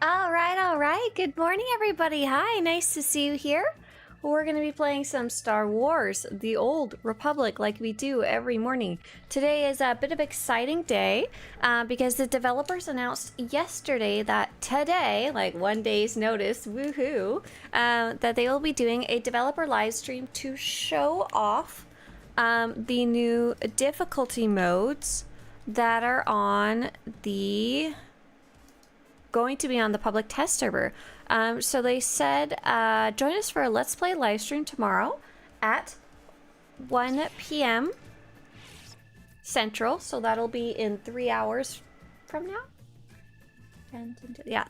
All right. Good morning, everybody. Hi, nice to see you here. We're going to be playing some Star Wars, The Old Republic, like we do every morning. Today is a bit of an exciting day because the developers announced yesterday that today, like 1 day's notice, woohoo, that they will be doing a developer live stream to show off the new difficulty modes that are going to be on the public test server. So they said, join us for a Let's Play live stream tomorrow at 1 p.m. Central. So that'll be in 3 hours from now.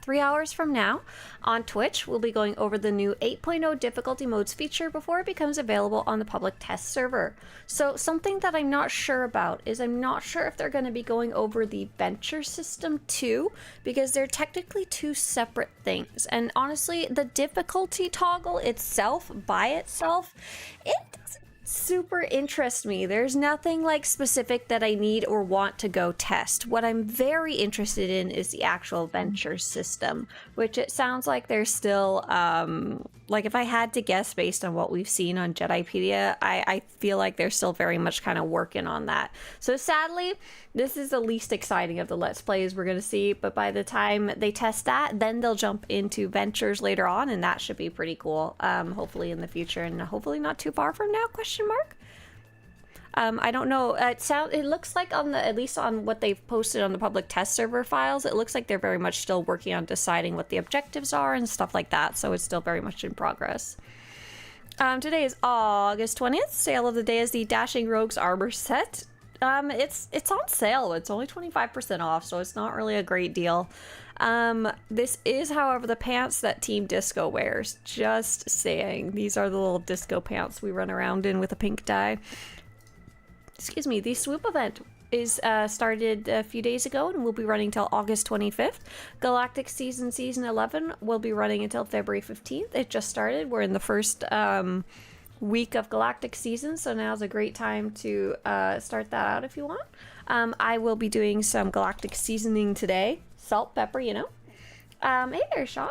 3 hours from now on Twitch. We'll be going over the new 8.0 difficulty modes feature before it becomes available on the public test server. So something that I'm not sure about is I'm not sure if they're going to be going over the venture system too, because they're technically two separate things. And honestly, the difficulty toggle itself by itself, it doesn't super interest me. There's nothing like specific that I need or want to go test. What I'm very interested in is the actual venture system, which it sounds like there's still like if I had to guess based on what we've seen on Jedipedia, I feel like they're still very much kind of working on that. So sadly, this is the least exciting of the Let's Plays we're going to see, but by the time they test that, then they'll jump into ventures later on, and that should be pretty cool, hopefully in the future, and hopefully not too far from now, question mark? I don't know, it looks like at least on what they've posted on the public test server files, it looks like they're very much still working on deciding what the objectives are and stuff like that, so it's still very much in progress. Today is August 20th, sale of the day is the Dashing Rogues armor set. It's on sale. It's only 25% off, so it's not really a great deal. This is, however, the pants that Team Disco wears. Just saying. These are the little disco pants we run around in with a pink dye. Excuse me. The swoop event is started a few days ago and will be running till August 25th. Galactic Season 11 will be running until February 15th. It just started. We're in the first week of Galactic Season, so now's a great time to start that out if you want. I will be doing some Galactic Seasoning today. Salt, pepper, you know. Hey there, Sean.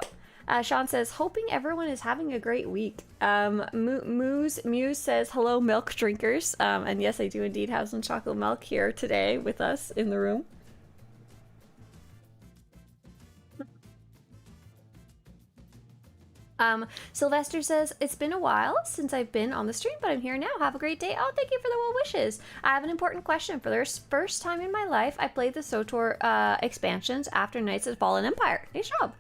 Sean says, hoping everyone is having a great week. Muse says, hello, milk drinkers. And yes, I do indeed have some chocolate milk here today with us in the room. Sylvester says, it's been a while since I've been on the stream, but I'm here now. Have a great day. Oh, thank you for the well wishes. I have an important question. For the first time in my life, I played the SWTOR expansions after Knights of the Fallen Empire. Nice job.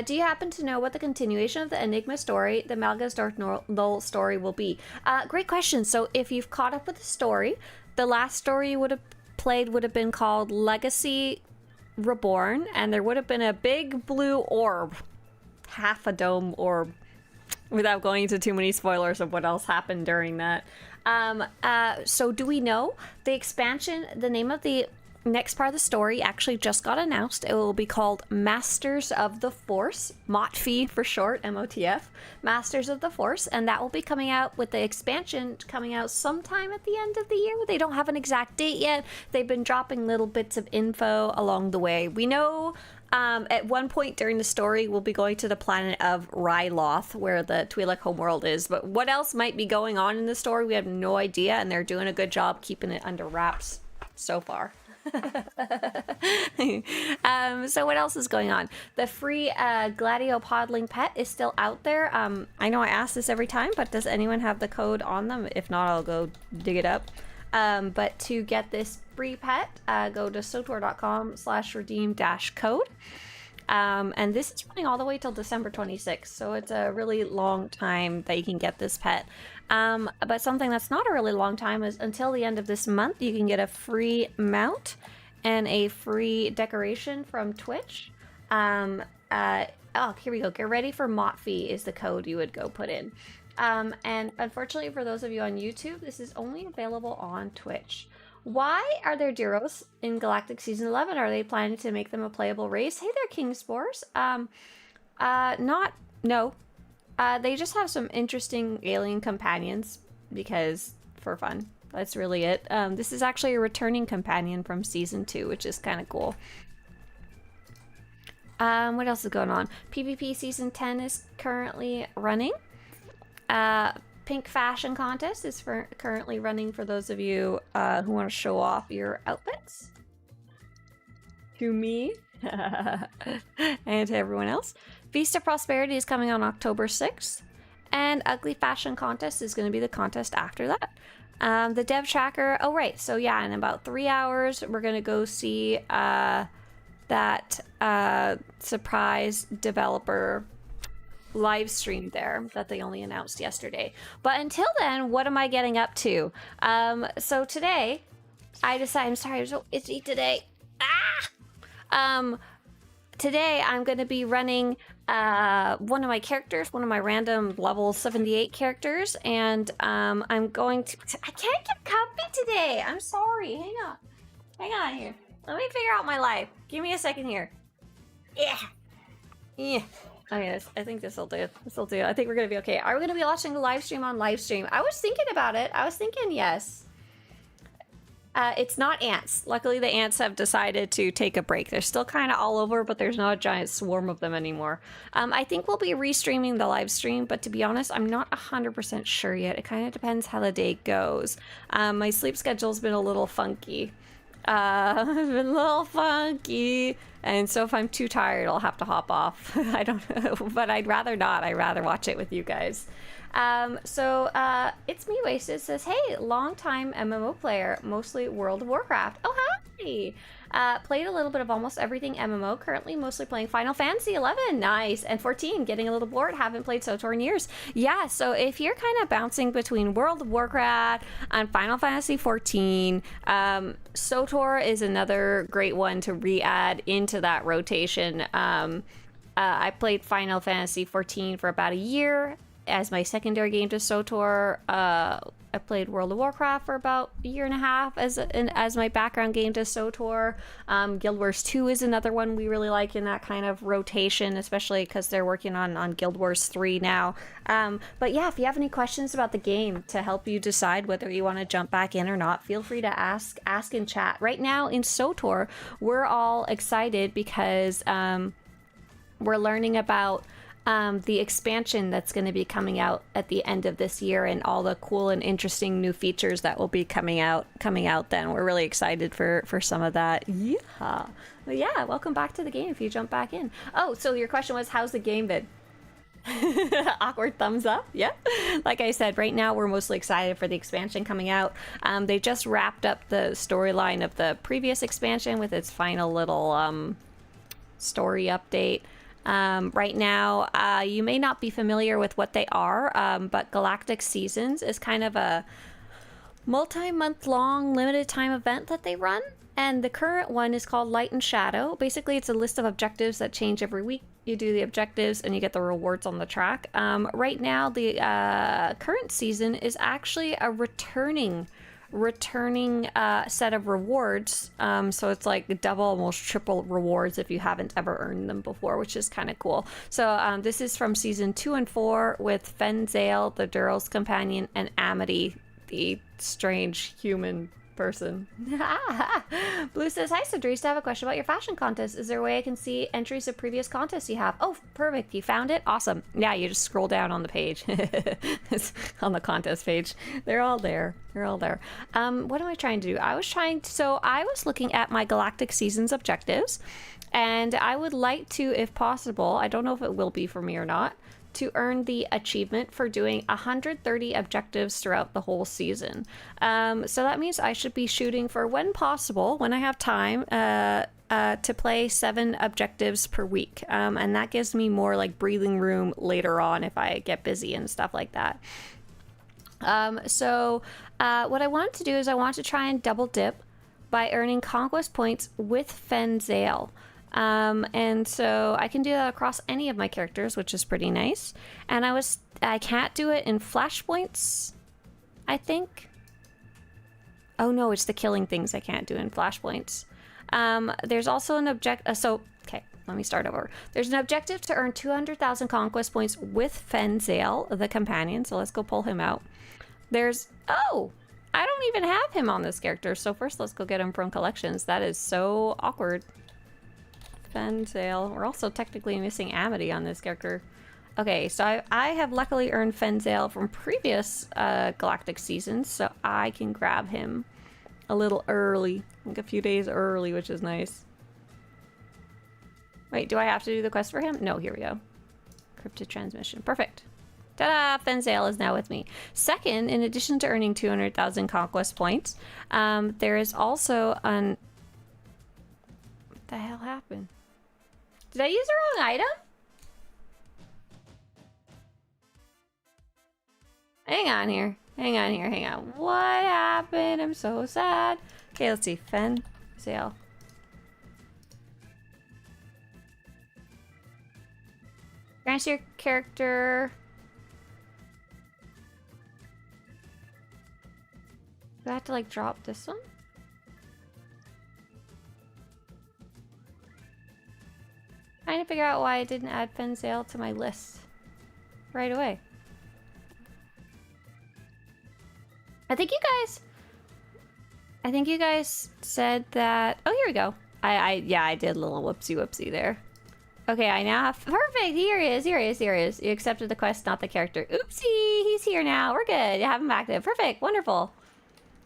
Do you happen to know what the continuation of the Enigma story, the Malga's Dark Null story, will be? Great question. So if you've caught up with the story, the last story you would have played would have been called Legacy Reborn, and there would have been a big blue orb. Half a dome orb, without going into too many spoilers of what else happened during that. So do we know the expansion, the name of the next part of the story actually just got announced. It will be called Masters of the Force, MOTF for short, MOTF, Masters of the Force, and that will be coming out with the expansion coming out sometime at the end of the year. They don't have an exact date yet. They've been dropping little bits of info along the way. We know at one point during the story, we'll be going to the planet of Ryloth, where the Twi'lek homeworld is. But what else might be going on in the story, we have no idea, and they're doing a good job keeping it under wraps so far. So what else is going on? The free gladiopodling pet is still out there. I know I ask this every time, but does anyone have the code on them? If not, I'll go dig it up. But to get this free pet, go to SWTOR.com/redeem-code. And this is running all the way till December 26th, so it's a really long time that you can get this pet. But something that's not a really long time is until the end of this month, you can get a free mount and a free decoration from Twitch. Oh, here we go. Get ready for MOTF is the code you would go put in. And unfortunately for those of you on YouTube, this is only available on Twitch. Why are there Duros in Galactic Season 11? Are they planning to make them a playable race? Hey there, King Spores. No. They just have some interesting alien companions because for fun. That's really it. This is actually a returning companion from Season 2, which is kind of cool. What else is going on? PvP Season 10 is currently running. Pink Fashion Contest is currently running for those of you who want to show off your outfits. To me. And to everyone else. Feast of Prosperity is coming on October 6th. And Ugly Fashion Contest is going to be the contest after that. The Dev Tracker... Oh, right. So, yeah, in about 3 hours, we're going to go see that surprise developer live stream there that they only announced yesterday. But until then, what am I getting up to? So today, I decided... I'm sorry, I'm so itchy today. Today, I'm going to be running one of my characters, one of my random level 78 characters, and I'm going to... I can't get comfy today! I'm sorry. Hang on. Hang on here. Let me figure out my life. Give me a second here. Yeah. Yeah. I think this will do. This will do. I think we're going to be okay. Are we going to be watching a live stream on live stream? I was thinking about it. I was thinking yes. It's not ants. Luckily, the ants have decided to take a break. They're still kind of all over, but there's not a giant swarm of them anymore. I think we'll be restreaming the live stream, but to be honest, I'm not 100% sure yet. It kind of depends how the day goes. My sleep schedule's been a little funky. It's been a little funky. And so if I'm too tired, I'll have to hop off. I don't know, but I'd rather not. I'd rather watch it with you guys. It's me, Wasted, says, hey, long-time MMO player, mostly World of Warcraft. Oh, hi! Played a little bit of almost everything MMO, currently mostly playing Final Fantasy 11, nice, and 14, getting a little bored, haven't played SWTOR in years. Yeah, so if you're kind of bouncing between World of Warcraft and Final Fantasy 14, SWTOR is another great one to re-add into that rotation. I played Final Fantasy 14 for about a year, as my secondary game to SWTOR. I played World of Warcraft for about a year and a half as my background game to SWTOR. Guild Wars 2 is another one we really like in that kind of rotation, especially because they're working on Guild Wars 3 now. But yeah, if you have any questions about the game to help you decide whether you want to jump back in or not, feel free to ask in chat. Right now in SWTOR, we're all excited because we're learning about the expansion that's going to be coming out at the end of this year and all the cool and interesting new features that will be coming out then. We're really excited for some of that. Yeah. But yeah, welcome back to the game if you jump back in. Oh, so your question was, how's the game been? Awkward thumbs up. Yeah. Like I said, right now we're mostly excited for the expansion coming out. They just wrapped up the storyline of the previous expansion with its final little story update. Right now, you may not be familiar with what they are, but Galactic Seasons is kind of a multi-month-long limited time event that they run. And the current one is called Light and Shadow. Basically, it's a list of objectives that change every week. You do the objectives and you get the rewards on the track. Right now, the current season is actually a returning set of rewards, so it's like double, almost triple rewards if you haven't ever earned them before, which is kind of cool. So this is from season 2 and 4 with Fenzale, the Dural's companion, and Amity, the strange human person. Blue says, hi Swtorista, I have a question about your fashion contest. Is there a way I can see entries of previous contests you have? Oh, perfect. You found it? Awesome. Yeah, you just scroll down on the page. It's on the contest page. They're all there. They're all there. What am I trying to do? I was looking at my Galactic Seasons objectives, and I would like to, if possible, I don't know if it will be for me or not, to earn the achievement for doing 130 objectives throughout the whole season. So that means I should be shooting for, when possible, when I have time, to play 7 objectives per week. And that gives me more like breathing room later on if I get busy and stuff like that. What I wanted to do is I want to try and double dip by earning conquest points with Fenzale. And so I can do that across any of my characters, which is pretty nice. And I can't do it in flashpoints, I think. Oh no, it's the killing things I can't do in flashpoints. There's also an okay, let me start over. There's an objective to earn 200,000 conquest points with Fenzale, the companion. So let's go pull him out. I don't even have him on this character. So first let's go get him from collections. That is so awkward. Fenzale. We're also technically missing Amity on this character. Okay, so I have luckily earned Fenzale from previous Galactic seasons, so I can grab him a little early, like a few days early, which is nice. Wait, do I have to do the quest for him? No, here we go. Cryptid transmission. Perfect. Ta-da! Fenzale is now with me. Second, in addition to earning 200,000 conquest points, there is also an... What the hell happened? Did I use the wrong item? Hang on here. Hang on here. Hang on. What happened? I'm so sad. Okay, let's see. Fenzale. Grants your character... Do I have to, like, drop this one? Trying to figure out why I didn't add Fenzale to my list right away. I think you guys said that... Oh, here we go. Yeah, I did a little whoopsie there. Okay, I now have... Perfect! Here he is. You accepted the quest, not the character. Oopsie! He's here now. We're good. You have him active. Perfect. Wonderful.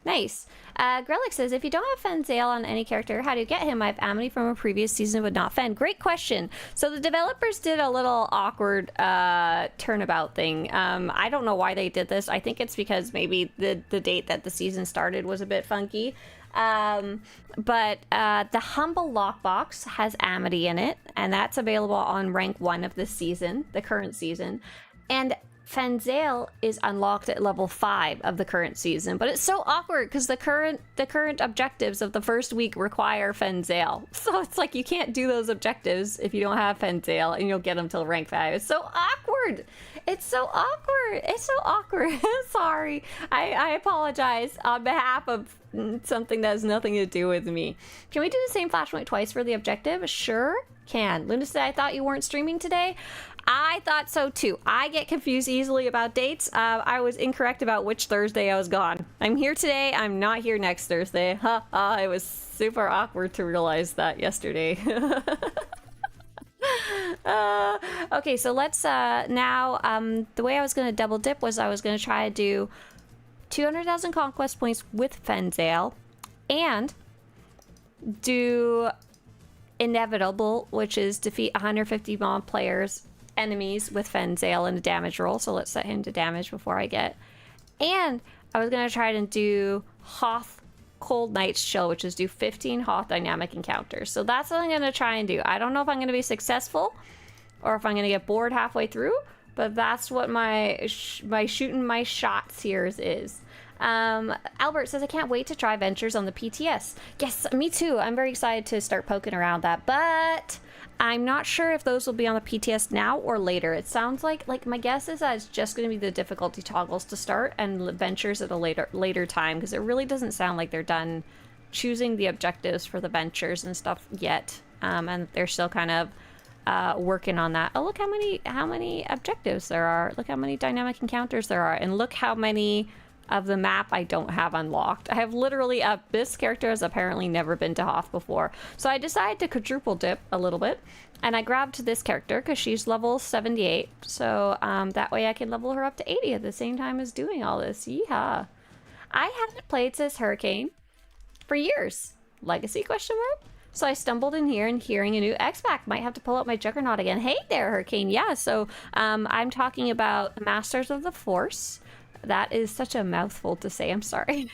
Nice. Grelic says, if you don't have Fenzale on any character, how do you get him? I have Amity from a previous season, but not Fen. Great question. So the developers did a little awkward turnabout thing. I don't know why they did this. I think it's because maybe the date that the season started was a bit funky. But the Humble Lockbox has Amity in it, and that's available on rank 1 of this season, the current season. And Fenzale is unlocked at level 5 of the current season, but it's so awkward because the current objectives of the first week require Fenzale. So it's like you can't do those objectives if you don't have Fenzale, and you'll get them till rank 5. It's so awkward. It's so awkward. It's so awkward. Sorry. I apologize on behalf of something that has nothing to do with me. Can we do the same flashpoint twice for the objective? Sure can. Luna said, I thought you weren't streaming today. I thought so too. I get confused easily about dates. I was incorrect about which Thursday I was gone. I'm here today. I'm not here next Thursday. It was super awkward to realize that yesterday. Okay, so let's now, the way I was going to double dip was I was going to try to do 200,000 conquest points with Fenzale and do Inevitable, which is defeat 150 mob players enemies with Fenzale in a damage roll. So let's set him to damage before I get. And I was going to try to do Hoth Cold Night's Chill, which is do 15 Hoth dynamic encounters. So that's what I'm going to try and do. I don't know if I'm going to be successful or if I'm going to get bored halfway through, but that's what my shooting my shots here is. Albert says, I can't wait to try Ventures on the PTS. Yes, me too. I'm very excited to start poking around that, but I'm not sure if those will be on the PTS now or later. It sounds like my guess is that it's just going to be the difficulty toggles to start and Ventures at a later time, because it really doesn't sound like they're done choosing the objectives for the Ventures and stuff yet. And they're still kind of working on that. Oh, look how many objectives there are. Look how many dynamic encounters there are, and look how many of the map I don't have unlocked. I have literally, this character has apparently never been to Hoth before. So I decided to quadruple dip a little bit, and I grabbed this character because she's level 78. So that way I can level her up to 80 at the same time as doing all this. Yeehaw. I haven't played since Hurricane for years. Legacy question mark? So I stumbled in here and hearing a new X-Pack. Might have to pull out my Juggernaut again. Hey there, Hurricane. Yeah, so I'm talking about the Masters of the Force. That is such a mouthful to say, I'm sorry.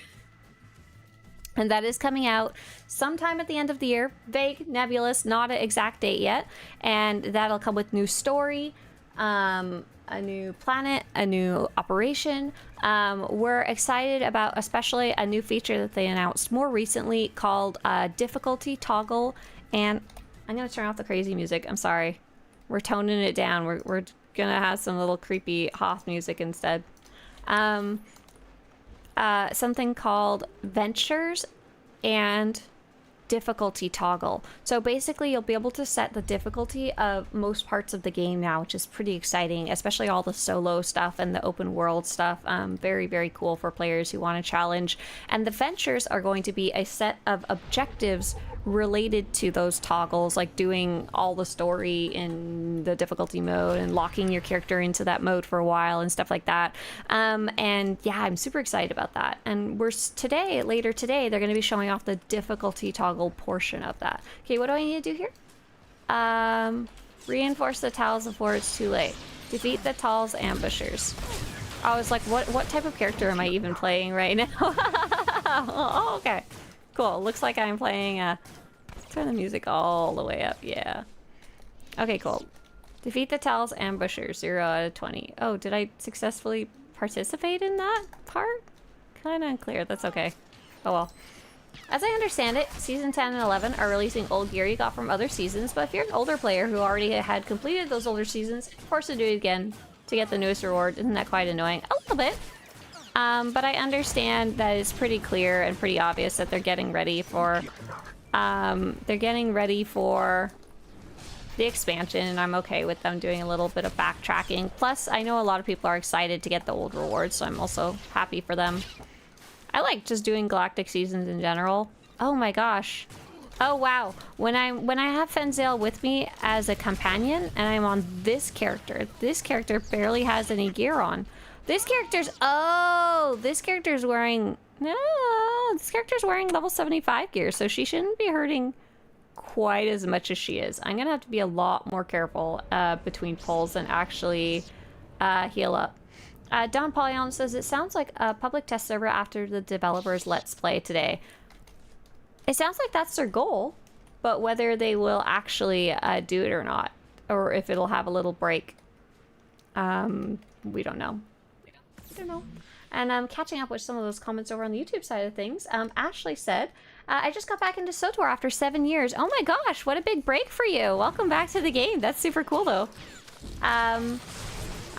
And that is coming out sometime at the end of the year. Vague, nebulous, not an exact date yet. And that'll come with new story, a new planet, a new operation. We're excited about especially a new feature that they announced more recently called difficulty toggle. And I'm going to turn off the crazy music. I'm sorry. We're toning it down. We're going to have some little creepy Hoth music instead. Something called Ventures and difficulty toggle. So basically you'll be able to set the difficulty of most parts of the game now, which is pretty exciting, especially all the solo stuff and the open world stuff. Very, very cool for players who want to challenge. And the Ventures are going to be a set of objectives related to those toggles, like doing all the story in the difficulty mode and locking your character into that mode for a while and stuff like that. And yeah, I'm super excited about that. And later today, they're going to be showing off the difficulty toggle portion of that. Okay, what do I need to do here? Reinforce the tiles before it's too late. Defeat the Tall's ambushers. I was like, what type of character am I even playing right now? Oh, okay. Cool. Looks like I'm playing, turn the music all the way up. Yeah. Okay, cool. Defeat the Tall's ambushers. 0 out of 20. Oh, did I successfully participate in that part? Kind of unclear. That's okay. Oh well. As I understand it, Season 10 and 11 are releasing old gear you got from other seasons, but if you're an older player who already had completed those older seasons, force to do it again to get the newest reward. Isn't that quite annoying? A little bit. But I understand that it's pretty clear and pretty obvious that they're getting ready for the expansion, and I'm okay with them doing a little bit of backtracking. Plus, I know a lot of people are excited to get the old rewards, so I'm also happy for them. I like just doing Galactic Seasons in general. Oh my gosh. Oh wow. When I have Fenzale with me as a companion and I'm on this character barely has any gear on. This character's wearing level 75 gear, so she shouldn't be hurting quite as much as she is. I'm gonna have to be a lot more careful between pulls and actually heal up. Don Polyon says, it sounds like a public test server after the developers Let's Play today. It sounds like that's their goal, but whether they will actually do it or not, or if it'll have a little break, we don't know. I don't know. And I'm catching up with some of those comments over on the YouTube side of things. Ashley said, I just got back into SWTOR after 7 years. Oh my gosh, what a big break for you. Welcome back to the game. That's super cool though.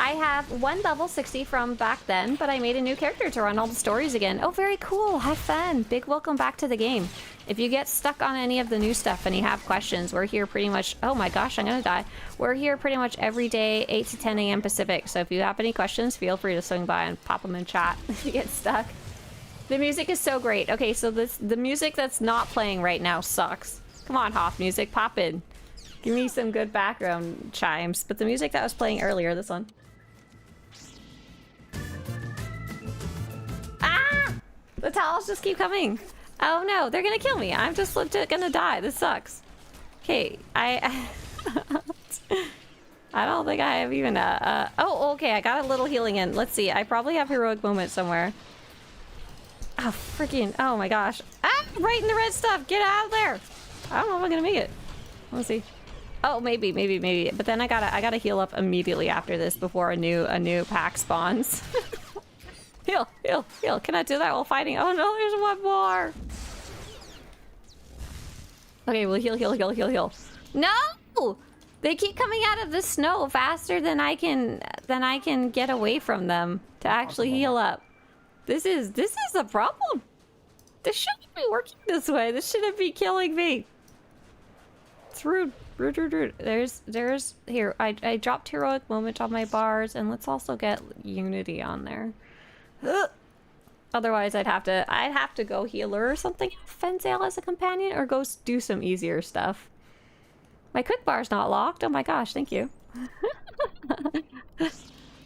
I have one level 60 from back then, but I made a new character to run all the stories again. Oh, very cool. Have fun. Big welcome back to the game. If you get stuck on any of the new stuff and you have questions, we're here pretty much... Oh my gosh, I'm gonna die. We're here pretty much every day, 8 to 10 a.m. Pacific. So if you have any questions, feel free to swing by and pop them in chat if you get stuck. The music is so great. Okay, so the music that's not playing right now sucks. Come on, Hoff music, pop in. Give me some good background chimes. But the music that was playing earlier, this one. Ah! The towels just keep coming. Oh no, they're gonna kill me. I'm just legit gonna die. This sucks. Okay, I don't think I have even a... Oh, okay, I got a little healing in. Let's see, I probably have heroic moment somewhere. Oh, freaking... Oh my gosh. Ah! Right in the red stuff! Get out of there! I don't know if I'm gonna make it. Let's see. Oh, maybe. But then I gotta heal up immediately after this before a new pack spawns. Heal. Can I do that while fighting? Oh no, there's one more. Okay, well heal. No! They keep coming out of the snow faster than I can get away from them to actually heal up. This is a problem. This shouldn't be working this way. This shouldn't be killing me. It's rude. There's here. I dropped heroic moment on my bars, and let's also get unity on there. Ugh. Otherwise, I'd have to go healer or something. Fenzale as a companion, or go do some easier stuff. My quick bar's not locked. Oh my gosh, thank you.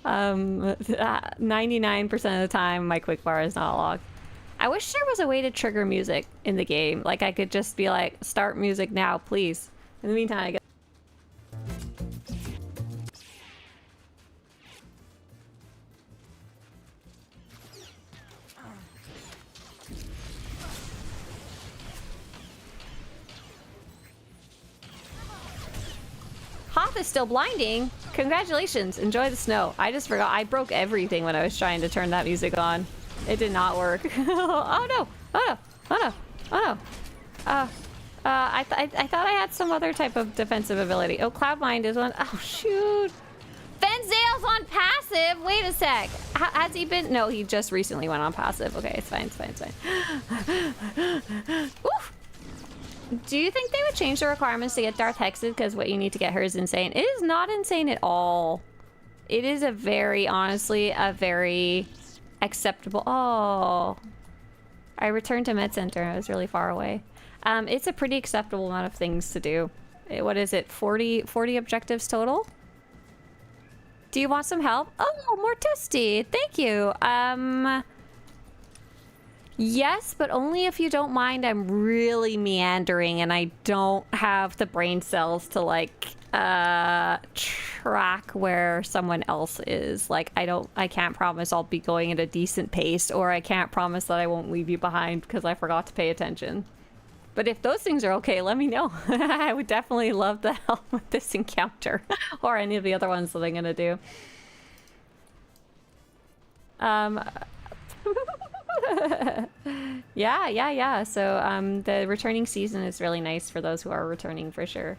99% of the time, my quick bar is not locked. I wish there was a way to trigger music in the game. Like I could just be like, start music now, please. In the meantime, I guess. Hoth is still blinding. Congratulations. Enjoy the snow. I just forgot. I broke everything when I was trying to turn that music on. It did not work. Oh no. I thought I had some other type of defensive ability. Oh, Cloud Mind is one. Oh, shoot. Fenzale's on passive. Wait a sec. Has he been? No, he just recently went on passive. Okay, it's fine. Oof. Do you think they would change the requirements to get Darth Hexed? Because what you need to get her is insane. It is not insane at all. It is honestly, a very acceptable... Oh. I returned to Med Center. I was really far away. It's a pretty acceptable amount of things to do. What is it? 40 objectives total? Do you want some help? Oh, more toasty. Thank you. Yes, but only if you don't mind. I'm really meandering and I don't have the brain cells to like track where someone else is. Like I can't promise I'll be going at a decent pace, or I can't promise that I won't leave you behind because I forgot to pay attention. But if those things are okay, let me know. I would definitely love the help with this encounter or any of the other ones that I'm gonna do. Yeah. So the returning season is really nice for those who are returning for sure.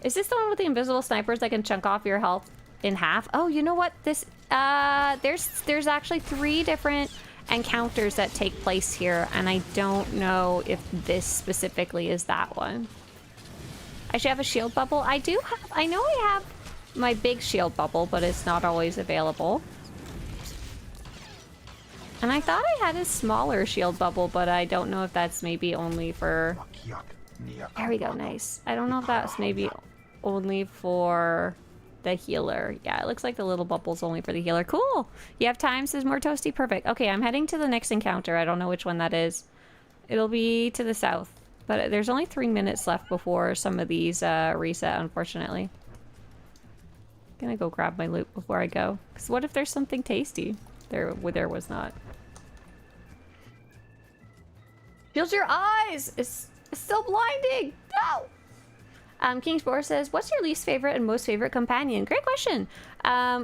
Is this the one with the invisible snipers that can chunk off your health in half? Oh, you know what? This there's actually 3 different encounters that take place here, and I don't know if this specifically is that one. I should have a shield bubble. I know I have my big shield bubble, but it's not always available. And I thought I had a smaller shield bubble, but I don't know if that's maybe only for... There we go, nice. I don't know if that's maybe only for the healer. Yeah, it looks like the little bubble's only for the healer. Cool! You have time, says more toasty. Perfect. Okay, I'm heading to the next encounter. I don't know which one that is. It'll be to the south. But there's only 3 minutes left before some of these reset, unfortunately. Gonna go grab my loot before I go. Because what if there's something tasty? There was not. Shield your eyes! It's still blinding! No! King's Boar says, what's your least favorite and most favorite companion? Great question.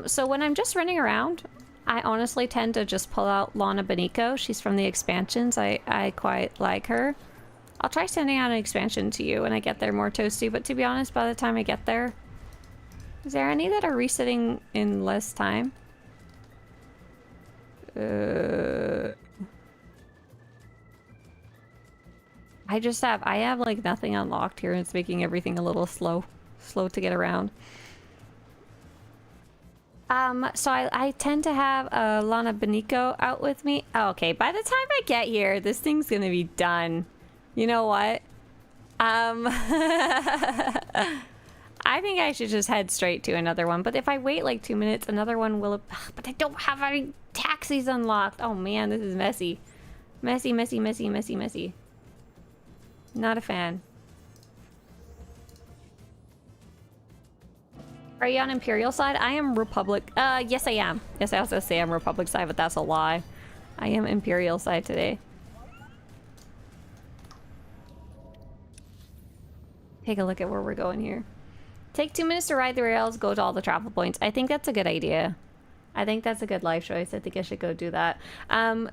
So when I'm just running around, I honestly tend to just pull out Lana Beniko. She's from the expansions. I quite like her. I'll try sending out an expansion to you when I get there, more toasty, but to be honest, by the time I get there... Is there any that are resetting in less time? I have like nothing unlocked here, and it's making everything a little slow to get around. So I tend to have Lana Beniko out with me. Oh, okay, by the time I get here, this thing's gonna be done. You know what? I think I should just head straight to another one, but if I wait like 2 minutes, another one will... But I don't have any taxis unlocked. Oh man, this is messy. Messy. Not a fan. Are you on Imperial side? I am Republic. Yes I am. Yes, I also say I'm Republic side, but that's a lie. I am Imperial side today. Take a look at where we're going here. Take 2 minutes to ride the rails, go to all the travel points. I think that's a good idea. I think that's a good life choice. I think I should go do that.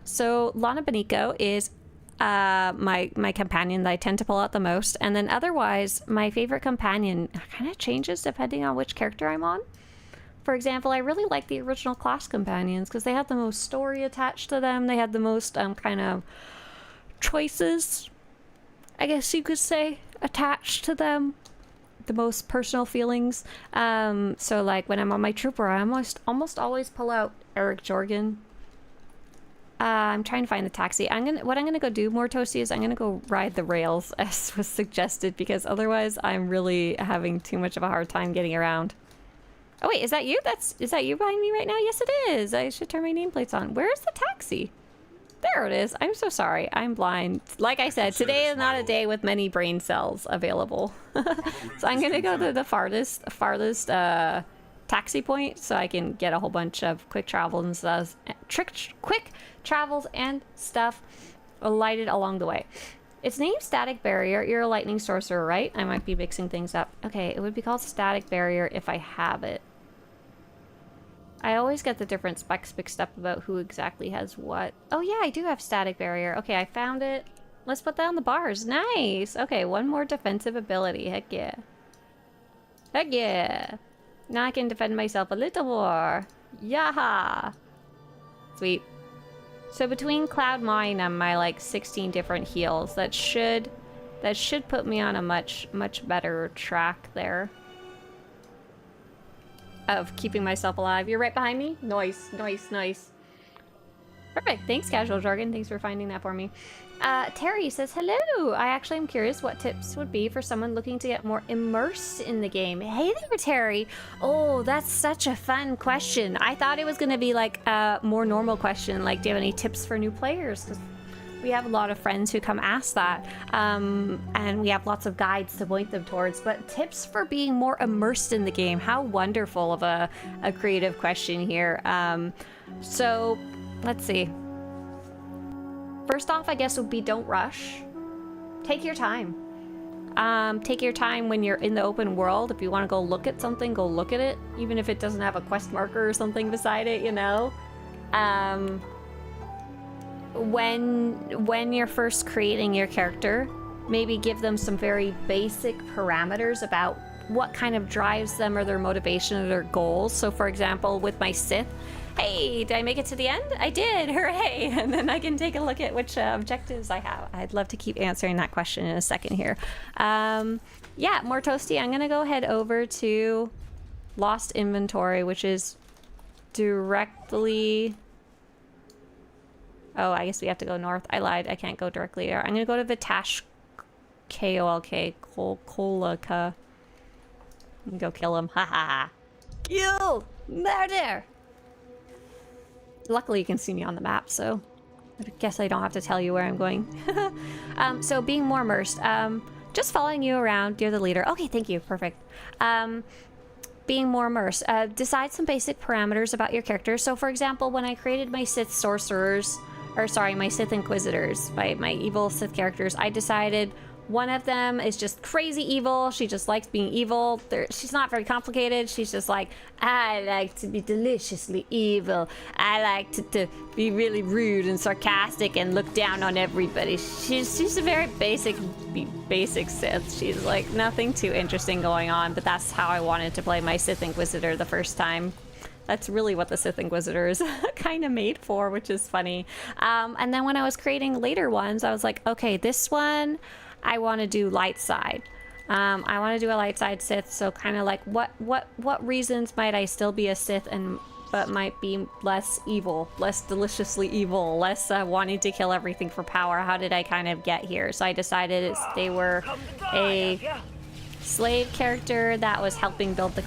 So Lana Beniko is my companion that I tend to pull out the most. And then otherwise, my favorite companion kind of changes depending on which character I'm on. For example, I really like the original class companions because they had the most story attached to them. They had the most kind of choices, I guess you could say, attached to them. The most personal feelings. So like when I'm on my trooper, I almost always pull out Eric Jorgen. I'm trying to find the taxi. What I'm gonna go do, more toasty, is I'm gonna go ride the rails as was suggested, because otherwise I'm really having too much of a hard time getting around. Oh wait, is that you? Is that you behind me right now? Yes it is. I should turn my nameplates on. Where's the taxi? There it is. I'm so sorry. I'm blind. Like I said, today is not a day with many brain cells available. So I'm gonna go to the farthest taxi point so I can get a whole bunch of quick travels and stuff. Quick travels and stuff lighted along the way. It's named Static Barrier. You're a lightning sorcerer, right? I might be mixing things up. Okay, it would be called Static Barrier if I have it. I always get the different specs mixed up about who exactly has what. Oh yeah, I do have Static Barrier. Okay, I found it. Let's put that on the bars. Nice! Okay, one more defensive ability. Heck yeah. Heck yeah! Now I can defend myself a little more. Yaha! Sweet. So between Cloud Mine and my like 16 different heals, that should put me on a much better track there. Of keeping myself alive. You're right behind me? Nice. Perfect. Thanks, Casual Jargon. Thanks for finding that for me. Terry says, hello! I actually am curious what tips would be for someone looking to get more immersed in the game. Hey there, Terry! Oh, that's such a fun question. I thought it was going to be like a more normal question, like, do you have any tips for new players? 'Cause we have a lot of friends who come ask that, and we have lots of guides to point them towards. But tips for being more immersed in the game. How wonderful of a creative question here. So, let's see. First off, I guess would be don't rush. Take your time. Take your time when you're in the open world. If you want to go look at something, go look at it. Even if it doesn't have a quest marker or something beside it, you know? When you're first creating your character, maybe give them some very basic parameters about what kind of drives them or their motivation or their goals. So for example, with my Sith, hey, did I make it to the end? I did, hooray! And then I can take a look at which objectives I have. I'd love to keep answering that question in a second here. Yeah, more toasty. I'm gonna go head over to Lost Inventory, which is directly... Oh, I guess we have to go north. I lied. I can't go directly there. I'm gonna go to Vitash Kolka. Kolka. Go kill him. Ha ha ha. You! Murder! Luckily you can see me on the map, so I guess I don't have to tell you where I'm going. So being more immersed. Just following you around. You're the leader. Okay, thank you. Perfect. Being more immersed. Decide some basic parameters about your character. So for example, when I created my Sith sorcerers, or sorry, my Sith Inquisitors, my evil Sith characters, I decided one of them is just crazy evil. She just likes being evil. She's not very complicated. She's just like, I like to be deliciously evil. I like to be really rude and sarcastic and look down on everybody. She's a very basic Sith. She's like nothing too interesting going on, but that's how I wanted to play my Sith Inquisitor the first time. That's really what the Sith Inquisitor is kind of made for, which is funny. And then when I was creating later ones, I was like, okay, this one, I want to do light side. I want to do a light side Sith, so kind of like what reasons might I still be a Sith but might be less evil, less deliciously evil, less wanting to kill everything for power? How did I kind of get here? So I decided they were a slave character that was helping build the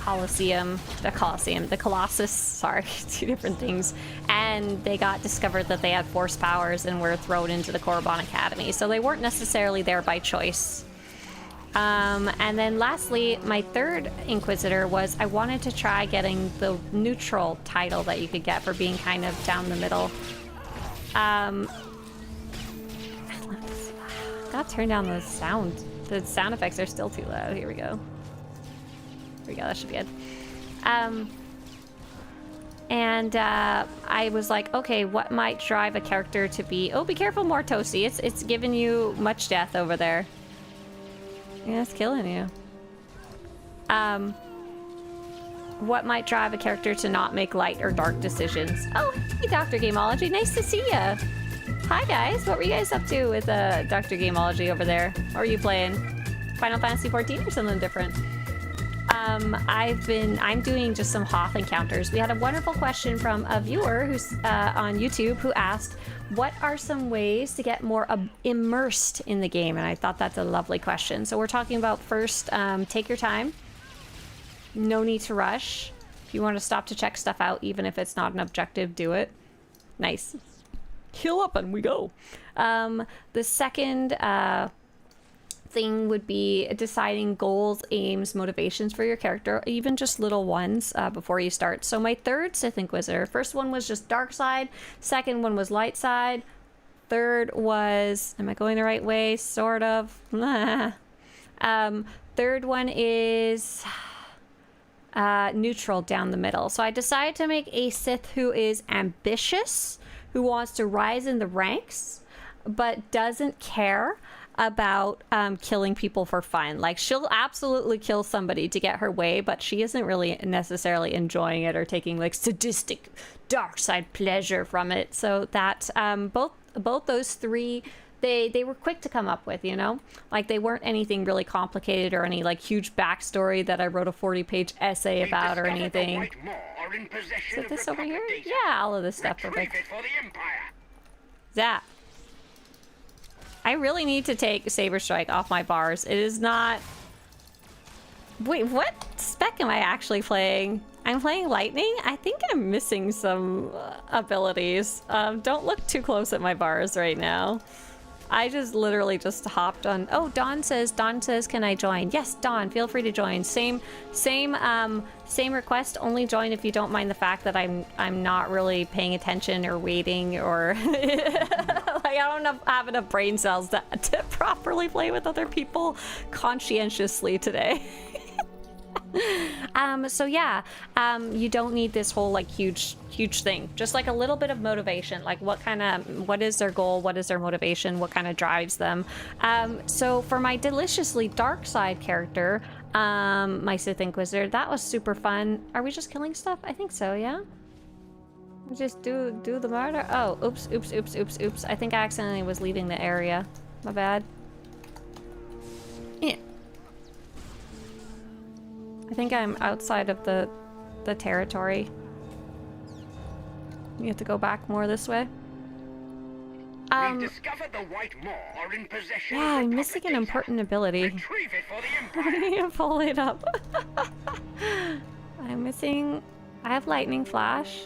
Colossus, sorry, two different things, and they got discovered that they had force powers and were thrown into the Korriban Academy, so they weren't necessarily there by choice. And then lastly, my third Inquisitor was I wanted to try getting the neutral title that you could get for being kind of down the middle. Gotta turn down the sound. The sound effects are still too loud. Here we go. Here we go. That should be good. I was like, okay, what might drive a character to be... Oh, be careful, more toasty. It's giving you much death over there. Yeah, it's killing you. What might drive a character to not make light or dark decisions? Oh, hey, Dr. Gameology. Nice to see ya. Hi guys, what were you guys up to with Dr. Gameology over there? What were you playing? Final Fantasy 14 or something different? I'm doing just some Hoth encounters. We had a wonderful question from a viewer who's on YouTube who asked, what are some ways to get more immersed in the game? And I thought that's a lovely question. So we're talking about first, take your time. No need to rush. If you want to stop to check stuff out, even if it's not an objective, do it. Nice. Heal up and we go. The second thing would be deciding goals, aims, motivations for your character, even just little ones before you start. So my third Sith Inquisitor, first one was just dark side, second one was light side, third was, am I going the right way? Sort of. Third one is neutral down the middle. So I decided to make a Sith who is ambitious, who wants to rise in the ranks, but doesn't care about killing people for fun. Like, she'll absolutely kill somebody to get her way, but she isn't really necessarily enjoying it or taking like sadistic dark side pleasure from it. So that both those three, they were quick to come up with, you know? Like, they weren't anything really complicated or any like huge backstory that I wrote a 40-page essay about or anything. Is it this over here? Yeah, all of this stuff. Perfect. Zap. I really need to take Saber Strike off my bars. It is not... Wait, what spec am I actually playing? I'm playing Lightning? I think I'm missing some abilities. Don't look too close at my bars right now. I just literally just hopped on. Oh, Dawn says, can I join? Yes, Dawn, feel free to join. Same request. Only join if you don't mind the fact that I'm not really paying attention or waiting or like I don't have enough brain cells to properly play with other people conscientiously today. So yeah, you don't need this whole like huge thing. Just like a little bit of motivation, like what is their goal, what is their motivation, what kind of drives them. So for my deliciously dark side character, my Sith Inquisitor, that was super fun. Are we just killing stuff? I think so, yeah. We just do the murder. Oh, oops. I think I accidentally was leaving the area. My bad. Yeah. I think I'm outside of the territory. You have to go back more this way. We've discovered the White Maw are in possession. Yeah, I'm missing an important ability. Retrieve it for the I Empire. need to pull it up. I'm missing... I have Lightning Flash.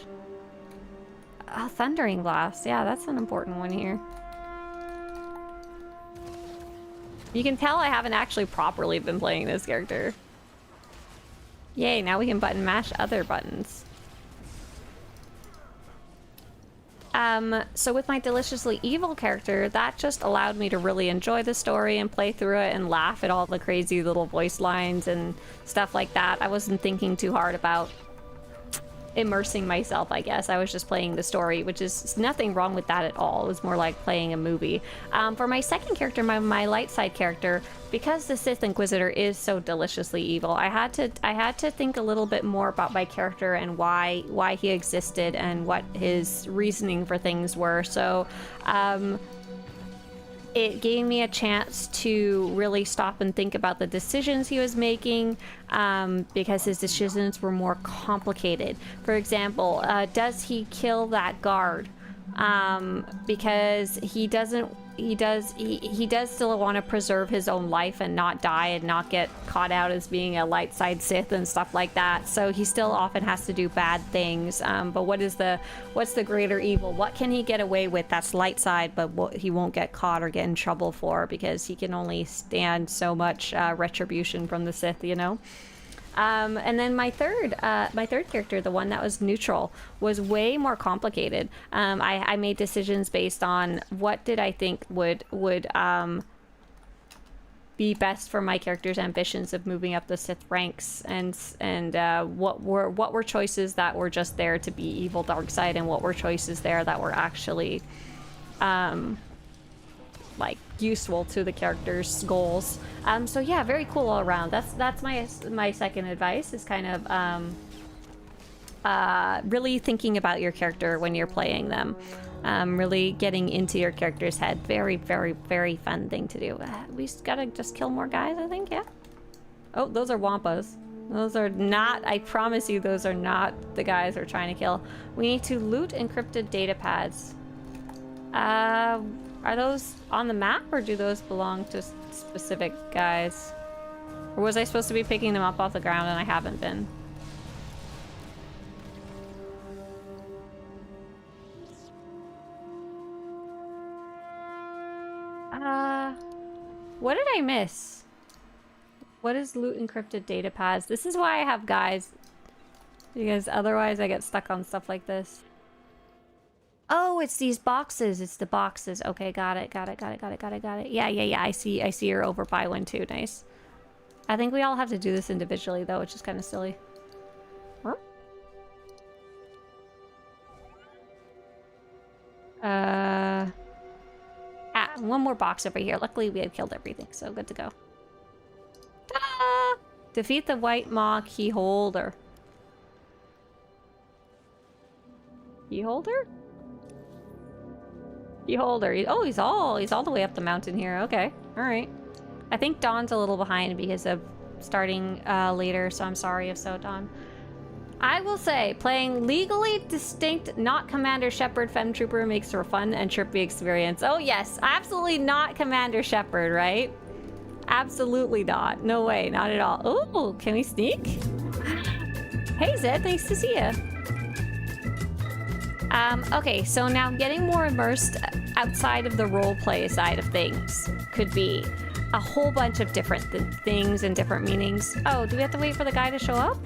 Thundering Blast. Yeah, that's an important one here. You can tell I haven't actually properly been playing this character. Yay, now we can button mash other buttons. So with my deliciously evil character, that just allowed me to really enjoy the story and play through it and laugh at all the crazy little voice lines and stuff like that. I wasn't thinking too hard about immersing myself, I guess. I was just playing the story, which is nothing wrong with that at all. It was more like playing a movie. For my second character, my light side character, because the Sith Inquisitor is so deliciously evil, I had to think a little bit more about my character and why he existed and what his reasoning for things were. So it gave me a chance to really stop and think about the decisions he was making, because his decisions were more complicated. For example, does he kill that guard? Because he does still want to preserve his own life and not die and not get caught out as being a light side Sith and stuff like that. So he still often has to do bad things. But what's the greater evil? What can he get away with that's light side, but what he won't get caught or get in trouble for, because he can only stand so much retribution from the Sith, you know? And then my third character, the one that was neutral, was way more complicated. I made decisions based on what did I think would be best for my character's ambitions of moving up the Sith ranks, and what were choices that were just there to be evil dark side, and what were choices there that were actually like useful to the character's goals. So yeah, very cool all around. That's my second advice, is kind of really thinking about your character when you're playing them. Really getting into your character's head. Very, very, very fun thing to do. We gotta just kill more guys, I think, yeah? Oh, those are Wampas. Those are not, I promise you, those are not the guys we're trying to kill. We need to loot encrypted data pads. Are those on the map, or do those belong to specific guys? Or was I supposed to be picking them up off the ground and I haven't been? What did I miss? What is loot encrypted data pads? This is why I have guys, because otherwise I get stuck on stuff like this. Oh, it's these boxes. It's the boxes. Okay, got it. Yeah. I see you're over by one too. Nice. I think we all have to do this individually though, which is kind of silly. Huh? One more box over here. Luckily we had killed everything, so good to go. Ta-da! Defeat the White Maw Keyholder. Keyholder? Keyholder. Oh, he's all the way up the mountain here. Okay. Alright. I think Dawn's a little behind because of starting later, so I'm sorry if so, Dawn. I will say, playing legally distinct, not Commander Shepard Fem Trooper makes for a fun and trippy experience. Oh yes, absolutely not Commander Shepard, right? Absolutely not. No way, not at all. Ooh, can we sneak? Hey Zed, nice to see you. Okay, so now getting more immersed outside of the roleplay side of things could be a whole bunch of different things and different meanings. Oh, do we have to wait for the guy to show up?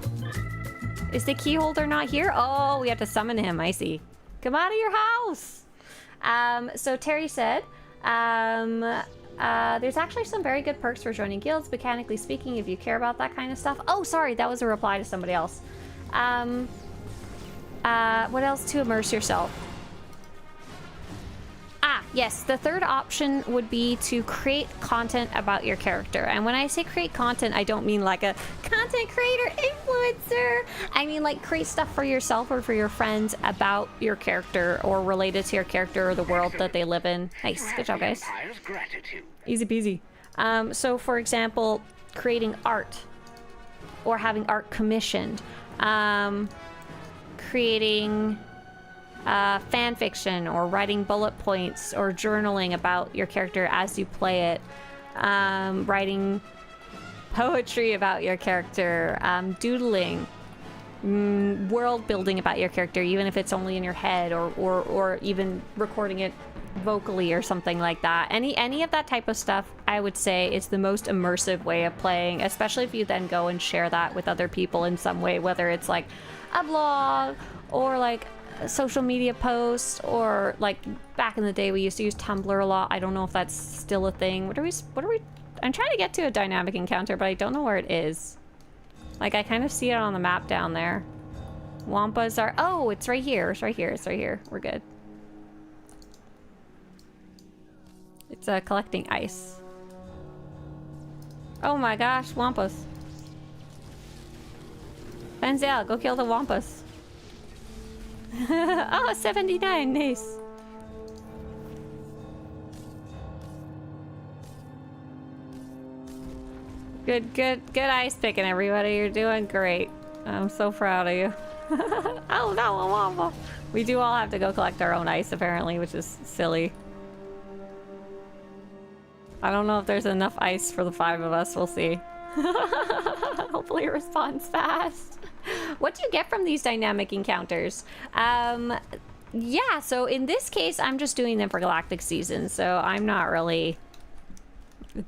Is the key holder not here? Oh, we have to summon him. I see. Come out of your house. So Terry said, there's actually some very good perks for joining guilds, mechanically speaking, if you care about that kind of stuff. Oh, sorry, that was a reply to somebody else. What else to immerse yourself? Yes, the third option would be to create content about your character. And when I say create content, I don't mean like a content creator influencer. I mean like create stuff for yourself or for your friends about your character or related to your character or the world that they live in. Nice, good job, guys. Easy peasy. So for example, creating art or having art commissioned, creating fan fiction or writing bullet points or journaling about your character as you play it, writing poetry about your character, doodling, world building about your character, even if it's only in your head, or even recording it vocally or something like that. Any of that type of stuff, I would say, is the most immersive way of playing, especially if you then go and share that with other people in some way, whether it's like a blog or like a social media post, or like back in the day we used to use Tumblr a lot. I don't know if that's still a thing. What are we I'm trying to get to a dynamic encounter, but I don't know where it is. Like I kind of see it on the map down there. Wampas are, oh, it's right here. It's right here. It's right here. We're good. It's collecting ice. Oh my gosh, Wampas. Benzel, go kill the Wampas. Oh, 79, nice. Good ice picking, everybody. You're doing great. I'm so proud of you. Oh no, a Wampa. We do all have to go collect our own ice, apparently, which is silly. I don't know if there's enough ice for the 5 of us. We'll see. Hopefully it responds fast. What do you get from these dynamic encounters? Yeah, so in this case, I'm just doing them for Galactic Season, so I'm not really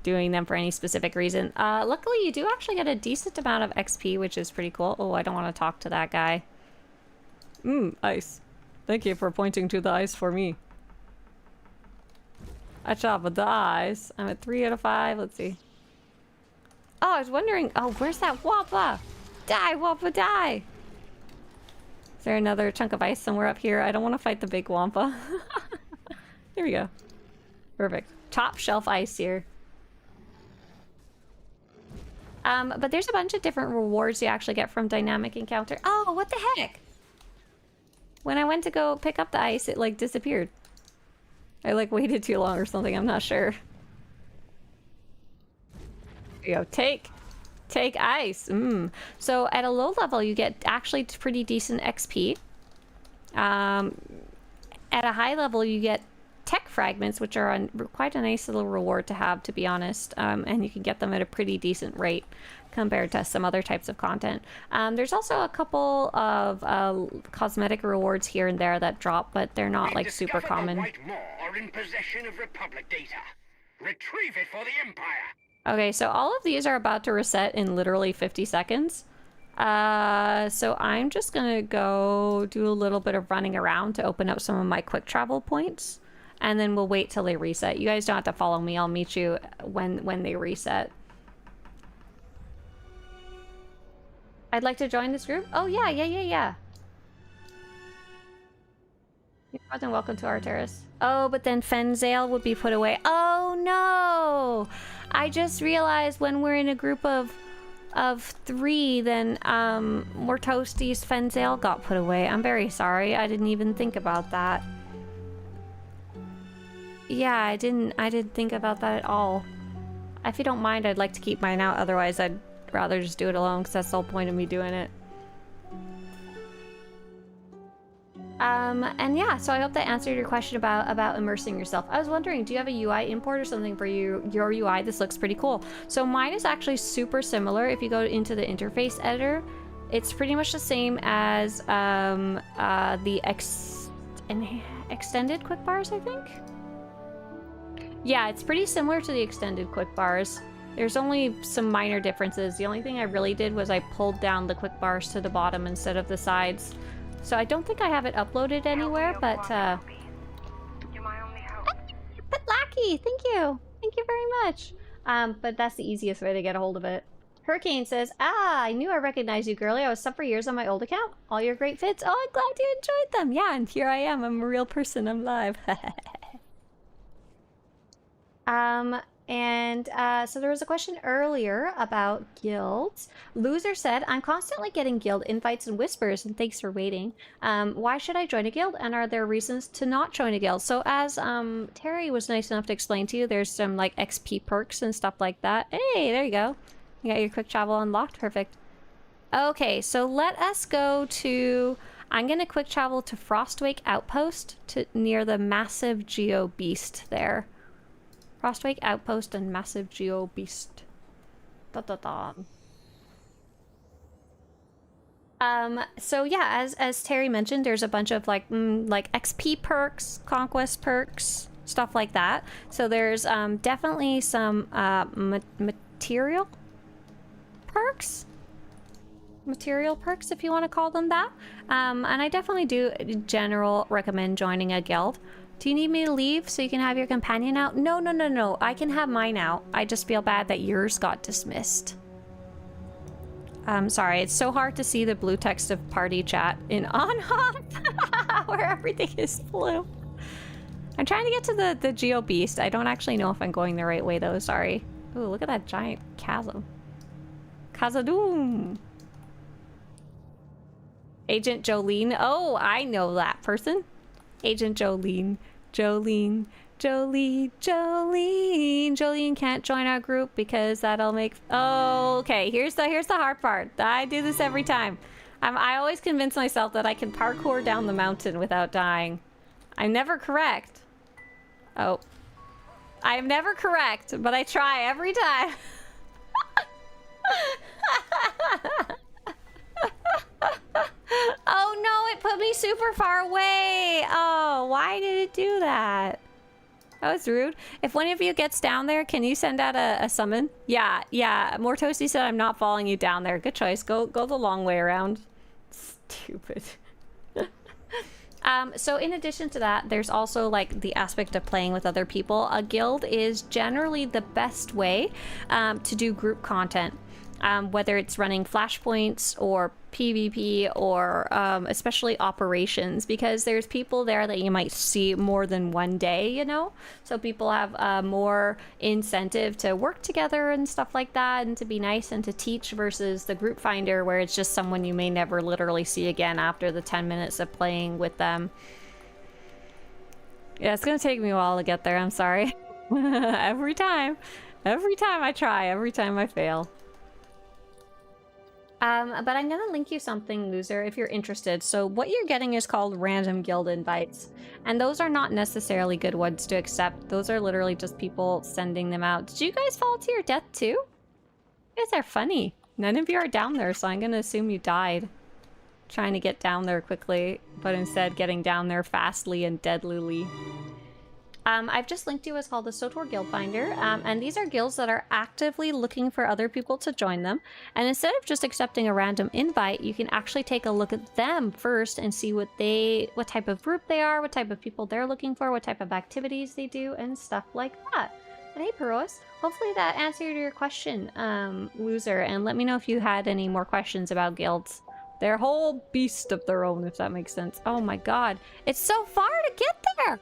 doing them for any specific reason. Luckily, you do actually get a decent amount of XP, which is pretty cool. Oh, I don't want to talk to that guy. Ice. Thank you for pointing to the ice for me. I chop with the ice. I'm at 3 out of 5. Let's see. Oh, I was wondering. Oh, where's that Wampa? Die, Wampa, die! Is there another chunk of ice somewhere up here? I don't want to fight the big Wampa. Here we go. Perfect. Top shelf ice here. But there's a bunch of different rewards you actually get from dynamic encounter. Oh, what the heck? When I went to go pick up the ice, it like disappeared. I like waited too long or something, I'm not sure. There you go, take ice. So at a low level, you get actually pretty decent XP. At a high level, you get tech fragments, which are quite a nice little reward to have, to be honest. And you can get them at a pretty decent rate compared to some other types of content. There's also a couple of cosmetic rewards here and there that drop, but they're not like super common. The White Maw are in possession of Republic data. Retrieve it for the Empire. Okay, so all of these are about to reset in literally 50 seconds. So I'm just gonna go do a little bit of running around to open up some of my quick travel points, and then we'll wait till they reset. You guys don't have to follow me. I'll meet you when they reset. I'd like to join this group. Oh yeah. You're more than welcome to our terrace. Oh, but then Fenzale would be put away. Oh no! I just realized when we're in a group of 3, then more Toasties Fenzale got put away. I'm very sorry. I didn't even think about that. Yeah, I didn't think about that at all. If you don't mind, I'd like to keep mine out. Otherwise, I'd rather just do it alone, because that's the whole point of me doing it. And yeah, so I hope that answered your question about immersing yourself. I was wondering, do you have a UI import or something for your UI? This looks pretty cool. So mine is actually super similar. If you go into the interface editor, it's pretty much the same as the extended quick bars, I think. Yeah, it's pretty similar to the extended quick bars. There's only some minor differences. The only thing I really did was I pulled down the quick bars to the bottom instead of the sides. So I don't think I have it uploaded anywhere, but You're my only hope. but Lackey, thank you. Thank you very much. But that's the easiest way to get a hold of it. Hurricane says, I knew I recognized you, girlie. I was sub for years on my old account. All your great fits. Oh, I'm glad you enjoyed them. Yeah, and here I am. I'm a real person. I'm live. So there was a question earlier about guilds. Loser said, I'm constantly getting guild invites and whispers, and thanks for waiting. Why should I join a guild, and are there reasons to not join a guild? So as Terry was nice enough to explain to you, there's some like XP perks and stuff like that. Hey, there you go. You got your quick travel unlocked. Perfect. Okay, so let us go to... I'm gonna quick travel to Frostwake Outpost near the massive Geo Beast there. Frostwake Outpost and Massive Geo Beast. So yeah, as Terry mentioned, there's a bunch of like XP perks, conquest perks, stuff like that. So there's definitely some material perks, if you want to call them that. And I definitely do in general recommend joining a guild. Do you need me to leave so you can have your companion out? No. I can have mine out. I just feel bad that yours got dismissed. I'm sorry. It's so hard to see the blue text of party chat in on-off where everything is blue. I'm trying to get to the Geo Beast. I don't actually know if I'm going the right way though. Sorry. Ooh, look at that giant chasm. Khazad-dûm. Agent Jolene. Oh, I know that person. Agent Jolene. Jolene can't join our group because that'll make... Oh, okay. Here's the hard part. I do this every time. I always convince myself that I can parkour down the mountain without dying. I'm never correct. Oh. I am never correct, but I try every time. Oh no, it put me super far away. Oh, why did it do that? That was rude. If one of you gets down there, can you send out a summon? Yeah. Mortosi said I'm not following you down there. Good choice. Go the long way around. Stupid. So in addition to that, there's also like the aspect of playing with other people. A guild is generally the best way to do group content. Whether it's running flashpoints or PvP or especially operations, because there's people there that you might see more than one day, you know? So people have more incentive to work together and stuff like that, and to be nice and to teach, versus the group finder where it's just someone you may never literally see again after the 10 minutes of playing with them. Yeah, it's gonna take me a while to get there, I'm sorry. Every time I try, every time I fail. But I'm gonna link you something, Loser, if you're interested. So what you're getting is called random guild invites, and those are not necessarily good ones to accept. Those are literally just people sending them out. Did you guys fall to your death too? You guys are funny. None of you are down there, so I'm gonna assume you died trying to get down there quickly, but instead getting down there fastly and deadlily. I've just linked you. It's called the SWTOR Guild Finder, and these are guilds that are actively looking for other people to join them. And instead of just accepting a random invite, you can actually take a look at them first and see what type of group they are, what type of people they're looking for, what type of activities they do, and stuff like that. But hey, Peros, hopefully that answered your question, Loser, and let me know if you had any more questions about guilds. They're a whole beast of their own, if that makes sense. Oh my god, it's so far to get there!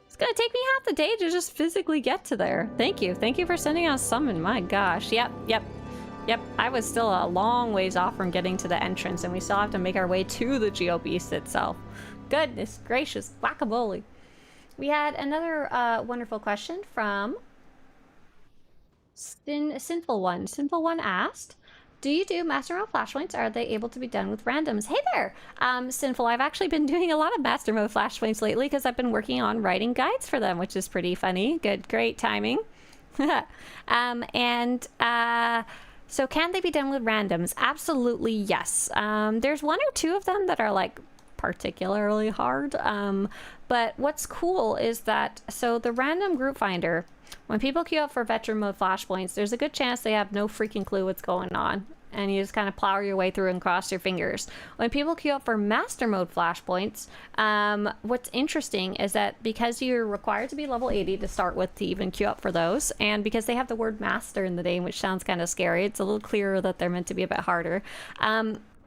It's gonna take me half the day to just physically get to there. Thank you for sending out summon. My gosh. Yep. I was still a long ways off from getting to the entrance, and we still have to make our way to the Geo Beast itself. Goodness gracious, guacamole. We had another wonderful question from Sinful One. Sinful One asked, Do you do master mode flashpoints? Are they able to be done with randoms? Hey there, Sinful. I've actually been doing a lot of master mode flashpoints lately because I've been working on writing guides for them, which is pretty funny. Great timing. So can they be done with randoms? Absolutely yes. There's one or two of them that are like particularly hard. But what's cool is that, so the random group finder, when people queue up for veteran mode flashpoints, there's a good chance they have no freaking clue what's going on. And you just kind of plow your way through and cross your fingers. When people queue up for master mode flashpoints, what's interesting is that because you're required to be level 80 to start with to even queue up for those, and because they have the word master in the name, which sounds kind of scary, it's a little clearer that they're meant to be a bit harder.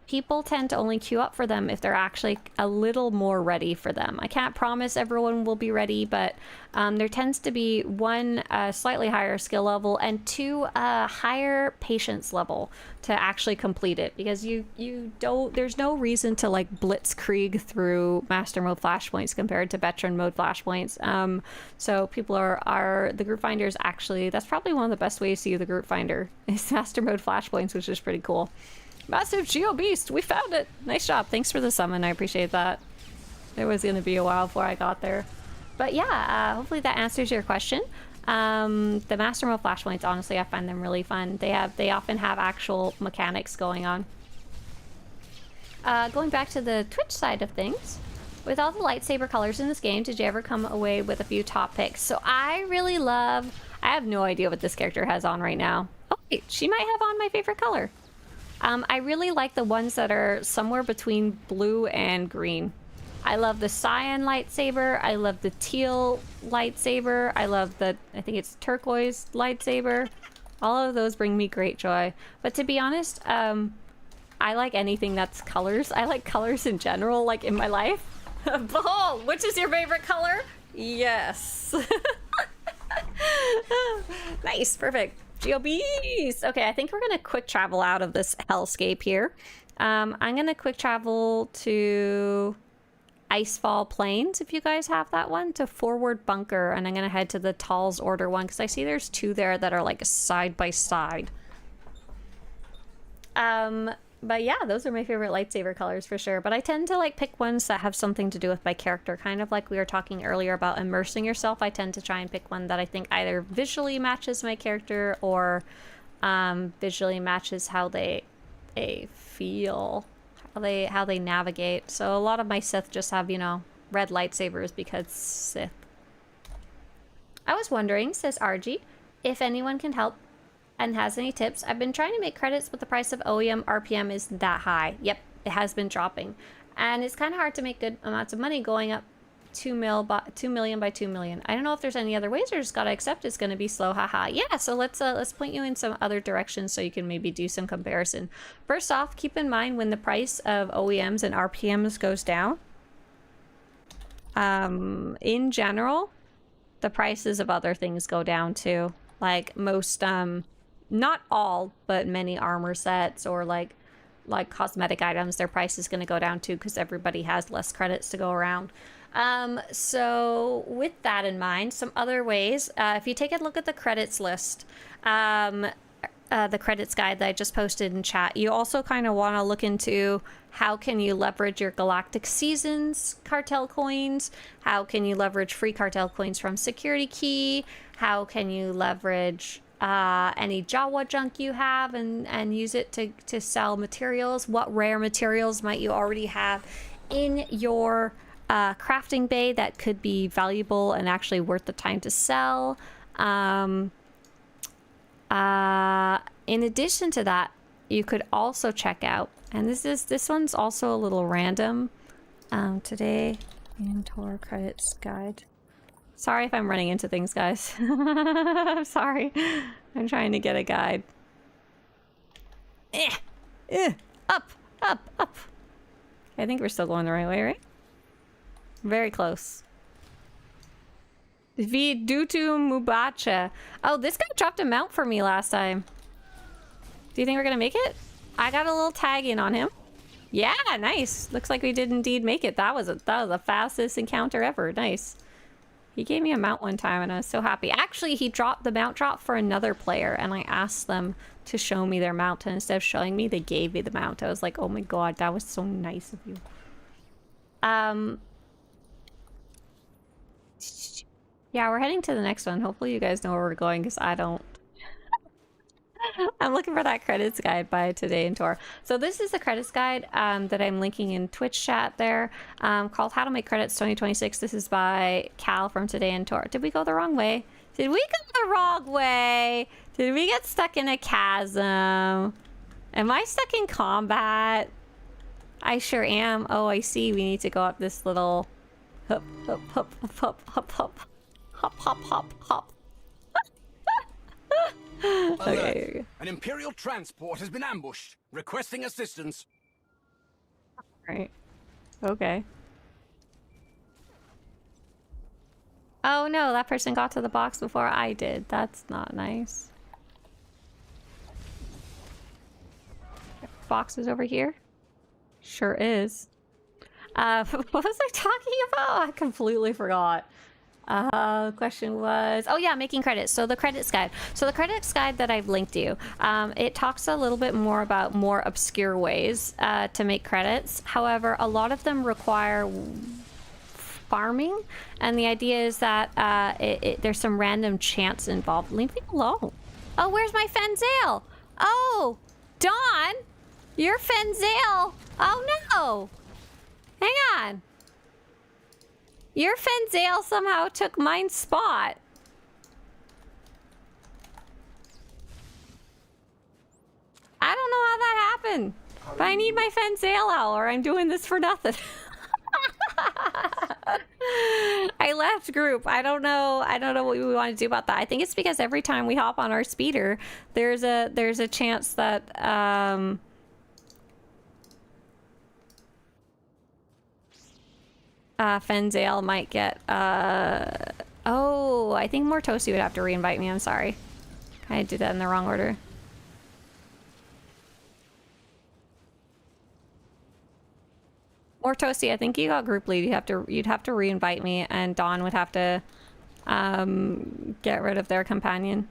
People tend to only queue up for them if they're actually a little more ready for them. I can't promise everyone will be ready, but there tends to be one slightly higher skill level and two higher patience level to actually complete it, because there's no reason to like blitzkrieg through master mode flashpoints compared to veteran mode flashpoints. So people are the group finders, actually that's probably one of the best ways to use the group finder is master mode flashpoints, which is pretty cool. Massive Geo Beast, we found it. Nice job. Thanks for the summon. I appreciate that. It was going to be a while before I got there. But yeah, hopefully that answers your question. The Master Mode flashpoints, honestly, I find them really fun. They often have actual mechanics going on. Going back to the Twitch side of things, with all the lightsaber colors in this game, did you ever come away with a few top picks? So I really love... I have no idea what this character has on right now. Oh, wait, she might have on my favorite color. I really like the ones that are somewhere between blue and green. I love the cyan lightsaber. I love the teal lightsaber. I love the, I think it's turquoise lightsaber. All of those bring me great joy. But to be honest, I like anything that's colors. I like colors in general, like in my life. Oh, which is your favorite color? Yes. Nice, perfect. GOBs! Okay, I think we're gonna quick travel out of this hellscape here. I'm gonna quick travel to Icefall Plains, if you guys have that one, to Forward Bunker, and I'm gonna head to the Tall's Order one, because I see there's two there that are like side by side. But yeah, those are my favorite lightsaber colors for sure. But I tend to like pick ones that have something to do with my character. Kind of like we were talking earlier about immersing yourself. I tend to try and pick one that I think either visually matches my character or visually matches how they feel, how they navigate. So a lot of my Sith just have, you know, red lightsabers because Sith. I was wondering, says RG, if anyone can help and has any tips. I've been trying to make credits, but the price of OEM RPM is that high. Yep, it has been dropping. And it's kind of hard to make good amounts of money going up 2 million by 2 million. I don't know if there's any other ways, or just gotta accept it's gonna be slow, haha. Yeah, so let's point you in some other directions so you can maybe do some comparison. First off, keep in mind when the price of OEMs and RPMs goes down, in general, the prices of other things go down too. Like most, not all, but many armor sets or like cosmetic items, their price is going to go down too because everybody has less credits to go around. So with that in mind, some other ways, if you take a look at the credits list, the credits guide that I just posted in chat, you also kind of want to look into how can you leverage your Galactic Seasons cartel coins, how can you leverage free cartel coins from Security Key, how can you leverage any Jawa junk you have and use it to sell materials. What rare materials might you already have in your crafting bay that could be valuable and actually worth the time to sell. In addition to that, you could also check out, and this one's also a little random, today in SWTOR credits guide. Sorry if I'm running into things, guys. I'm sorry. I'm trying to get a guide. Up. I think we're still going the right way, right? Very close. Vidutu Mubacha. Oh, this guy dropped a mount for me last time. Do you think we're gonna make it? I got a little tag in on him. Yeah, nice. Looks like we did indeed make it. That was the fastest encounter ever. Nice. He gave me a mount one time and I was so happy. Actually, he dropped the mount drop for another player and I asked them to show me their mount, and instead of showing me, they gave me the mount. I was like, oh my god, that was so nice of you. Yeah, we're heading to the next one. Hopefully you guys know where we're going, because I don't. I'm looking for that credits guide by Today in Tor. So this is the credits guide that I'm linking in Twitch chat there, called How to Make Credits 2026. This is by Cal from Today in Tor. Did we go the wrong way? Did we go the wrong way? Did we get stuck in a chasm? Am I stuck in combat? I sure am. Oh, I see. We need to go up this little hop, hop, hop, hop, hop, hop, hop, hop, hop, hop. Okay, here we go. An Imperial transport has been ambushed, requesting assistance. Right. Okay. Oh no, that person got to the box before I did. That's not nice. Box is over here? Sure is. What was I talking about? I completely forgot. Question was, oh yeah, making credits. So the credits guide. So the credits guide that I've linked you, it talks a little bit more about more obscure ways to make credits. However, a lot of them require farming, and the idea is that there's some random chance involved. Leave me alone. Oh, where's my Fenzale? Oh, Dawn, you're Fenzale. Oh no, hang on. Your Fenzale somehow took mine's spot. I don't know how that happened, but I need my Fenzale out or I'm doing this for nothing. I left group. I don't know what we want to do about that. I think it's because every time we hop on our speeder, there's a chance that Fenzale might get oh, I think Mortosi would have to reinvite me. I'm sorry. I did that in the wrong order. Mortosi, I think you got group lead. You'd have to reinvite me, and Dawn would have to get rid of their companion.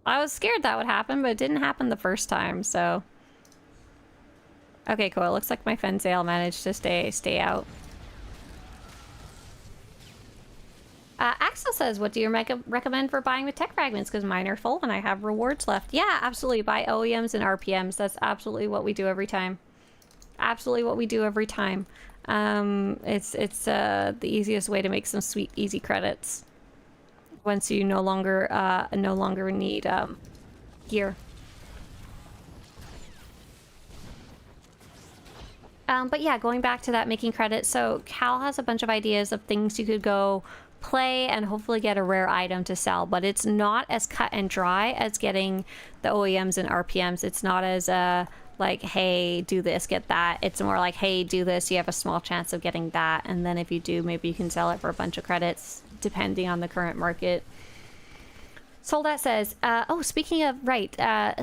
I was scared that would happen, but it didn't happen the first time, so. Okay, cool. It looks like my Fenzale managed to stay out. Axel says, what do you recommend for buying with tech fragments? Because mine are full and I have rewards left. Yeah, absolutely. Buy OEMs and RPMs. That's absolutely what we do every time. Absolutely what we do every time. It's the easiest way to make some sweet, easy credits. Once you no longer need gear. But yeah, going back to that making credits. So Cal has a bunch of ideas of things you could go play and hopefully get a rare item to sell, but it's not as cut and dry as getting the OEMs and RPMs. It's not as like, hey, do this, get that. It's more like, hey, do this, you have a small chance of getting that, and then if you do, maybe you can sell it for a bunch of credits depending on the current market. Soldat says, oh, speaking of, right,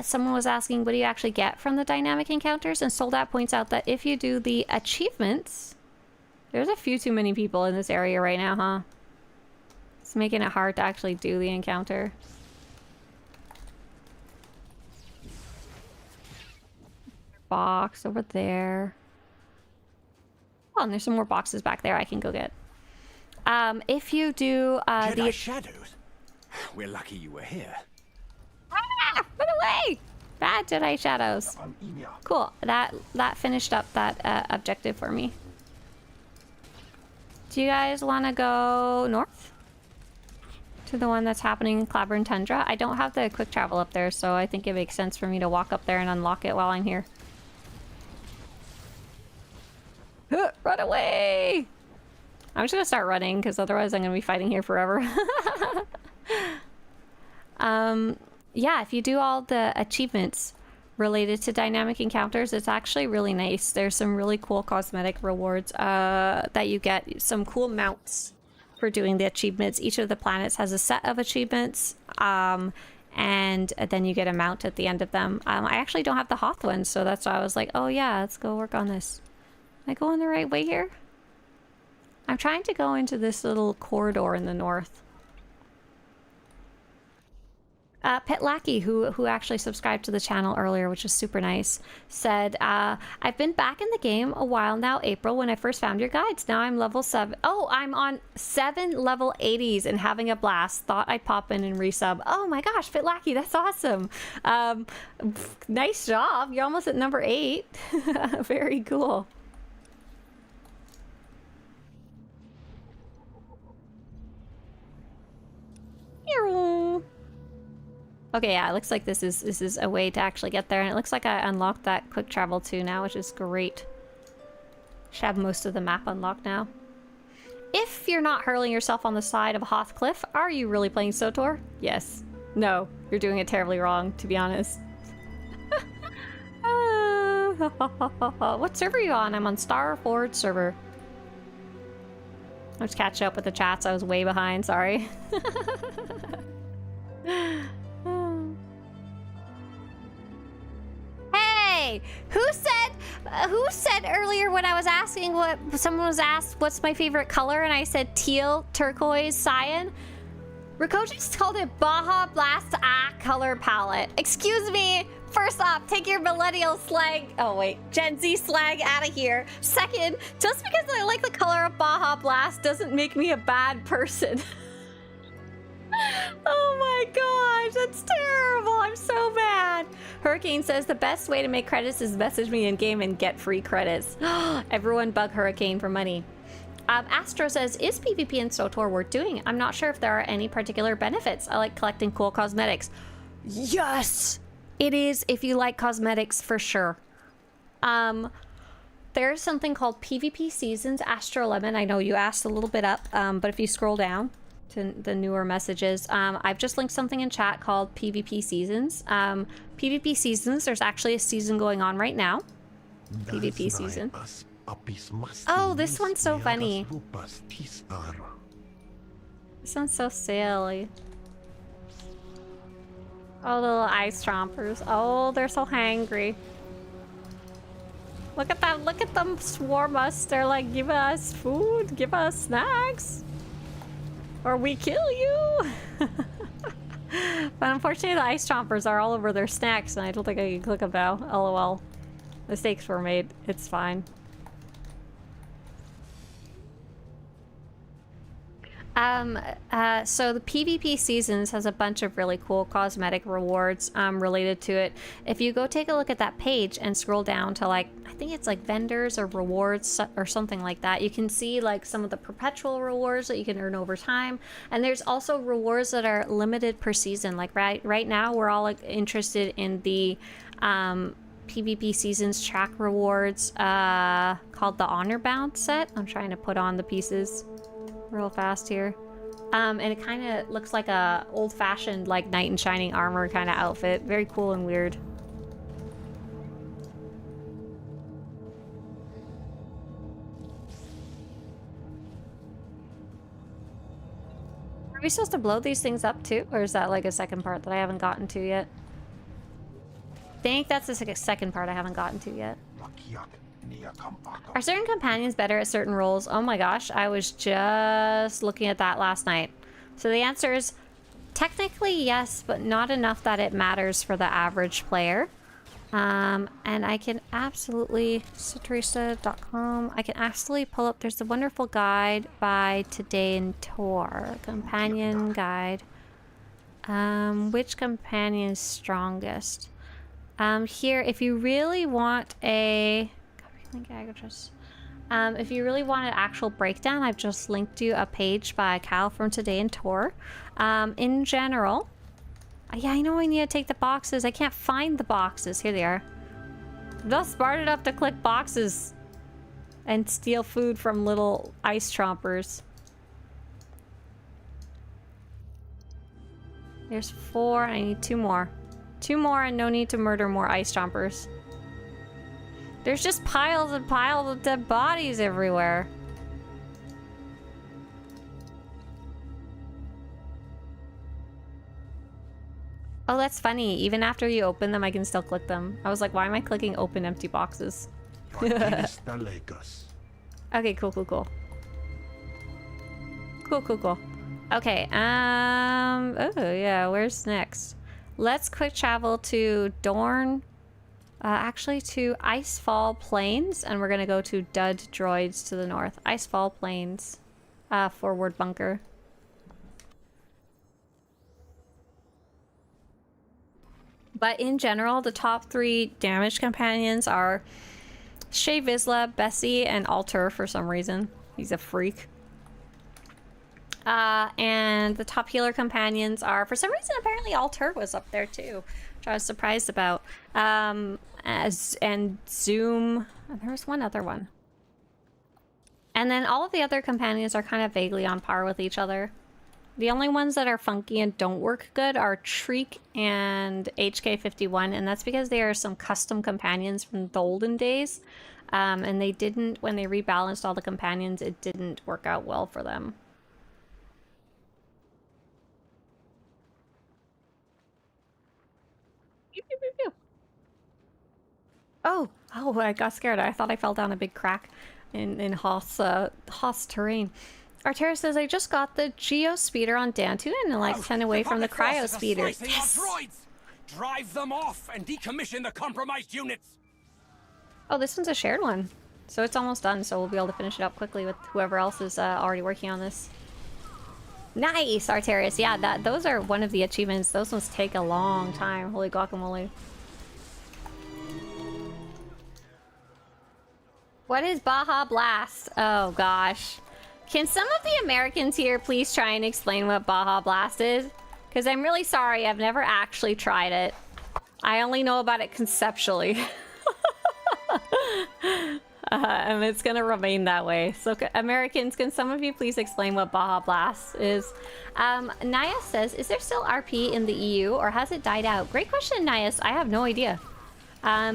someone was asking what do you actually get from the dynamic encounters, and Soldat points out that if you do the achievements, there's a few too many people in this area right now, huh? It's making it hard to actually do the encounter. Box over there. Oh, and there's some more boxes back there I can go get. If you do Jedi shadows. We're lucky you were here. Ah, run away! Bad Jedi shadows. Cool. That finished up that objective for me. Do you guys want to go north? To the one that's happening in Clavern Tundra? I don't have the quick travel up there, so I think it makes sense for me to walk up there and unlock it while I'm here. Run away! I'm just gonna start running, because otherwise I'm gonna be fighting here forever. Yeah, if you do all the achievements related to dynamic encounters, it's actually really nice. There's some really cool cosmetic rewards that you get. Some cool mounts for doing the achievements. Each of the planets has a set of achievements, and then you get a mount at the end of them. I actually don't have the Hoth one, so that's why I was like, oh yeah, let's go work on this. Am I going the right way here? I'm trying to go into this little corridor in the north. Pet Lackey, who actually subscribed to the channel earlier, which is super nice, said, I've been back in the game a while now, April, when I first found your guides. Now I'm level 7. Oh, I'm on 7 level 80s and having a blast. Thought I'd pop in and resub. Oh my gosh, Pet Lackey, that's awesome. Nice job. You're almost at number 8. Very cool. Okay, yeah, it looks like this is a way to actually get there, and it looks like I unlocked that quick travel too now, which is great. Should have most of the map unlocked now. If you're not hurling yourself on the side of a Hoth cliff, are you really playing SWTOR? Yes. No, you're doing it terribly wrong, to be honest. What server are you on? I'm on Star Forward server. I'm just catching up with the chats. I was way behind, sorry. Hey, who said earlier when I was asking what someone was asked what's my favorite color and I said teal, turquoise, cyan? Rikoji's called it Baja Blast color palette. Excuse me. First off, take your millennial slang. Oh wait, Gen Z slang out of here. Second, just because I like the color of Baja Blast doesn't make me a bad person. Oh my gosh, that's terrible. I'm so mad. Hurricane says the best way to make credits is message me in game and get free credits. Everyone bug Hurricane for money. Astro says, is PvP and SWTOR worth doing? I'm not sure if there are any particular benefits. I like collecting cool cosmetics. Yes, it is if you like cosmetics for sure. There's something called PvP Seasons, Astro Lemon. I know you asked a little bit up, but if you scroll down to the newer messages, I've just linked something in chat called PvP Seasons. PvP Seasons, there's actually a season going on right now. PvP season. Oh, this one's so funny. This one's so silly. Oh, little ice trompers. Oh, they're so hangry. Look at them. Look at them swarm us. They're like, give us food, give us snacks, or we kill you. But unfortunately, the ice chompers are all over their snacks, and I don't think I can click them now. LOL. Mistakes were made. It's fine. So the PvP Seasons has a bunch of really cool cosmetic rewards related to it. If you go take a look at that page and scroll down to, like, I think it's like vendors or rewards or something like that, you can see like some of the perpetual rewards that you can earn over time. And there's also rewards that are limited per season. Like right now we're all like interested in the PvP Seasons track rewards called the Honor Bound set. I'm trying to put on the pieces real fast here. And it kind of looks like a old-fashioned like knight in shining armor kind of outfit. Very cool and weird. Are we supposed to blow these things up too? Or is that like a second part that I haven't gotten to yet? I think that's the second part I haven't gotten to yet. Are certain companions better at certain roles? Oh my gosh, I was just looking at that last night. So the answer is technically yes, but not enough that it matters for the average player. And I can absolutely, Swtorista.com, I can absolutely pull up, there's a wonderful guide by Today in Tor, companion guide. Which companion is strongest? Here, if you really want a... if you really want an actual breakdown, I've just linked you a page by Cal from Today in Tor. In general, yeah, I know I need to take the boxes. I can't find the boxes. Here they are. I'm not smart enough to click boxes and steal food from little ice trompers. There's 4. I need 2 more. 2 more and no need to murder more ice chompers. There's just piles and piles of dead bodies everywhere. Oh, that's funny. Even after you open them, I can still click them. I was like, why am I clicking open empty boxes? Okay, cool. Cool, cool, cool. Okay, oh yeah, where's next? Let's quick travel to Dorn, actually to Icefall Plains, and we're gonna go to Dud Droids to the north. Icefall Plains, forward bunker. But in general, the top 3 damage companions are Shay Vizsla, Bessie, and Alter for some reason. He's a freak. And the top healer companions are, for some reason, apparently Alter was up there too, which I was surprised about. And Zoom, and there was one other one. And then all of the other companions are kind of vaguely on par with each other. The only ones that are funky and don't work good are Treek and HK51, and that's because they are some custom companions from the olden days. And they didn't, when they rebalanced all the companions, it didn't work out well for them. Oh, I got scared. I thought I fell down a big crack in Hoth's terrain. Artera says, I just got the Geo Speeder on Dantu and like 10 away from the Cryo Speeders. Yes! Drive them off and decommission the compromised units. Oh, this one's a shared one. So it's almost done, so we'll be able to finish it up quickly with whoever else is already working on this. Nice, Arterius. Yeah, those are one of the achievements. Those ones take a long time. Holy guacamole. What is Baja Blast? Oh, gosh. Can some of the Americans here please try and explain what Baja Blast is? Because I'm really sorry, I've never actually tried it. I only know about it conceptually. And it's gonna remain that way. So Americans, can some of you please explain what Baja Blast is? Naya says, is there still RP in the EU or has it died out? Great question, Nias. I have no idea.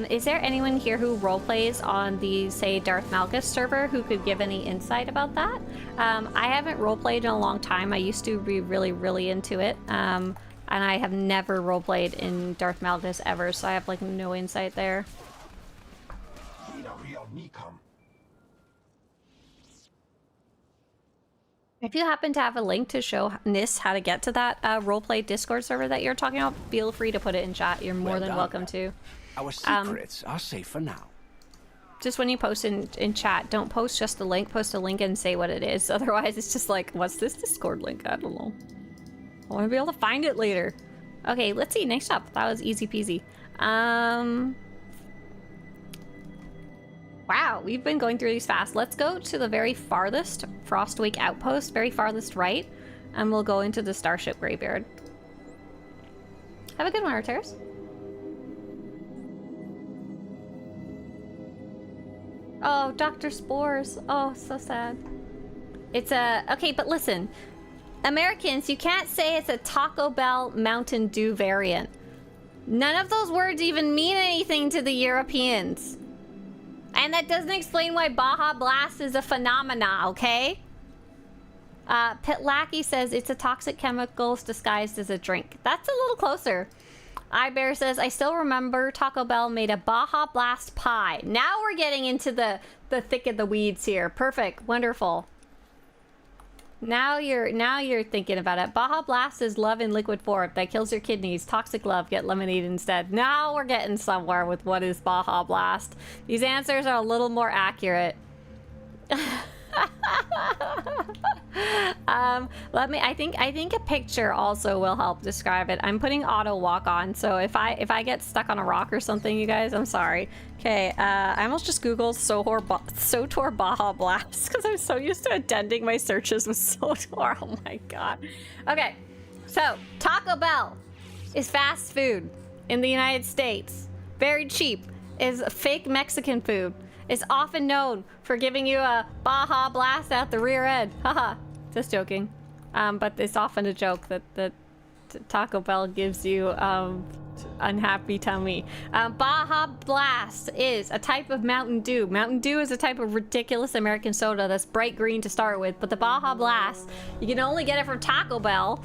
Is there anyone here who roleplays on the, say, Darth Malgus server who could give any insight about that? I haven't roleplayed in a long time. I used to be really, really into it. And I have never roleplayed in Darth Malgus ever, so I have, like, no insight there. If you happen to have a link to show Nis how to get to that roleplay Discord server that you're talking about, feel free to put it in chat. You're more than welcome to. Our secrets are safe for now. Just when you post in chat, don't post just a link. Post a link and say what it is. Otherwise, it's just like, what's this Discord link? I don't know. I want to be able to find it later. Okay, let's see. Next up. That was easy peasy. Wow, we've been going through these fast. Let's go to the very farthest Frostwake outpost, very farthest right, and we'll go into the Starship Graveyard. Have a good one, Arteris. Oh, Dr. Spores. Oh, so sad. It's a... Okay, but listen. Americans, you can't say it's a Taco Bell Mountain Dew variant. None of those words even mean anything to the Europeans. And that doesn't explain why Baja Blast is a phenomena, okay? Pitlaki says it's a toxic chemicals disguised as a drink. That's a little closer. iBear says, I still remember Taco Bell made a Baja Blast pie. Now we're getting into the thick of the weeds here. Perfect. Wonderful. Now you're thinking about it. Baja Blast is love in liquid form that kills your kidneys. Toxic love, get lemonade instead. Now we're getting somewhere with what is Baja Blast. These answers are a little more accurate. I think a picture also will help describe it. I'm putting auto walk on, so if I get stuck on a rock or something, you guys, I'm sorry. Okay, I almost just googled SWTOR Baja Blast because I'm so used to attending my searches with SWTOR. Oh my god. Okay, so Taco Bell is fast food in the United States. Very cheap. Is fake Mexican food. Is often known for giving you a Baja Blast out the rear end. Haha, just joking. But it's often a joke that Taco Bell gives you unhappy tummy. Baja Blast is a type of Mountain Dew. Mountain Dew is a type of ridiculous American soda that's bright green to start with, but the Baja Blast, you can only get it from Taco Bell.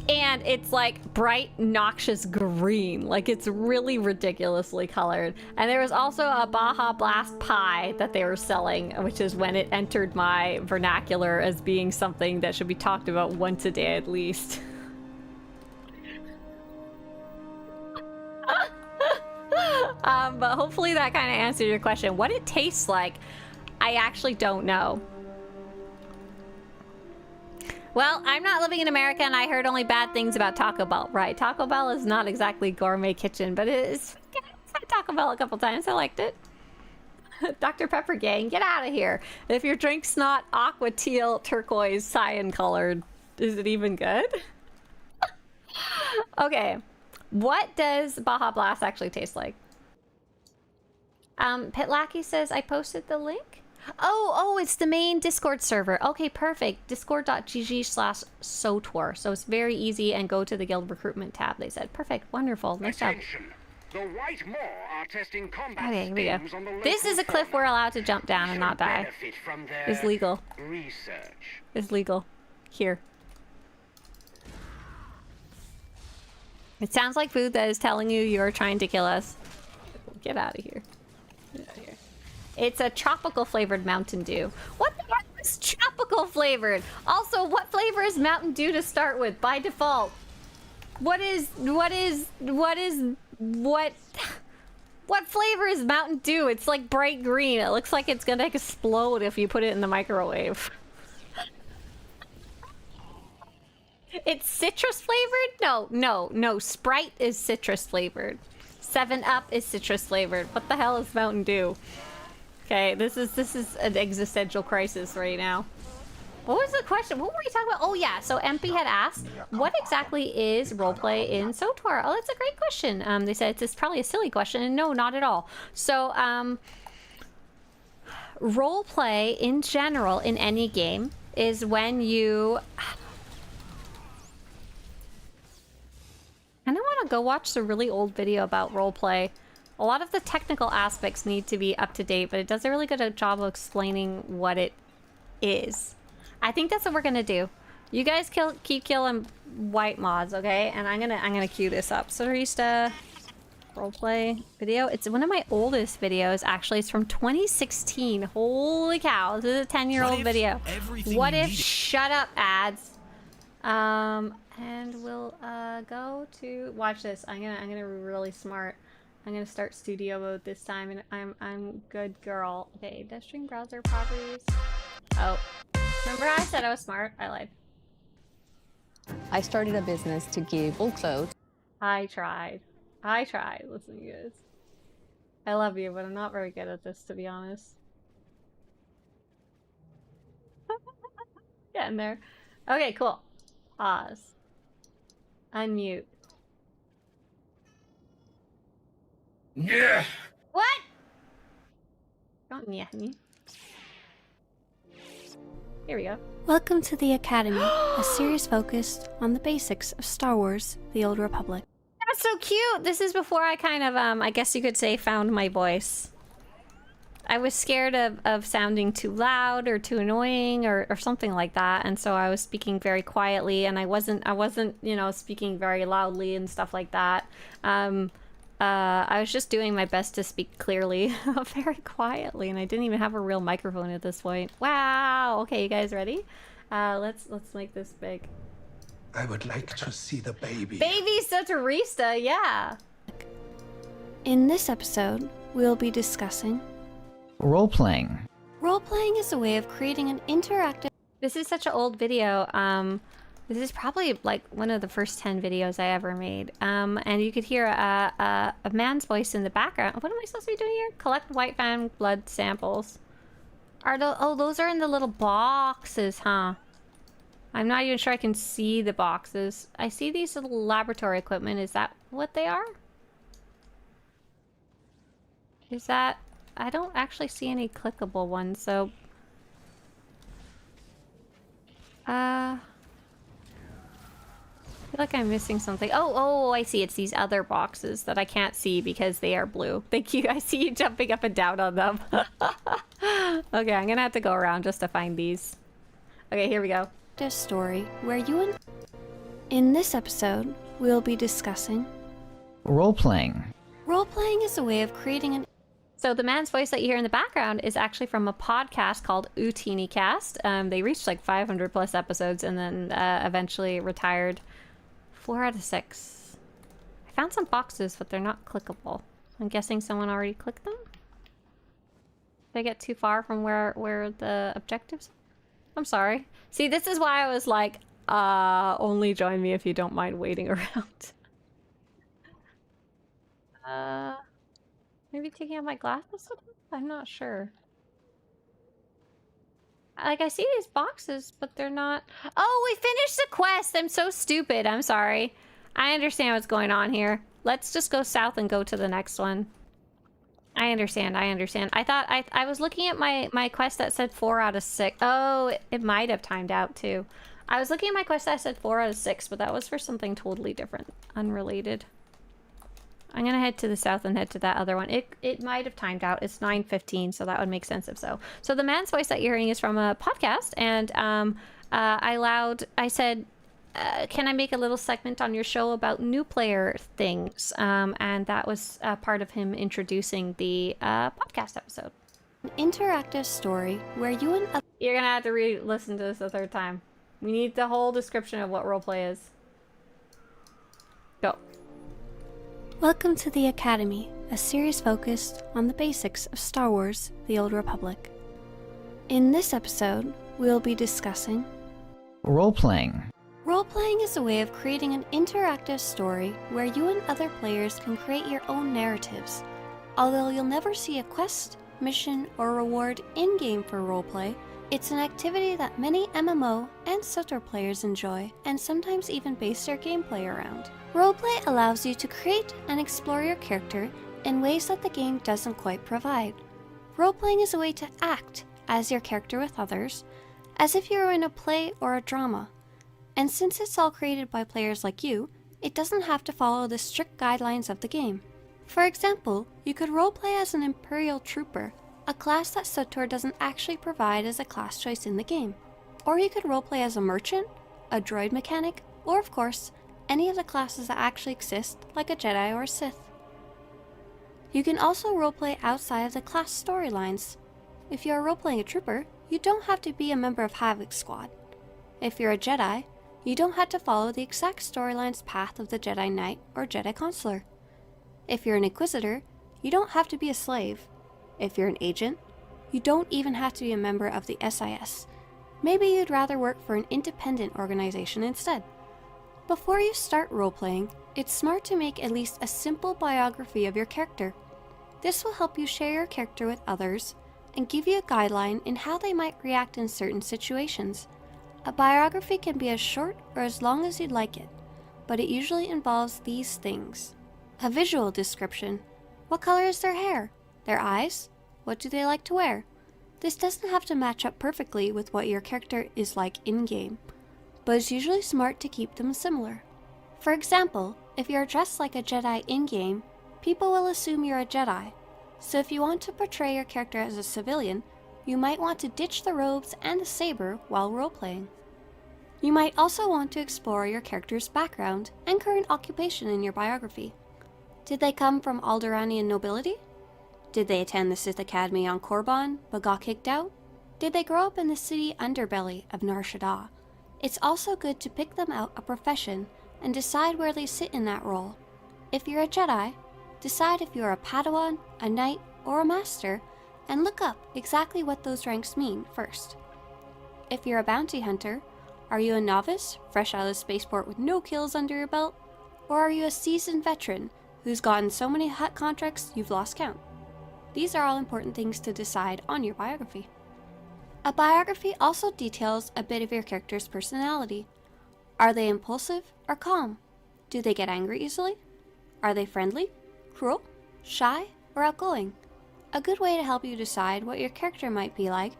and it's like bright, noxious green. Like it's really ridiculously colored. And there was also a Baja Blast pie that they were selling, which is when it entered my vernacular as being something that should be talked about once a day at least. But hopefully that kind of answered your question. What it tastes like, I actually don't know. Well, I'm not living in America, and I heard only bad things about Taco Bell. Right, Taco Bell is not exactly gourmet kitchen, but it is. I've had Taco Bell a couple times. I liked it. Dr. Pepper gang, get out of here. If your drink's not aqua, teal, turquoise, cyan colored, is it even good? Okay, what does Baja Blast actually taste like? Pitlacky says, I posted the link. Oh, it's the main Discord server. Okay, perfect. Discord.gg/SWTOR. So it's very easy, and go to the guild recruitment tab, they said. Perfect, wonderful, nice job. The White Maw are testing combat okay, here we go. on the This is a cliff we're allowed to jump down and not die. It's legal. Research. It's legal. Here. It sounds like food that is telling you you're trying to kill us. Get out of here. Get out of here. It's a tropical flavored Mountain Dew. What the heck is tropical flavored? Also, what flavor is Mountain Dew to start with by default? What flavor is Mountain Dew? It's like bright green. It looks like it's gonna explode if you put it in the microwave. It's citrus flavored? No. Sprite is citrus flavored. 7-Up is citrus flavored. What the hell is Mountain Dew? Okay, this is an existential crisis right now. What was the question? What were we talking about? Oh yeah, so MP had asked, what exactly is roleplay in SWTOR? Oh, that's a great question. They said it's probably a silly question, and no, not at all. So, roleplay in general in any game is when you... I want to go watch the really old video about roleplay. A lot of the technical aspects need to be up to date, but it does a really good job of explaining what it is. I think that's what we're gonna do. You guys keep killing white mods, okay? And I'm gonna queue this up. Swtorista roleplay video. It's one of my oldest videos. Actually, it's from 2016. Holy cow! This is a 10-year-old video. What if? Shut up, ads. And we'll go to watch this. I'm gonna be really smart. I'm gonna start studio mode this time, and I'm good girl. Okay, does stream browser properties? Oh, remember I said I was smart? I lied. I started a business to give full clothes. I tried. Listen, you guys. I love you, but I'm not very good at this, to be honest. Getting there. Okay, cool. Pause. Unmute. Yeah. What? Don't yeah me. Here we go. Welcome to the Academy, a series focused on the basics of Star Wars: The Old Republic. That's so cute! This is before I kind of, I guess you could say, found my voice. I was scared of sounding too loud or too annoying or something like that, and so I was speaking very quietly, and I wasn't, you know, speaking very loudly and stuff like that. I was just doing my best to speak clearly, very quietly, and I didn't even have a real microphone at this point. Wow! Okay, you guys ready? Let's make this big. I would like to see the baby. Baby Swtorista, yeah! In this episode, we'll be discussing role-playing. Role-playing is a way of creating an interactive... This is such an old video. This is probably like one of the first 10 videos I ever made. And you could hear a man's voice in the background. What am I supposed to be doing here? Collect white fan blood samples. Oh, those are in the little boxes, huh? I'm not even sure I can see the boxes. I see these little laboratory equipment. Is that what they are? Is that... I don't actually see any clickable ones, so... I feel like I'm missing something. Oh, I see. It's these other boxes that I can't see because they are blue. Thank you. I see you jumping up and down on them. Okay, I'm gonna have to go around just to find these. Okay, here we go. story where you and... In this episode, we'll be discussing Role-playing. role-playing is a way of creating an So the man's voice that you hear in the background is actually from a podcast called SWTOR. They reached like 500 plus episodes and then eventually retired. 4 out of 6. I found some boxes, but they're not clickable. I'm guessing someone already clicked them? Did I get too far from where the objectives? I'm sorry. See, this is why I was like, only join me if you don't mind waiting around. Maybe taking out my glasses? I'm not sure. Like, I see these boxes, but they're not... Oh, we finished the quest! I'm so stupid. I'm sorry. I understand what's going on here. Let's just go south and go to the next one. I understand. I thought... I was looking at my quest that said 4 out of 6. Oh, it might have timed out, too. I was looking at my quest that said 4 out of 6, but that was for something totally different. Unrelated. I'm gonna head to the south and head to that other one. It might have timed out. It's 9:15, so that would make sense if so. So the man's voice that you're hearing is from a podcast, and I said, can I make a little segment on your show about new player things? And that was part of him introducing the podcast episode. interactive story where you and others You're gonna have to listen to this a third time. We need the whole description of what roleplay is. Go. Welcome to the Academy, a series focused on the basics of Star Wars: The Old Republic. In this episode, we'll be discussing Role-playing. role-playing is a way of creating an interactive story where you and other players can create your own narratives. Although you'll never see a quest, mission, or reward in-game for roleplay, it's an activity that many MMO and SWTOR players enjoy and sometimes even base their gameplay around. Roleplay allows you to create and explore your character in ways that the game doesn't quite provide. Roleplaying is a way to act as your character with others, as if you were in a play or a drama. And since it's all created by players like you, it doesn't have to follow the strict guidelines of the game. For example, you could roleplay as an Imperial Trooper, a class that SWTOR doesn't actually provide as a class choice in the game. Or you could roleplay as a merchant, a droid mechanic, or of course, any of the classes that actually exist, like a Jedi or a Sith. You can also roleplay outside of the class storylines. If you are roleplaying a trooper, you don't have to be a member of Havoc Squad. If you're a Jedi, you don't have to follow the exact storyline's path of the Jedi Knight or Jedi Consular. If you're an Inquisitor, you don't have to be a slave. If you're an agent, you don't even have to be a member of the SIS. Maybe you'd rather work for an independent organization instead. Before you start roleplaying, it's smart to make at least a simple biography of your character. This will help you share your character with others and give you a guideline in how they might react in certain situations. A biography can be as short or as long as you'd like it, but it usually involves these things. A visual description. What color is their hair? Their eyes? What do they like to wear? This doesn't have to match up perfectly with what your character is like in-game, but it's usually smart to keep them similar. For example, if you're dressed like a Jedi in-game, people will assume you're a Jedi. So if you want to portray your character as a civilian, you might want to ditch the robes and the saber while roleplaying. You might also want to explore your character's background and current occupation in your biography. Did they come from Alderaanian nobility? Did they attend the Sith Academy on Korriban but got kicked out? Did they grow up in the city underbelly of Nar Shaddaa? It's also good to pick them out a profession and decide where they sit in that role. If you're a Jedi, decide if you're a Padawan, a Knight, or a Master, and look up exactly what those ranks mean first. If you're a bounty hunter, are you a novice, fresh out of the spaceport with no kills under your belt? Or are you a seasoned veteran who's gotten so many hut contracts you've lost count? These are all important things to decide on your biography. A biography also details a bit of your character's personality. Are they impulsive or calm? Do they get angry easily? Are they friendly, cruel, shy, or outgoing? A good way to help you decide what your character might be like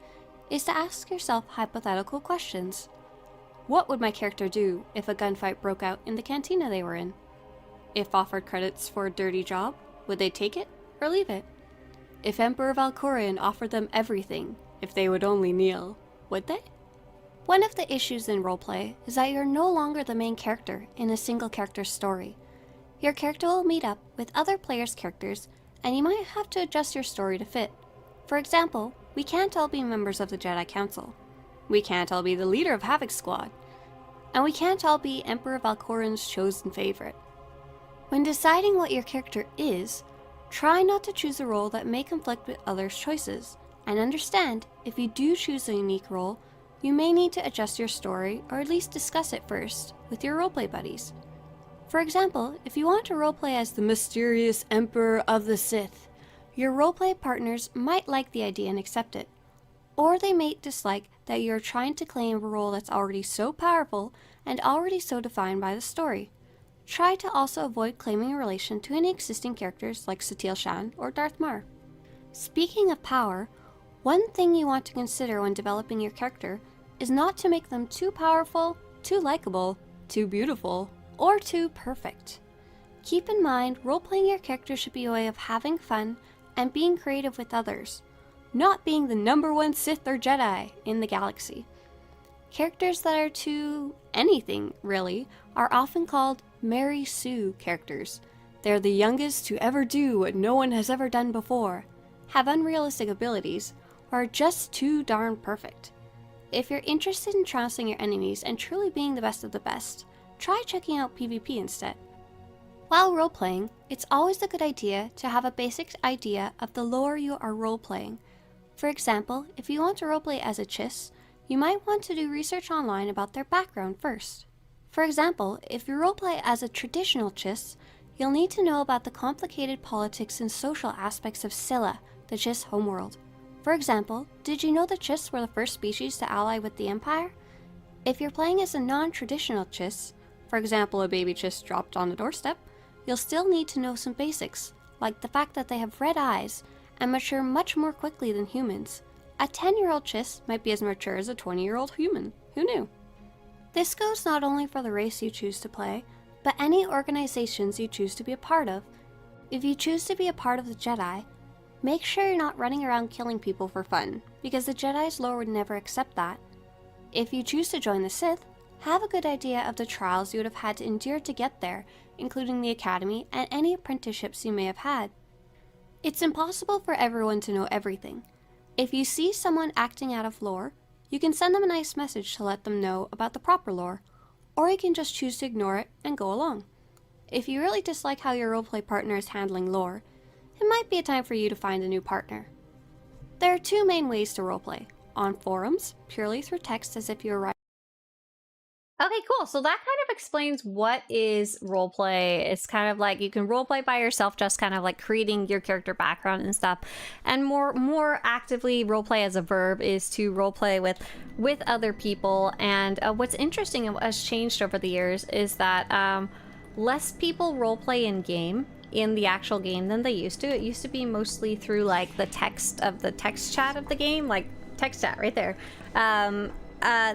is to ask yourself hypothetical questions. What would my character do if a gunfight broke out in the cantina they were in? If offered credits for a dirty job, would they take it or leave it? If Emperor Valkorion offered them everything, if they would only kneel, would they? One of the issues in roleplay is that you're no longer the main character in a single character's story. Your character will meet up with other players' characters, and you might have to adjust your story to fit. For example, we can't all be members of the Jedi Council. We can't all be the leader of Havoc's squad. And we can't all be Emperor Valkoran's chosen favorite. When deciding what your character is, try not to choose a role that may conflict with others' choices, and understand if you do choose a unique role, you may need to adjust your story or at least discuss it first with your roleplay buddies. For example, if you want to roleplay as the mysterious Emperor of the Sith, your roleplay partners might like the idea and accept it. Or they may dislike that you're trying to claim a role that's already so powerful and already so defined by the story. Try to also avoid claiming a relation to any existing characters like Satele Shan or Darth Mar. Speaking of power, one thing you want to consider when developing your character is not to make them too powerful, too likable, too beautiful, or too perfect. Keep in mind, role-playing your character should be a way of having fun and being creative with others, not being the #1 Sith or Jedi in the galaxy. Characters that are too anything, really, are often called Mary Sue characters. They're the youngest to ever do what no one has ever done before, have unrealistic abilities, or are just too darn perfect. If you're interested in trouncing your enemies and truly being the best of the best, try checking out PvP instead. While role-playing, it's always a good idea to have a basic idea of the lore you are role-playing. For example, if you want to roleplay as a Chiss, you might want to do research online about their background first. For example, if you roleplay as a traditional Chiss, you'll need to know about the complicated politics and social aspects of Scylla, the Chiss homeworld. For example, did you know the Chiss were the first species to ally with the Empire? If you're playing as a non-traditional Chiss, for example a baby Chiss dropped on the doorstep, you'll still need to know some basics, like the fact that they have red eyes and mature much more quickly than humans. A 10-year-old Chiss might be as mature as a 20-year-old human. Who knew? This goes not only for the race you choose to play, but any organizations you choose to be a part of. If you choose to be a part of the Jedi, make sure you're not running around killing people for fun, because the Jedi's lore would never accept that. If you choose to join the Sith, have a good idea of the trials you would have had to endure to get there, including the Academy and any apprenticeships you may have had. It's impossible for everyone to know everything. If you see someone acting out of lore, you can send them a nice message to let them know about the proper lore, or you can just choose to ignore it and go along. If you really dislike how your roleplay partner is handling lore, it might be a time for you to find a new partner. There are two main ways to roleplay: on forums, purely through text as if you were writing. Okay, cool. So that kind of explains what is roleplay. It's kind of like you can roleplay by yourself, just kind of like creating your character background and stuff. And more actively, roleplay as a verb is to roleplay with other people. And what's interesting and what has changed over the years is that less people roleplay in game, in the actual game, than they used to. It used to be mostly through like the text chat of the game, like text chat right there.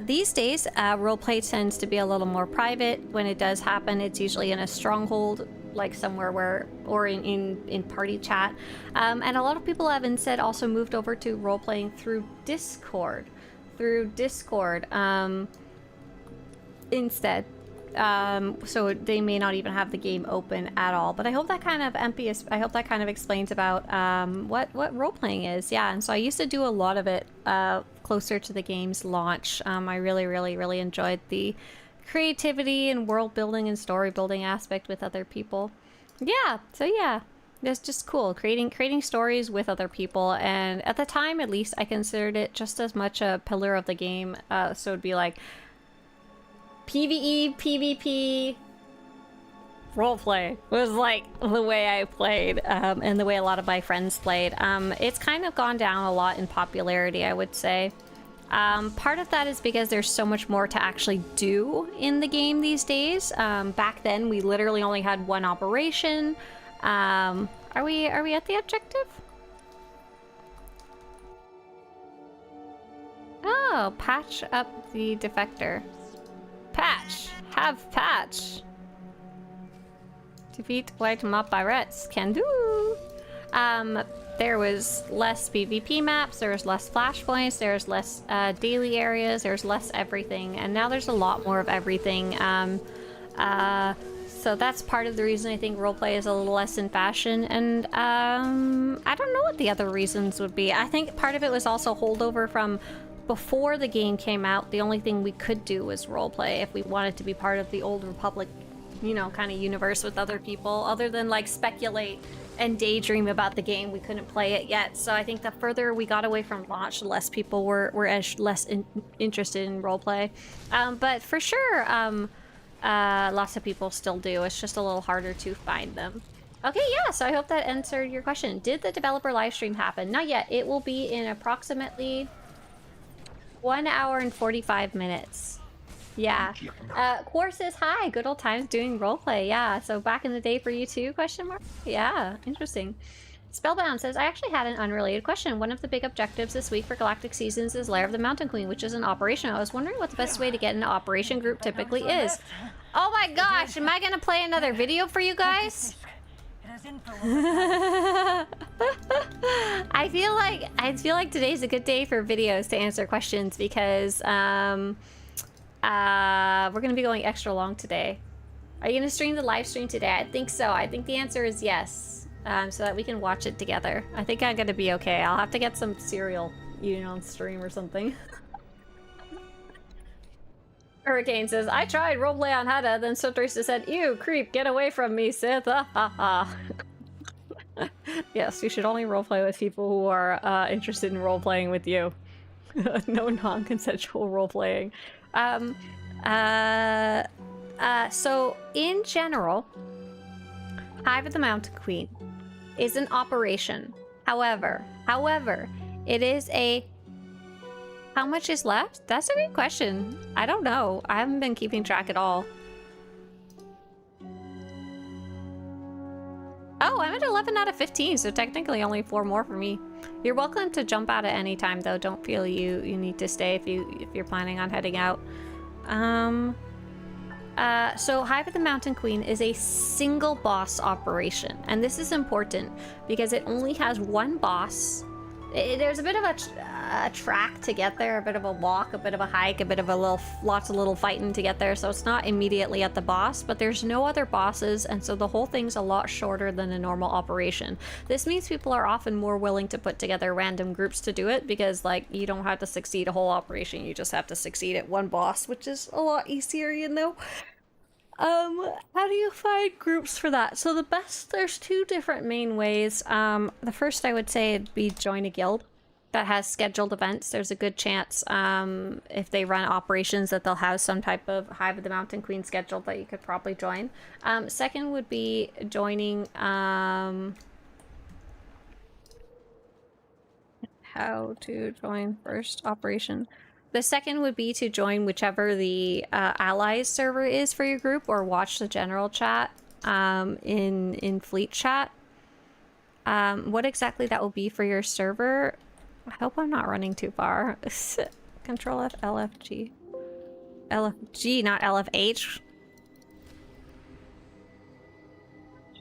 These days, roleplay tends to be a little more private. When it does happen, it's usually in a stronghold, like somewhere or in party chat. And a lot of people have instead also moved over to roleplaying through Discord. Instead. So they may not even have the game open at all. But I hope that kind of explains about what role-playing is. Yeah, and so I used to do a lot of it closer to the game's launch. I really enjoyed the creativity and world building and story building aspect with other people. Yeah, so yeah, it's just cool creating stories with other people. And at the time, at least, I considered it just as much a pillar of the game. So it'd be like PvE, PvP, roleplay was like the way I played, and the way a lot of my friends played. It's kind of gone down a lot in popularity, I would say. Part of that is because there's so much more to actually do in the game these days. Back then, we literally only had one operation. Are we at the objective? Oh, patch up the defector. Patch! Have patch! Defeat white mob pirates. Can do! there was less PvP maps, there was less flashpoints, there's less daily areas, there's less everything, and now there's a lot more of everything. So that's part of the reason I think roleplay is a little less in fashion, and I don't know what the other reasons would be. I think part of it was also holdover from before the game came out. The only thing we could do was roleplay if we wanted to be part of the Old Republic, you know, kind of universe with other people, other than like speculate and daydream about the game. We couldn't play it yet, so I think the further we got away from launch, the less people were less interested in roleplay. But for sure, lots of people still do. It's just a little harder to find them. Okay, yeah, so I hope that answered your question. Did the developer live stream happen? Not yet. It will be in approximately 1 hour and 45 minutes. Yeah. Quar says, hi, good old times doing roleplay. Yeah, so back in the day for you too, question mark? Yeah, interesting. Spellbound says, I actually had an unrelated question. One of the big objectives this week for Galactic Seasons is Lair of the Mountain Queen, which is an operation. I was wondering what the best way to get an operation group typically is. Oh my gosh, am I gonna play another video for you guys? I feel like today's a good day for videos to answer questions because we're gonna be going extra long today. Are you gonna stream the live stream today? I think so. I think the answer is yes. So that we can watch it together. I think I'm gonna be okay. I'll have to get some cereal eating on stream or something. Hurricane says, I tried roleplay on Hada, then Swtorista said, ew, creep, get away from me, Sith. Yes, you should only roleplay with people who are interested in roleplaying with you. No non-consensual roleplaying. So in general, Hive of the Mountain Queen is an operation. However, it is a... How much is left? That's a good question. I don't know. I haven't been keeping track at all. Oh, I'm at 11 out of 15, so technically only 4 more for me. You're welcome to jump out at any time, though. Don't feel you need to stay if you're planning on heading out. So Hive of the Mountain Queen is a single boss operation, and this is important because it only has one boss. There's a bit of a track to get there, a bit of a walk, a bit of a hike, a bit of lots of little fighting to get there, so it's not immediately at the boss, but there's no other bosses, and so the whole thing's a lot shorter than a normal operation. This means people are often more willing to put together random groups to do it, because like you don't have to succeed a whole operation, you just have to succeed at one boss, which is a lot easier, you know? How do you find groups for that? So there's 2 different main ways. The first I would say would be join a guild that has scheduled events. There's a good chance, if they run operations, that they'll have some type of Hive of the Mountain Queen scheduled that you could probably join. Second would be joining, how to join first operation. The second would be to join whichever the allies server is for your group, or watch the general chat in fleet chat. What exactly that will be for your server, I hope I'm not running too far. Control F, LFG. LFG, not LFH.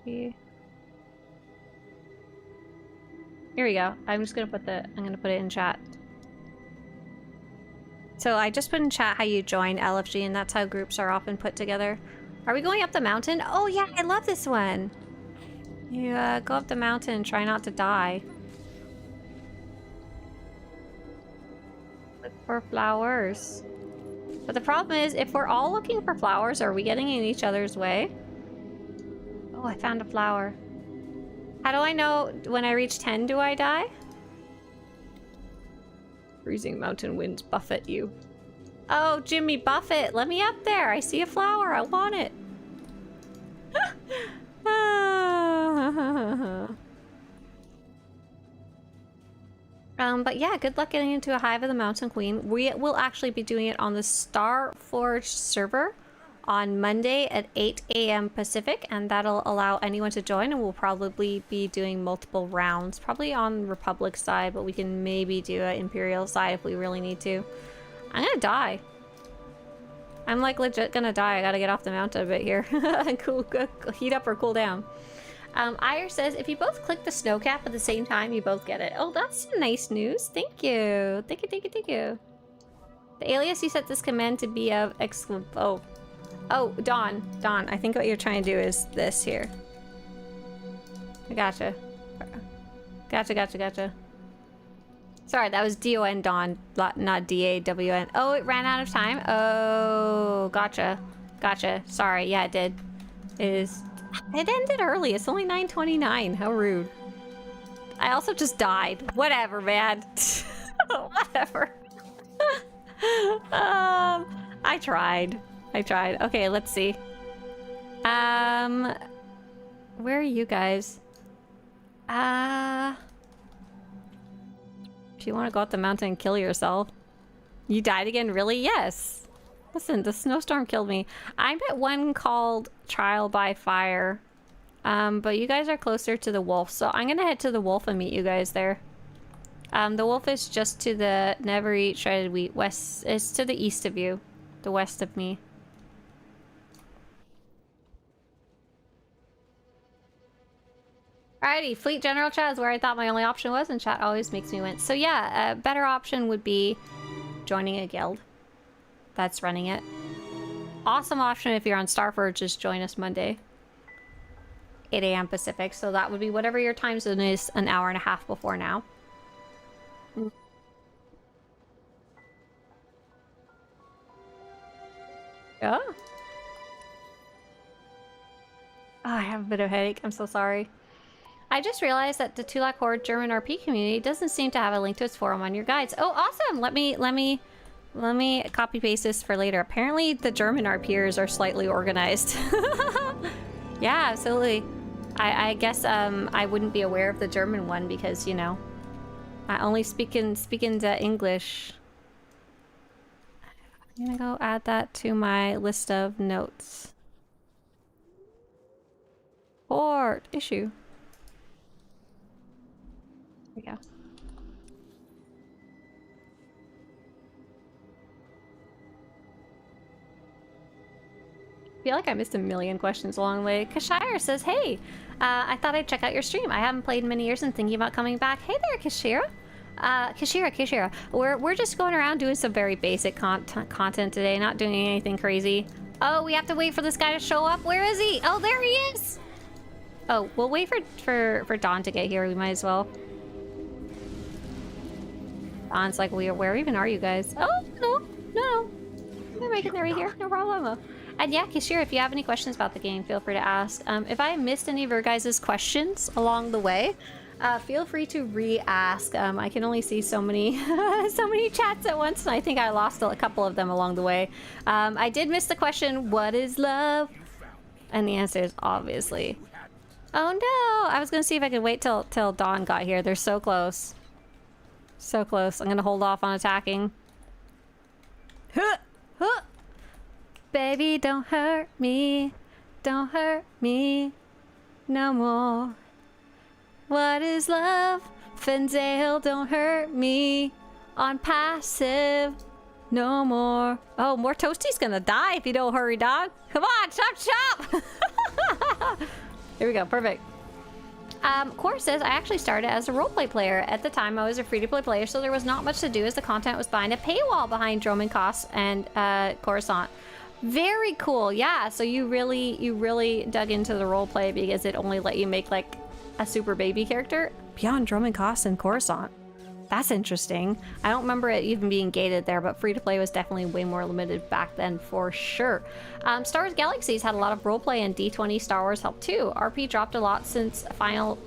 G. Here we go. I'm gonna put it in chat. So I just put in chat how you join LFG, and that's how groups are often put together. Are we going up the mountain? Oh yeah, I love this one. You go up the mountain and try not to die. Look for flowers. But the problem is, if we're all looking for flowers, are we getting in each other's way? Oh, I found a flower. How do I know when I reach 10 do I die? Freezing mountain winds buffet you. Oh, Jimmy Buffett, let me up there. I see a flower. I want it. But yeah, good luck getting into a Hive of the Mountain Queen. We will actually be doing it on the Starforge server on Monday at 8 a.m. Pacific, and that'll allow anyone to join, and we'll probably be doing multiple rounds, probably on Republic side, but we can maybe do an Imperial side if we really need to. I'm gonna die. I'm like legit gonna die. I gotta get off the mountain a bit here. Cool, heat up or cool down. Ire says, if you both click the snow cap at the same time, you both get it. Oh, that's some nice news. Thank you. Thank you, thank you, thank you. The alias you set this command to be of Oh, Dawn. Dawn, I think what you're trying to do is this here. I gotcha. Gotcha. Sorry, that was D-O-N, Dawn, not D-A-W-N. Oh, it ran out of time? Oh, gotcha. Sorry, yeah, it did. It ended early. It's only 9:29. How rude. I also just died. Whatever, man. Whatever. I tried. Okay, let's see. Where are you guys? If you want to go up the mountain and kill yourself. You died again? Really? Yes. Listen, the snowstorm killed me. I'm at one called Trial by Fire. But you guys are closer to the wolf, so I'm gonna head to the wolf and meet you guys there. The wolf is just to the never eat shredded wheat west. It's to the east of you. The west of me. Alrighty, Fleet General Chat is where I thought my only option was, and chat always makes me wince. So yeah, a better option would be joining a guild that's running it. Awesome option if you're on StarForge, just join us Monday. 8 a.m. Pacific, so that would be whatever your time zone is, an hour and a half before now. Oh. I have a bit of a headache. I'm so sorry. I just realized that the Tulak Horde German RP community doesn't seem to have a link to its forum on your guides. Oh, awesome! Let me copy paste this for later. Apparently, the German RPers are slightly organized. Yeah, absolutely. I guess I wouldn't be aware of the German one because, you know, I only speak in the English. I'm gonna go add that to my list of notes. Port issue. There we go. I feel like I missed a million questions along the way. Kashira says, hey, I thought I'd check out your stream. I haven't played in many years and thinking about coming back. Hey there, Kashira. Kashira. We're just going around doing some very basic content today, not doing anything crazy. Oh, we have to wait for this guy to show up. Where is he? Oh, there he is. Oh, we'll wait for Dawn to get here. We might as well. Dawn's like, where even are you guys? Oh, no. They're making their way here. No problem. And yeah, Kashira, if you have any questions about the game, feel free to ask. If I missed any of your guys' questions along the way, feel free to re-ask. I can only see so many so many chats at once, and I think I lost a couple of them along the way. I did miss the question, what is love? And the answer is obviously... Oh no! I was gonna see if I could wait till Dawn got here. They're so close. So close. I'm gonna hold off on attacking. Huh! Baby, don't hurt me. Don't hurt me no more. What is love? Fenzale, don't hurt me on passive no more. Oh, more Toasty's gonna die if you don't hurry, dog. Come on, chop! Here we go, perfect. Core says, I actually started as a roleplay player. At the time, I was a free-to-play player, so there was not much to do as the content was behind a paywall behind Dromenkoss and Coruscant. Very cool, yeah. So you really dug into the roleplay because it only let you make like a super baby character beyond Dromenkoss and Coruscant. That's interesting. I don't remember it even being gated there, but free-to-play was definitely way more limited back then for sure. Star Wars Galaxies had a lot of roleplay, and D20 Star Wars helped too. RP dropped a lot since Final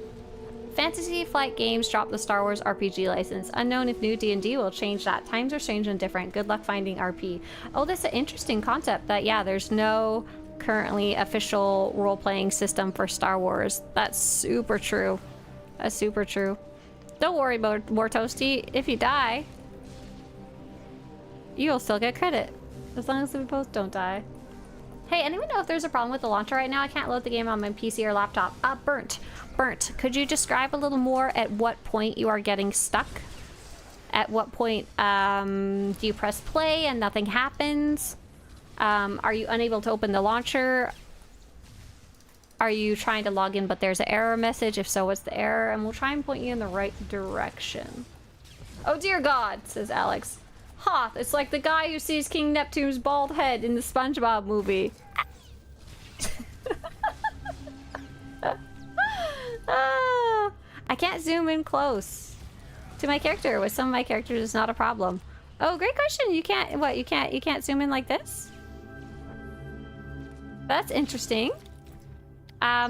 Fantasy Flight Games dropped the Star Wars RPG license. Unknown if new D&D will change that. Times are strange and different. Good luck finding RP. Oh, that's an interesting concept that, yeah, there's no currently official role-playing system for Star Wars. That's super true. That's super true. Don't worry about more Toasty. If you die, you'll still get credit. As long as we both don't die. Hey, anyone know if there's a problem with the launcher right now? I can't load the game on my PC or laptop. Burnt. Could you describe a little more at what point you are getting stuck? At what point do you press play and nothing happens? Are you unable to open the launcher? Are you trying to log in but there's an error message? If so, what's the error? And we'll try and point you in the right direction. Oh dear God, says Alex. Hoth, it's like the guy who sees King Neptune's bald head in the SpongeBob movie. I can't zoom in close to my character. With some of my characters, it's not a problem. Oh, great question. You can't, what, you can't zoom in like this? That's interesting.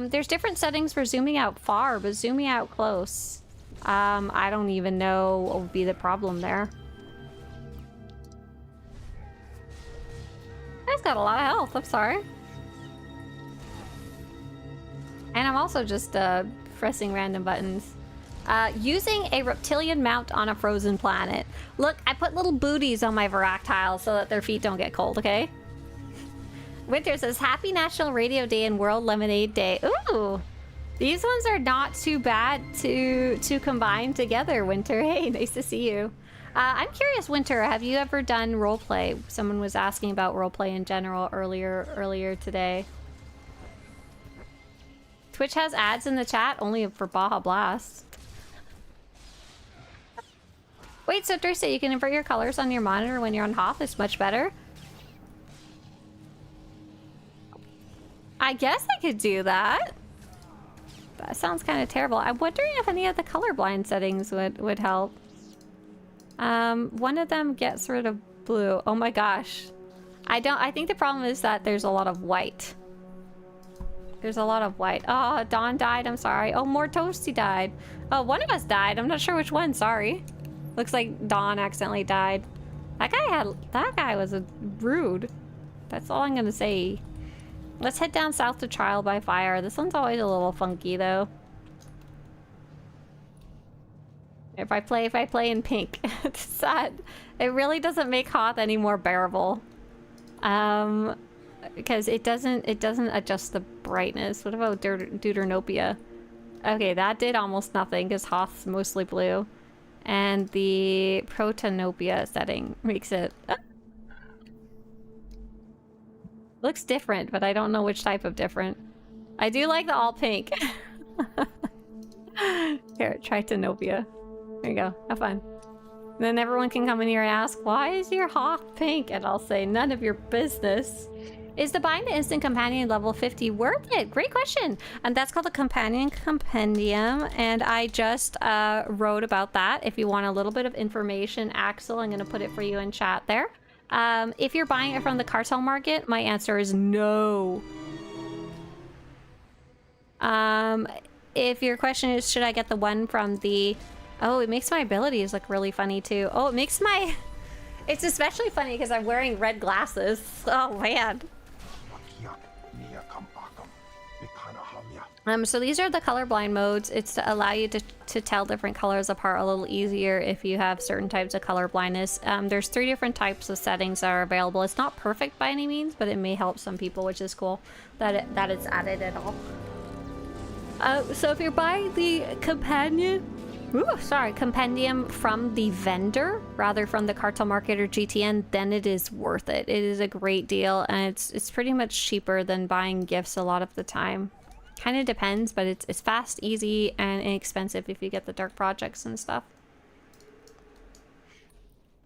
There's different settings for zooming out far, but zooming out close, I don't even know what would be the problem there. That's got a lot of health, I'm sorry. And I'm also just, pressing random buttons. Using a reptilian mount on a frozen planet. Look, I put little booties on my Varactiles so that their feet don't get cold, okay? Winter says, Happy National Radio Day and World Lemonade Day. Ooh! These ones are not too bad to combine together, Winter. Hey, nice to see you. I'm curious, Winter, have you ever done roleplay? Someone was asking about roleplay in general earlier today. Twitch has ads in the chat, only for Baja Blast. Wait, so Swtorista, you can invert your colors on your monitor when you're on Hoth. It's much better. I guess I could do that. That sounds kind of terrible. I'm wondering if any of the colorblind settings would help. One of them gets rid of blue. Oh my gosh. I think the problem is that there's a lot of white. There's a lot of white. Oh, Dawn died. I'm sorry. Oh, more Toasty died. Oh, one of us died. I'm not sure which one. Sorry. Looks like Dawn accidentally died. That guy was rude. That's all I'm gonna say. Let's head down south to Trial by Fire. This one's always a little funky though. If I play in pink, it's sad. It really doesn't make Hoth any more bearable. Because it doesn't adjust the brightness. What about Deuteranopia? Okay, that did almost nothing because Hoth's mostly blue. And the Protanopia setting makes it... looks different, but I don't know which type of different. I do like the all pink. Here, try Tanopia. There you go, have fun. And then everyone can come in here and ask, why is your Hoth pink? And I'll say, none of your business. Is the buying the instant companion level 50 worth it? Great question. And that's called the Companion Compendium. And I just wrote about that. If you want a little bit of information, Axel, I'm going to put it for you in chat there. If you're buying it from the cartel market, my answer is no. If your question is, should I get the one from the... Oh, it makes my abilities look really funny too. Oh, it makes my... It's especially funny because I'm wearing red glasses. Oh, man. So these are the colorblind modes. It's to allow you to tell different colors apart a little easier if you have certain types of color blindness. There's 3 different types of settings that are available. It's not perfect by any means, but it may help some people, which is cool that it's added at all. So if you're buying the compendium from the vendor rather from the cartel market or GTN, then it is worth it. It is a great deal, and it's pretty much cheaper than buying gifts a lot of the time. Kind of depends, but it's fast, easy, and inexpensive if you get the dark projects and stuff.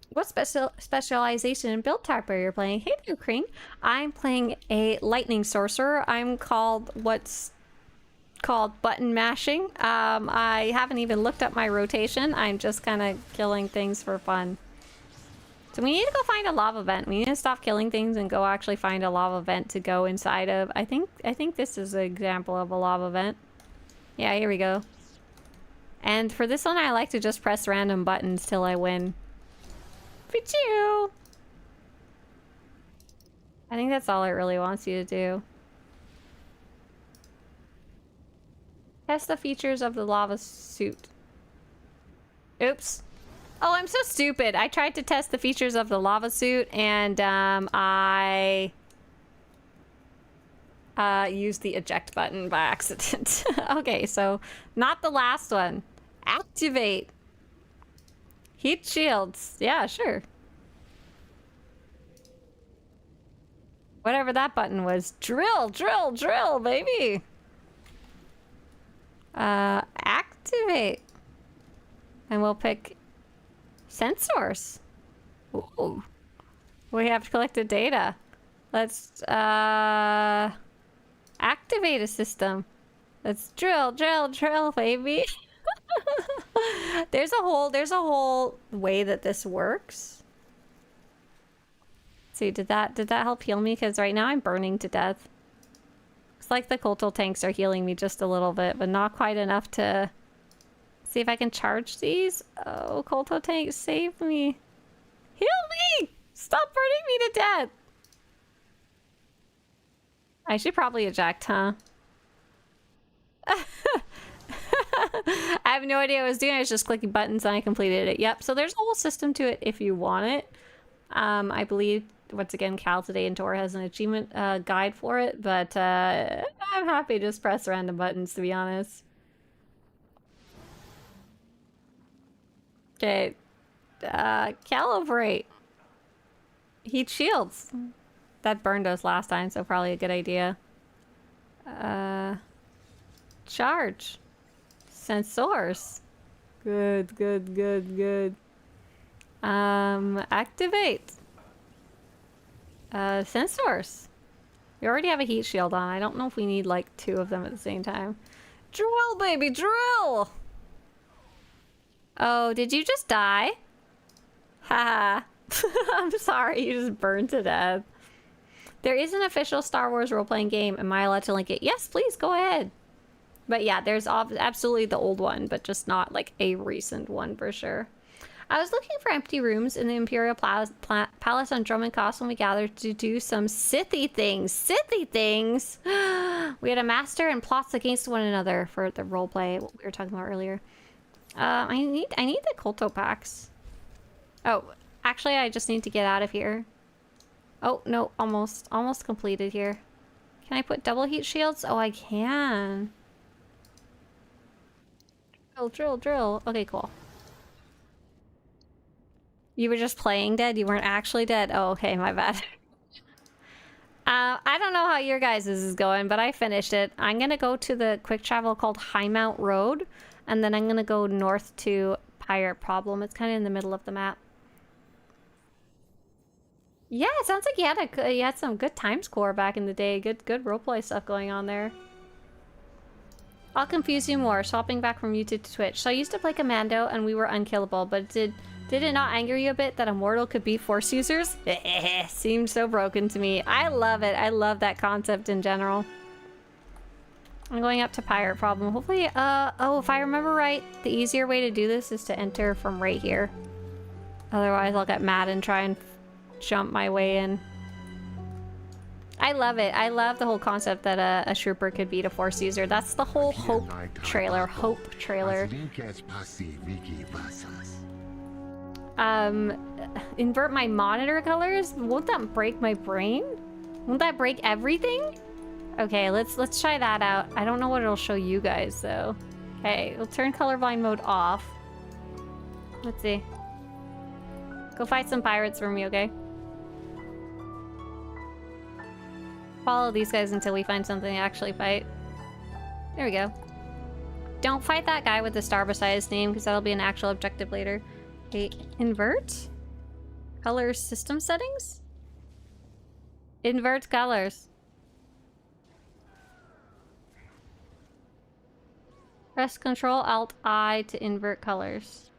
What specialization and build type are you playing? Hey there, Crane. I'm playing a lightning sorcerer. I'm called what's called button mashing. I haven't even looked up my rotation. I'm just kind of killing things for fun. So we need to go find a lava vent. We need to stop killing things and go actually find a lava vent to go inside of. I think this is an example of a lava vent. Yeah, here we go. And for this one, I like to just press random buttons till I win. Pichu! I think that's all it really wants you to do. Test the features of the lava suit. Oops. Oh, I'm so stupid. I tried to test the features of the lava suit and I used the eject button by accident. Okay, so not the last one. Activate. Heat shields. Yeah, sure. Whatever that button was. Drill, drill, drill, baby. Activate. And we'll pick sensors. Ooh. We have collected data. Let's activate a system. Let's drill, baby. There's a whole way that this works. Let's see, did that help heal me? Because right now I'm burning to death. Looks like the Colto tanks are healing me just a little bit, but not quite enough to see if I can charge these. Oh, Colto tanks, save me. Heal me! Stop burning me to death! I should probably eject, huh? I have no idea what I was doing. I was just clicking buttons and I completed it. Yep, so there's a whole system to it if you want it. I believe, once again, Cal today and Tor has an achievement guide for it, but I'm happy to just press random buttons, to be honest. Okay. Calibrate. Heat shields. That burned us last time, so probably a good idea. Charge. Sensors. Good. Activate. Sensors. We already have a heat shield on. I don't know if we need like 2 of them at the same time. Drill, baby, drill! Oh, did you just die? Haha. I'm sorry, you just burned to death. There is an official Star Wars role-playing game. Am I allowed to link it? Yes, please, go ahead. But yeah, there's absolutely the old one, but just not like a recent one for sure. I was looking for empty rooms in the Imperial Palace on Drummond Castle when we gathered to do some Sithy things. Sithy things! We had a master and plots against one another for the roleplay, what we were talking about earlier. I need the Colto packs. Oh, actually, I just need to get out of here. Oh, no, almost completed here. Can I put double heat shields? Oh, I can. Drill. Okay, cool. You were just playing dead? You weren't actually dead? Oh, okay, my bad. I don't know how your guys' is going, but I finished it. I'm gonna go to the quick travel called Highmount Road, and then I'm gonna go north to Pirate Problem. It's kind of in the middle of the map. Yeah, it sounds like you had some good time score back in the day. Good roleplay stuff going on there. I'll confuse you more. Swapping back from YouTube to Twitch. So I used to play Commando and we were unkillable, but did it not anger you a bit that a mortal could beat Force users? Seemed so broken to me. I love it. I love that concept in general. I'm going up to Pirate Problem. Hopefully, oh, if I remember right, the easier way to do this is to enter from right here. Otherwise, I'll get mad and try and jump my way in. I love it. I love the whole concept that a trooper could beat a Force user. That's the whole Hope trailer. Invert my monitor colors? Won't that break my brain? Won't that break everything? Okay, let's try that out. I don't know what it'll show you guys though. Okay, we'll turn colorblind mode off. Let's see. Go fight some pirates for me, okay? Follow these guys until we find something to actually fight. There we go. Don't fight that guy with the star beside his name, because that'll be an actual objective later. Okay, invert? Color system settings? Invert colors. Press Ctrl-Alt-I to invert colors.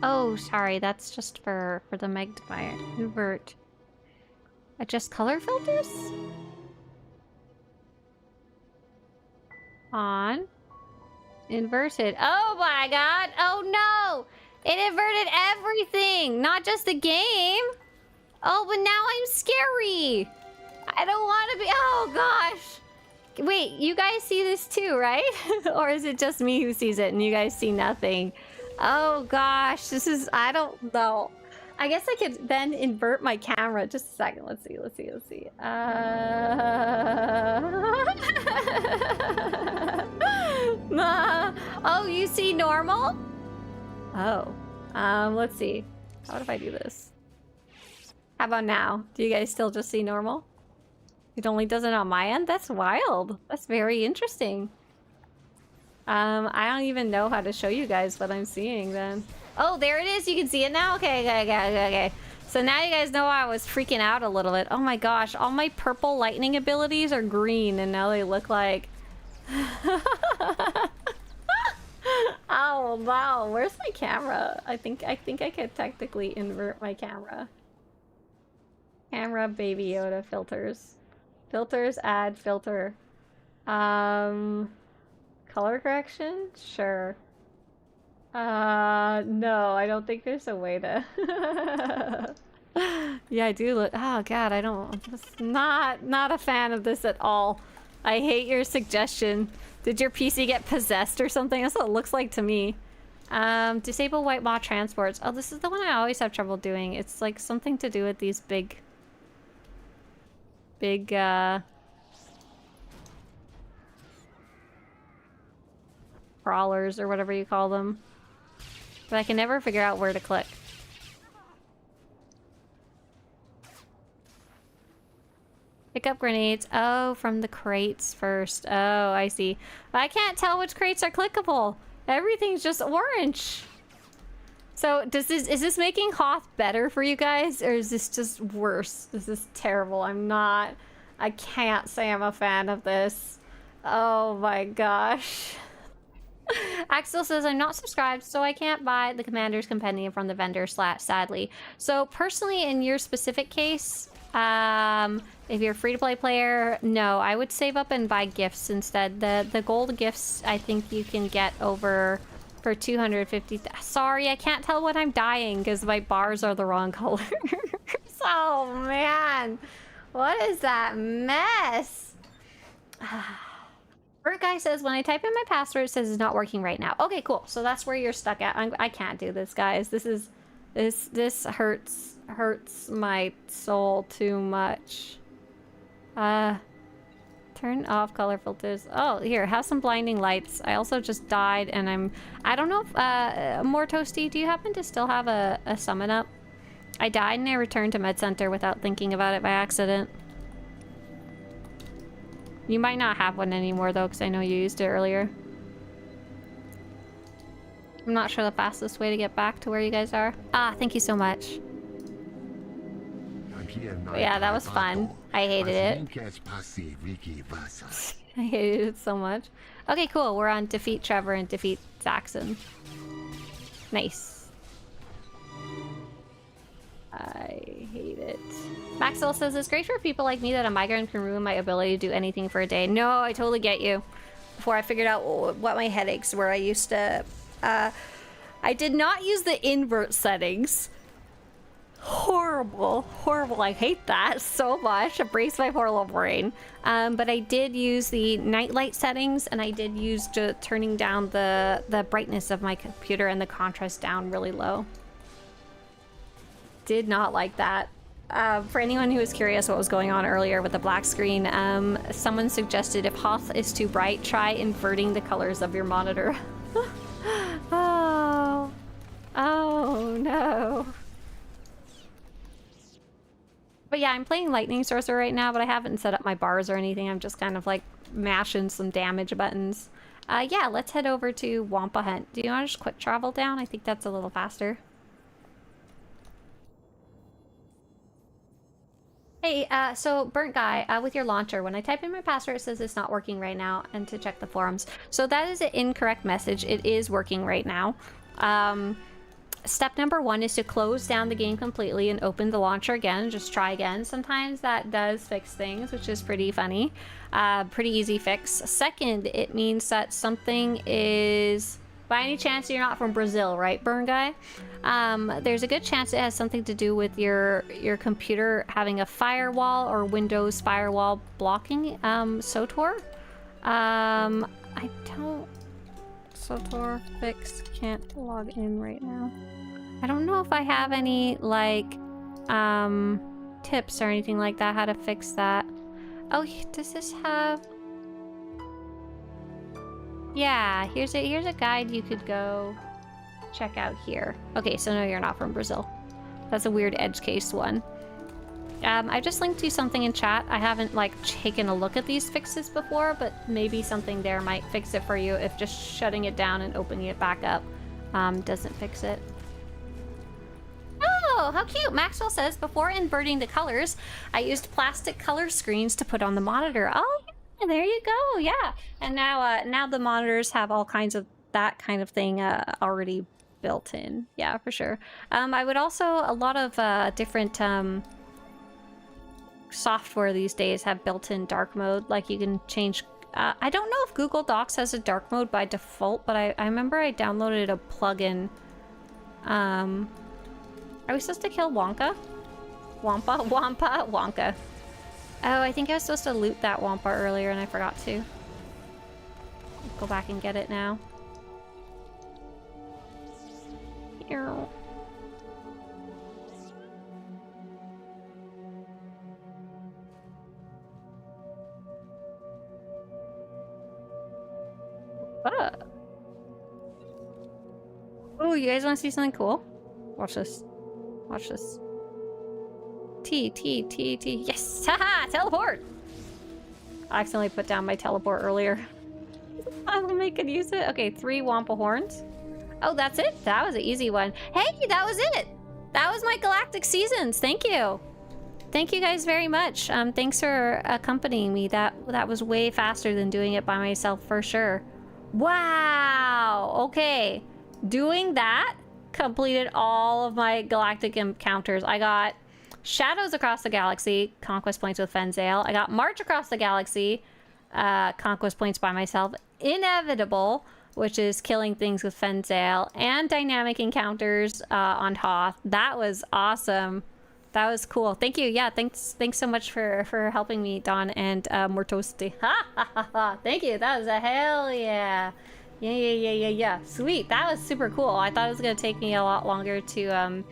Oh, sorry, that's just for the magnifier. Invert. Adjust color filters? On. Inverted. Oh my god! Oh no! It inverted everything! Not just the game! Oh, but now I'm scary! I don't want to be- oh gosh! Wait, you guys see this too, right? Or is it just me who sees it and you guys see nothing? Oh gosh, this is- I don't know. I guess I could then invert my camera. Just a second. Let's see. Oh, you see normal? Oh. Let's see. How if I do this? How about now? Do you guys still just see normal? It only does it on my end? That's wild. That's very interesting. I don't even know how to show you guys what I'm seeing then. Oh, there it is. You can see it now? Okay. So now you guys know I was freaking out a little bit. Oh my gosh, all my purple lightning abilities are green and now they look like... Oh wow, where's my camera? I think I could technically invert my camera. Camera Baby Yoda filters. Filters, add filter. Color correction? Sure. No, I don't think there's a way to... Yeah, I do look... Oh god, I don't... I'm just not a fan of this at all. I hate your suggestion. Did your PC get possessed or something? That's what it looks like to me. Disable white maw transports. Oh, this is the one I always have trouble doing. It's like something to do with these big crawlers or whatever you call them. But I can never figure out where to click. Pick up grenades. Oh, from the crates first. Oh, I see. But I can't tell which crates are clickable. Everything's just orange. So is this making Hoth better for you guys? Or is this just worse? This is terrible. I can't say I'm a fan of this. Oh my gosh. Axel says, I'm not subscribed, so I can't buy the Commander's Compendium from the vendor, sadly. So personally, in your specific case, if you're a free-to-play player, no, I would save up and buy gifts instead. The gold gifts, I think you can get over for 250. Sorry, I can't tell when I'm dying because my bars are the wrong color. Oh, man. What is that mess? Bert Guy says, when I type in my password, it says it's not working right now. Okay, cool. So that's where you're stuck at. I can't do this, guys. This hurts my soul too much. Turn off color filters. Oh, here, have some blinding lights. I also just died and I don't know if, More Toasty, do you happen to still have a summon up? I died and I returned to Med Center without thinking about it by accident. You might not have one anymore though, because I know you used it earlier. I'm not sure the fastest way to get back to where you guys are. Ah, thank you so much. But yeah, that was fun. I hated it. I hated it so much. Okay, cool. We're on defeat Trevor and defeat Saxon. Nice. I hate it. Maxwell says, it's great for people like me that a migraine can ruin my ability to do anything for a day. No, I totally get you. Before I figured out what my headaches were, I used to... I did not use the invert settings. Horrible. Horrible. I hate that so much. It breaks my poor little brain. But I did use the nightlight settings, and I did use turning down the brightness of my computer and the contrast down really low. Did not like that. For anyone who was curious what was going on earlier with the black screen, someone suggested if Hoth is too bright, try inverting the colors of your monitor. Oh no. But yeah, I'm playing Lightning Sorcerer right now, but I haven't set up my bars or anything. I'm just kind of like mashing some damage buttons. Yeah, let's head over to Wampa Hunt. Do you want to just quick travel down? I think that's a little faster. Hey, so Burnt Guy, with your launcher, when I type in my password, it says it's not working right now, and to check the forums. So that is an incorrect message. It is working right now. Step number 1 is to close down the game completely and open the launcher again. Just try again. Sometimes that does fix things, which is pretty funny. Pretty easy fix. Second, it means that something is... By any chance, you're not from Brazil, right, Burn Guy? There's a good chance it has something to do with your computer having a firewall or Windows firewall blocking SWTOR. I don't... SWTOR fix, can't log in right now. I don't know if I have any, like, tips or anything like that, how to fix that. Oh, does this have... Yeah, here's a guide you could go check out here. Okay, so no, you're not from Brazil. That's a weird edge case one. I just linked you something in chat. I haven't like taken a look at these fixes before, but maybe something there might fix it for you if just shutting it down and opening it back up doesn't fix it. Oh, how cute! Maxwell says, before inverting the colors, I used plastic color screens to put on the monitor. Oh, yeah, there you go, yeah. And now the monitors have all kinds of that kind of thing already built in. Yeah, for sure. I would also, a lot of different software these days have built-in dark mode. Like you can change, I don't know if Google Docs has a dark mode by default, but I remember I downloaded a plugin. Are we supposed to kill Wonka? Wonka. Oh, I think I was supposed to loot that Wampa earlier and I forgot to. Go back and get it now. Here. Oh, you guys want to see something cool? Watch this. Watch this. T. Yes! Haha! Teleport! I accidentally put down my teleport earlier. I will make it use it. Okay, 3 Wampa horns. Oh, that's it? That was an easy one. Hey, that was it! That was my Galactic Seasons. Thank you. Thank you guys very much. Thanks for accompanying me. That was way faster than doing it by myself for sure. Wow! Okay. Doing that completed all of my galactic encounters. I got Shadows Across the Galaxy, Conquest Points with Fenzale. I got March Across the Galaxy, Conquest Points by myself. Inevitable, which is killing things with Fenzale. And Dynamic Encounters on Hoth. That was awesome. That was cool. Thank you. Yeah, thanks so much for helping me, Dawn and Mortosti. Thank you. That was a hell yeah. Yeah. Sweet. That was super cool. I thought it was gonna take me a lot longer to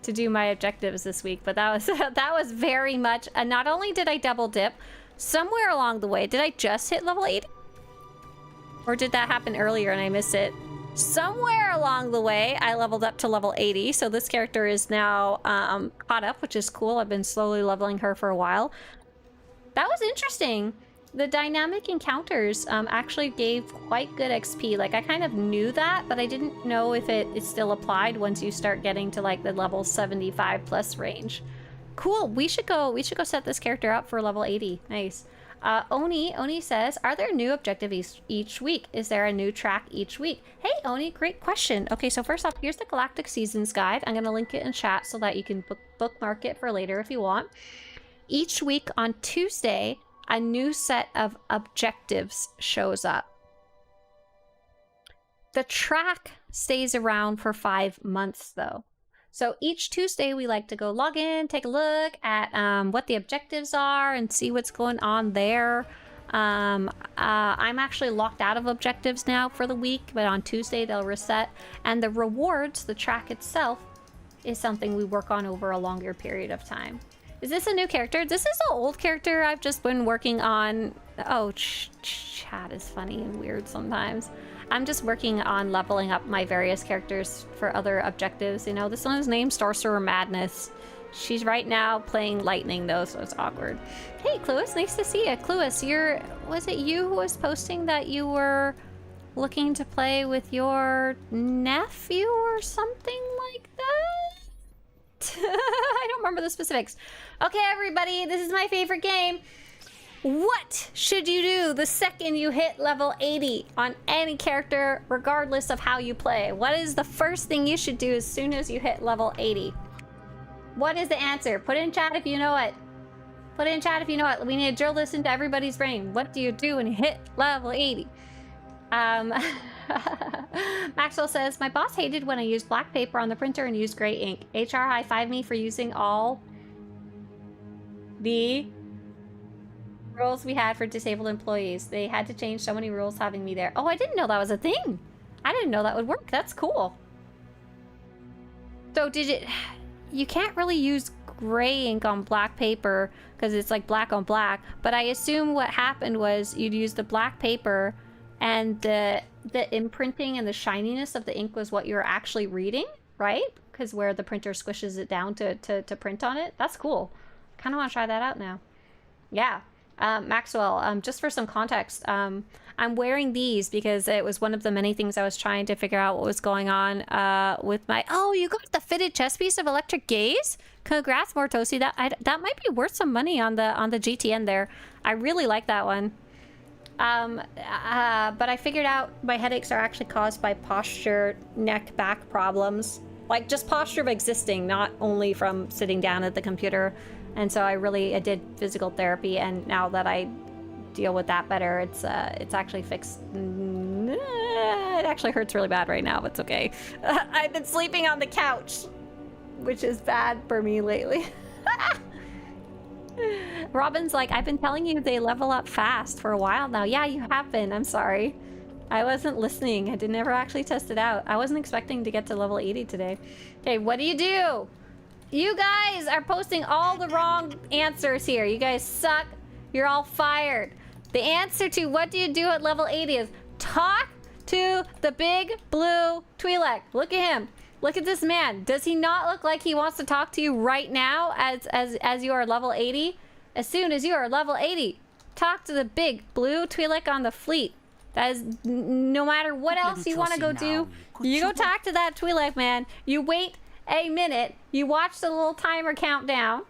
do my objectives this week, but that was that was very much. And not only did I double dip, somewhere along the way, did I just hit level 80? Or did that happen earlier and I missed it? Somewhere along the way, I leveled up to level 80, so this character is now caught up, which is cool. I've been slowly leveling her for a while. That was interesting. The dynamic encounters actually gave quite good XP. Like, I kind of knew that, but I didn't know if it still applied once you start getting to like the level 75 plus range. Cool. We should go set this character up for level 80. Nice. Oni says, are there new objectives each week? Is there a new track each week? Hey, Oni, great question. Okay, so first off, here's the Galactic Seasons Guide. I'm going to link it in chat so that you can bookmark it for later if you want. Each week on Tuesday, a new set of objectives shows up. The track stays around for 5 months, though. So each Tuesday, we like to go log in, take a look at what the objectives are and see what's going on there. I'm actually locked out of objectives now for the week, but on Tuesday, they'll reset. And the rewards, the track itself, is something we work on over a longer period of time. Is this a new character? This is an old character I've just been working on. Oh, chat is funny and weird sometimes. I'm just working on leveling up my various characters for other objectives. You know, this one is named Sorcerer Madness. She's right now playing Lightning though, so it's awkward. Hey, Cluis, nice to see you. Cluis, was it you who was posting that you were looking to play with your nephew or something like that? I don't remember the specifics. Okay, everybody, this is my favorite game. What should you do the second you hit level 80 on any character, regardless of how you play? What is the first thing you should do as soon as you hit level 80? What is the answer? Put in chat if you know it. Put in chat if you know it. We need to drill this into everybody's brain. What do you do when you hit level 80? Maxwell says, my boss hated when I used black paper on the printer and used gray ink. HR high-five me for using all the rules we had for disabled employees. They had to change so many rules having me there. Oh, I didn't know that was a thing. I didn't know that would work. That's cool. So you can't really use gray ink on black paper because it's like black on black, but I assume what happened was you'd use the black paper and the imprinting and the shininess of the ink was what you were actually reading, right? Because where the printer squishes it down to print on it. That's cool. kind of want to try that out now. Yeah. Maxwell, just for some context, I'm wearing these because it was one of the many things I was trying to figure out what was going on with my... Oh, you got the fitted chest piece of Electric Gaze? Congrats, Mortosi. That might be worth some money on the GTN there. I really like that one. But I figured out my headaches are actually caused by posture, neck, back problems. Like, just posture of existing, not only from sitting down at the computer. And so I did physical therapy, and now that I deal with that better, it's actually fixed. It actually hurts really bad right now, but it's okay. I've been sleeping on the couch, which is bad for me lately. Robin's like, I've been telling you they level up fast for a while now. Yeah, you have been. I'm sorry. I wasn't listening. I did never actually test it out. I wasn't expecting to get to level 80 today. Okay, what do? You guys are posting all the wrong answers here. You guys suck. You're all fired. The answer to what do you do at level 80 is talk to the big blue Twi'lek. Look at him. Look at this man. Does he not look like he wants to talk to you right now as you are level 80? As soon as you are level 80, talk to the big blue Twi'lek on the fleet. That is, no matter what else you want to go do, you go talk to that Twi'lek, man. You wait a minute. You watch the little timer countdown.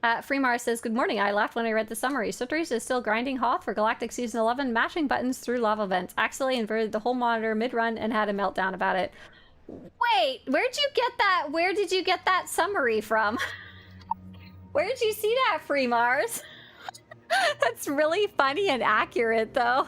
Freemar says, good morning. I laughed when I read the summary. Swtorista is still grinding Hoth for Galactic Season 11, mashing buttons through lava vents. Accidentally inverted the whole monitor mid-run and had a meltdown about it. Wait, where'd you get that? Where did you get that summary from? Where did you see that, Freemars? That's really funny and accurate, though.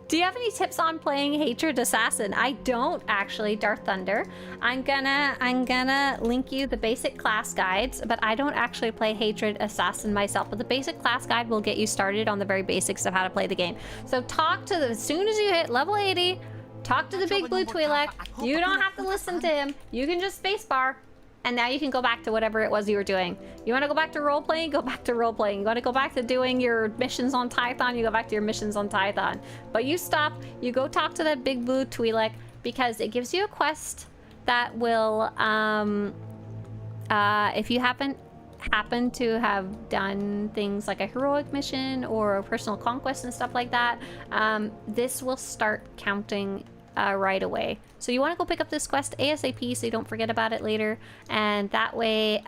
Do you have any tips on playing Hatred Assassin? I don't, actually, Darth Thunder. I'm gonna link you the basic class guides, but I don't actually play Hatred Assassin myself. But the basic class guide will get you started on the very basics of how to play the game. So talk to as soon as you hit level 80, talk to the big blue Twi'lek. You don't have to listen to him. You can just spacebar. And now you can go back to whatever it was you were doing. You want to go back to role-playing? Go back to role-playing. You want to go back to doing your missions on Tython? You go back to your missions on Tython. But you stop. You go talk to that big blue Twi'lek because it gives you a quest that will, if you happen to have done things like a heroic mission or a personal conquest and stuff like that, this will start counting right away. So you want to go pick up this quest ASAP so you don't forget about it later, and that way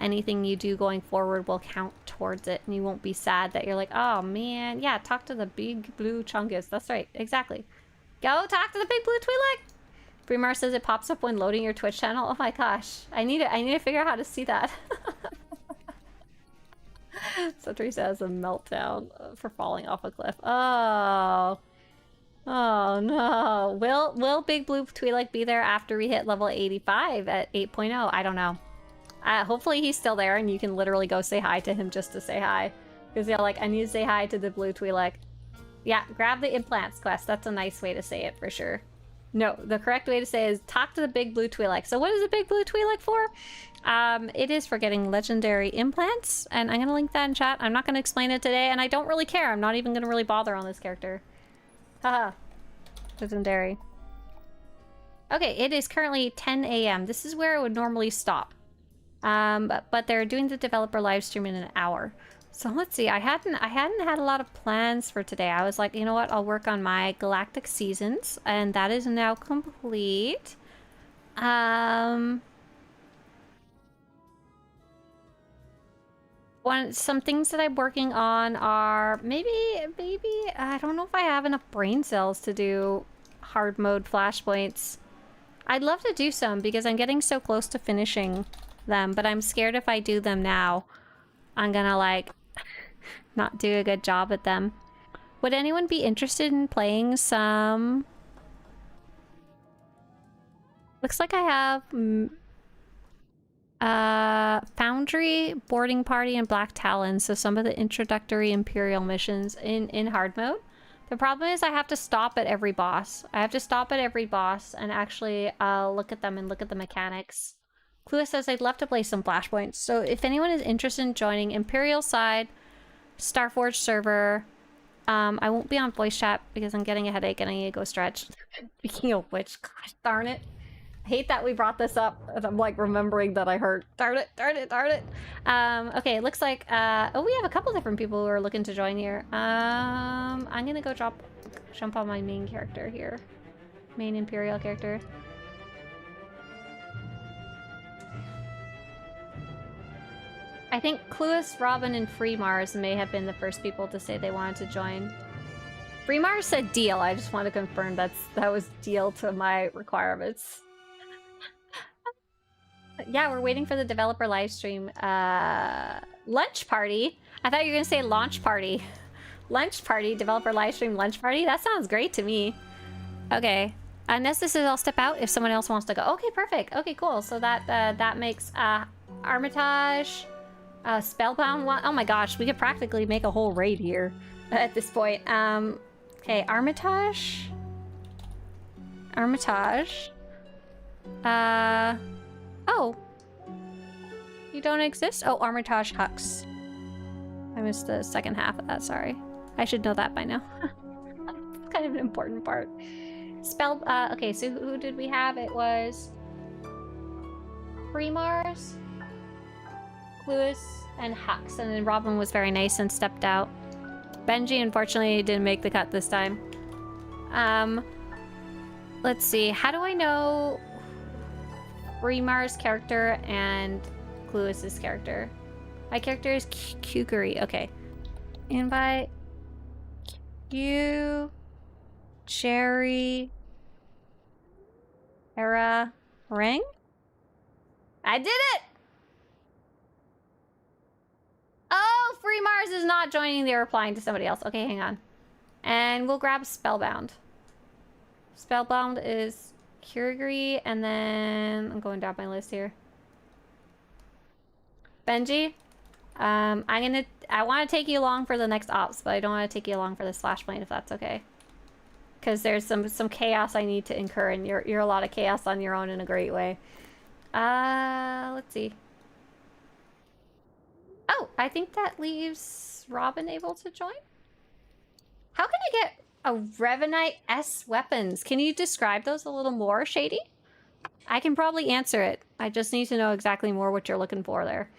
anything you do going forward will count towards it, and you won't be sad that you're like, oh man, yeah, talk to the big blue Chungus. That's right, exactly. Go talk to the big blue Twi'lek. Fremar says it pops up when loading your Twitch channel. Oh my gosh, I need to figure out how to see that. So Teresa has a meltdown for falling off a cliff. Oh no. Will Big Blue Twi'lek be there after we hit level 85 at 8.0? I don't know. Hopefully he's still there and you can literally go say hi to him just to say hi. Because you're like, I need to say hi to the Blue Twi'lek. Yeah, grab the implants quest. That's a nice way to say it for sure. No, the correct way to say it is talk to the Big Blue Twi'lek. So what is the Big Blue Twi'lek for? It is for getting legendary implants. And I'm going to link that in chat. I'm not going to explain it today and I don't really care. I'm not even going to really bother on this character. Haha. Legendary. Okay, it is currently 10 a.m. This is where it would normally stop. But they're doing the developer live stream in an hour. So let's see. I hadn't had a lot of plans for today. I was like, you know what? I'll work on my Galactic Seasons, and that is now complete. Some things that I'm working on are maybe I don't know if I have enough brain cells to do hard mode flashpoints. I'd love to do some because I'm getting so close to finishing them, but I'm scared if I do them now, I'm gonna like not do a good job at them. Would anyone be interested in playing some? Looks like I have Foundry, Boarding Party, and Black Talon, so some of the introductory Imperial missions in hard mode. The problem is I have to stop at every boss. I have to stop at every boss and actually look at them and look at the mechanics. Clua says I'd love to play some Flashpoints, so if anyone is interested in joining Imperial side, Starforge server, I won't be on voice chat because I'm getting a headache and I need to go stretch. Speaking of which, gosh darn it. I hate that we brought this up, and I'm like remembering that I heard. Darn it, darn it, darn it. Okay, it looks like, oh, we have a couple different people who are looking to join here. I'm gonna go jump on my main character here. Main Imperial character. I think Cluis, Robin, and Free Mars may have been the first people to say they wanted to join. Free Mars said deal. I just want to confirm that was deal to my requirements. Yeah, we're waiting for the developer live stream. Lunch party? I thought you were gonna say launch party. Lunch party, developer live stream lunch party? That sounds great to me. Okay. Nessus, I'll step out if someone else wants to go. Okay, perfect. Okay, cool. So that makes Armitage, Spellbound one. Oh my gosh, we could practically make a whole raid here at this point. Okay, Armitage. Oh. You don't exist? Oh, Armitage Hux. I missed the second half of that, sorry. I should know that by now. It's kind of an important part. Okay, so who did we have? It was Mars, Cluis, and Hux, and then Robin was very nice and stepped out. Benji, unfortunately, didn't make the cut this time. Let's see. How do I know Mars' character and Cluis's character? My character is Kukuri. Okay. Invite you, Jerry, Era, Ring? I did it! Oh, Free Mars is not joining. They're replying to somebody else. Okay, hang on. And we'll grab Spellbound. Spellbound is Kukuri, and then I'm going down my list here. Benji, I want to take you along for the next ops, but I don't want to take you along for this flashpoint if that's okay. Because there's some chaos I need to incur, and you're a lot of chaos on your own in a great way. Let's see. Oh, I think that leaves Robin able to join. How can I get a Revanite S weapons? Can you describe those a little more, Shady? I can probably answer it. I just need to know exactly more what you're looking for there.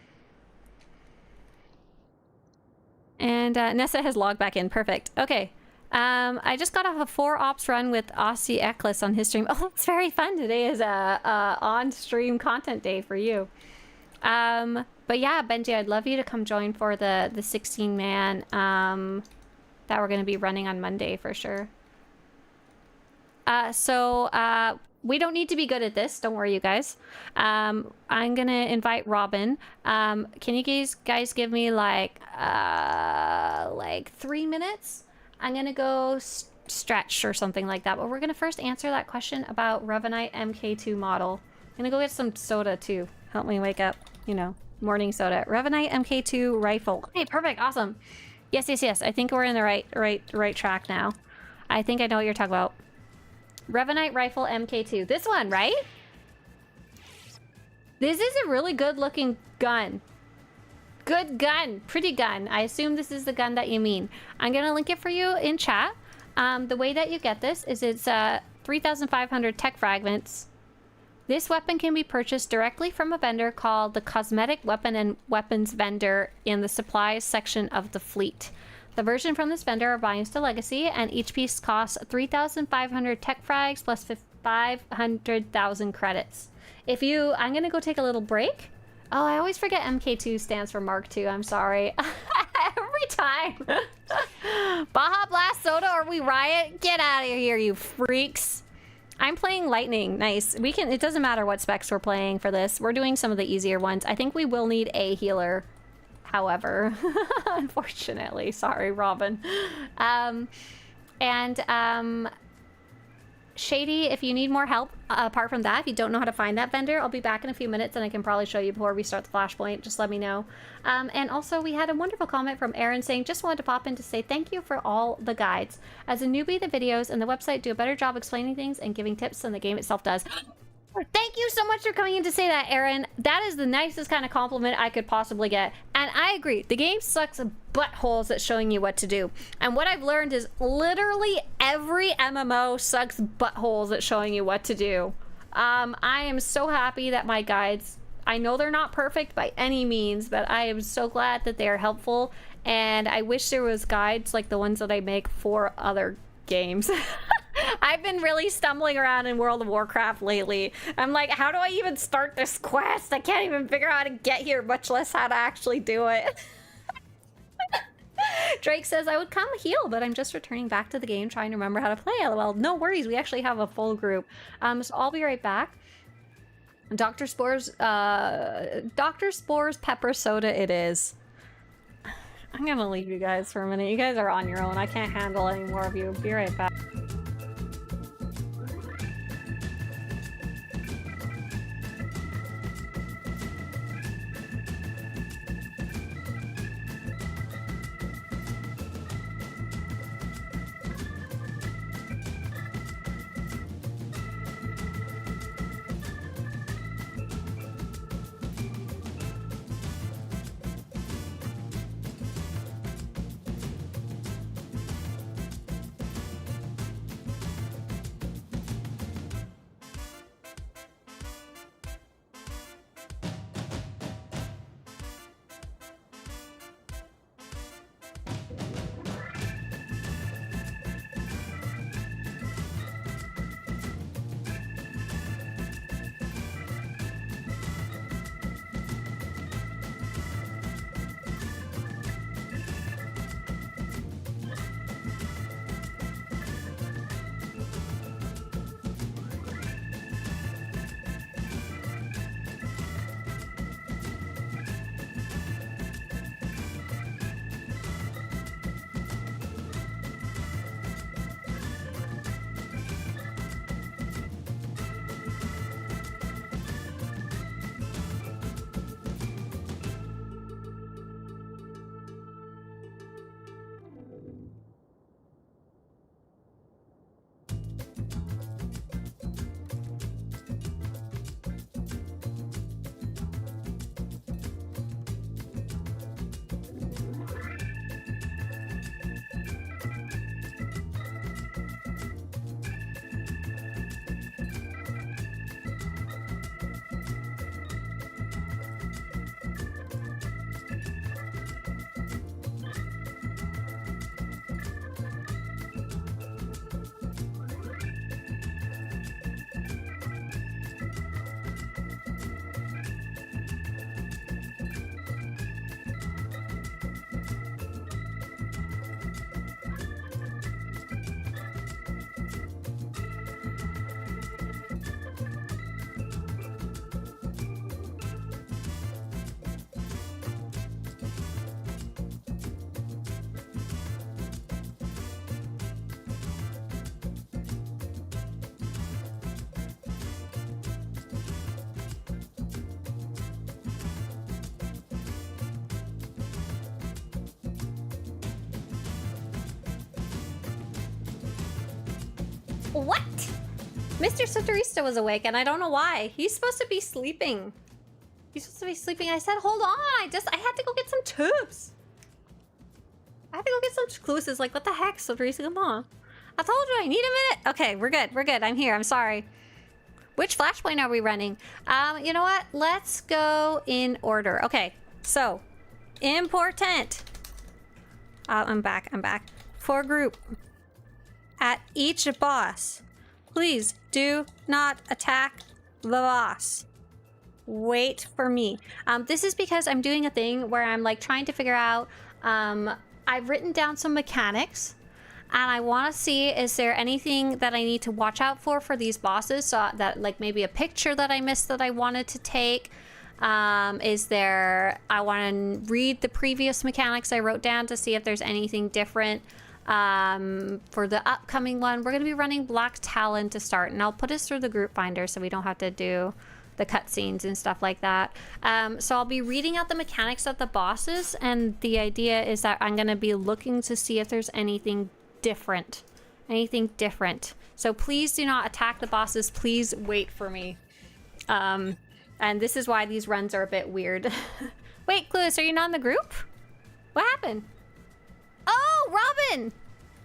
And Nessa has logged back in. Perfect. Okay. I just got off a 4 ops run with Aussie Eccles on his stream. Oh, it's very fun. Today is a on-stream content day for you. But yeah, Benji, I'd love you to come join for the 16-man that we're going to be running on Monday for sure. We don't need to be good at this. Don't worry, you guys. I'm going to invite Robin. Can you guys give me like 3 minutes? I'm going to go stretch or something like that. But we're going to first answer that question about Revanite MK2 model. I'm going to go get some soda too. Help me wake up, you know, morning soda. Revanite MK2 rifle. Okay, perfect. Awesome. Yes. I think we're in the right track now. I think I know what you're talking about. Revanite rifle MK2. This one, right? This is a really good looking gun. Good gun. Pretty gun. I assume this is the gun that you mean. I'm going to link it for you in chat. The way that you get this is it's 3,500 tech fragments. This weapon can be purchased directly from a vendor called the Cosmetic Weapon and Weapons Vendor in the supplies section of the fleet. The version from this vendor are binds to Legacy, and each piece costs 3,500 tech frags plus 500,000 credits. I'm gonna go take a little break. Oh, I always forget MK2 stands for Mark II. I'm sorry. Every time. Baja Blast, SWTOR, we riot. Get out of here, you freaks. I'm playing Lightning. Nice. It doesn't matter what specs we're playing for this. We're doing some of the easier ones. I think we will need a healer. However, unfortunately, sorry, Robin. Shady, if you need more help, apart from that, if you don't know how to find that vendor, I'll be back in a few minutes and I can probably show you before we start the flashpoint. Just let me know. And also, we had a wonderful comment from Aaron saying, just wanted to pop in to say thank you for all the guides. As a newbie, the videos and the website do a better job explaining things and giving tips than the game itself does. Thank you so much for coming in to say that, Aaron. That is the nicest kind of compliment I could possibly get. And I agree. The game sucks buttholes at showing you what to do. And what I've learned is literally every MMO sucks buttholes at showing you what to do. I am so happy that my guides, I know they're not perfect by any means, but I am so glad that they are helpful, and I wish there was guides like the ones that I make for other games. I've been really stumbling around in World of Warcraft lately. I'm like, how do I even start this quest? I can't even figure out how to get here, much less how to actually do it. Drake says, I would come heal, but I'm just returning back to the game trying to remember how to play. LOL. No worries, we actually have a full group. So I'll be right back. Dr. Spore's pepper soda it is. I'm gonna leave you guys for a minute. You guys are on your own. I can't handle any more of you. Be right back. What? Mr. Swtorista was awake, and I don't know why. He's supposed to be sleeping. He's supposed to be sleeping. I said, hold on. I had to go get some tubes. I had to go get some clues. Like, what the heck, Swtorista? Come on. I told you I need a minute. Okay, we're good. We're good. I'm here. I'm sorry. Which flashpoint are we running? You know what? Let's go in order. Okay, so important. I'm back. I'm back. For group. At each boss, please do not attack the boss. Wait for me. This is because I'm doing a thing where I'm like trying to figure out, I've written down some mechanics and I want to see, is there anything that I need to watch out for these bosses? So that like maybe a picture that I missed that I wanted to take. Is there, I want to read the previous mechanics I wrote down to see if there's anything different. For the upcoming one, we're going to be running Black Talon to start, and I'll put us through the group finder so we don't have to do the cutscenes and stuff like that. So I'll be reading out the mechanics of the bosses, and the idea is that I'm going to be looking to see if there's anything different. So please do not attack the bosses. Please wait for me. And this is why these runs are a bit weird. Wait, Clueless, are you not in the group? What happened? Oh, Robin!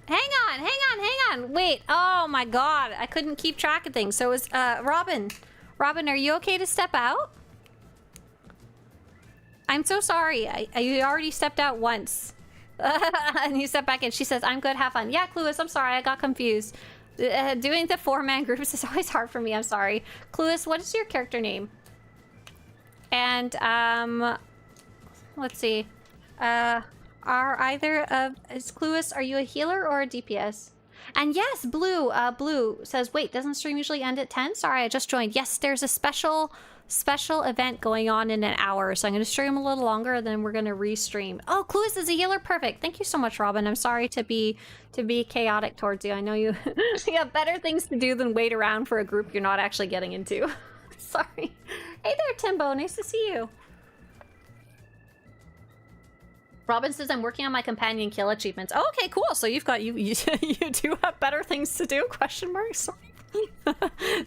Hang on. on. Wait. Oh my god. I couldn't keep track of things. So is Robin. Robin, are you okay to step out? I'm so sorry. You already stepped out once. And you stepped back in. She says, I'm good, have fun. Yeah, Clueless, I'm sorry, I got confused. Doing the 4-man groups is always hard for me, I'm sorry. Clueless, what is your character name? And, let's see. Is Clueless, are you a healer or a DPS? And yes, Blue says, wait, doesn't stream usually end at 10? Sorry, I just joined. Yes, there's a special event going on in an hour, so I'm going to stream a little longer, and then we're going to restream. Oh, Clueless is a healer. Perfect. Thank you so much, Robin. I'm sorry to be chaotic towards you. I know you, you have better things to do than wait around for a group you're not actually getting into. Sorry. Hey there, Timbo. Nice to see you. Robin says, I'm working on my companion kill achievements. Oh, okay, cool. So you've got, you do have better things to do, question mark? Sorry.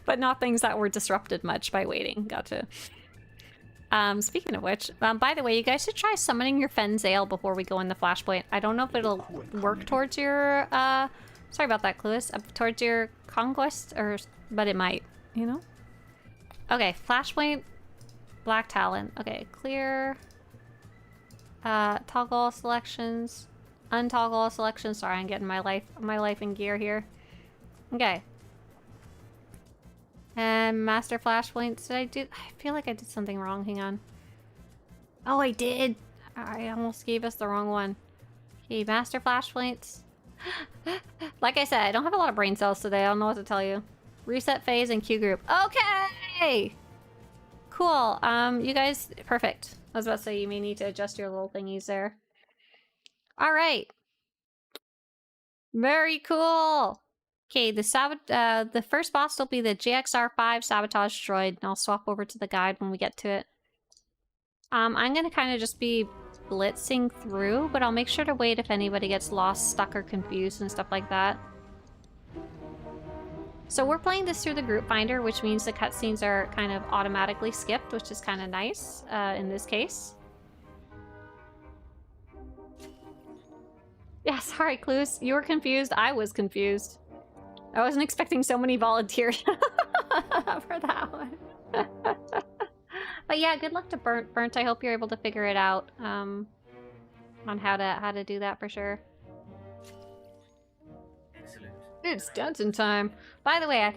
But not things that were disrupted much by waiting. Gotcha. Speaking of which, by the way, you guys should try summoning your Fenzale before we go in the flashpoint. I don't know if it'll work towards your, sorry about that, Clueless, towards your conquest, but it might, you know? Okay, flashpoint, Black Talon. Okay, clear, toggle selections, untoggle selections. Sorry, I'm getting my life in gear here. Okay. And master flashpoints. Did I do? I feel like I did something wrong. Hang on. Oh, I did. I almost gave us the wrong one. Okay, master flashpoints. Like I said, I don't have a lot of brain cells today. I don't know what to tell you. Reset phase and Q group. Okay. Cool. You guys, perfect. I was about to say you may need to adjust your little thingies there. All right. Very cool. Okay, the first boss will be the GXR5 Sabotage Droid, and I'll swap over to the guide when we get to it. I'm gonna kind of just be blitzing through, but I'll make sure to wait if anybody gets lost, stuck, or confused and stuff like that. So we're playing this through the group finder, which means the cutscenes are kind of automatically skipped, which is kind of nice in this case. Yeah, sorry, Clues. You were confused. I was confused. I wasn't expecting so many volunteers for that one. But yeah, good luck to Burnt. Burnt, I hope you're able to figure it out on how to do that for sure. Excellent. It's dungeon time. By the way, I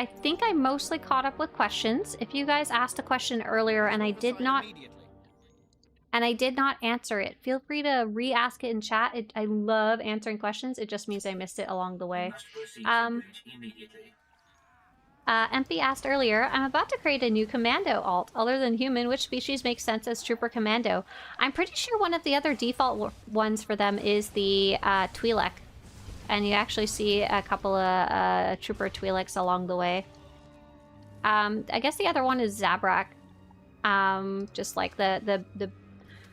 think I mostly caught up with questions. If you guys asked a question earlier and I did not answer it, feel free to re-ask it in chat. I love answering questions. It just means I missed it along the way. Empy asked earlier, I'm about to create a new commando alt. Other than human, which species makes sense as trooper commando? I'm pretty sure one of the other default ones for them is the Twi'lek. And you actually see a couple of trooper Twi'leks along the way. I guess the other one is Zabrak. Just like the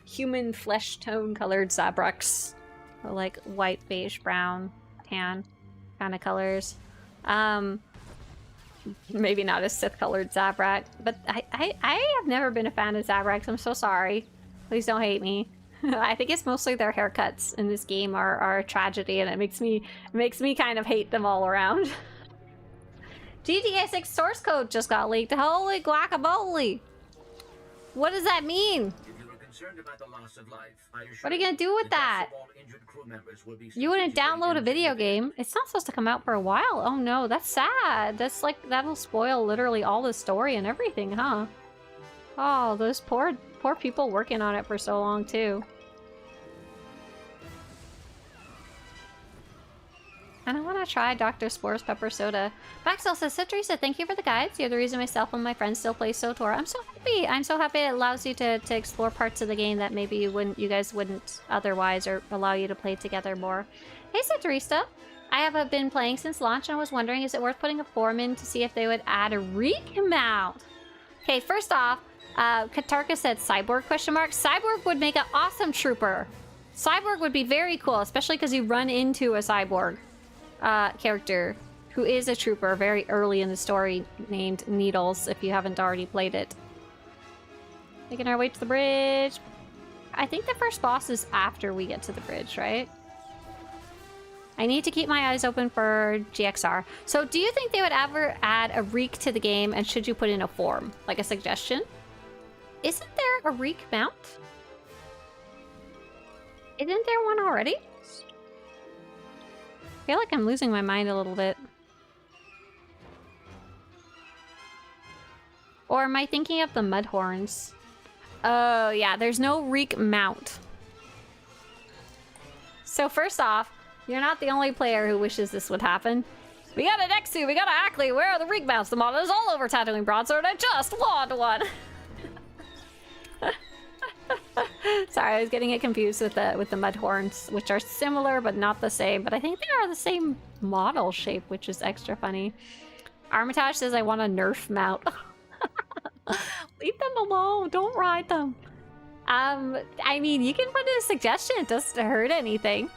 human flesh tone colored Zabraks, or like white, beige, brown, tan kind of colors. Maybe not a Sith colored Zabrak, but I have never been a fan of Zabraks. I'm so sorry. Please don't hate me. I think it's mostly their haircuts in this game are a tragedy, and it makes me kind of hate them all around. GTA 6 source code just got leaked. Holy guacamole! What does that mean? About the loss of life, what are you gonna do with that? You wouldn't download a video game? It's not supposed to come out for a while. Oh no, that's sad. That's like, that'll spoil literally all the story and everything, huh? Oh, those poor people working on it for so long too. And I want to try Dr. Spore's pepper soda. Baxel says, Swtorista, thank you for the guides. You're the reason myself and my friends still play SWTOR. I'm so happy. I'm so happy it allows you to explore parts of the game that maybe you guys wouldn't otherwise, or allow you to play together more. Hey, Swtorista. I have been playing since launch, and I was wondering, is it worth putting a form in to see if they would add a recount? Okay, first off, Katarka said Cyborg ? Cyborg would make an awesome trooper. Cyborg would be very cool, especially because you run into a Cyborg character who is a trooper very early in the story, named Needles, if you haven't already played it. Making our way to the bridge. I think the first boss is after we get to the bridge, right? I need to keep my eyes open for GXR. So do you think they would ever add a reek to the game, and should you put in a form? Like a suggestion? Isn't there a reek mount? Isn't there one already? I feel like I'm losing my mind a little bit. Or am I thinking of the Mudhorns? Oh yeah, there's no reek mount. So first off, you're not the only player who wishes this would happen. We got a Nexu, we got a Ackley, where are the reek mounts? The model is all over Tattooing Broadsword, I just want one! Sorry, I was getting it confused with the Mudhorns, which are similar but not the same. But I think they are the same model shape, which is extra funny. Armitage says I want a Nerf mount. Leave them alone. Don't ride them. I mean, you can put in a suggestion. It doesn't hurt anything.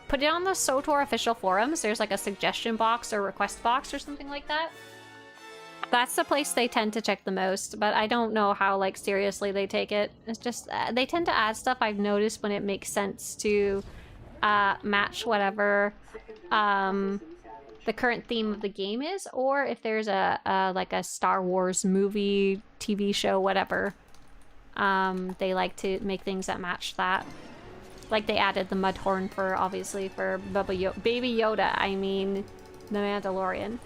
Put it on the SWTOR official forums. There's like a suggestion box or request box or something like that. That's the place they tend to check the most, but I don't know how like seriously they take it. It's just they tend to add stuff I've noticed when it makes sense to match whatever the current theme of the game is, or if there's a like a Star Wars movie, TV show, whatever. They like to make things that match that. Like they added the Mudhorn for obviously for Baby Yoda. I mean, the Mandalorian.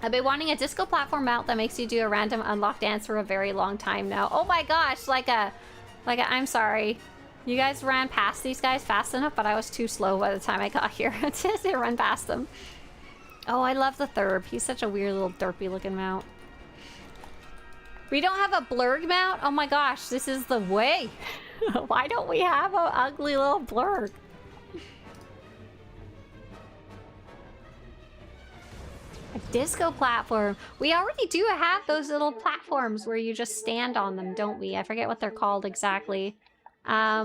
I've been wanting a disco platform mount that makes you do a random unlock dance for a very long time now. Oh my gosh, like a I'm sorry. You guys ran past these guys fast enough, but I was too slow by the time I got here to run past them. Oh, I love the Thurb. He's such a weird little derpy looking mount. We don't have a blurg mount? Oh my gosh, this is the way. Why don't we have an ugly little blurg? A disco platform. We already do have those little platforms where you just stand on them, don't we? I forget what they're called exactly. I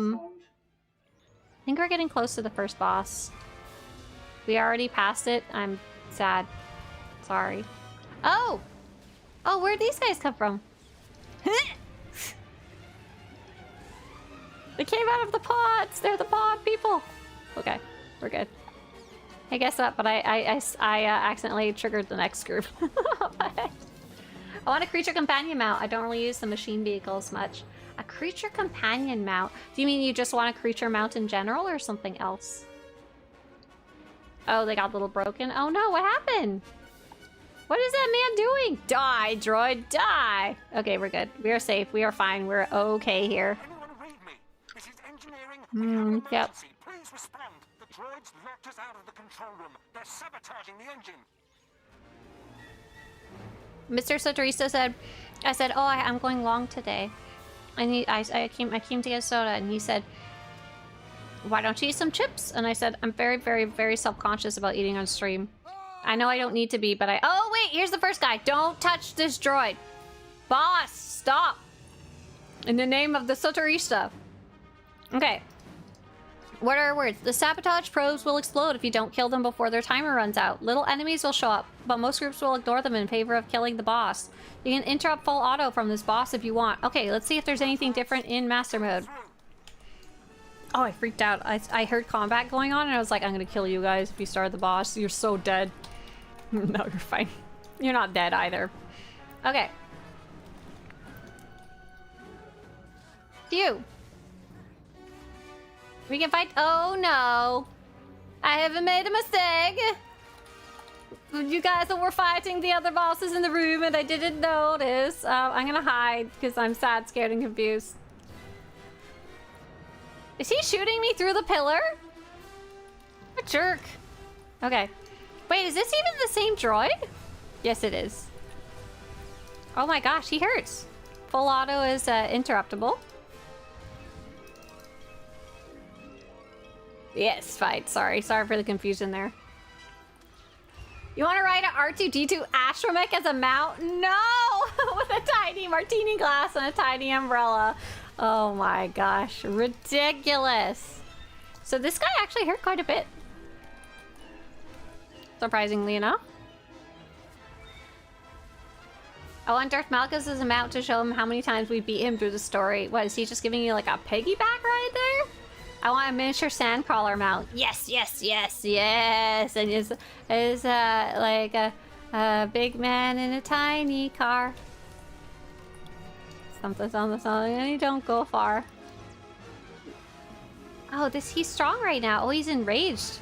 think we're getting close to the first boss. We already passed it. I'm sad. Sorry. Oh! Oh, where'd these guys come from? They came out of the pods! They're the pod people! Okay, we're good. Hey, guess what? But I accidentally triggered the next group. I want a creature companion mount. I don't really use the machine vehicles much. A creature companion mount? Do you mean you just want a creature mount in general or something else? Oh, they got a little broken. Oh no, what happened? What is that man doing? Die, droid, die! Okay, we're good. We are safe. We are fine. We're okay here. Anyone read me? This is engineering. Yep. Please respond. The droids locked us out of the control room. They're sabotaging the engine. Mr. Swtorista said, I said, oh, I'm going long today. I came to get soda, and he said, why don't you eat some chips? And I said, I'm very, very, very self-conscious about eating on stream. I know I don't need to be, but oh wait, here's the first guy. Don't touch this droid. Boss, stop. In the name of the Swtorista. Okay. What are our words? The sabotage probes will explode if you don't kill them before their timer runs out. Little enemies will show up, but most groups will ignore them in favor of killing the boss. You can interrupt full auto from this boss if you want. Okay, let's see if there's anything different in master mode. Oh, I freaked out. I heard combat going on and I was like, I'm gonna kill you guys if you start the boss. You're so dead. No, you're fine. You're not dead either. Okay. Phew. We can fight. Oh no. I haven't made a mistake. You guys were fighting the other bosses in the room and I didn't notice. I'm gonna hide because I'm sad, scared, and confused. Is he shooting me through the pillar? What a jerk. Okay. Wait, is this even the same droid? Yes, it is. Oh my gosh, he hurts. Full auto is interruptible. Yes, fight. Sorry for the confusion there. You want to ride an R2-D2 astromech as a mount? No! With a tiny martini glass and a tiny umbrella. Oh my gosh, ridiculous. So this guy actually hurt quite a bit. Surprisingly enough. I want Darth Malchus as a mount to show him how many times we beat him through the story. What, is he just giving you like a piggyback right there? I want a miniature sandcrawler mount. Yes, yes, yes, yes. And is like a big man in a tiny car. Something, and you don't go far. Oh, he's strong right now. Oh, he's enraged.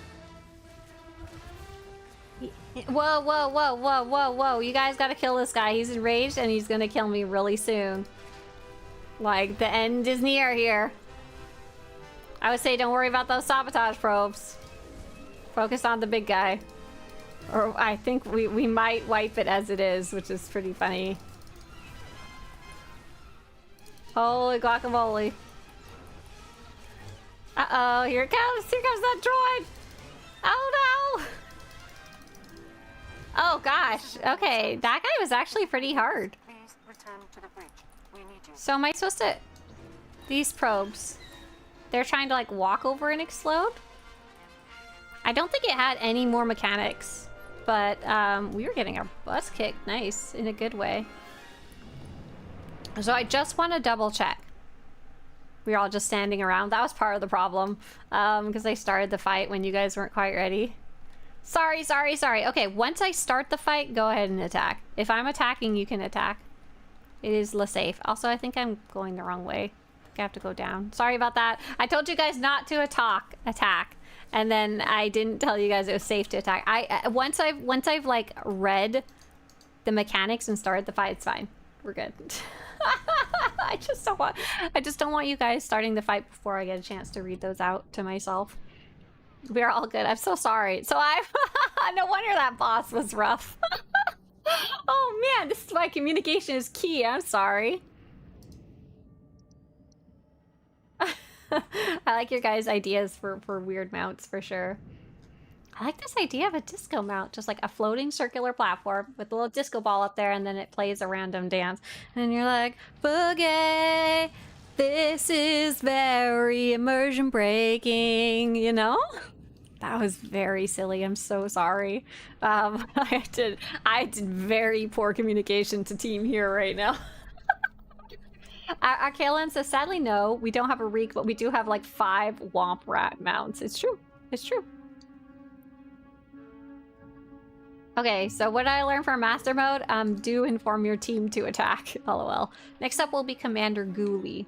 Whoa, whoa, whoa, whoa, whoa, whoa. You guys gotta kill this guy. He's enraged and he's gonna kill me really soon. Like, the end is near here. I would say don't worry about those sabotage probes. Focus on the big guy. Or I think we might wipe it as it is, which is pretty funny. Holy guacamole. Uh-oh, here it comes. Here comes that droid. Oh no. Oh gosh. Okay, that guy was actually pretty hard. Please return to the bridge. We need you. So am I supposed to... These probes. They're trying to like walk over and explode? I don't think it had any more mechanics. But we were getting our butts kicked. Nice. In a good way. So I just want to double check. We were all just standing around. That was part of the problem. Because I started the fight when you guys weren't quite ready. Sorry, sorry, sorry. Okay, once I start the fight, go ahead and attack. If I'm attacking, you can attack. It is safe. Also, I think I'm going the wrong way. I have to go down. Sorry about that. I told you guys not to attack. And then I didn't tell you guys it was safe to attack. Once I've like read the mechanics and started the fight, it's fine. We're good. I just don't want you guys starting the fight before I get a chance to read those out to myself. We're all good. I'm so sorry. So no wonder that boss was rough. Oh man, this is why communication is key. I'm sorry. I like your guys' ideas for weird mounts for sure. I like this idea of a disco mount, just like a floating circular platform with a little disco ball up there and then it plays a random dance. And you're like, boogie, this is very immersion breaking, you know? That was very silly. I'm so sorry. I did very poor communication to team here right now. Our Kaylin says, sadly, no, we don't have a reek, but we do have like 5 Womp Rat mounts. It's true. It's true. Okay, so what did I learn from Master Mode? Do inform your team to attack. LOL. Next up will be Commander Ghoulie.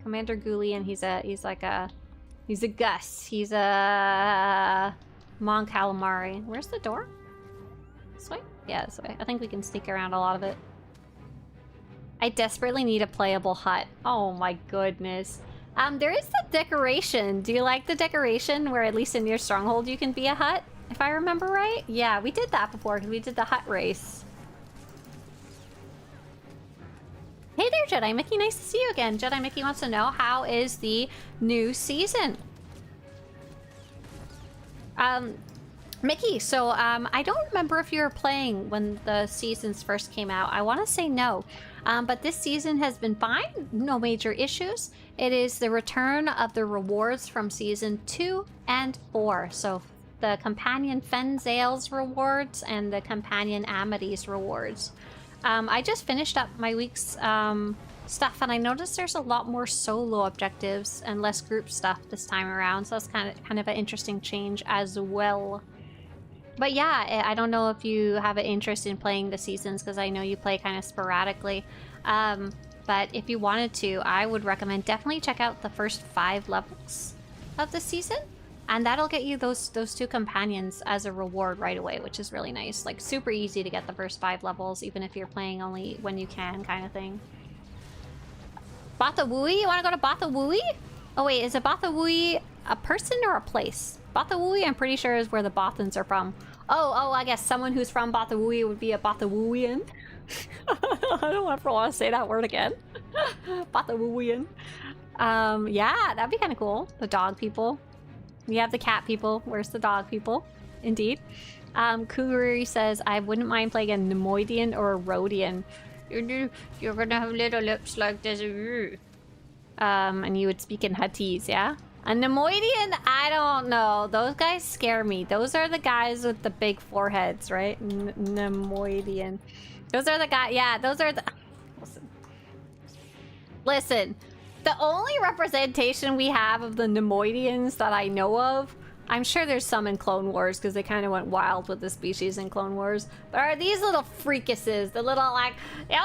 Commander Ghoulie, and he's a Gus. He's a Mon Calamari. Where's the door? This way? Yeah, this way. I think we can sneak around a lot of it. I desperately need a playable hut. Oh my goodness. There is the decoration. Do you like the decoration where at least in your stronghold you can be a hut? If I remember right? Yeah, we did that before because we did the hut race. Hey there, Jedi Mickey. Nice to see you again. Jedi Mickey wants to know, how is the new season? Mickey, so I don't remember if you were playing when the seasons first came out. I want to say no. But this season has been fine. No major issues. It is the return of the rewards from season 2 and 4. So the companion Fenzale's rewards and the companion Amity's rewards. I just finished up my week's stuff and I noticed there's a lot more solo objectives and less group stuff this time around. So that's kind of an interesting change as well. But yeah, I don't know if you have an interest in playing the seasons because I know you play kind of sporadically. But if you wanted to, I would recommend definitely check out the first 5 levels of the season. And that'll get you those 2 companions as a reward right away, which is really nice. Like, super easy to get the first 5 levels, even if you're playing only when you can, kind of thing. Bathawui? You want to go to Bathawui? Oh wait, is a Bathawui a person or a place? Bathawui, I'm pretty sure, is where the Bothans are from. Oh, I guess someone who's from Bathawui would be a Bathawuian. I don't ever want to say that word again. Bathawuian. Yeah, that'd be kind of cool. The dog people. We have the cat people. Where's the dog people? Indeed. Kuguri says, I wouldn't mind playing a Nemoidian or a Rhodian. You're gonna have little lips like this. And you would speak in Huttese, yeah? A Nemoidian? I don't know. Those guys scare me. Those are the guys with the big foreheads, right? Nemoidian. Those are the guys. Yeah, those are the... Listen. The only representation we have of the Nemoidians that I know of, I'm sure there's some in Clone Wars because they kind of went wild with the species in Clone Wars, but are these little freakuses, the little like, yo,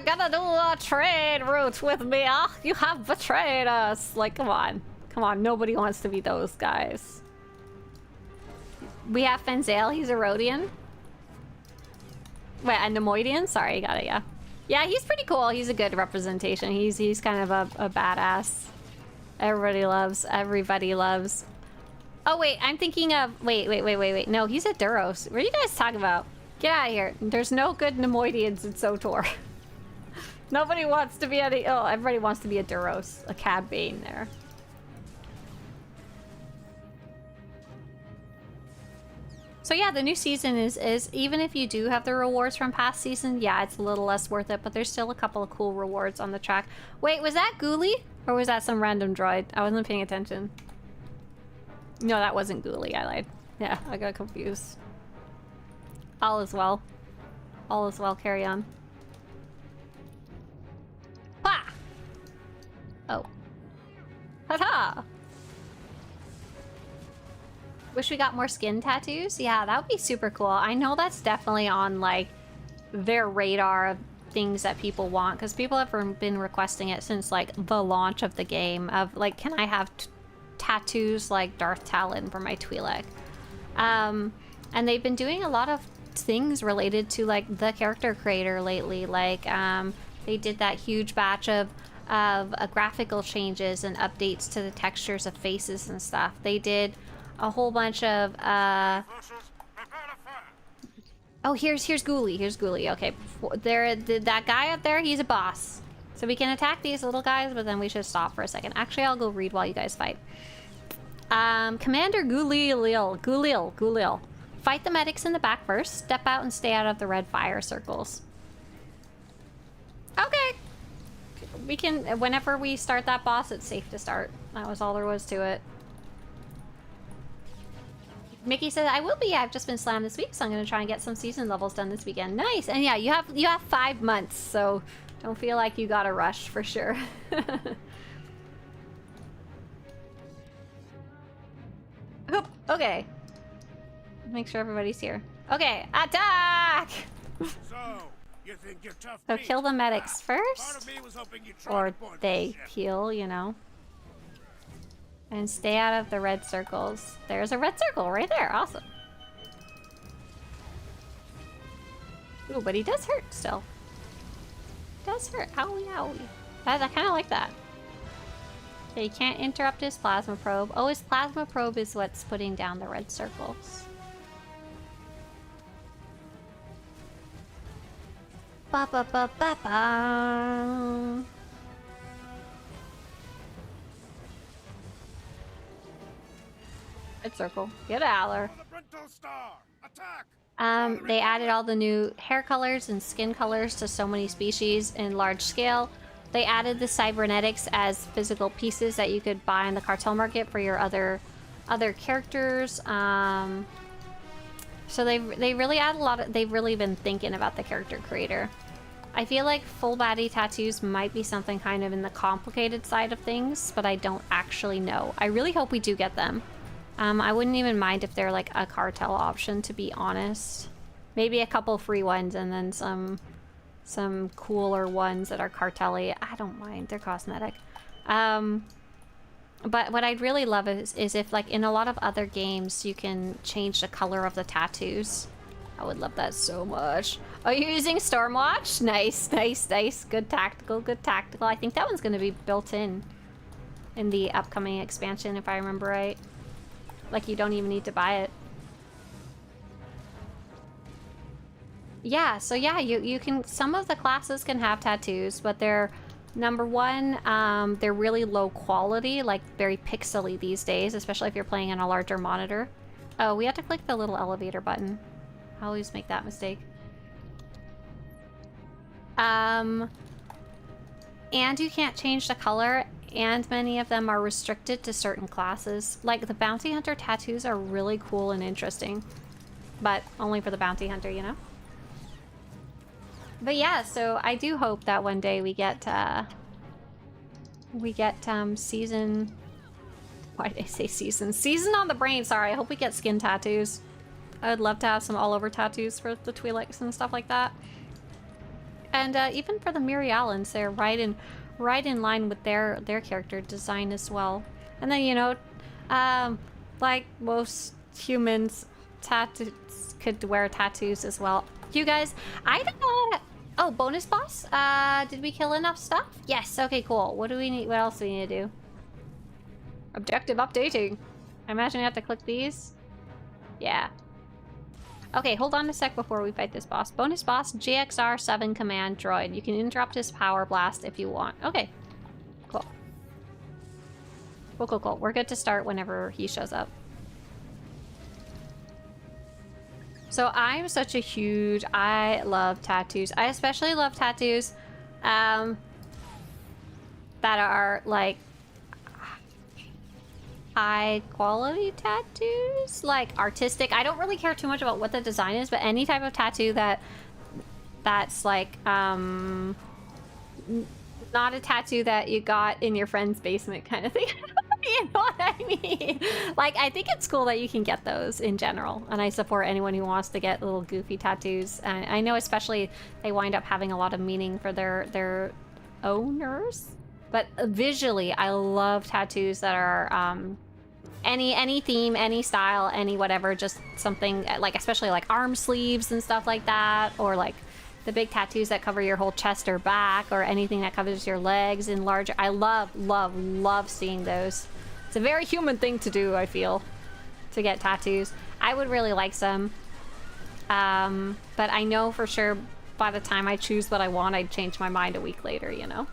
gonna do a trade route with me, ah, you have betrayed us. Like, come on. Come on, nobody wants to be those guys. We have Fenzale, he's a Rhodian. Wait, a Nemoidian? Sorry, got it, yeah. Yeah, he's pretty cool. He's a good representation. He's kind of a badass. Everybody loves. Oh wait, I'm thinking of wait. No, he's a Duros. What are you guys talking about? Get out of here. There's no good Nemoidians in SWTOR. Nobody wants to be any everybody wants to be a Duros, a Cad Bane there. So yeah, the new season is even if you do have the rewards from past season, yeah, it's a little less worth it, but there's still a couple of cool rewards on the track. Wait, was that Ghoulie? Or was that some random droid? I wasn't paying attention. No, that wasn't Ghoulie, I lied. Yeah, I got confused. All is well. All is well, carry on. Ha! Oh. Ta-ta! Wish we got more skin tattoos? Yeah, that would be super cool. I know that's definitely on, like, their radar of things that people want, because people have been requesting it since, like, the launch of the game, of, like, can I have tattoos like Darth Talon for my Twi'lek? And they've been doing a lot of things related to, like, the character creator lately. Like, they did that huge batch of graphical changes and updates to the textures of faces and stuff. They did a whole bunch of oh, here's Ghoulie. Okay, that guy up there, he's a boss, so we can attack these little guys, but then we should stop for a second. Actually, I'll go read while you guys fight. Commander Ghulil. Fight the medics in the back first. Step out and stay out of the red fire circles. Okay, we can, whenever we start that boss, it's safe to start. That was all there was to it. Mickey said, I will be. I've just been slammed this week, so I'm going to try and get some season levels done this weekend. Nice. And yeah, you have 5 months, so don't feel like you got to rush for sure. Oop, okay. Make sure everybody's here. Okay, attack! So, you think you're tough? So kill the medics first, or they heal, you know. And stay out of the red circles. There's a red circle right there. Awesome. Ooh, but he does hurt still. Does hurt. Owie, owie. I kind of like that. Okay, you can't interrupt his plasma probe. Oh, his plasma probe is what's putting down the red circles. Ba ba ba ba ba. Red circle. Get Aller. They added all the new hair colors and skin colors to so many species in large scale. They added the cybernetics as physical pieces that you could buy in the cartel market for your other characters. So they really add a lot of, they've really been thinking about the character creator. I feel like full body tattoos might be something kind of in the complicated side of things, but I don't actually know. I really hope we do get them. I wouldn't even mind if they're like a cartel option, to be honest. Maybe a couple free ones and then some cooler ones that are cartel-y. I don't mind, they're cosmetic. But what I'd really love is if, like, in a lot of other games you can change the color of the tattoos. I would love that so much. Are you using Stormwatch? Nice, nice, nice. Good tactical, good tactical. I think that one's gonna be built in the upcoming expansion, if I remember right. Like, you don't even need to buy it. Yeah, so yeah, you can, some of the classes can have tattoos, but they're, number one, they're really low quality, like very pixely these days, especially if you're playing on a larger monitor. Oh, we have to click the little elevator button. I always make that mistake. And you can't change the color, and many of them are restricted to certain classes. Like, the bounty hunter tattoos are really cool and interesting, but only for the bounty hunter, you know? But yeah, so I do hope that one day we get we get season. Why did I say season? Season on the brain. Sorry. I hope we get skin tattoos. I would love to have some all over tattoos for the Twi'leks and stuff like that. And even for the Mirialans, they're right in line with their character design as well. And then, you know, like most humans, tattoos could wear tattoos as well. You guys, I don't know. Oh, bonus boss? Did we kill enough stuff? Yes. Okay, cool. What do we need? What else do we need to do? Objective updating. I imagine I have to click these. Yeah. Okay, hold on a sec before we fight this boss. Bonus boss, GXR7 command droid. You can interrupt his power blast if you want. Okay. Cool. Cool, cool, cool. We're good to start whenever he shows up. So I'm such a huge... I love tattoos. I especially love tattoos that are, like, high quality tattoos, like artistic. I don't really care too much about what the design is, but any type of tattoo that's like not a tattoo that you got in your friend's basement kind of thing. You know what I mean? Like, I think it's cool that you can get those in general, and I support anyone who wants to get little goofy tattoos. And I know especially they wind up having a lot of meaning for their owners. But visually, I love tattoos that are any theme, any style, any whatever, just something like, especially like arm sleeves and stuff like that, or like the big tattoos that cover your whole chest or back, or anything that covers your legs in larger. I love, love, love seeing those. It's a very human thing to do, I feel, to get tattoos. I would really like some. But I know for sure by the time I choose what I want, I'd change my mind a week later, you know?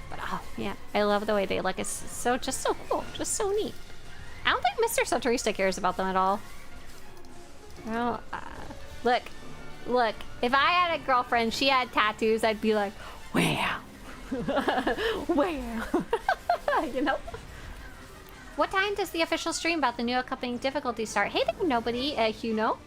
But oh, yeah, I love the way they look. It's just so cool, just so neat. I don't think Mr. Swtorista cares about them at all. Well, look, if I had a girlfriend, she had tattoos, I'd be like, wow. Wow. You know? What time does the official stream about the new accompanying difficulty start? Hey there, nobody, you know?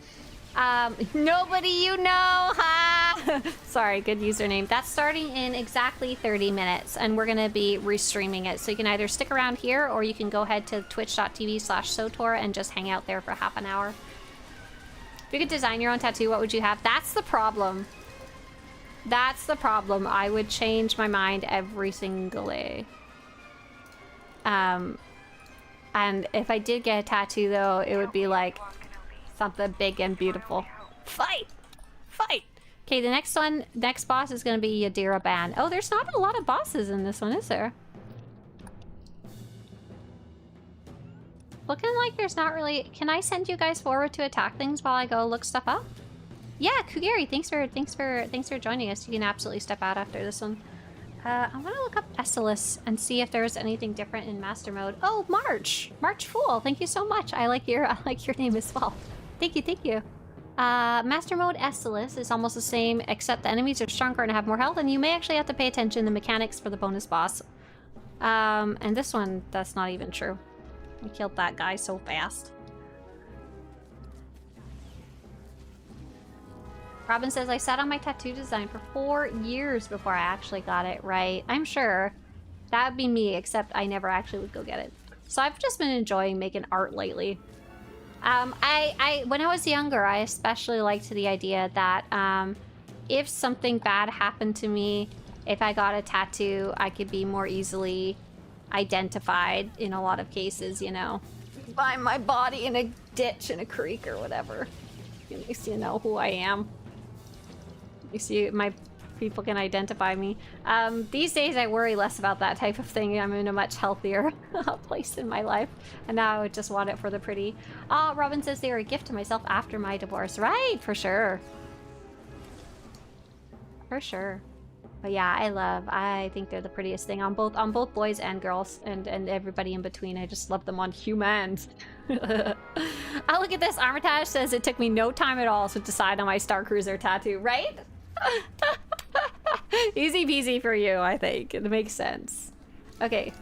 Nobody you know, ha! Sorry, good username. That's starting in exactly 30 minutes, and we're gonna be restreaming it. So you can either stick around here, or you can go ahead to twitch.tv/SWTOR and just hang out there for half an hour. If you could design your own tattoo, what would you have? That's the problem. That's the problem. I would change my mind every single day. And if I did get a tattoo, though, it would be like something big and beautiful. Fight! Fight! Okay, the next boss is gonna be Yadira Ban. Oh, there's not a lot of bosses in this one, is there? Looking like there's not really... Can I send you guys forward to attack things while I go look stuff up? Yeah, Kugeri, thanks for joining us. You can absolutely step out after this one. I'm gonna look up Esselis and see if there's anything different in Master Mode. Oh, March Fool, thank you so much. I like your name as well. Thank you. Master Mode Esselis is almost the same, except the enemies are stronger and have more health, and you may actually have to pay attention to the mechanics for the bonus boss. And this one, that's not even true. We killed that guy so fast. Robin says, I sat on my tattoo design for 4 years before I actually got it right. I'm sure that would be me, except I never actually would go get it. So I've just been enjoying making art lately. When I was younger, I especially liked the idea that if something bad happened to me, if I got a tattoo, I could be more easily identified in a lot of cases, you know. Find my body in a ditch in a creek or whatever. At least you know who I am. You see, my people can identify me. These days I worry less about that type of thing. I'm in a much healthier place in my life, and now I would just want it for the pretty. Robin says they were a gift to myself after my divorce. Right, for sure. For sure. But yeah, I think they're the prettiest thing on both boys and girls, and everybody in between. I just love them on humans. Oh, look at this. Armitage says it took me no time at all to decide on my Star Cruiser tattoo, right? Easy peasy for you, I think. It makes sense. Okay.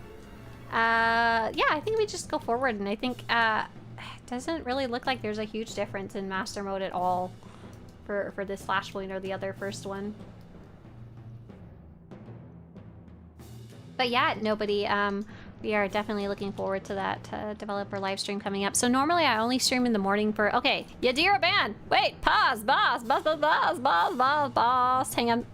Yeah, I think we just go forward, and I think it doesn't really look like there's a huge difference in Master Mode at all for this Flashpoint or the other first one. But yeah, nobody, we are definitely looking forward to that developer live stream coming up. So normally I only stream in the morning for, okay, Yadira ban! Wait, pause, boss. Hang on.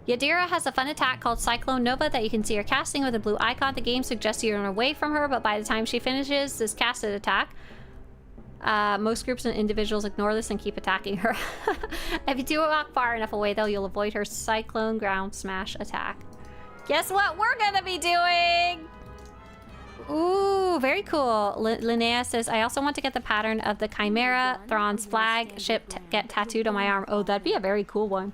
Yadira has a fun attack called Cyclone Nova that you can see her casting with a blue icon. The game suggests you run away from her, but by the time she finishes this casted attack, most groups and individuals ignore this and keep attacking her. If you do walk far enough away, though, you'll avoid her Cyclone Ground Smash attack. Guess what we're gonna be doing? Ooh, very cool. Linnea says, I also want to get the pattern of the Chimera Thrawn's flag ship get tattooed on my arm. Oh, that'd be a very cool one.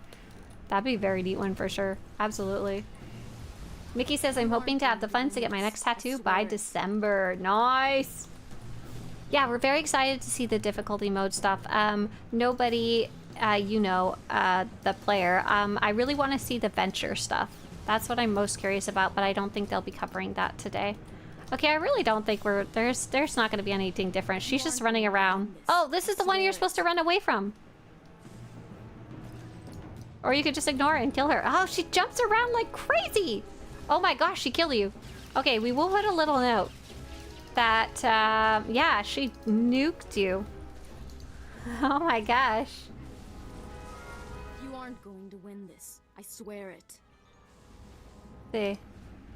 That'd be a very neat one for sure. Absolutely. Mickey says, I'm hoping to have the funds to get my next tattoo by December. Nice. Yeah, we're very excited to see the difficulty mode stuff. Nobody, the player. I really want to see the venture stuff. That's what I'm most curious about, but I don't think they'll be covering that today. Okay, I really don't think there's not going to be anything different. She's just running around. Oh, this is the one you're supposed to run away from. Or you could just ignore it and kill her. Oh, she jumps around like crazy. Oh my gosh, she killed you. Okay, we will put a little note that, yeah, she nuked you. Oh my gosh. You aren't going to win this. I swear it. See.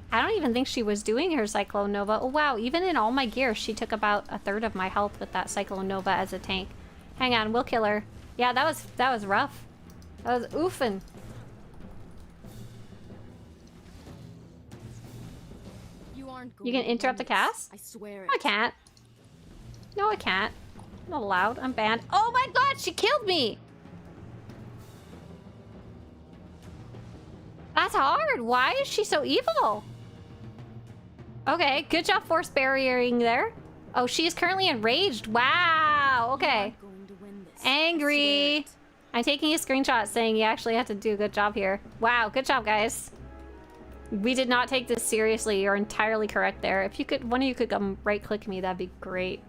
I don't even think she was doing her Cyclone Nova. Oh wow, even in all my gear, she took about a third of my health with that Cyclone Nova as a tank. Hang on, we'll kill her. Yeah, that was rough. That was oofing. You can interrupt the cast? I swear it. I can't. No, I can't. I'm not allowed. I'm banned. Oh my god, she killed me! That's hard. Why is she so evil? Okay, good job force barriering there. Oh, she is currently enraged. Wow, okay. Angry. I'm taking a screenshot saying you actually have to do a good job here. Wow, good job, guys. We did not take this seriously. You're entirely correct there. If you could, one of you could right click me, that'd be great.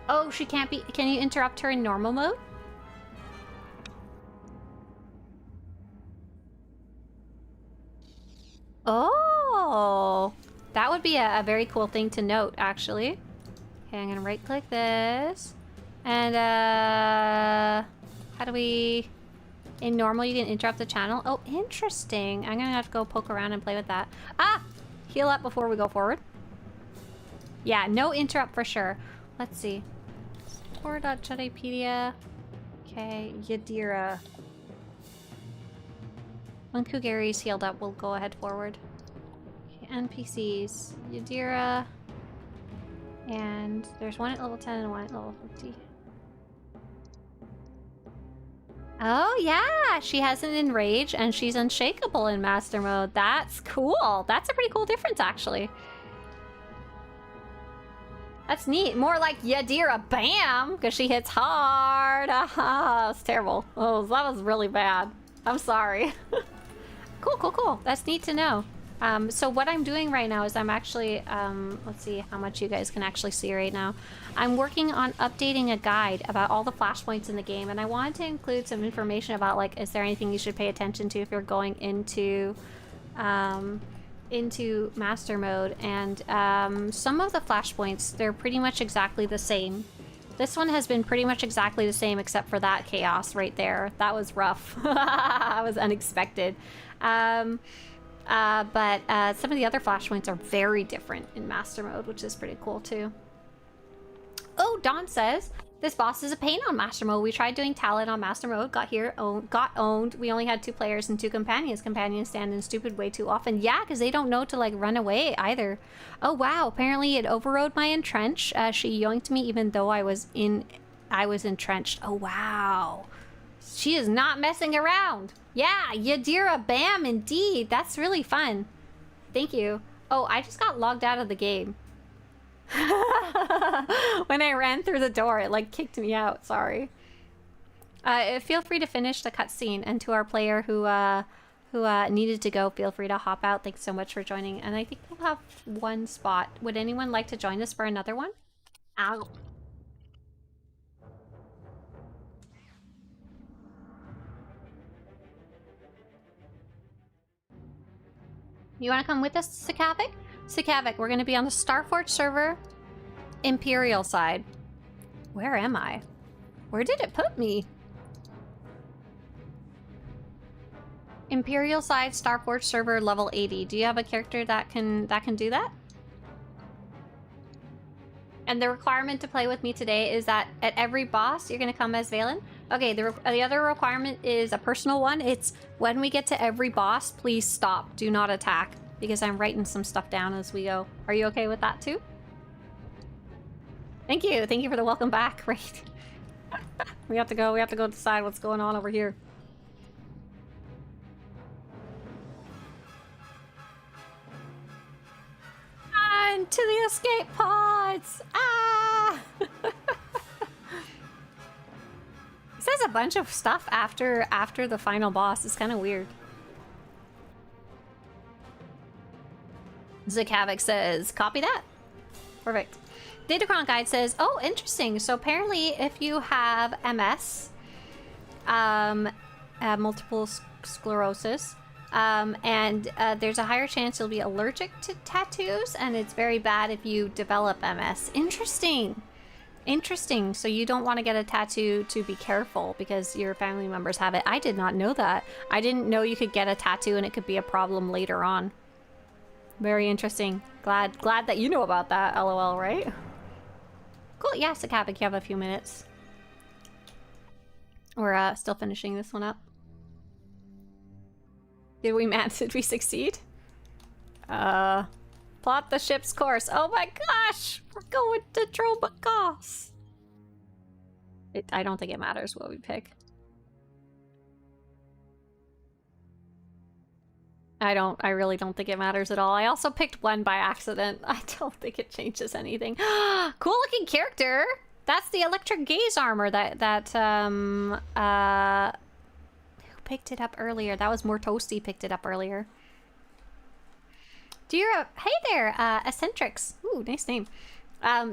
Oh, she can't be, can you interrupt her in normal mode? Oh, that would be a very cool thing to note, actually. Okay, I'm gonna right click this. And, how do we... In normal, you can interrupt the channel. Oh, interesting. I'm gonna have to go poke around and play with that. Ah! Heal up before we go forward. Yeah, no interrupt for sure. Let's see. Tor.Jedipedia. Okay, Yadira. When Kugari's healed up, we'll go ahead forward. Okay, NPCs. Yadira. And there's one at level 10 and one at level 50. Oh yeah, she has an enrage and she's unshakable in master mode. That's cool. That's a pretty cool difference, actually. That's neat. More like Yadira Bam, because she hits hard. Aha, that's terrible. Oh, that was really bad. I'm sorry. Cool. That's neat to know. So what I'm doing right now is I'm actually, let's see how much you guys can actually see right now. I'm working on updating a guide about all the flashpoints in the game, and I wanted to include some information about, like, is there anything you should pay attention to if you're going into master mode. And some of the flashpoints, they're pretty much exactly the same. This one has been pretty much exactly the same except for that chaos right there. That was rough. That was unexpected. But some of the other flashpoints are very different in master mode, which is pretty cool too. Oh, Dawn says, this boss is a pain on master mode. We tried doing talent on master mode, got owned. We only had 2 players and 2 companions. Companions stand in stupid way too often. Yeah, because they don't know to, like, run away either. Oh wow, apparently it overrode my entrench. She yoinked me even though I was entrenched. Oh wow. She is not messing around. Yeah, Yadira Bam, indeed. That's really fun. Thank you. Oh, I just got logged out of the game. When I ran through the door, it, like, kicked me out. Sorry. Feel free to finish the cutscene. And to our player who needed to go, feel free to hop out. Thanks so much for joining. And I think we'll have 1 spot. Would anyone like to join us for another one? Ow. You want to come with us, Sakavik? Sakavik, we're going to be on the Starforge server, Imperial side. Where am I? Where did it put me? Imperial side, Starforge server, level 80. Do you have a character that can do that? And the requirement to play with me today is that at every boss, you're going to come as Valen. Okay, the other requirement is a personal one. It's when we get to every boss, please stop. Do not attack. Because I'm writing some stuff down as we go. Are you okay with that too? Thank you. Thank you for the welcome back. Right. We have to go decide what's going on over here. On to the escape pods! Ah! It says a bunch of stuff after the final boss. It's kind of weird. Zakavik says, copy that. Perfect. Datacron Guide says, oh, interesting. So apparently if you have MS, multiple sclerosis, and there's a higher chance you'll be allergic to tattoos, and it's very bad if you develop MS. Interesting. Interesting. So you don't want to get a tattoo to be careful because your family members have it. I did not know that. I didn't know you could get a tattoo and it could be a problem later on. Very interesting. Glad that you know about that, LOL, right? Cool. Yeah, Sakavik, you have a few minutes. We're still finishing this one up. Did we succeed? Plot the ship's course. Oh my gosh! We're going to Drobakos! I don't think it matters what we pick. I really don't think it matters at all. I also picked one by accident. I don't think it changes anything. Cool looking character! That's the electric gaze armor who picked it up earlier? That was Mortosti picked it up earlier. Hey there, Eccentrics. Ooh, nice name.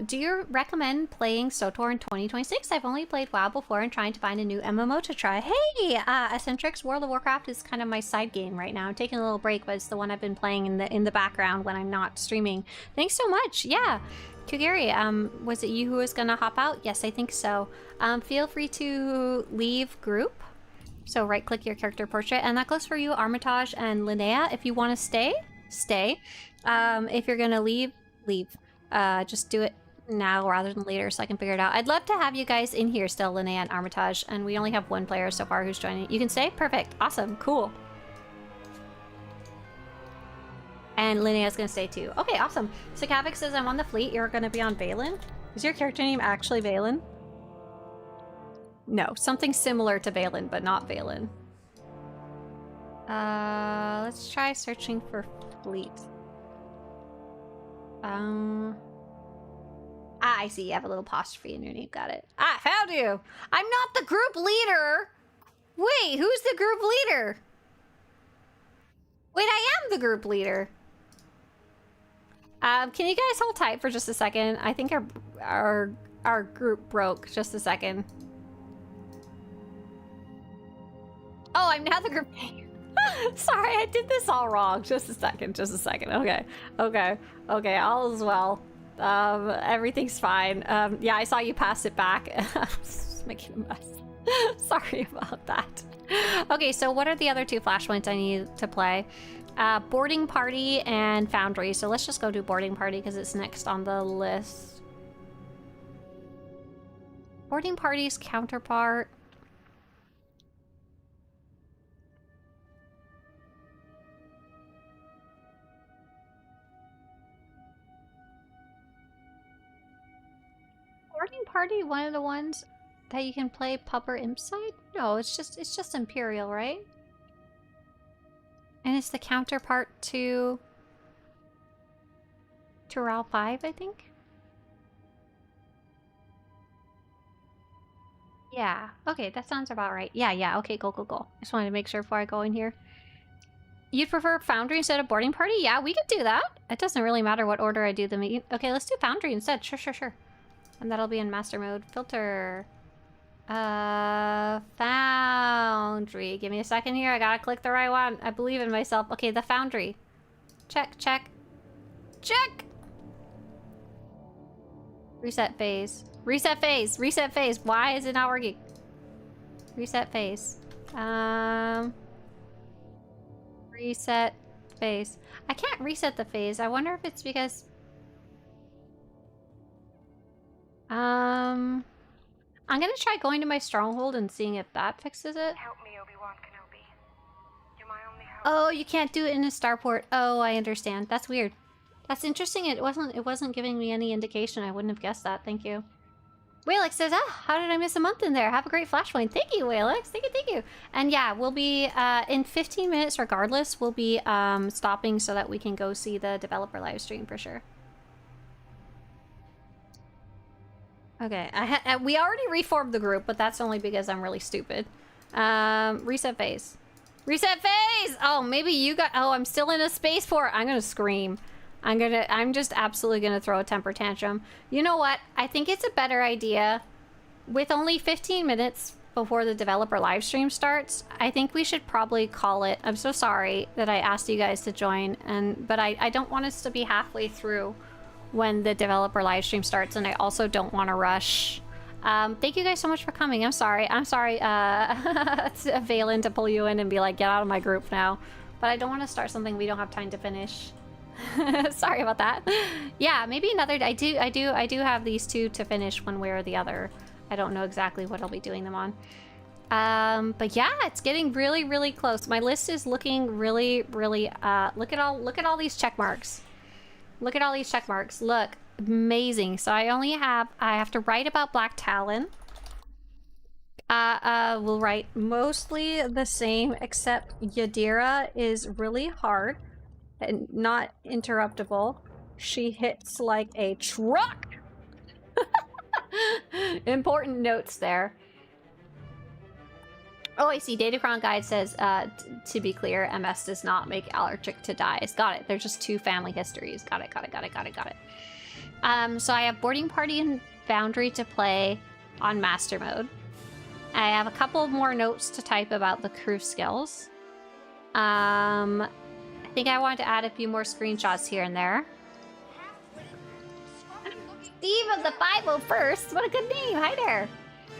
Do you recommend playing SWTOR in 2026? I've only played WoW before and trying to find a new MMO to try. Hey, Eccentrics, World of Warcraft is kind of my side game right now. I'm taking a little break, but it's the one I've been playing in the background when I'm not streaming. Thanks so much. Yeah. Kugiri, was it you who was gonna hop out? Yes, I think so. Feel free to leave group. So right-click your character portrait, and that goes for you, Armitage and Linnea. If you want to stay, stay. If you're gonna leave, leave. Just do it now rather than later so I can figure it out. I'd love to have you guys in here still, Linnea and Armitage, and we only have one player so far who's joining. You can stay? Perfect. Awesome. Cool. And Linnea's gonna stay too. Okay, awesome. So Kavik says I'm on the fleet. You're gonna be on Valen? Is your character name actually Valen? No, something similar to Valen, but not Valen. Let's try searching for fleet. I see. You have a little apostrophe in your name. Got it. Ah, found you! I'm not the group leader! Wait, who's the group leader? Wait, I am the group leader. Can you guys hold tight for just a second? I think our group broke. Just a second. Oh, I'm now the group. Sorry, I did this all wrong. Just a second. Just a second. Okay. Okay. Okay. All is well. Everything's fine. Yeah, I saw you pass it back. I was just making a mess. Sorry about that. Okay, so what are the other two flashpoints I need to play? Boarding Party and Foundry. So let's just go do Boarding Party because it's next on the list. Boarding Party's counterpart. Boarding Party one of the ones that you can play pub or imp side? No, it's just Imperial, right? And it's the counterpart to RAL 5, I think? Yeah. Okay, that sounds about right. Yeah. Okay, go. Just wanted to make sure before I go in here. You'd prefer Foundry instead of Boarding Party? Yeah, we could do that. It doesn't really matter what order I do them. Okay, let's do Foundry instead. Sure. And that'll be in master mode. Filter. Foundry. Give me a second here. I gotta click the right one. I believe in myself. Okay, the Foundry. Check, check. Check! Reset phase. Reset phase! Reset phase! Why is it not working? Reset phase. Reset phase. I can't reset the phase. I wonder if it's because... I'm gonna try going to my stronghold and seeing if that fixes it. Help me, Obi-Wan Kenobi. You're my only hope. Oh, you can't do it in a starport. Oh, I understand. That's weird. That's interesting. It wasn't giving me any indication. I wouldn't have guessed that. Thank you. Walex says, how did I miss a month in there? Have a great Flashpoint. Thank you, Walex. Thank you, thank you. And yeah, we'll be, in 15 minutes regardless, we'll be, stopping so that we can go see the developer live stream for sure. Okay, we already reformed the group, but that's only because I'm really stupid. Reset phase. Reset phase! Oh, maybe you got... Oh, I'm still in a spaceport. I'm gonna scream. I'm just absolutely gonna throw a temper tantrum. You know what? I think it's a better idea. With only 15 minutes before the developer live stream starts, I think we should probably call it. I'm so sorry that I asked you guys to join, but I don't want us to be halfway through when the developer live stream starts, and I also don't want to rush. Thank you guys so much for coming. I'm sorry, Valen, to pull you in and be like, get out of my group now. But I don't want to start something we don't have time to finish. Sorry about that. Yeah, maybe another. I do have these two to finish one way or the other. I don't know exactly what I'll be doing them on. But yeah, it's getting really, really close. My list is looking really, really. Look at all these check marks. Look at all these check marks. Look, amazing. So I have to write about Black Talon. We'll write mostly the same, except Yadira is really hard and not interruptible. She hits like a truck. Important notes there. Oh, I see. Datacron Guide says, to be clear, MS does not make allergic to dyes. Got it. There's just two family histories. Got it. So I have Boarding Party and Foundry to play on Master Mode. I have a couple more notes to type about the crew skills. I think I wanted to add a few more screenshots here and there. Steve of the 501st! What a good name! Hi there!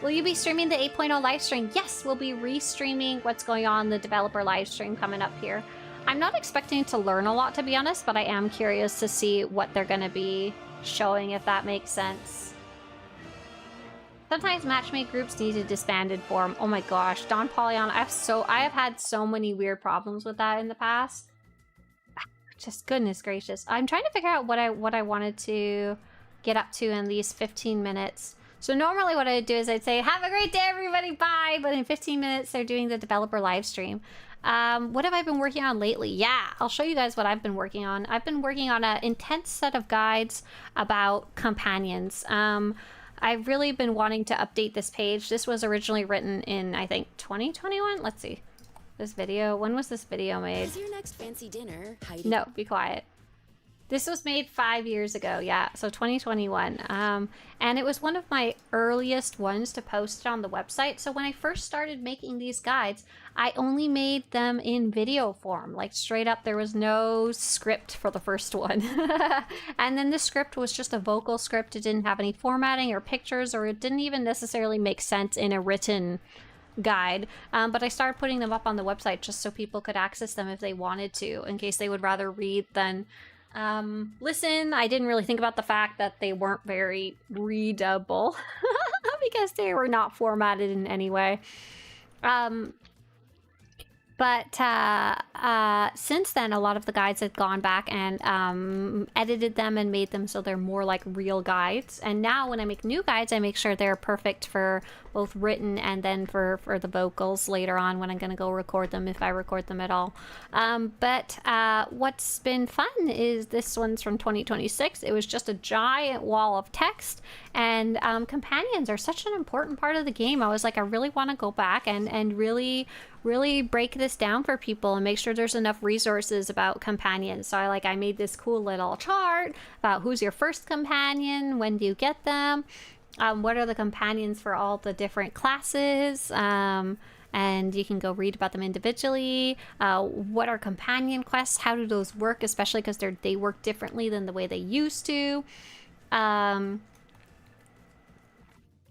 Will you be streaming the 8.0 live stream? Yes, we'll be restreaming what's going on in the developer live stream coming up here. I'm not expecting to learn a lot, to be honest, but I am curious to see what they're going to be showing, if that makes sense. Sometimes matchmade groups need a disbanded form. Oh my gosh, Don Polyon, I have had so many weird problems with that in the past. Just goodness gracious. I'm trying to figure out what I wanted to get up to in these 15 minutes. So normally what I'd do is I'd say, have a great day, everybody, bye! But in 15 minutes, they're doing the developer live stream. What have I been working on lately? Yeah, I'll show you guys what I've been working on. I've been working on an intense set of guides about companions. I've really been wanting to update this page. This was originally written in, I think, 2021? Let's see. This video, when was this video made? Is your next fancy dinner hiding? No, be quiet. This was made 5 years ago, yeah, so 2021. And it was one of my earliest ones to post it on the website. So when I first started making these guides, I only made them in video form. Like straight up, there was no script for the first one. And then the script was just a vocal script. It didn't have any formatting or pictures, or it didn't even necessarily make sense in a written guide. But I started putting them up on the website just so people could access them if they wanted to, in case they would rather read than listen. I didn't really think about the fact that they weren't very readable because they were not formatted in any way. But since then, a lot of the guides had gone back and edited them and made them so they're more like real guides. And now when I make new guides, I make sure they're perfect for both written and then for the vocals later on when I'm going to go record them, if I record them at all. But what's been fun is this one's from 2026. It was just a giant wall of text, and companions are such an important part of the game. I was like, I really want to go back and really break this down for people and make sure there's enough resources about companions. So I made this cool little chart about who's your first companion, when do you get them, what are the companions for all the different classes, and you can go read about them individually. What are companion quests? How do those work, especially because they work differently than the way they used to.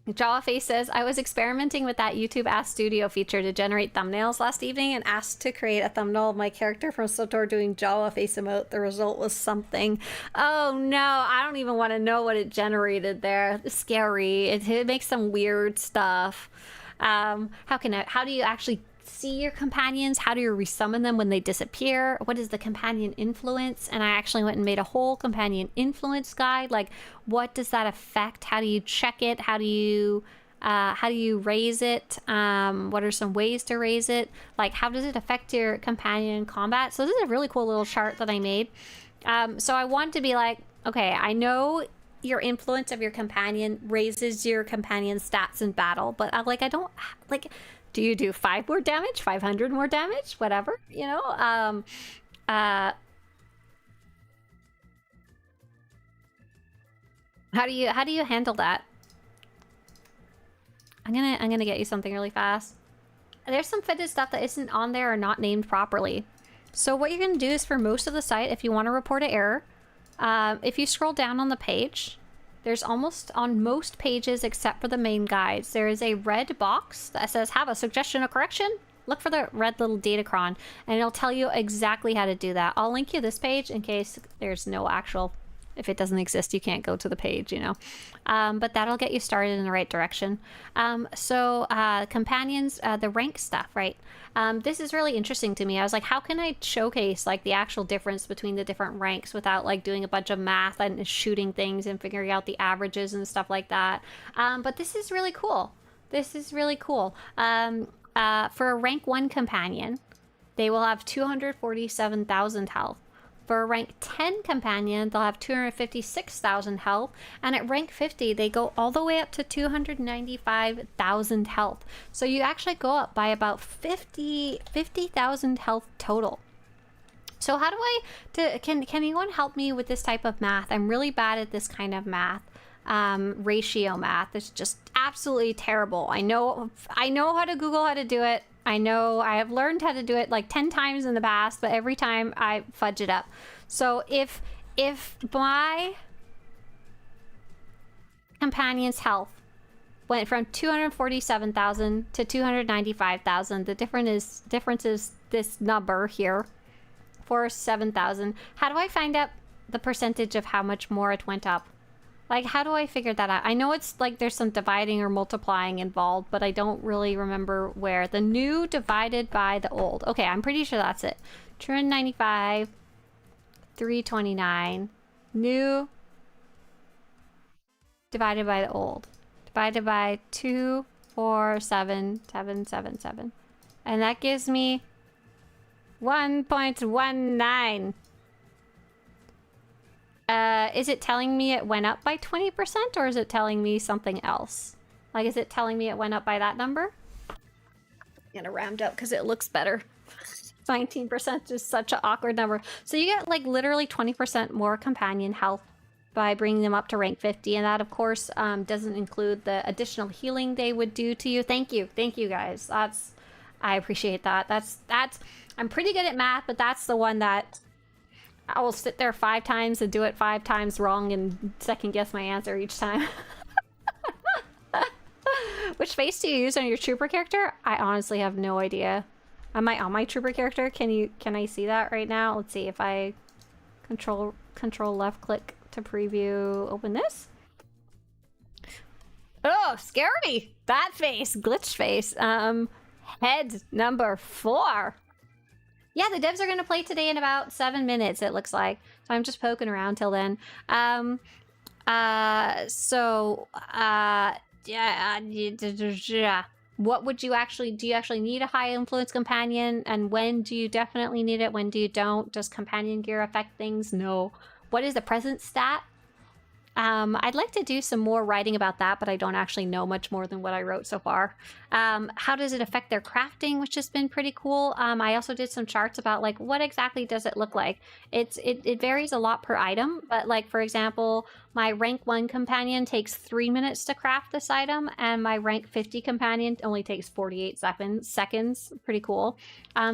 Jawface says, I was experimenting with that YouTube Ask Studio feature to generate thumbnails last evening and asked to create a thumbnail of my character from SWTOR doing Jawface emote. The result was something. Oh no, I don't even want to know what it generated there. It's scary. It makes some weird stuff. How do you actually see your companions? How do you resummon them when they disappear? What is the companion influence? And I actually went and made a whole companion influence guide. Like, what does that affect? How do you check it? How do you raise it? What are some ways to raise it? Like, how does it affect your companion in combat? So this is a really cool little chart that I made. So I want to be like, okay, I know your influence of your companion raises your companion's stats in battle, but I don't like. Do you do 5 more damage, 500 more damage, whatever, you know? How do you handle that? I'm gonna get you something really fast. There's some fitted stuff that isn't on there or not named properly. So what you're gonna do is, for most of the site, if you want to report an error, if you scroll down on the page, there's almost on most pages except for the main guides, there is a red box that says have a suggestion or correction. Look for the red little datacron and it'll tell you exactly how to do that. I'll link you this page in case there's no actual, if it doesn't exist, you can't go to the page, you know. But that'll get you started in the right direction. Companions, the rank stuff, right? This is really interesting to me. I was like, how can I showcase like the actual difference between the different ranks without like doing a bunch of math and shooting things and figuring out the averages and stuff like that? But this is really cool. This is really cool. For a rank 1 companion, they will have 247,000 health. For a rank 10 companion, they'll have 256,000 health, and at rank 50, they go all the way up to 295,000 health. So you actually go up by about 50,000 health total. So how do can anyone help me with this type of math? I'm really bad at this kind of math. Ratio math is just absolutely terrible. I know how to Google how to do it. I know I have learned how to do it like 10 times in the past, but every time I fudge it up. So if my companion's health went from 247,000 to 295,000, the difference is this number here, 47,000. How do I find out the percentage of how much more it went up? Like, how do I figure that out? I know it's like there's some dividing or multiplying involved, but I don't really remember where. The new divided by the old. Okay, I'm pretty sure that's it. 295, 329, new divided by the old. Divided by 247,777. And that gives me 1.19. Is it telling me it went up by 20% or is it telling me something else? Like, is it telling me it went up by that number? I'm gonna round up because it looks better. 19% is such an awkward number. So you get like literally 20% more companion health by bringing them up to rank 50, and that of course doesn't include the additional healing they would do to you. Thank you guys. I appreciate that. That's I'm pretty good at math, but that's the one that I will sit there 5 times and do it 5 times wrong and second guess my answer each time. Which face do you use on your trooper character? I honestly have no idea. Am I on my trooper character? Can I see that right now? Let's see if I control left click to preview. Open this. Oh, scary! That face, glitch face. Head number 4. Yeah, the devs are going to play today in about 7 minutes, it looks like. So I'm just poking around till then. What would you actually... Do you actually need a high influence companion? And when do you definitely need it? When do you don't? Does companion gear affect things? No. What is the present stat? I'd like to do some more writing about that, but I don't actually know much more than what I wrote so far. How does it affect their crafting, which has been pretty cool. I also did some charts about like what exactly does it look like. It varies a lot per item, but like for example, My rank 1 companion takes 3 minutes to craft this item, and my rank 50 companion only takes 48 seconds. Pretty cool.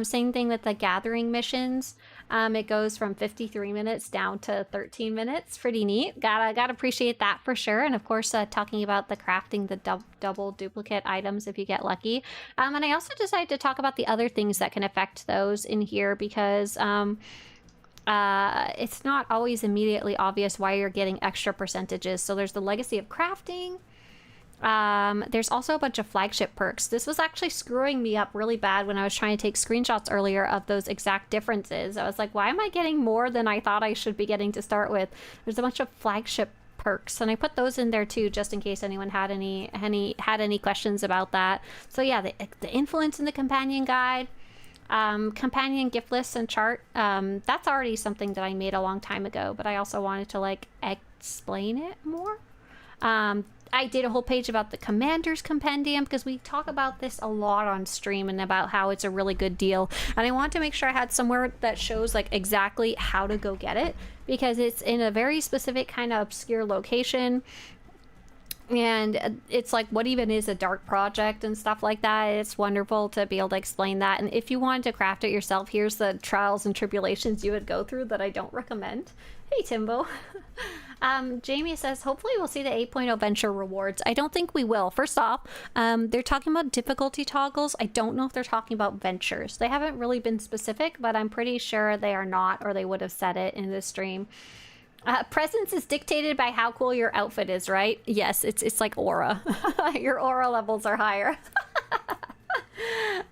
Same thing with the gathering missions. It goes from 53 minutes down to 13 minutes. Pretty neat. Gotta appreciate that for sure. And of course, talking about the crafting the double duplicate items if you get lucky. And I also decided to talk about the other things that can affect those in here because it's not always immediately obvious why you're getting extra percentages. So there's the legacy of crafting. There's also a bunch of flagship perks. This was actually screwing me up really bad when I was trying to take screenshots earlier of those exact differences. I was like, why am I getting more than I thought I should be getting to start with? There's a bunch of flagship perks, and I put those in there too, just in case anyone had any questions about that. So yeah, the influence in the companion guide. Companion gift lists and chart, that's already something that I made a long time ago, but I also wanted to like explain it more. I did a whole page about the Commander's Compendium because we talk about this a lot on stream and about how it's a really good deal, and I want to make sure I had somewhere that shows like exactly how to go get it because it's in a very specific kind of obscure location. And it's like, what even is a dark project and stuff like that. It's wonderful to be able to explain that. And if you wanted to craft it yourself, here's the trials and tribulations you would go through that I don't recommend. Hey, Timbo. Jamie says, hopefully we'll see the 8.0 venture rewards. I don't think we will. First off, they're talking about difficulty toggles. I don't know if they're talking about ventures. They haven't really been specific, but I'm pretty sure they are not, or they would have said it in this stream. Presence is dictated by how cool your outfit is, right? Yes, it's like aura. Your aura levels are higher.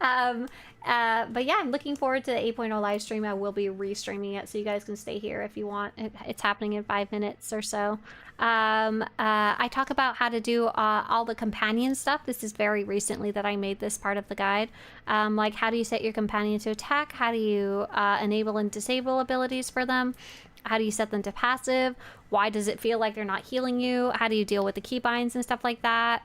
But yeah, I'm looking forward to the 8.0 live stream. I will be restreaming it, so you guys can stay here if you want. It's happening in 5 minutes or so. I talk about how to do all the companion stuff. This is very recently that I made this part of the guide. Like how do you set your companion to attack? How do you enable and disable abilities for them? How do you set them to passive? Why does it feel like they're not healing you? How do you deal with the keybinds and stuff like that?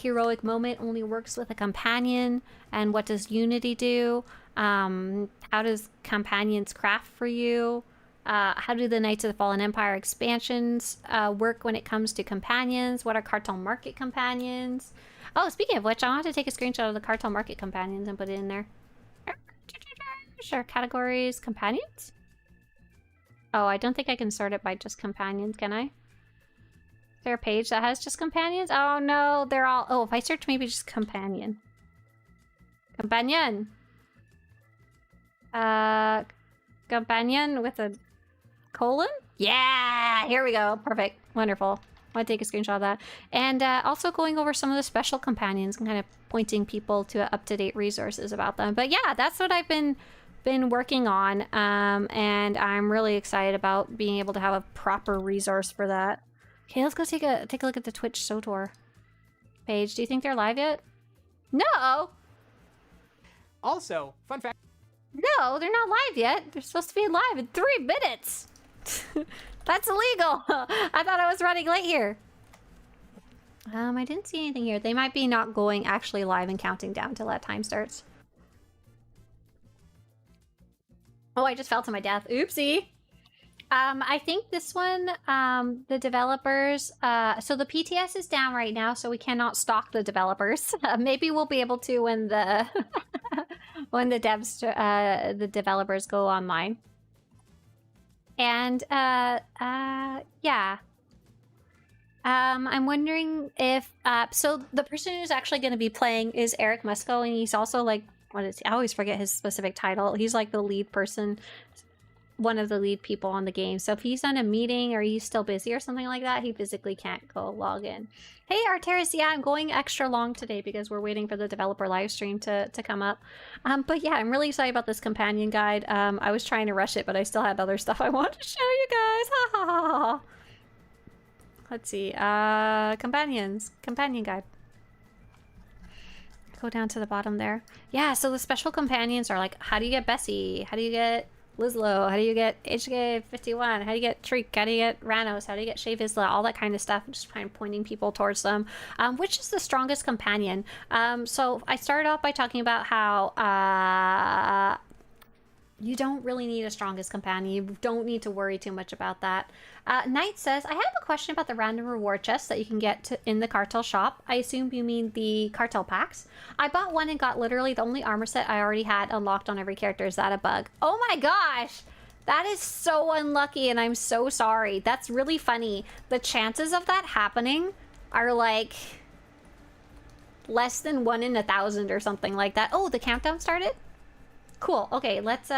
Heroic moment only works with a companion. And what does Unity do? How does companions craft for you? How do the Knights of the Fallen Empire expansions work when it comes to companions? What are Cartel Market companions? Oh, speaking of which, I want to take a screenshot of the Cartel Market companions and put it in there. Sure, categories, companions? Oh, I don't think I can sort it by just companions, can I? Is there a page that has just companions? Oh no, they're all... Oh, if I search maybe just companion. Companion! Companion with a colon? Yeah! Here we go. Perfect. Wonderful. I want to take a screenshot of that. And also going over some of the special companions and kind of pointing people to up-to-date resources about them. But yeah, that's what I've been working on, and I'm really excited about being able to have a proper resource for that. Okay, let's go take a look at the Twitch SWTOR page. Do you think they're live yet? No! Also, fun fact. No, they're not live yet. They're supposed to be live in 3 minutes. That's illegal. I thought I was running late here. I didn't see anything here. They might be not going actually live and counting down till that time starts. Oh, I just fell to my death. Oopsie. I think this one, the developers, so the PTS is down right now, so we cannot stalk the developers. Maybe we'll be able to when the when the developers go online. And yeah. I'm wondering if so the person who's actually going to be playing is Eric Musco, and he's also like, what is he? I always forget his specific title. He's like the lead person, one of the lead people on the game. So if he's on a meeting or he's still busy or something like that, he physically can't go log in. Hey Arteris, yeah, I'm going extra long today because we're waiting for the developer live stream to come up. But yeah, I'm really excited about this companion guide. I was trying to rush it, but I still had other stuff I wanted to show you guys. Ha ha ha ha. Let's see. Companion guide. Go down to the bottom there. Yeah, so the special companions are like, how do you get Bessie? How do you get Lizlo? How do you get HK51? How do you get Treek? How do you get Ranos? How do you get Shea Vizsla? All that kind of stuff. Just kind of pointing people towards them. Which is the strongest companion? So I started off by talking about how You don't really need a strongest companion. You don't need to worry too much about that. Knight says, I have a question about the random reward chests that you can get in the cartel shop. I assume you mean the cartel packs. I bought one and got literally the only armor set I already had unlocked on every character. Is that a bug? Oh my gosh! That is so unlucky and I'm so sorry. That's really funny. The chances of that happening are like less than 1 in 1,000 or something like that. Oh, the countdown started? Cool. Okay, let's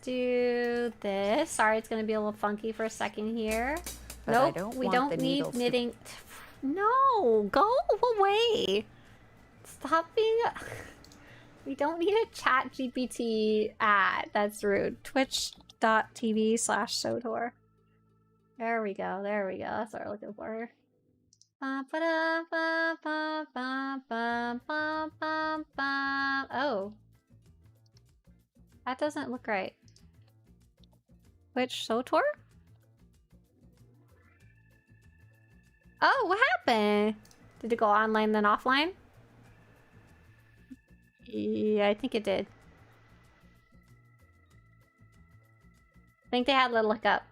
do this. Sorry, it's gonna be a little funky for a second here. But nope, we don't need knitting. No, go away. Stop being. We don't need a chat GPT ad. That's rude. Twitch.tv/SWTOR. There we go. There we go. That's what we're looking for. Oh. That doesn't look right. Which SWTOR? Oh, what happened? Did it go online then offline? Yeah, I think it did. I think they had a little hiccup.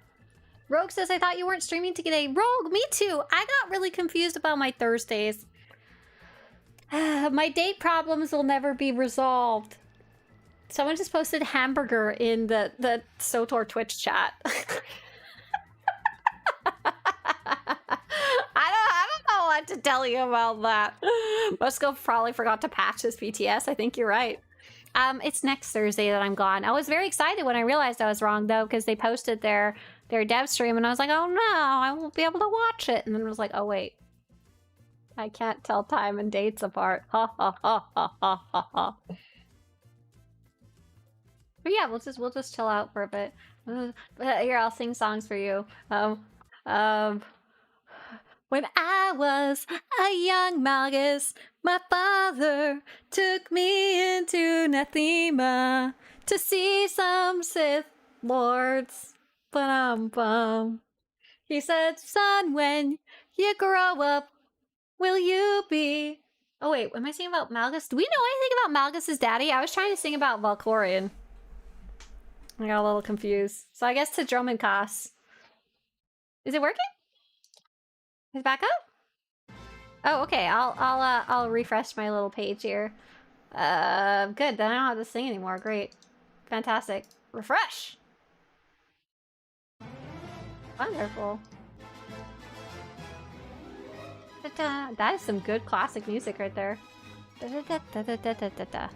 Rogue says, I thought you weren't streaming today. Rogue, me too. I got really confused about my Thursdays. My date problems will never be resolved. Someone just posted hamburger in the SWTOR Twitch chat. I don't know what to tell you about that. Musco probably forgot to patch his PTS. I think you're right. It's next Thursday that I'm gone. I was very excited when I realized I was wrong though, because they posted their dev stream and I was like, oh no, I won't be able to watch it. And then I was like, oh wait, I can't tell time and dates apart. Ha ha ha ha ha ha ha. But yeah, we'll just chill out for a bit. Here, I'll sing songs for you. When I was a young magus, my father took me into Nathema to see some Sith lords. Ba-dum-bum. He said, son, when you grow up, will you be... Oh wait, am I singing about Malgus? Do we know anything about Malgus's daddy? I was trying to sing about Valkorion. I got a little confused. So I guess to Dromenkas. Is it working? Is it back up? Oh, okay. I'll refresh my little page here. Good. Then I don't have to sing anymore. Great. Fantastic. Refresh. Wonderful. Da-da. That is some good classic music right there. Da-da-da-da-da-da-da-da.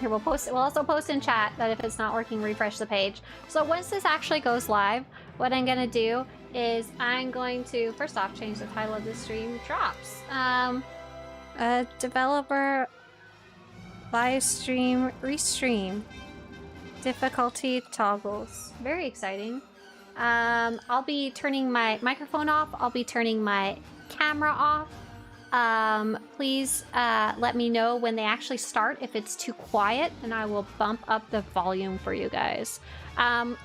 Here, we'll post it. We'll also post in chat that if it's not working, refresh the page. So once this actually goes live, what I'm gonna do is I'm going to first off change the title of the stream. Drops. Developer live stream restream. Difficulty toggles. Very exciting. I'll be turning my microphone off. I'll be turning my camera off. Please let me know when they actually start. If it's too quiet, then I will bump up the volume for you guys. I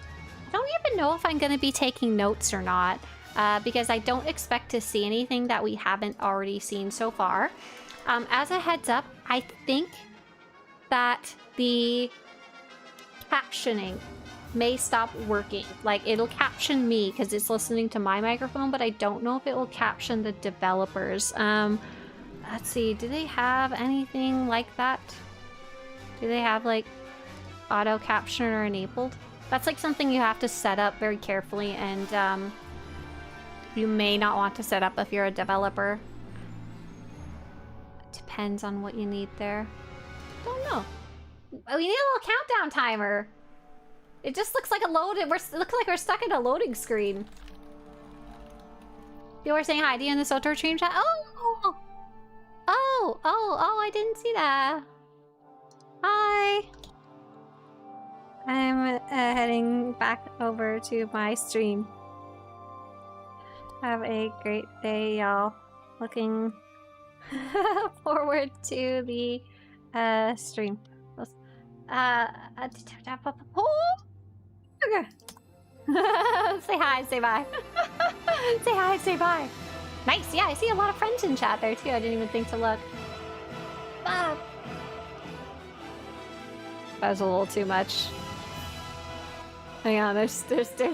don't even know if I'm going to be taking notes or not, because I don't expect to see anything that we haven't already seen so far. As a heads up, I think that the captioning may stop working. Like, it'll caption me because it's listening to my microphone, but I don't know if it will caption the developers. Let's see, do they have anything like that? Do they have like auto captioner enabled? That's like something you have to set up very carefully, and you may not want to set up if you're a developer. Depends on what you need there. Don't know. We need a little countdown timer. It just looks like a load. It looks like we're stuck in a loading screen. People are saying hi to you in the SWTOR stream chat. Oh, I didn't see that. Hi. I'm heading back over to my stream. Have a great day, y'all. Looking forward to the Stream. Okay. Say hi, say bye. Say hi, say bye. Nice, yeah, I see a lot of friends in chat there too. I didn't even think to look. That was a little too much. Hang on, there's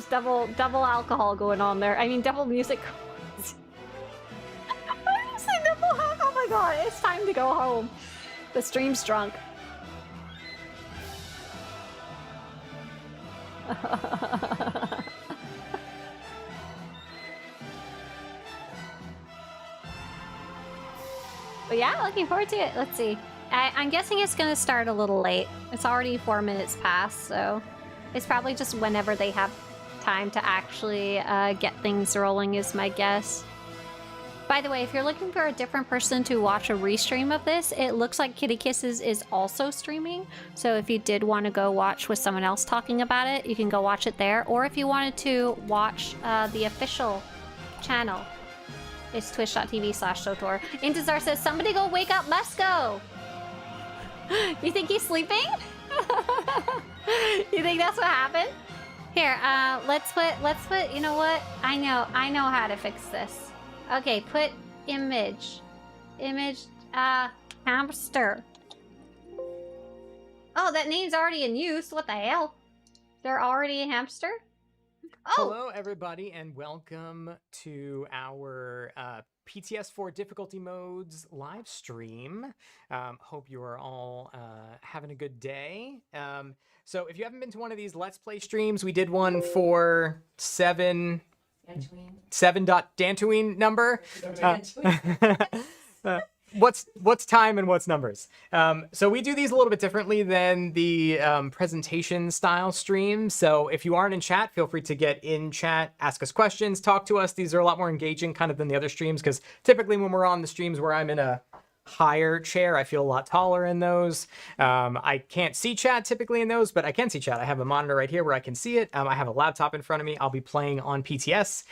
double alcohol going on there. I mean, double music. I say double alcohol. Oh my god, it's time to go home. The stream's drunk. But yeah, looking forward to it. Let's see. I'm guessing it's gonna start a little late. It's already 4 minutes past, so it's probably just whenever they have time to actually get things rolling is my guess. By the way, if you're looking for a different person to watch a restream of this, it looks like Kitty Kisses is also streaming. So if you did want to go watch with someone else talking about it, you can go watch it there. Or if you wanted to watch the official channel, it's twitch.tv/SWTOR. Intezar says, somebody go wake up Musco! You think he's sleeping? You think that's what happened? Here, let's put, you know what? I know how to fix this. Okay, put image, hamster. Oh, that name's already in use. What the hell? They're already a hamster? Oh! Hello, everybody, and welcome to our PTS4 difficulty modes live stream. Hope you are all having a good day. So if you haven't been to one of these Let's Play streams, we did one for 7... Dantooine number. What's time and what's numbers? So we do these a little bit differently than the presentation style stream. So if you aren't in chat, feel free to get in chat, ask us questions, talk to us. These are a lot more engaging kind of than the other streams, because typically when we're on the streams where I'm in a higher chair, I feel a lot taller in those. I can't see chat typically in those, but I can see chat. I have a monitor right here where I can see it. I have a laptop in front of me. I'll be playing on PTS.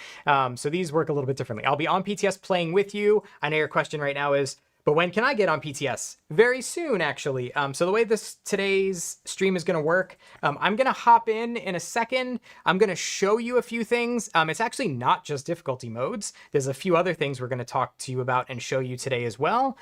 So these work a little bit differently. I'll be on PTS playing with you. I know your question right now is, but when can I get on PTS? Very soon, actually. So the way today's stream is going to work, I'm going to hop in a second. I'm going to show you a few things. It's actually not just difficulty modes. There's a few other things we're going to talk to you about and show you today as well.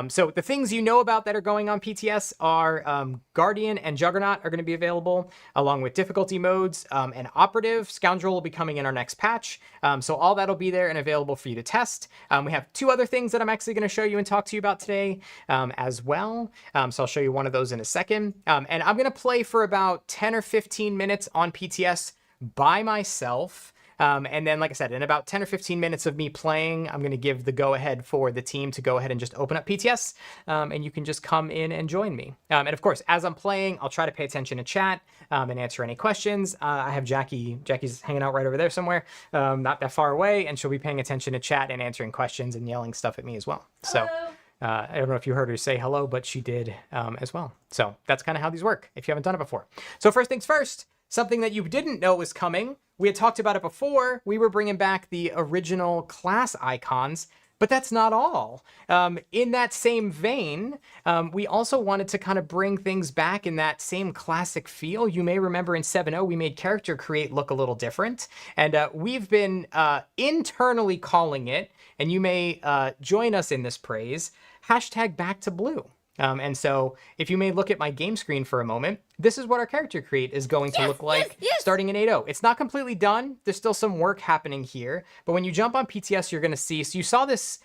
So the things you know about that are going on PTS are Guardian and Juggernaut are going to be available, along with difficulty modes. And Operative, Scoundrel will be coming in our next patch. So all that'll be there and available for you to test. We have two other things that I'm actually going to show you and talk to you about today as well. So I'll show you one of those in a second. And I'm going to play for about 10 or 15 minutes on PTS by myself. And then, like I said, in about 10 or 15 minutes of me playing, I'm going to give the go-ahead for the team to go ahead and just open up PTS, and you can just come in and join me. And of course, as I'm playing, I'll try to pay attention to chat and answer any questions. I have Jackie. Jackie's hanging out right over there somewhere, not that far away, and she'll be paying attention to chat and answering questions and yelling stuff at me as well. So I don't know if you heard her say hello, but she did as well. So that's kind of how these work if you haven't done it before. So first things first, something that you didn't know was coming. We had talked about it before. We were bringing back the original class icons, but that's not all. In that same vein, we also wanted to kind of bring things back in that same classic feel. You may remember in 7.0, we made character create look a little different. And we've been internally calling it, and you may join us in this praise, #BackToBlue. And so if you may look at my game screen for a moment, this is what our character create is going to look like starting in 8.0. It's not completely done. There's still some work happening here. But when you jump on PTS, you're going to see, so you saw this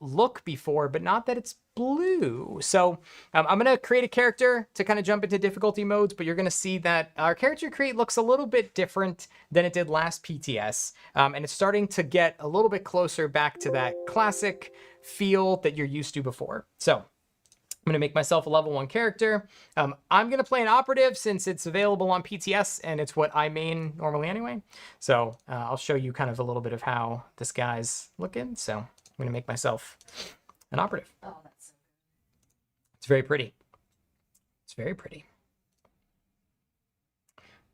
look before, but not that it's blue. So I'm going to create a character to kind of jump into difficulty modes, but you're going to see that our character create looks a little bit different than it did last PTS. And it's starting to get a little bit closer back to that classic feel that you're used to before. So I'm going to make myself a level 1 character. I'm going to play an operative since it's available on PTS and it's what I main normally anyway. So I'll show you kind of a little bit of how this guy's looking. So I'm going to make myself an operative. Oh, that's so good. It's very pretty. It's very pretty.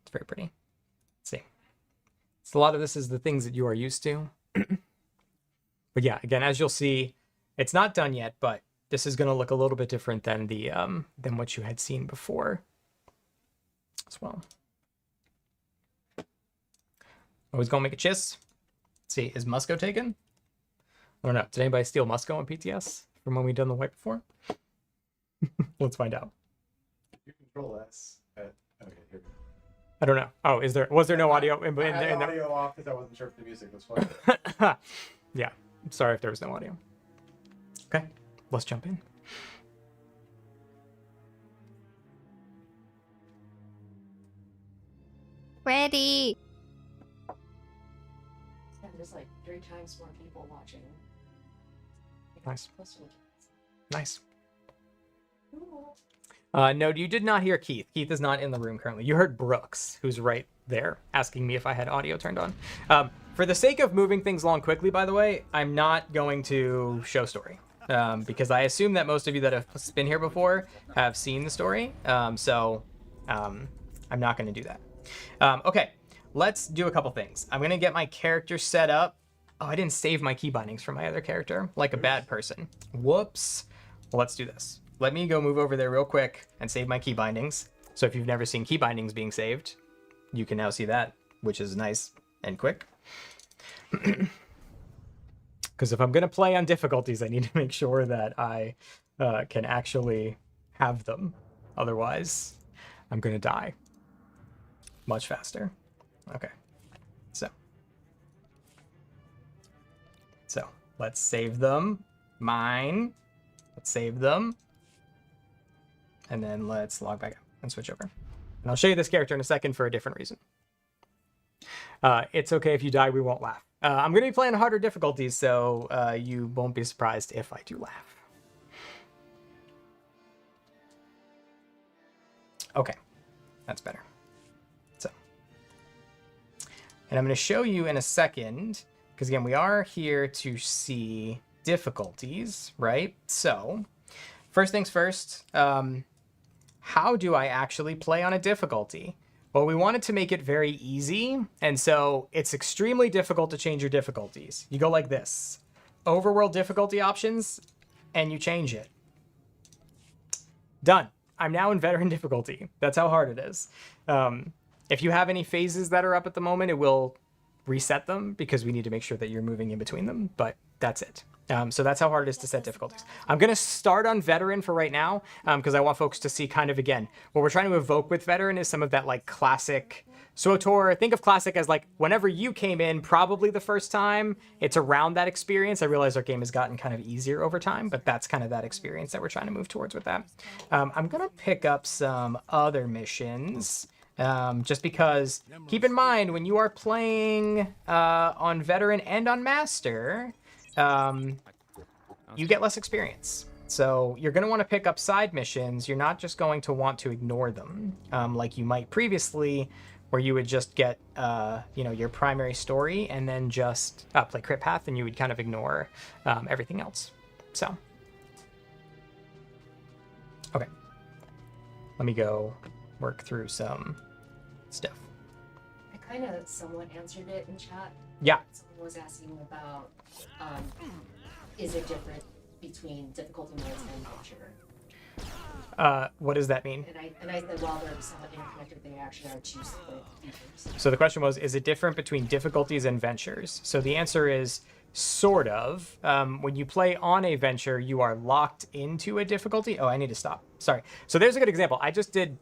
It's very pretty. Let's see. So a lot of this is the things that you are used to. But yeah, again, as you'll see, it's not done yet, but this is going to look a little bit different than the than what you had seen before as well. Always gonna make a chiss. Let's see, is Musco taken? I don't know. Did anybody steal Musco on PTS from when we done the wipe before? Let's find out. You control S. Okay, here. I don't know. Oh, was there no audio in I had the audio off because I wasn't sure if the music was fine. Yeah. I'm sorry if there was no audio. Okay, let's jump in. Ready. There's like 3 times more people watching. Nice. Nice. No, you did not hear Keith. Keith is not in the room currently. You heard Brooks, who's right there, asking me if I had audio turned on. For the sake of moving things along quickly, by the way, I'm not going to show story. Because I assume that most of you that have been here before have seen the story. I'm not going to do that. Okay, let's do a couple things. I'm going to get my character set up. Oh, I didn't save my key bindings for my other character, like a bad person. Whoops. Well, let's do this. Let me go move over there real quick and save my key bindings. So if you've never seen key bindings being saved, you can now see that, which is nice and quick. Because if I'm going to play on difficulties, I need to make sure that I can actually have them. Otherwise, I'm going to die much faster. Okay. So let's save them. Mine. Let's save them. And then let's log back out and switch over. And I'll show you this character in a second for a different reason. It's okay if you die, we won't laugh. I'm going to be playing harder difficulties, so you won't be surprised if I do laugh. Okay, that's better. So, and I'm going to show you in a second, because again, we are here to see difficulties, right? So, first things first, how do I actually play on a difficulty? Well, we wanted to make it very easy, and so it's extremely difficult to change your difficulties. You go like this, overworld difficulty options, and you change it. Done. I'm now in veteran difficulty. That's how hard it is. If you have any phases that are up at the moment, it will reset them because we need to make sure that you're moving in between them, but that's it. So that's how hard it is to set difficulties. I'm going to start on veteran for right now because I want folks to see kind of, again, what we're trying to evoke with veteran is some of that like classic SWTOR. Think of classic as like whenever you came in, probably the first time, it's around that experience. I realize our game has gotten kind of easier over time, but that's kind of that experience that we're trying to move towards with that. I'm going to pick up some other missions. Just because, keep in mind, when you are playing on veteran and on master, you get less experience. So you're going to want to pick up side missions. You're not just going to want to ignore them like you might previously, where you would just get your primary story and then just play crit path, and you would kind of ignore everything else. So, okay, let me go work through some stuff. I kind of somewhat answered it in chat. Yeah. Someone was asking about, is it different between difficulty modes and venture? What does that mean? And I said, while they're somewhat interconnected, they actually are 2 separate features. So the question was, is it different between difficulties and ventures? So the answer is sort of. When you play on a venture, you are locked into a difficulty. Oh, I need to stop. Sorry. So there's a good example. I just did...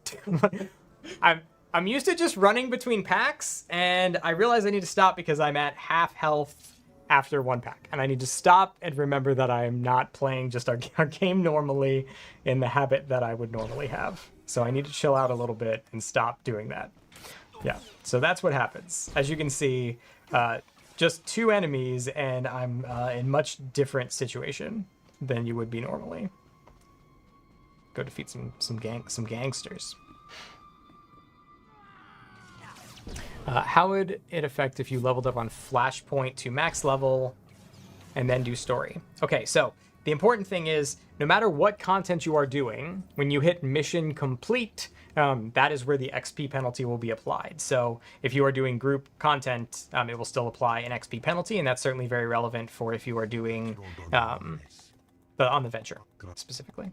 I'm used to just running between packs, and I realize I need to stop because I'm at half health after 1 pack. And I need to stop and remember that I am not playing just our game normally in the habit that I would normally have. So I need to chill out a little bit and stop doing that. Yeah, so that's what happens. As you can see, just 2 enemies, and I'm in much different situation than you would be normally. Go defeat some gangsters. How would it affect if you leveled up on Flashpoint to max level and then do story? Okay, so the important thing is no matter what content you are doing, when you hit mission complete, that is where the XP penalty will be applied. So if you are doing group content, it will still apply an XP penalty, and that's certainly very relevant for if you are doing but on the venture specifically.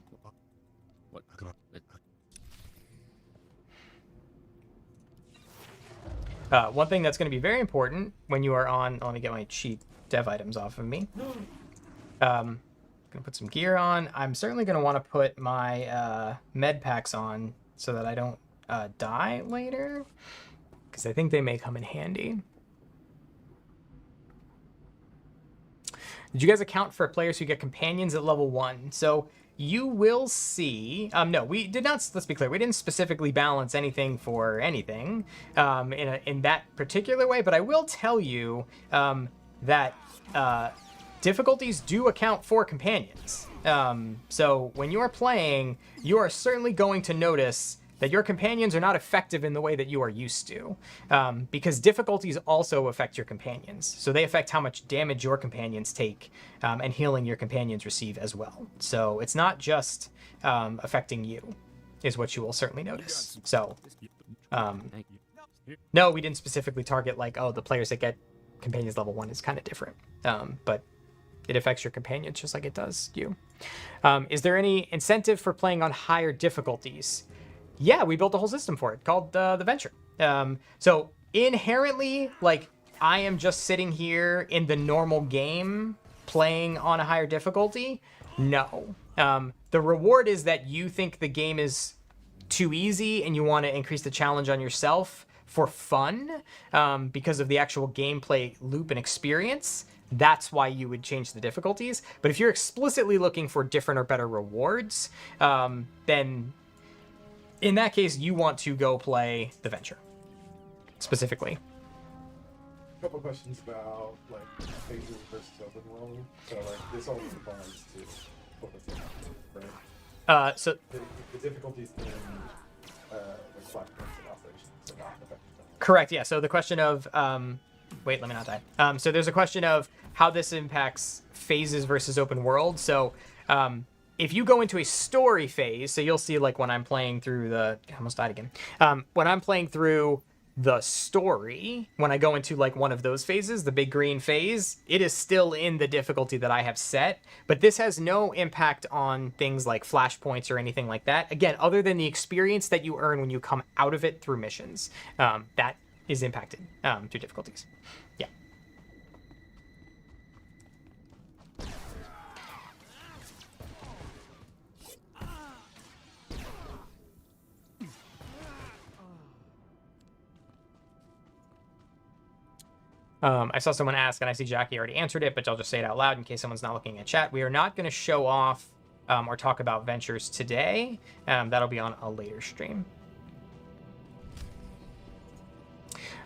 One thing that's going to be very important when you are on... Let me get my cheap dev items off of me. Going to put some gear on. I'm certainly going to want to put my med packs on so that I don't die later, because I think they may come in handy. Did you guys account for players who get companions at level 1? So you will see... no, we did not... Let's be clear. We didn't specifically balance anything for anything in that particular way. But I will tell you that difficulties do account for companions. So when you are playing, you are certainly going to notice that your companions are not effective in the way that you are used to, because difficulties also affect your companions. So they affect how much damage your companions take, and healing your companions receive as well. So it's not just affecting you, is what you will certainly notice. So, no, we didn't specifically target like, oh, the players that get companions level 1 is kind of different, but it affects your companions just like it does you. Is there any incentive for playing on higher difficulties? Yeah, we built a whole system for it called the Venture. So inherently, like, I am just sitting here in the normal game playing on a higher difficulty. No. The reward is that you think the game is too easy and you want to increase the challenge on yourself for fun, because of the actual gameplay loop and experience. That's why you would change the difficulties. But if you're explicitly looking for different or better rewards, then in that case, you want to go play the Venture, specifically. A couple questions about like phases versus open world. So like this only applies to open world, right? So the difficulties in the platforms and operations are not affected. Correct. Yeah. So the question of wait, let me not die. So there's a question of how this impacts phases versus open world. So if you go into a story phase, so you'll see like when I'm playing through the... I almost died again. When I'm playing through the story, when I go into like one of those phases, the big green phase, it is still in the difficulty that I have set. But this has no impact on things like flashpoints or anything like that. Again, other than the experience that you earn when you come out of it through missions. That is impacted through difficulties. Yeah. I saw someone ask, and I see Jackie already answered it, but I'll just say it out loud in case someone's not looking at chat. We are not going to show off or talk about ventures today. That'll be on a later stream.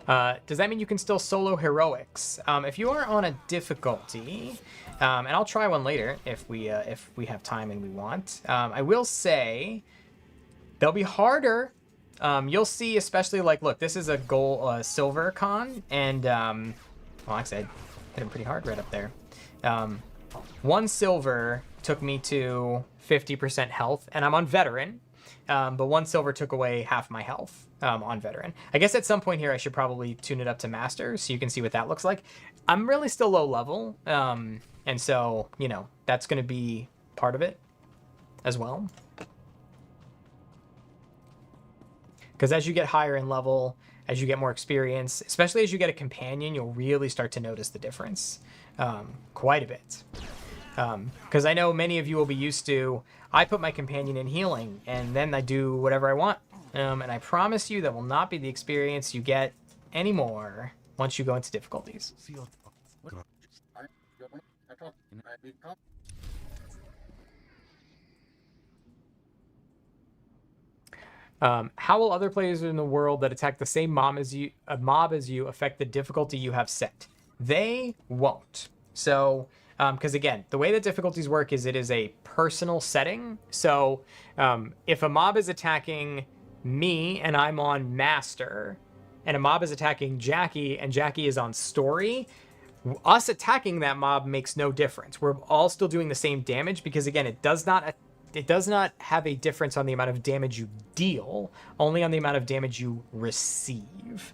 Does that mean you can still solo heroics? If you are on a difficulty, and I'll try one later if we have time and we want. I will say they'll be harder. You'll see, especially like, look, this is a silver con, and well, actually, I hit him pretty hard right up there. 1 silver took me to 50% health, and I'm on veteran. But 1 silver took away half my health on veteran. I guess at some point here I should probably tune it up to master so you can see what that looks like. I'm really still low level, and so, you know, that's going to be part of it as well. Because as you get higher in level, as you get more experience, especially as you get a companion, you'll really start to notice the difference quite a bit. Because I know many of you will be used to, I put my companion in healing, and then I do whatever I want. And I promise you that will not be the experience you get anymore once you go into difficulties. How will other players in the world that attack the same mob as you affect the difficulty you have set? They won't. So, because again, the way that difficulties work is it is a personal setting. So, if a mob is attacking me and I'm on master, and a mob is attacking Jackie and Jackie is on story, us attacking that mob makes no difference. We're all still doing the same damage because again, it does not have a difference on the amount of damage you deal, only on the amount of damage you receive.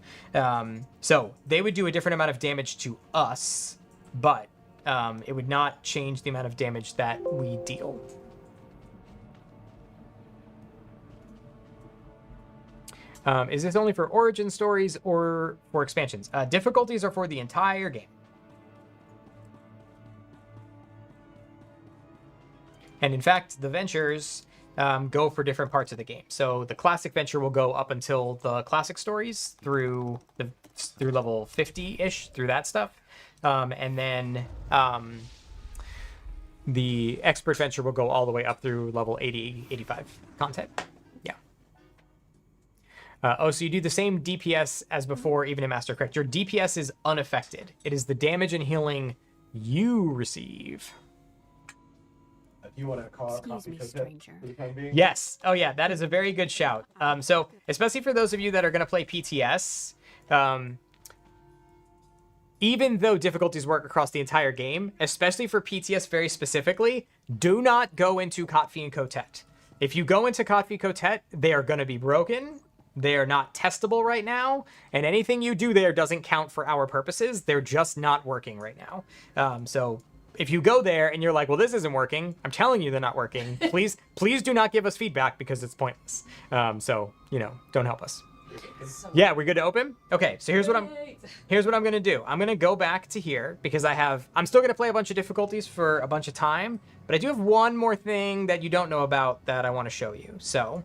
So they would do a different amount of damage to us, but It would not change the amount of damage that we deal. Is this only for origin stories or for expansions? Difficulties are for the entire game. And in fact, the ventures go for different parts of the game. So the classic venture will go up until the classic stories through level 50-ish, through that stuff. And then the expert venture will go all the way up through level 80, 85 content. Yeah. So you do the same DPS as before, even in Master Correct. Your DPS is unaffected. It is the damage and healing you receive. You want to call out copy for the time being? Yes. Oh, yeah. That is a very good shout. So, especially for those of you that are going to play PTS, even though difficulties work across the entire game, especially for PTS very specifically, do not go into Kotfi and Kotet. If you go into Kotfi Kotet, they are going to be broken. They are not testable right now, and anything you do there doesn't count for our purposes. They're just not working right now. So if you go there and you're like, well, this isn't working, I'm telling you they're not working, please do not give us feedback because it's pointless. So, don't help us. Yeah, we're good to open? Okay, so here's what I'm gonna do. I'm gonna go back to here because I'm still gonna play a bunch of difficulties for a bunch of time, but I do have one more thing that you don't know about that I want to show you. So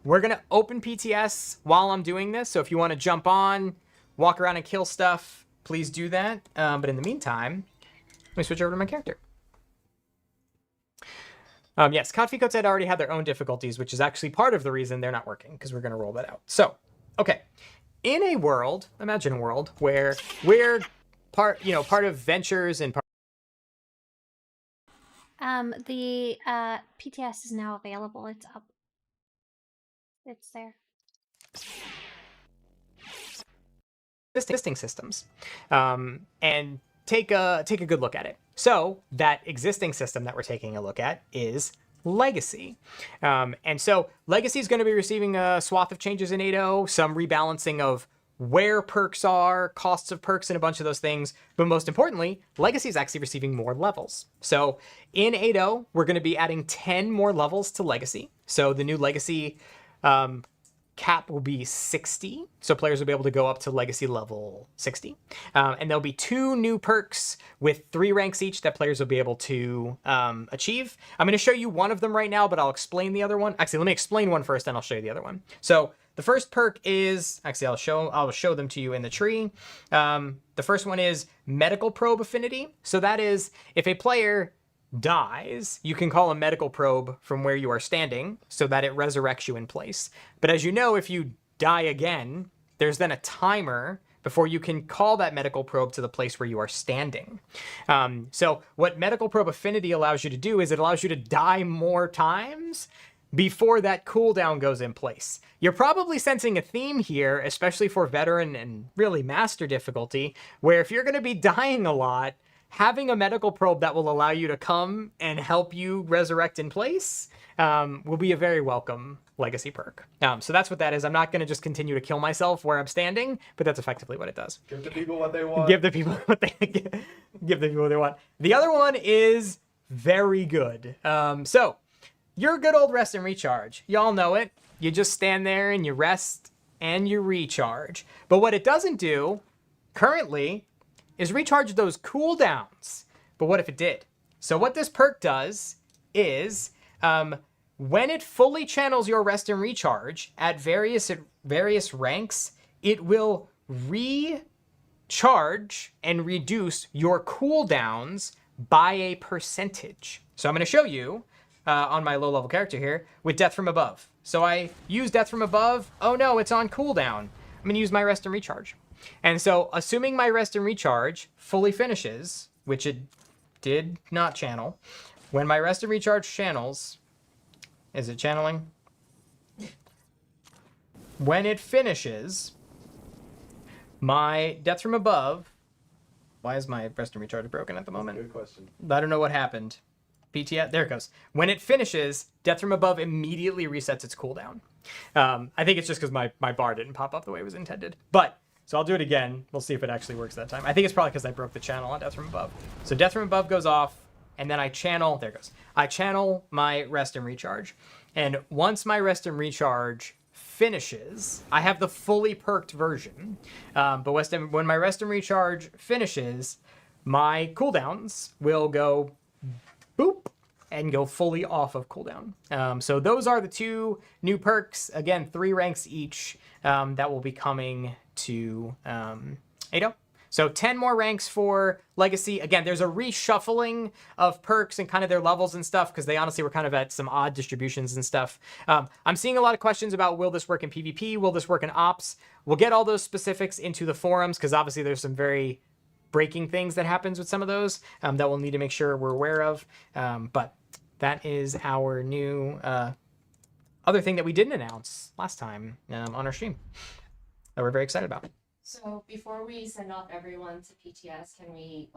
we're gonna open PTS while I'm doing this. So if you want to jump on, walk around and kill stuff, please do that. But in the meantime, let me switch over to my character. Yes, Kotfi Kotet already had their own difficulties, which is actually part of the reason they're not working, because we're going to roll that out. So, okay. In a world, imagine a world where we're part of ventures and The PTS is now available. It's up. It's there. existing systems, and take a good look at it. So that existing system that we're taking a look at is Legacy. And so Legacy is going to be receiving a swath of changes in 8.0, some rebalancing of where perks are, costs of perks, and a bunch of those things. But most importantly, Legacy is actually receiving more levels. So in 8.0, we're going to be adding 10 more levels to Legacy. So the new Legacy cap will be 60. So players will be able to go up to Legacy level 60. And there'll be 2 new perks with 3 ranks each that players will be able to achieve. I'm going to show you one of them right now, but I'll explain the other one. Actually, let me explain one first, then I'll show you the other one. So the first perk is, actually, I'll show them to you in the tree. The first one is Medical Probe Affinity. So that is, if a player dies, you can call a medical probe from where you are standing so that it resurrects you in place. But as you know, if you die again, there's then a timer before you can call that medical probe to the place where you are standing. So what Medical Probe Affinity allows you to do is it allows you to die more times before that cooldown goes in place. You're probably sensing a theme here, especially for veteran and really master difficulty, where if you're going to be dying a lot, having a medical probe that will allow you to come and help you resurrect in place will be a very welcome Legacy perk. So that's what that is. I'm not going to just continue to kill myself where I'm standing, but that's effectively what it does. Give the people what they want. Give the people what they give the people what they want. The other one is very good. So your good old rest and recharge. Y'all know it. You just stand there and you rest and you recharge. But what it doesn't do currently is recharge those cooldowns. But what if it did? So what this perk does is when it fully channels your rest and recharge at various ranks, it will recharge and reduce your cooldowns by a percentage. So I'm going to show you on my low-level character here with Death from Above. So I use Death from Above. Oh no, it's on cooldown. I'm going to use my rest and recharge. And so, assuming my rest and recharge fully finishes, which it did not channel, when my rest and recharge channels, is it channeling? When it finishes, my Death from Above, why is my rest and recharge broken at the moment? Good question. I don't know what happened. PTS, there it goes. When it finishes, Death from Above immediately resets its cooldown. I think it's just because my bar didn't pop up the way it was intended. But So I'll do it again. We'll see if it actually works that time. I think it's probably because I broke the channel on Death from Above. So Death from Above goes off, and then I channel, there it goes. I channel my Rest and Recharge. And once my Rest and Recharge finishes, I have the fully perked version. But when my Rest and Recharge finishes, my cooldowns will go boop and go fully off of cooldown. So those are the 2 new perks. Again, 3 ranks each that will be coming to 8.0. So 10 more ranks for Legacy. Again, there's a reshuffling of perks and kind of their levels and stuff because they honestly were kind of at some odd distributions and stuff. I'm seeing a lot of questions about will this work in PvP? Will this work in Ops? We'll get all those specifics into the forums because obviously there's some very breaking things that happens with some of those that we'll need to make sure we're aware of. But that is our new other thing that we didn't announce last time on our stream that we're very excited about. So before we send off everyone to PTS, can we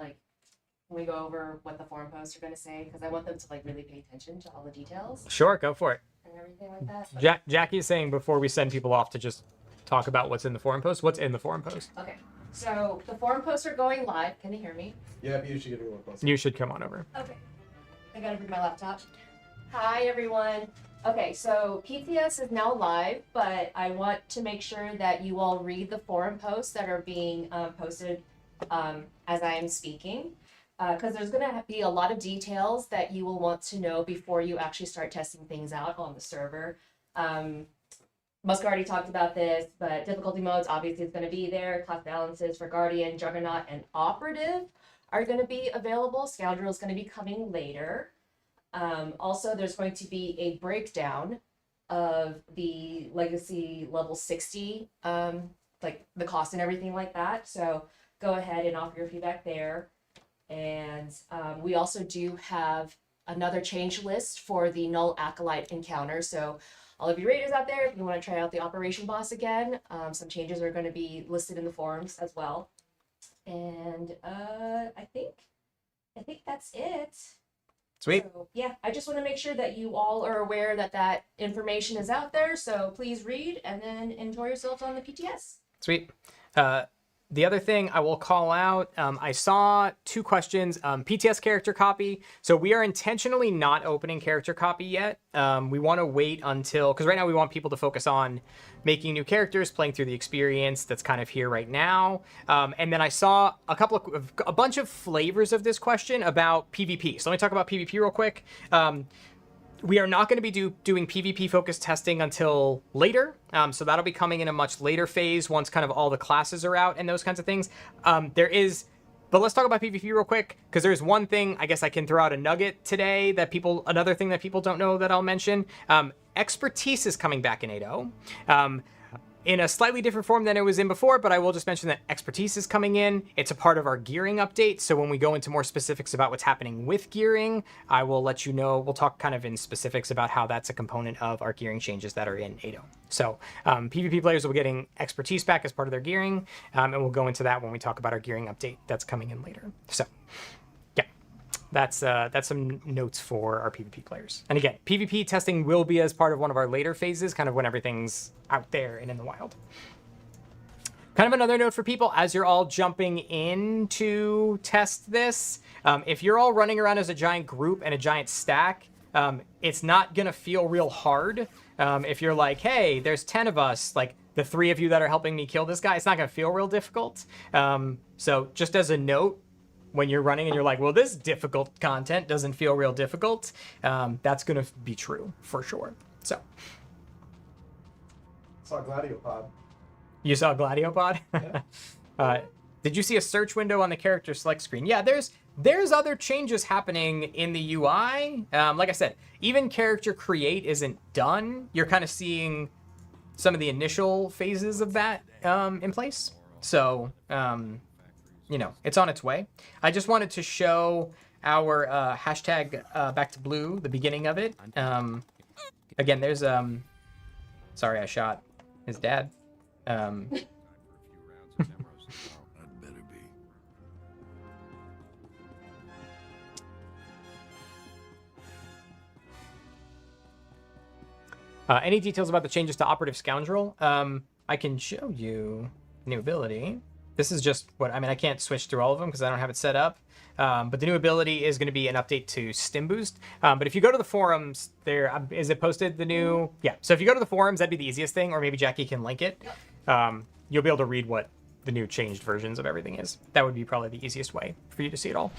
go over what the forum posts are going to say? Because I want them to really pay attention to all the details. Sure, go for it. And everything like that. Jackie is saying before we send people off to just talk about what's in the forum post. What's in the forum post? Okay. So the forum posts are going live. Can you hear me? Yeah, but you should get a little closer. You should come on over. Okay. I gotta bring my laptop. Hi, everyone. Okay, so PTS is now live, but I want to make sure that you all read the forum posts that are being posted as I am speaking, because there's going to be a lot of details that you will want to know before you actually start testing things out on the server. Musk already talked about this, but difficulty modes obviously is going to be there. Class balances for Guardian, Juggernaut, and Operative are going to be available. Scoundrel is going to be coming later. Also, there's going to be a breakdown of the Legacy level 60, like the cost and everything like that. So go ahead and offer your feedback there. And we also do have another change list for the Null Acolyte encounter. So all of you raiders out there, if you want to try out the Operation Boss again, some changes are going to be listed in the forums as well. And I think that's it. Sweet. So, yeah, I just want to make sure that you all are aware that that information is out there. So please read and then enjoy yourselves on the PTS. Sweet. The other thing I will call out, I saw 2 questions. PTS character copy. So we are intentionally not opening character copy yet. We want to wait until, because right now we want people to focus on making new characters, playing through the experience that's kind of here right now. And then I saw a bunch of flavors of this question about PvP. So let me talk about PvP real quick. We are not going to be doing PvP-focused testing until later. So that'll be coming in a much later phase once kind of all the classes are out and those kinds of things. But let's talk about PvP real quick, because there's one thing, I guess I can throw out a nugget today another thing that people don't know that I'll mention. Expertise is coming back in 8.0. In a slightly different form than it was in before, but I will just mention that Expertise is coming in. It's a part of our gearing update, so when we go into more specifics about what's happening with gearing, I will let you know. We'll talk kind of in specifics about how that's a component of our gearing changes that are in 8.0. So PvP players will be getting Expertise back as part of their gearing, and we'll go into that when we talk about our gearing update that's coming in later. So that's some notes for our PvP players. And again, PvP testing will be as part of one of our later phases, kind of when everything's out there and in the wild. Kind of another note for people, as you're all jumping in to test this, if you're all running around as a giant group and a giant stack, it's not going to feel real hard. If you're like, hey, there's 10 of us, like the 3 of you that are helping me kill this guy, it's not going to feel real difficult. So just as a note, when you're running and you're like, well, this difficult content doesn't feel real difficult, that's going to be true for sure. So. Saw Gladiopod. You saw Gladiopod? Yeah. Did you see a search window on the character select screen? Yeah, there's other changes happening in the UI. Like I said, even character create isn't done. You're kind of seeing some of the initial phases of that in place. So, it's on its way. I just wanted to show our hashtag back to blue, the beginning of it. Again, there's sorry, I shot his dad. Any details about the changes to Operative Scoundrel? I can show you. new ability. This is just what, I mean, I can't switch through all of them because I don't have it set up. But the new ability is going to be an update to Stim Boost. But if you go to the forums, there is it posted the new? Yeah. So if you go to the forums, that'd be the easiest thing, or maybe Jackie can link it. You'll be able to read what the new changed versions of everything is. That would be probably the easiest way for you to see it all.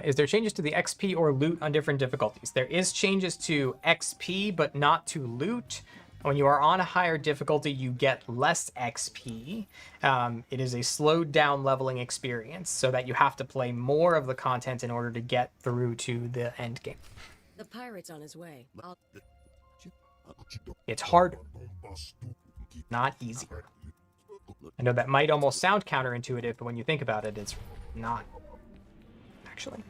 Is there changes to the XP or loot on different difficulties? There is changes to XP, but not to loot. When you are on a higher difficulty, you get less XP. It is a slowed down leveling experience, so that you have to play more of the content in order to get through to the end game. The pirate's on his way. It's hard, not easier. I know that might almost sound counterintuitive, but when you think about it, it's not. Actually.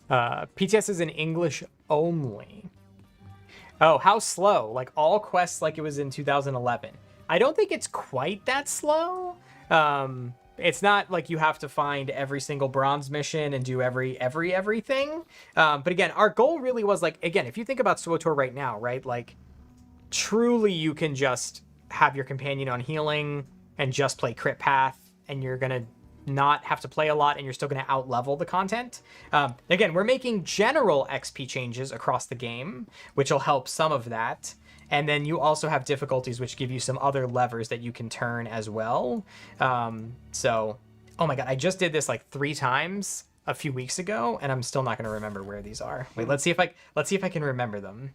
PTS is in English only. Oh, how slow? Like all quests like it was in 2011. I don't think it's quite that slow. It's not like you have to find every single bronze mission and do everything. But again, our goal really was like, again, if you think about SWTOR right now, right? Like truly you can just have your companion on healing and just play crit path, and you're going to not have to play a lot, and you're still going to out-level the content. Again, we're making general XP changes across the game, which will help some of that. And then you also have difficulties, which give you some other levers that you can turn as well. So, oh my god, I just did this like 3 times a few weeks ago, and I'm still not going to remember where these are. Wait, let's see if I can remember them.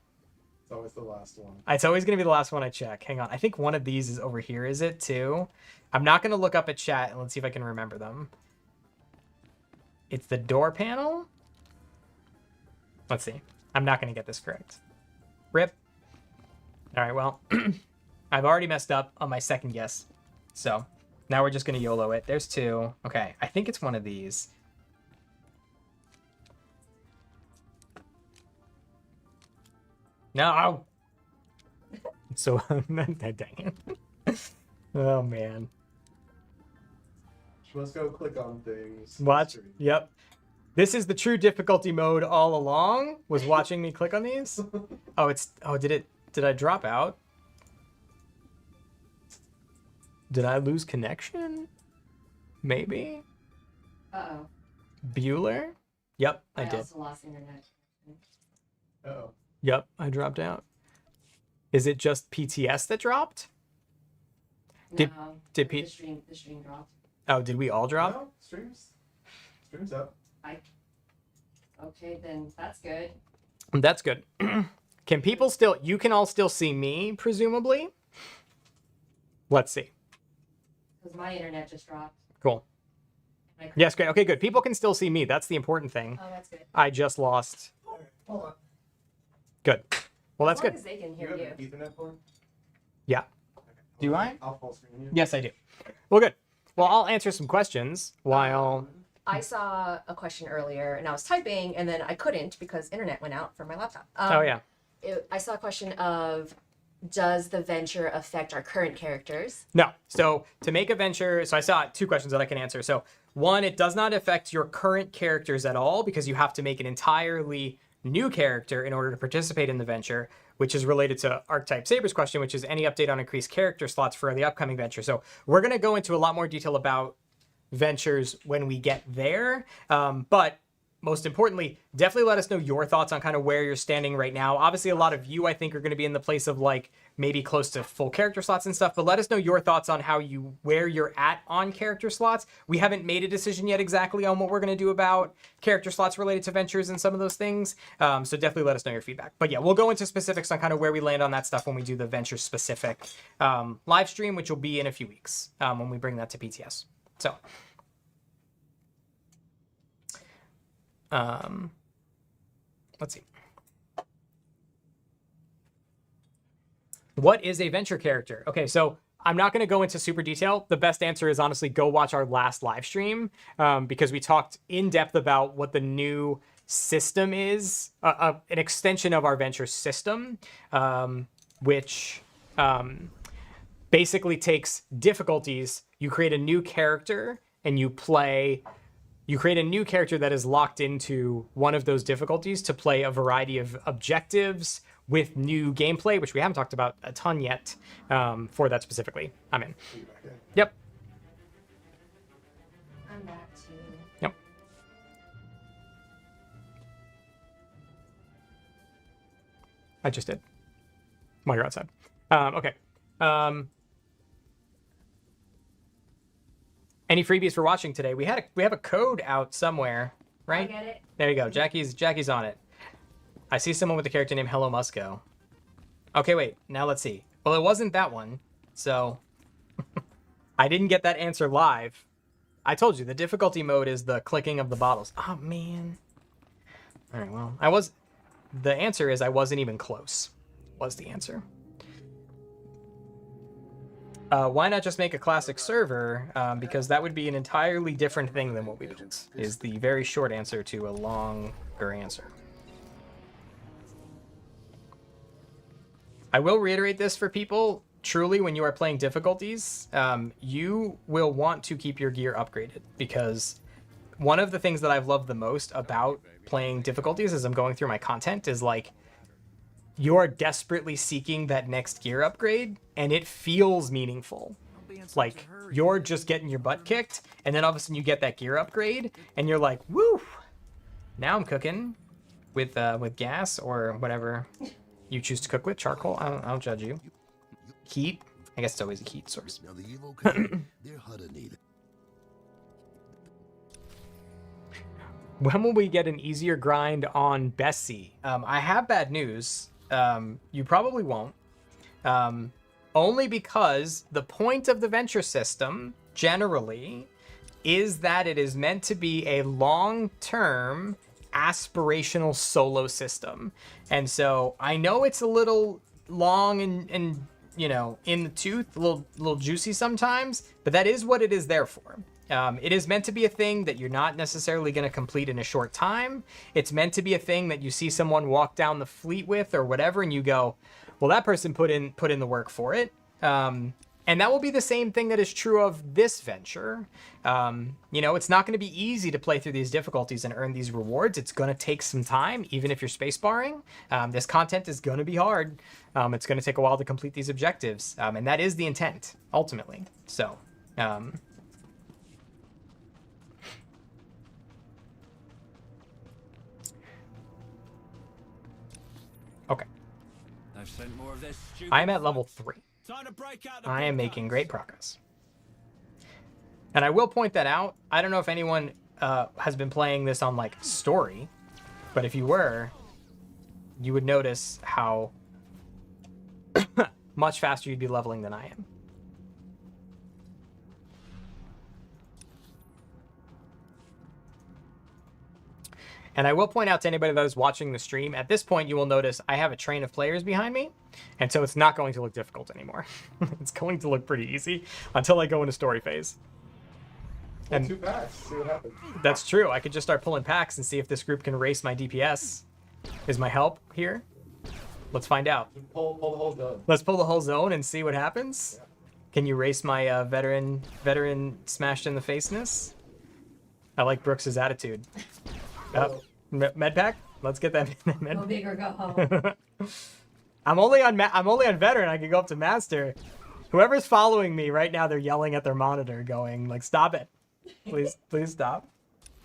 It's always the last one. It's always going to be the last one I check. Hang on. I think one of these is over here, is it too? I'm not going to look up at chat, and let's see if I can remember them. It's the door panel. Let's see. I'm not going to get this correct. Rip. All right, well, I've already messed up on my second guess. So now we're just going to YOLO it. There's 2. Okay, I think it's one of these. No. So, dang it. Oh, man. Let's go click on things. Watch. Yep. This is the true difficulty mode all along, was watching me click on these. Oh, did I drop out? Did I lose connection? Maybe? Uh-oh. Bueller? Yep, I did. I also lost internet. Uh-oh. Yep, I dropped out. Is it just PTS that dropped? No, did the stream dropped. Oh, did we all drop? No, stream's up. Okay, then that's good. That's good. Can people still, you can all still see me, presumably? Let's see. Because my internet just dropped. Cool. Yes, great. Okay, good. People can still see me. That's the important thing. Oh, that's good. I just lost. Hold on. Good. Well, that's good. As long as they can hear You you. have an Ethernet port? Yeah. Okay. Do I? I'll full screen you. Yes, I do. Well, good. Well, I'll answer some questions while... I saw a question earlier, and I was typing, and then I couldn't because internet went out from my laptop. Oh, yeah. I saw a question of, does the venture affect our current characters? No. So to make a venture, so I saw 2 questions that I can answer. So 1, it does not affect your current characters at all because you have to make an entirely new character in order to participate in the venture, which is related to Archetype Saber's question, which is any update on increased character slots for the upcoming venture. So we're going to go into a lot more detail about ventures when we get there. But most importantly, definitely let us know your thoughts on kind of where you're standing right now. Obviously, a lot of you, I think, are going to be in the place of like maybe close to full character slots and stuff, but let us know your thoughts on where you're at on character slots. We haven't made a decision yet exactly on what we're going to do about character slots related to ventures and some of those things. So definitely let us know your feedback. But yeah, we'll go into specifics on kind of where we land on that stuff when we do the venture specific live stream, which will be in a few weeks when we bring that to PTS. So, let's see. What is a venture character? Okay, so I'm not going to go into super detail. The best answer is honestly go watch our last live stream because we talked in depth about what the new system is, an extension of our venture system, which basically takes difficulties. You create a new character and you create a new character that is locked into one of those difficulties to play a variety of objectives with new gameplay, which we haven't talked about a ton yet for that specifically. I'm in. Yep. I'm back too. Yep. I just did. While you're outside. Okay. Any freebies for watching today? We have a code out somewhere, right? I get it. There you go. Jackie's on it. I see someone with a character named Hello Musco. Okay, wait. Now let's see. Well, it wasn't that one, so I didn't get that answer live. I told you the difficulty mode is the clicking of the bottles. Oh man. All right. Well, the answer is I wasn't even close. Was the answer. Why not just make a classic server? Because that would be an entirely different thing than what we built, is the very short answer to a longer answer. I will reiterate this for people. Truly, when you are playing difficulties, you will want to keep your gear upgraded, because one of the things that I've loved the most about playing difficulties as I'm going through my content is like, you're desperately seeking that next gear upgrade, and it feels meaningful. Like, you're just getting your butt kicked, and then all of a sudden you get that gear upgrade, and you're like, woo! Now I'm cooking with gas or whatever you choose to cook with. Charcoal, I don't judge you. Heat, I guess it's always a heat source. When will we get an easier grind on Bessie? I have bad news. You probably won't. Only because the point of the venture system, generally, is that it is meant to be a long-term aspirational solo system. And so I know it's a little long and you know, in the tooth, a little juicy sometimes, but that is what it is there for. It is meant to be a thing that you're not necessarily going to complete in a short time. It's meant to be a thing that you see someone walk down the fleet with or whatever, and you go, well, that person put in the work for it. And that will be the same thing that is true of this venture. You know, it's not going to be easy to play through these difficulties and earn these rewards. It's going to take some time, even if you're spacebarring. This content is going to be hard. It's going to take a while to complete these objectives. And that is the intent, ultimately. So, okay. I am at level 3. I am making great progress. And I will point that out. I don't know if anyone has been playing this on like story, but if you were, you would notice how much faster you'd be leveling than I am. And I will point out to anybody that is watching the stream, at this point you will notice I have a train of players behind me, and so it's not going to look difficult anymore. It's going to look pretty easy until I go into story phase. And 2 packs, see what happens. That's true. I could just start pulling packs and see if this group can race my DPS. Is my help here? Let's find out. Pull the whole zone. Let's pull the whole zone and see what happens. Yeah. Can you race my veteran smashed in the faceness? I like Brooks's attitude. Med pack? Let's get that med. Go big or go home. I'm only on veteran. I can go up to master. Whoever's following me right now, they're yelling at their monitor, going like, "Stop it, please stop!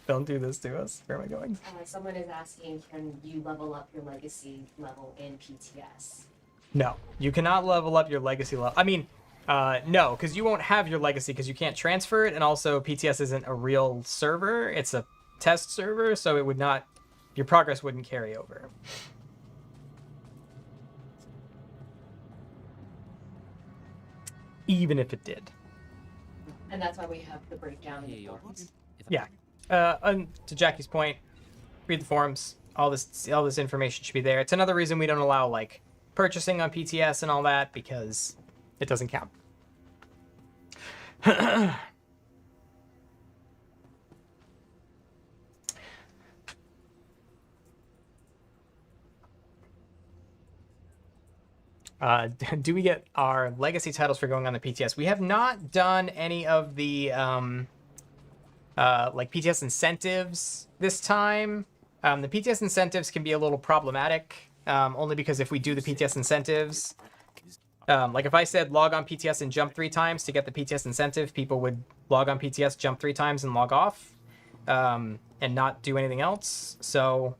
Don't do this to us." Where am I going? Someone is asking, can you level up your legacy level in PTS? No, you cannot level up your legacy level. I mean, no, because you won't have your legacy because you can't transfer it, and also PTS isn't a real server. It's a test server, so it would not, your progress wouldn't carry over. Even if it did. And that's why we have the breakdown in the forums. Yeah. And to Jackie's point, read the forums. All this information should be there. It's another reason we don't allow like purchasing on PTS and all that, because it doesn't count. Do we get our legacy titles for going on the PTS? We have not done any of the like PTS incentives this time. The PTS incentives can be a little problematic, only because if we do the PTS incentives, like if I said log on PTS and jump 3 times to get the PTS incentive, people would log on PTS, jump 3 times, and log off, and not do anything else. So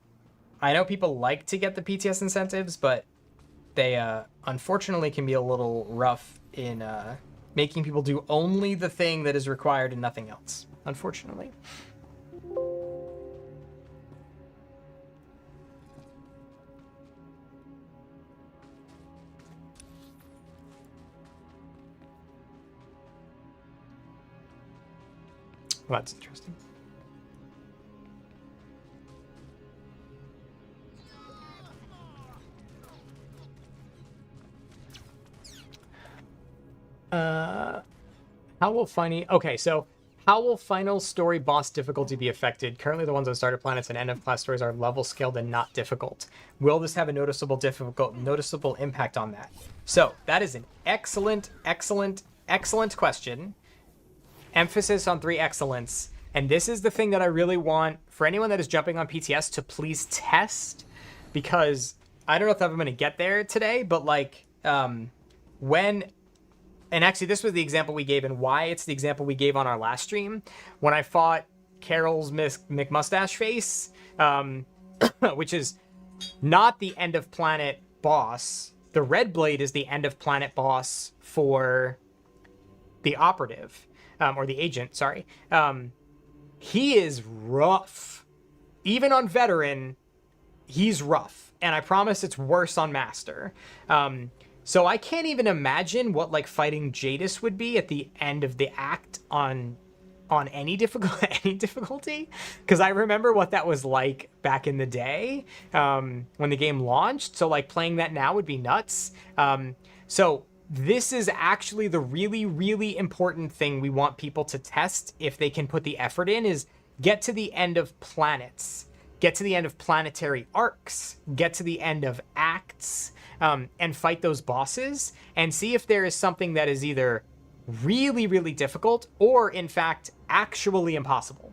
I know people like to get the PTS incentives, but they unfortunately can be a little rough in making people do only the thing that is required and nothing else, unfortunately. Well, that's interesting. How will how will final story boss difficulty be affected? Currently, the ones on starter planets and end of class stories are level scaled and not difficult. Will this have a noticeable impact on that? So that is an excellent question. Emphasis on 3 excellence. And this is the thing that I really want for anyone that is jumping on PTS to please test, because I don't know if I'm going to get there today, but like and actually, this was the example we gave, and why it's the example we gave on our last stream. When I fought Carol's McMustache Face, which is not the end of planet boss. The Red Blade is the end of planet boss for the operative, or the agent, sorry. He is rough. Even on veteran, he's rough. And I promise it's worse on master. So I can't even imagine what like fighting Jadis would be at the end of the act on any difficulty, because I remember what that was like back in the day when the game launched. So like playing that now would be nuts. So this is actually the really important thing we want people to test if they can put the effort in, is get to the end of planets, get to the end of planetary arcs, get to the end of acts, and fight those bosses and see if there is something that is either really difficult or in fact actually impossible.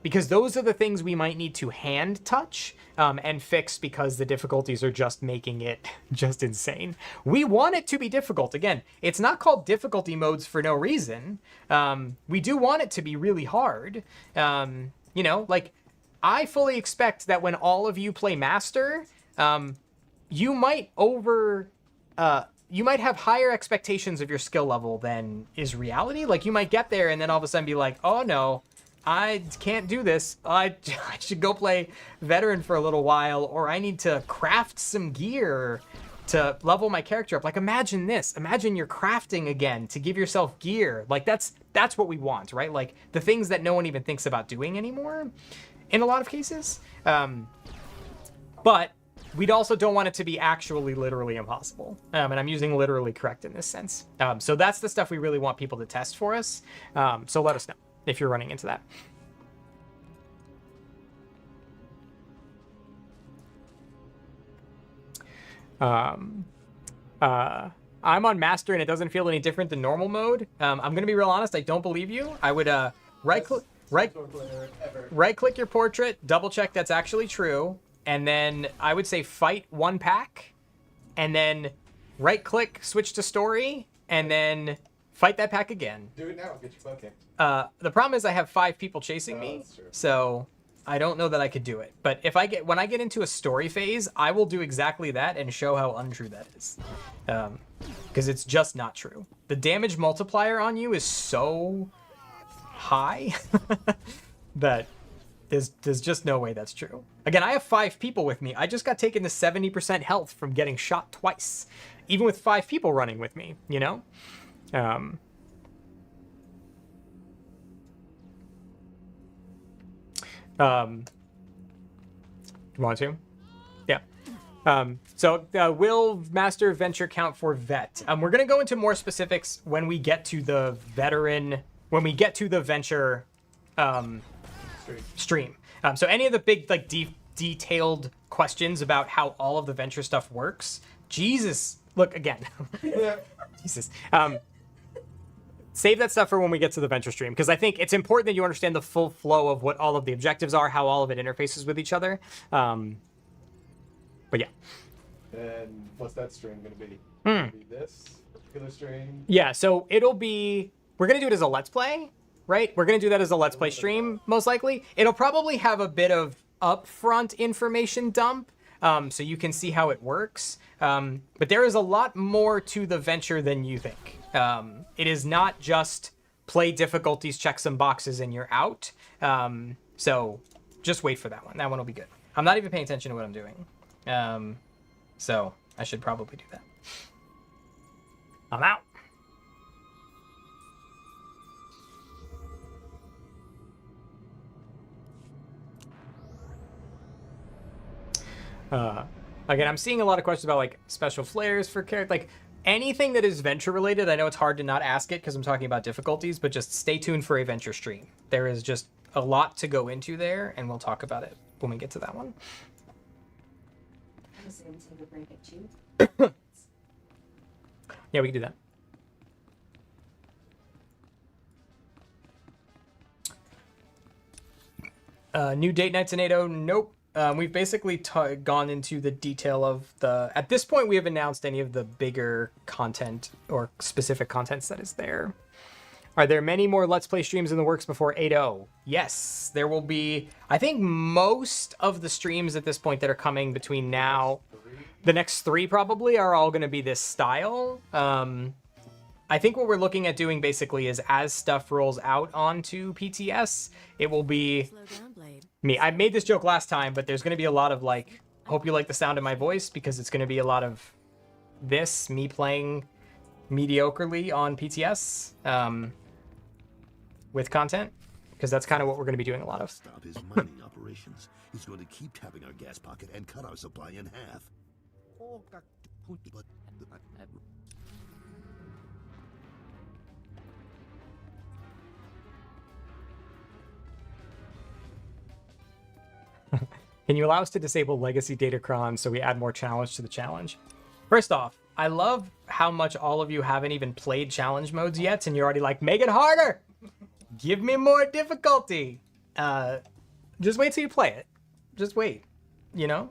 Because those are the things we might need to hand touch and fix, because the difficulties are just making it just insane. We want it to be difficult. Again, it's not called difficulty modes for no reason. We do want it to be really hard. You know, like I fully expect that when all of you play Master, you might you might have higher expectations of your skill level than is reality. Like you might get there and then all of a sudden be like, oh no, I can't do this. I should go play veteran for a little while, or I need to craft some gear to level my character up. Like imagine this, imagine you're crafting again to give yourself gear. Like that's what we want, right? Like the things that no one even thinks about doing anymore in a lot of cases. But we also don't want it to be actually literally impossible. And I'm using literally correct in this sense. So that's the stuff we really want people to test for us. So let us know if you're running into that. I'm on Master and it doesn't feel any different than normal mode. I'm going to be real honest, I don't believe you. I would right-click your portrait, double check that's actually true. And then I would say fight 1 pack, and then right-click, switch to story, and then fight that pack again. Do it now. Get your butt kicked. The problem is I have 5 people chasing me, so I don't know that I could do it. But when I get into a story phase, I will do exactly that and show how untrue that is, because it's just not true. The damage multiplier on you is so high that there's just no way that's true. Again, I have 5 people with me. I just got taken to 70% health from getting shot twice, even with 5 people running with me, you know? You want to? Yeah. Will Master Venture count for vet? We're going to go into more specifics when we get to the veteran, when we get to the venture stream. So any of the big, like, detailed questions about how all of the venture stuff works, Jesus, look, again. Jesus. Save that stuff for when we get to the venture stream, because I think it's important that you understand the full flow of what all of the objectives are, how all of it interfaces with each other. But yeah. And what's that stream going to be? Gonna be this particular stream? Yeah, so it'll be... We're going to do it as a Let's Play, right? We're going to do that as a Let's Play stream, most likely. It'll probably have a bit of upfront information dump, so you can see how it works. But there is a lot more to the venture than you think. It is not just play difficulties, check some boxes, and you're out. So just wait for that one. That one will be good. I'm not even paying attention to what I'm doing. So I should probably do that. I'm out. Again, I'm seeing a lot of questions about like special flares for character, like anything that is venture related. I know it's hard to not ask it because I'm talking about difficulties, but just stay tuned for a venture stream. There is just a lot to go into there, and we'll talk about it when we get to that one. Yeah, we can do that. New date nights in 8.0? Nope. We've basically gone into the detail of the... At this point, we haven't announced any of the bigger content or specific contents that is there. Are there many more Let's Play streams in the works before 8.0? Yes, there will be. I think most of the streams at this point that are coming between now... The next 3 probably are all going to be this style. I think what we're looking at doing basically is as stuff rolls out onto PTS, it will be me. I made this joke last time, but there's going to be a lot of like, hope you like the sound of my voice, because it's going to be a lot of this, me playing mediocrely on PTS with content, because that's kind of what we're going to be doing a lot of. Stop his mining operations. He's going to keep tapping our gas pocket and cut our supply in half. Can you allow us to disable legacy datacron so we add more challenge to the challenge? First off, I love how much all of you haven't even played challenge modes yet, and you're already like, make it harder! Give me more difficulty! Just wait till you play it. Just wait, you know?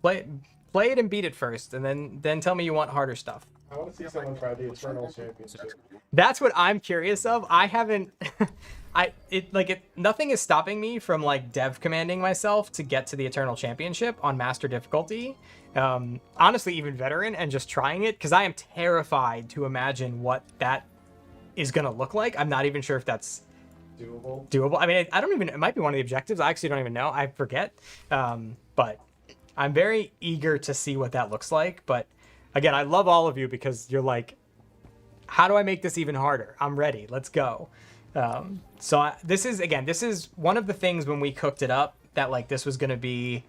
Play it and beat it first, and then tell me you want harder stuff. I want to see someone try the Eternal Championship. That's what I'm curious of. I haven't... nothing is stopping me from like dev commanding myself to get to the Eternal Championship on master difficulty. Honestly, even veteran, and just trying it, because I am terrified to imagine what that is going to look like. I'm not even sure if that's doable. I mean, I don't even... It might be one of the objectives. I actually don't even know. I forget. But I'm very eager to see what that looks like. But again, I love all of you because you're like, how do I make this even harder? I'm ready. Let's go. This is one of the things when we cooked it up that like this was going to be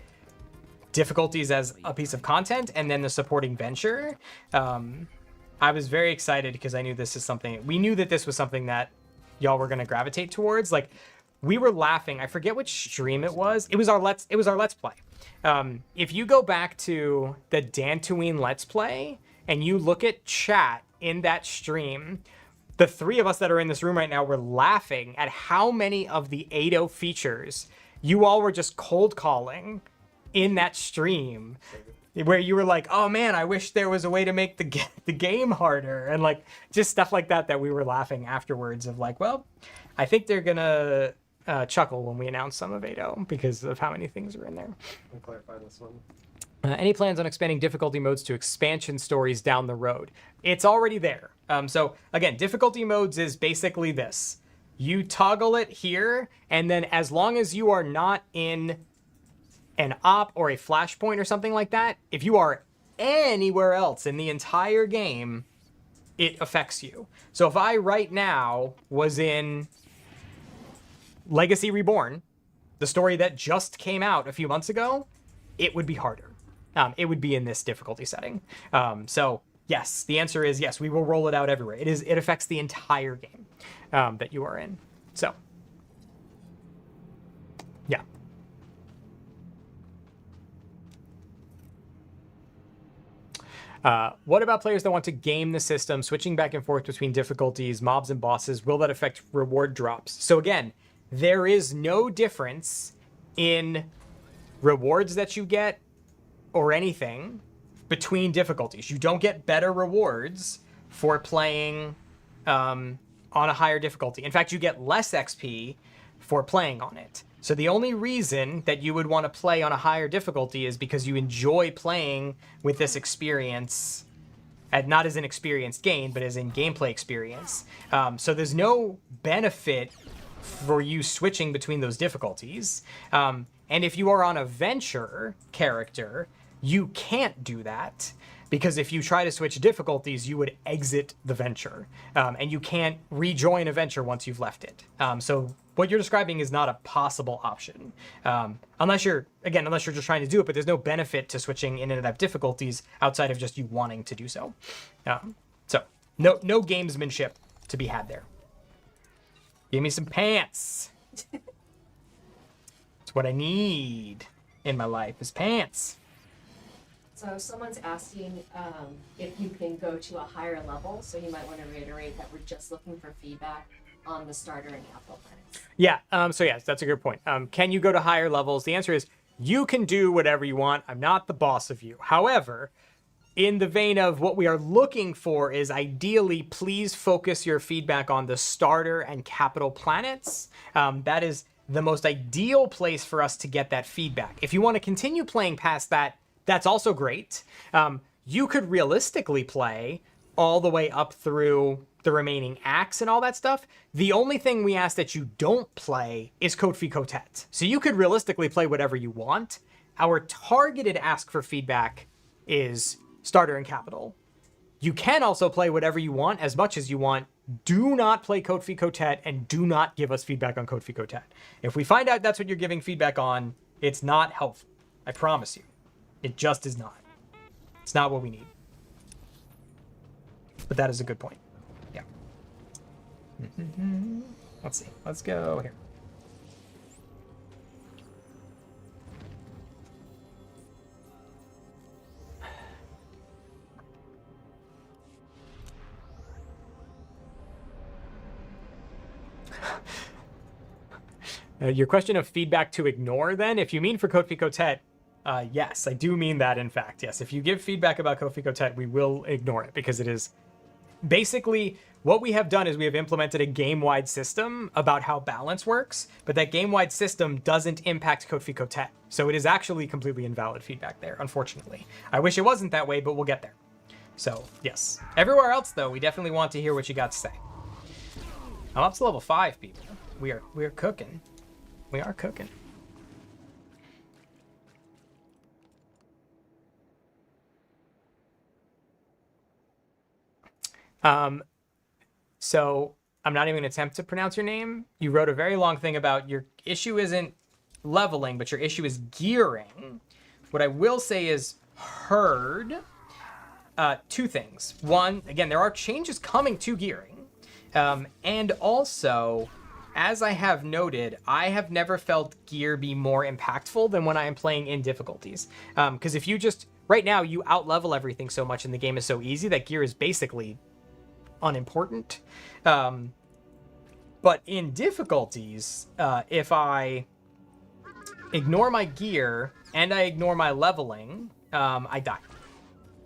difficulties as a piece of content and then the supporting venture. I was very excited because I knew we knew that this was something that y'all were going to gravitate towards. Like, we were laughing. I forget which stream it was. It was our Let's Play. If you go back to the Dantooine Let's Play and you look at chat in that stream, the 3 of us that are in this room right now were laughing at how many of the 8.0 features you all were just cold calling in that stream, where you were like, oh man, I wish there was a way to make the game harder, and like just stuff like that we were laughing afterwards of like, well, I think they're gonna chuckle when we announce some of 8.0 because of how many things are in there. I'll clarify this one. Any plans on expanding difficulty modes to expansion stories down the road? It's already there. So again, difficulty modes is basically this. You toggle it here, and then as long as you are not in an op or a flashpoint or something like that, if you are anywhere else in the entire game, it affects you. So if I right now was in Legacy Reborn, the story that just came out a few months ago, it would be harder. it would be in this difficulty setting. So yes, the answer is yes, we will roll it out everywhere. It affects the entire game that you are in. So yeah. What about players that want to game the system, switching back and forth between difficulties, mobs and bosses? Will that affect reward drops? So again, there is no difference in rewards that you get or anything between difficulties. You don't get better rewards for playing on a higher difficulty. In fact, you get less XP for playing on it. So the only reason that you would want to play on a higher difficulty is because you enjoy playing with this experience, not as an experience gain, but as in gameplay experience. So there's no benefit for you switching between those difficulties. And if you are on a venture character, you can't do that, because if you try to switch difficulties, you would exit the venture, and you can't rejoin a venture once you've left it. So what you're describing is not a possible option, unless you're just trying to do it, but there's no benefit to switching in and out of difficulties outside of just you wanting to do so. So no gamesmanship to be had there. Give me some pants. It's what I need in my life is pants. So someone's asking if you can go to a higher level, so you might want to reiterate that we're just looking for feedback on the starter and capital planets. Yeah, so yes, that's a good point. Can you go to higher levels? The answer is you can do whatever you want. I'm not the boss of you. However, in the vein of what we are looking for is ideally, please focus your feedback on the starter and capital planets. That is the most ideal place for us to get that feedback. If you want to continue playing past that, that's also great. You could realistically play all the way up through the remaining acts and all that stuff. The only thing we ask that you don't play is Code Fi Cotet. So you could realistically play whatever you want. Our targeted ask for feedback is starter and capital. You can also play whatever you want, as much as you want. Do not play Code Fi Cotet, and do not give us feedback on Code Fi Cotet. If we find out that's what you're giving feedback on, it's not helpful. I promise you. It just is not. It's not what we need. But that is a good point. Yeah. Let's see. Let's go here. Your question of feedback to ignore, then, if you mean for Code Fi Cotet, yes, I do mean that, in fact. Yes, if you give feedback about Code Fi Cotet, we will ignore it, because it is basically what we have done is we have implemented a game-wide system about how balance works, but that game-wide system doesn't impact Code Fi Cotet. So it is actually completely invalid feedback there, unfortunately. I wish it wasn't that way, but we'll get there. So, yes. Everywhere else, though, we definitely want to hear what you got to say. I'm up to level 5, people. We are cooking. We are cooking. So I'm not even gonna attempt to pronounce your name. You wrote a very long thing about your issue isn't leveling, but your issue is gearing. What I will say is heard two things. One, again, there are changes coming to gearing. And also, as I have noted, I have never felt gear be more impactful than when I am playing in difficulties. Because if you just, right now, you out-level everything so much and the game is so easy that gear is basically unimportant. But in difficulties, if I ignore my gear and I ignore my leveling, I die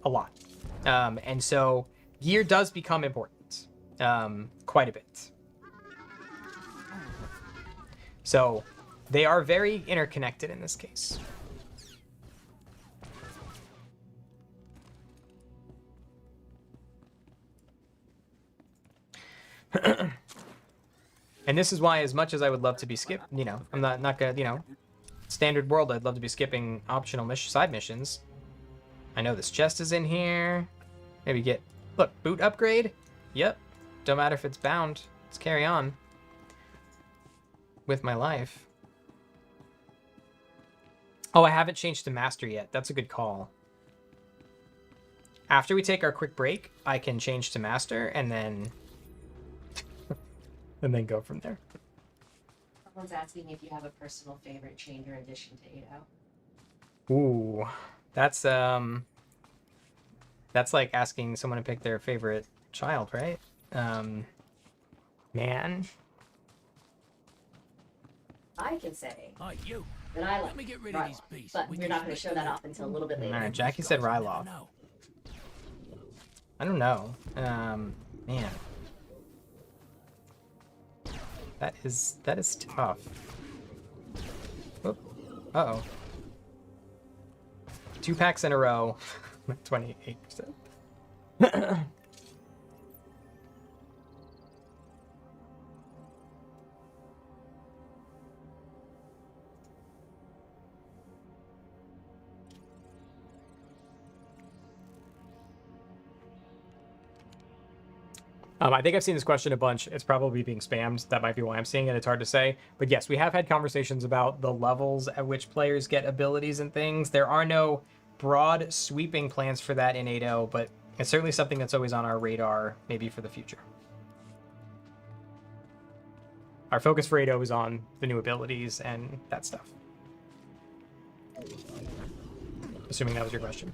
a lot. And so gear does become important quite a bit. So they are very interconnected in this case. And this is why, as much as I would love to be skipped, you know, I'm not gonna, you know, standard world, I'd love to be skipping optional side missions. I know this chest is in here. Maybe get, look, boot upgrade. Yep. Don't matter if it's bound. Let's carry on with my life. Oh, I haven't changed to master yet. That's a good call. After we take our quick break, I can change to master and then go from there. Someone's asking if you have a personal favorite change or addition to 8-0. Ooh, that's like asking someone to pick their favorite child, right? Man. I can say Hi, you. that I like Let me get rid of these Ryloth, beasts. but We you're can not going to split show that the off until a little bit later. Alright, Jackie said Ryloth. No. I don't know. Man. That is tough. Whoop. Uh-oh. 2 packs in a row. 28%. I think I've seen this question a bunch. It's probably being spammed. That might be why I'm seeing it. It's hard to say. But yes, we have had conversations about the levels at which players get abilities and things. There are no broad sweeping plans for that in 8.0, but it's certainly something that's always on our radar, maybe for the future. Our focus for 8.0 is on the new abilities and that stuff. Assuming that was your question.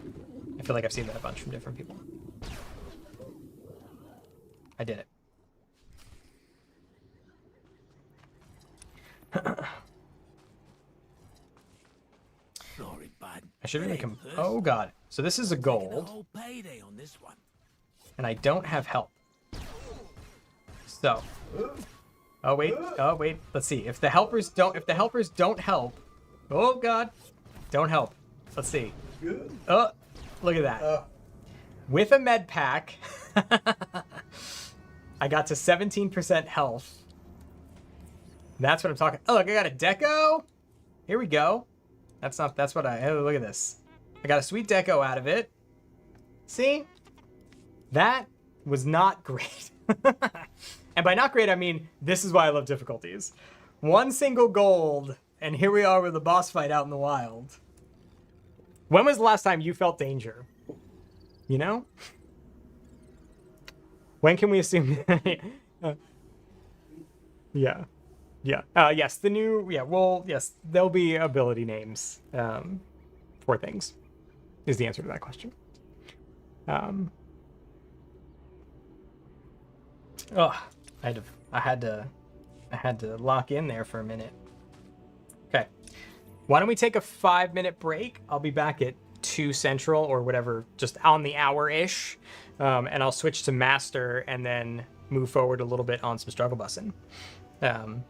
I feel like I've seen that a bunch from different people. I did it. Sorry, bud. I should really come. Oh god. So this is a gold. Whole payday on this one. And I don't have help. So. Oh wait. Oh wait. Let's see. If the helpers don't help. Oh god. Don't help. Let's see. Oh, look at that. With a med pack. I got to 17% health. That's what I'm talking. Oh, look, I got a deco. Here we go. That's what oh, look at this. I got a sweet deco out of it. See? That was not great. And by not great, I mean, this is why I love difficulties. 1 single gold, and here we are with a boss fight out in the wild. When was the last time you felt danger? You know? When can we assume? Yeah. Yes, the new. Yeah. Well, yes, there'll be ability names for things. Is the answer to that question? Oh, I had to lock in there for a minute. Okay. Why don't we take a 5-minute break? I'll be back at 2 Central or whatever, just on the hour-ish. And I'll switch to Master and then move forward a little bit on some struggle bussing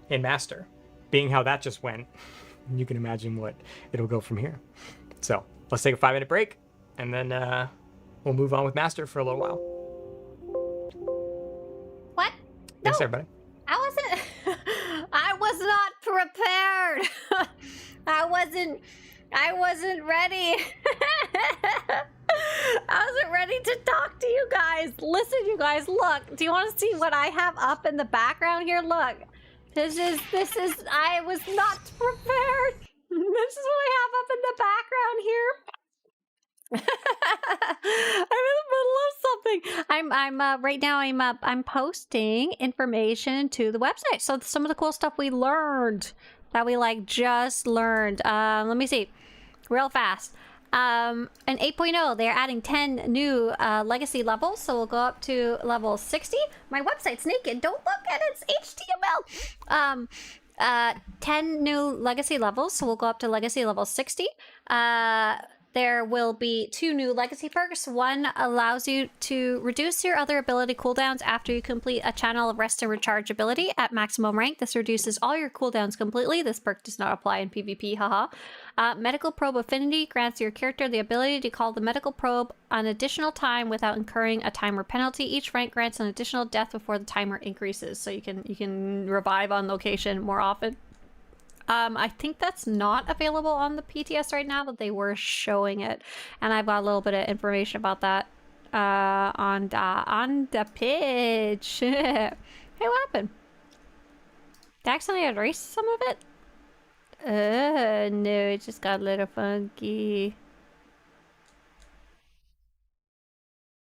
in Master. Being how that just went, you can imagine what it'll go from here. So let's take a 5-minute break and then we'll move on with Master for a little while. What? Thanks, No, everybody. I was not prepared. I wasn't ready. I wasn't ready to talk to you guys. Listen, you guys, look. Do you want to see what I have up in the background here? Look. This is, I was not prepared. This is what I have up in the background here. I'm in the middle of something. I'm right now I'm posting information to the website. So some of the cool stuff we learned that we just learned. Let me see real fast. In 8.0, they're adding 10 new legacy levels, so we'll go up to level 60. My website's naked. Don't look at it. It's HTML. 10 new legacy levels, so we'll go up to legacy level 60. There will be 2 new legacy perks. One allows you to reduce your other ability cooldowns after you complete a channel of rest and recharge ability at maximum rank. This reduces all your cooldowns completely. This perk does not apply in PvP, haha. Medical probe affinity grants your character the ability to call the medical probe an additional time without incurring a timer penalty. Each rank grants an additional death before the timer increases, so you can revive on location more often. I think that's not available on the PTS right now, but they were showing it, and I've got a little bit of information about that on the pitch. Hey, what happened? Did I accidentally erase some of it? No, it just got a little funky.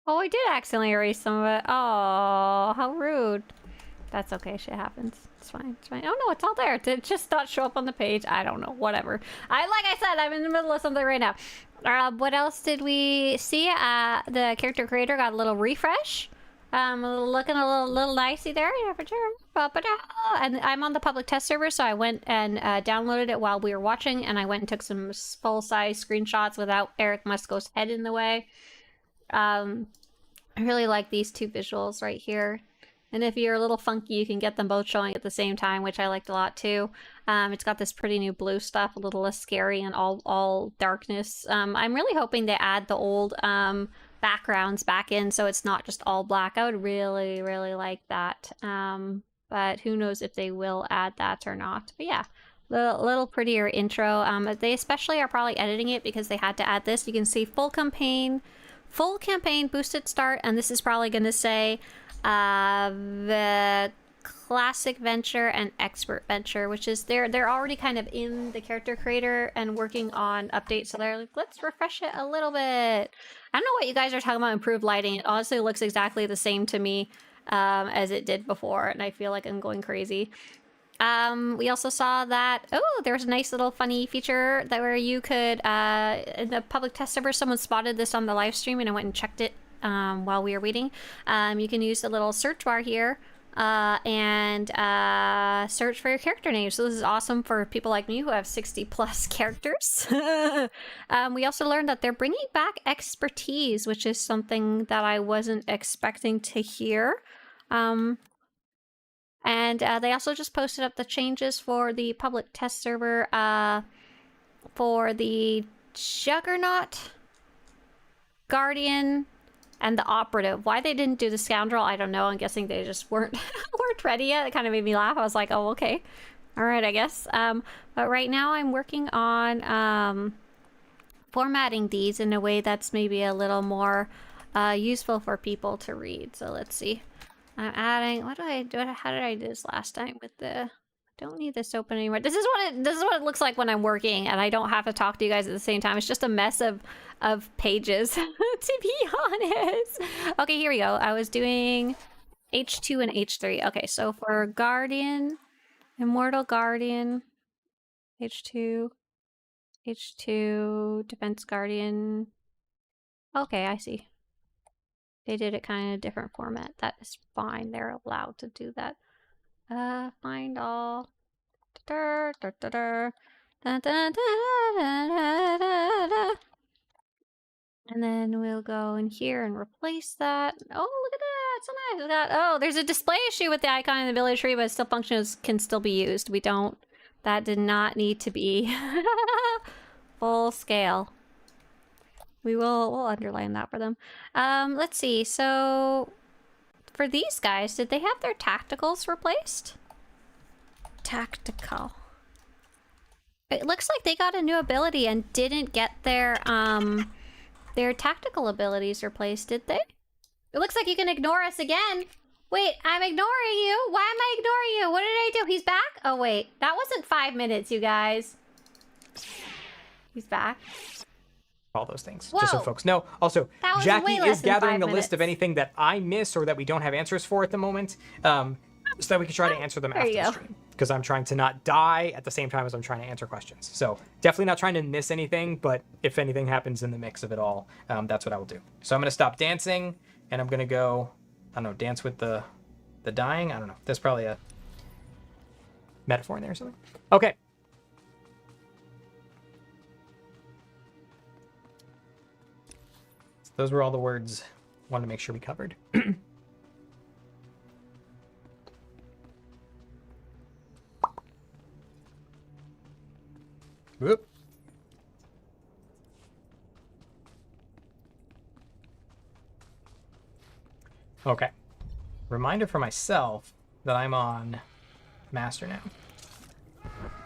Oh, I did accidentally erase some of it. Oh, how rude. That's okay. Shit happens. It's fine. It's fine. Oh no, it's all there. Did it just not show up on the page? I don't know. Whatever. Like I said, I'm in the middle of something right now. What else did we see? The character creator got a little refresh. Looking a little nicey there. Yeah, for sure. And I'm on the public test server, so I went and downloaded it while we were watching, and I went and took some full-size screenshots without Eric Musco's head in the way. I really like these two visuals right here. And if you're a little funky, you can get them both showing at the same time, which I liked a lot too. It's got this pretty new blue stuff, a little less scary and all darkness. I'm really hoping they add the old backgrounds back in so it's not just all black. I would really, really like that. But who knows if they will add that or not. But yeah, little prettier intro. They especially are probably editing it because they had to add this. You can see full campaign, boosted start, and this is probably going to say the classic venture and expert venture, which is they're already kind of in the character creator and working on updates, so they're like, let's refresh it a little bit. I don't know what you guys are talking about improved lighting. It honestly looks exactly the same to me as it did before, and I feel like I'm going crazy. We also saw that, oh, there's a nice little funny feature that where you could, in the public test server, someone spotted this on the live stream and I went and checked it while we were waiting. You can use the little search bar here and search for your character name. So this is awesome for people like me who have 60 plus characters. We also learned that they're bringing back expertise, which is something that I wasn't expecting to hear. And they also just posted up the changes for the public test server for the Juggernaut, Guardian, and the Operative. Why they didn't do the Scoundrel, I don't know. I'm guessing they just weren't ready yet. It kind of made me laugh. I was like, oh, okay. All right, I guess. But right now I'm working on formatting these in a way that's maybe a little more useful for people to read. So let's see. I'm adding, how did I do this last time with the, don't need this open anymore. This is what it looks like when I'm working and I don't have to talk to you guys at the same time. It's just a mess of pages, to be honest. Okay, here we go. I was doing H2 and H3. Okay, so for Guardian, Immortal Guardian, H2, Defense Guardian. Okay, I see. They did it kind of different format. That is fine. They're allowed to do that. Find all. And then we'll go in here and replace that. Oh, look at that. So nice. We got, oh, there's a display issue with the icon in the ability tree, but still functions can still be used. We don't. That did not need to be full scale. We'll underline that for them. Let's see. So for these guys, did they have their tacticals replaced? Tactical. It looks like they got a new ability and didn't get their tactical abilities replaced, did they? It looks like you can ignore us again. Wait, I'm ignoring you. Why am I ignoring you? What did I do? He's back? Oh, wait. That wasn't 5 minutes, you guys. He's back. All those things, Whoa. just so folks know. Also, Jackie is gathering the list of minutes. anything that I miss or that we don't have answers for at the moment, so that we can try to answer them after the stream. Because I'm trying to not die at the same time as I'm trying to answer questions. So definitely not trying to miss anything, but if anything happens in the mix of it all, that's what I will do. So I'm going to stop dancing, and I'm going to go, I don't know, dance with the dying? I don't know. There's probably a metaphor in there or something. Okay. Those were all the words I wanted to make sure we covered. Whoop. Okay. Reminder for myself that I'm on Master now.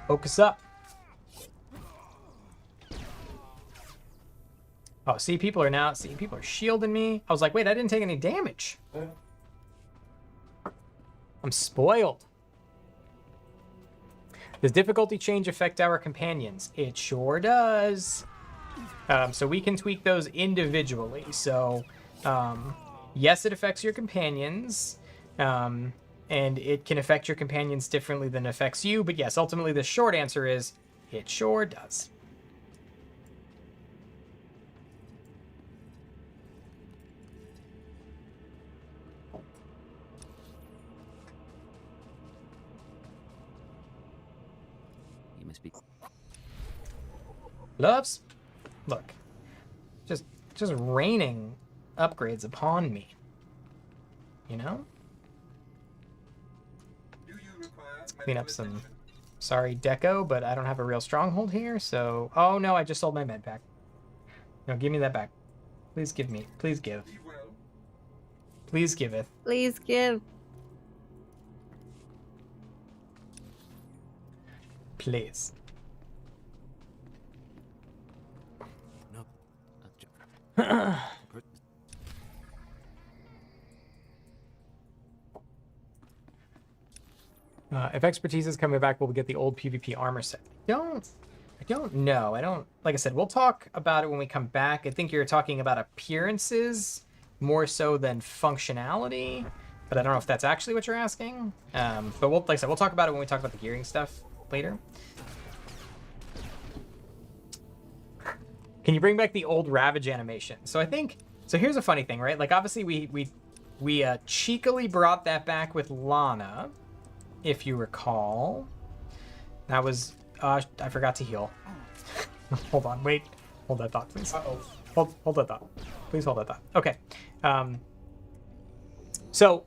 Focus up. Oh, see, people are shielding me. I was like, wait, I didn't take any damage. I'm spoiled. Does difficulty change affect our companions? It sure does. So we can tweak those individually. So Yes, it affects your companions, and it can affect your companions differently than it affects you. But yes, ultimately the short answer is it sure does. You must be. Loves, look, just raining upgrades upon me. You know? Let's clean up some. Sorry, deco, but I don't have a real stronghold here, so. Oh no, I just sold my med pack. No, give me that back. Please give me. Please give. Please give it. Please give. Please. No. If expertise is coming back, will we get the old PvP armor set? I don't know. Like I said, we'll talk about it when we come back. I think you're talking about appearances more so than functionality, but I don't know if that's actually what you're asking. But like I said, we'll talk about it when we talk about the gearing stuff later. Can you bring back the old Ravage animation? So here's a funny thing, right? Like obviously we cheekily brought that back with Lana, if you recall. That was I forgot to heal. Hold on, wait. Hold that thought, please. Hold that thought. Please hold that thought. Okay. So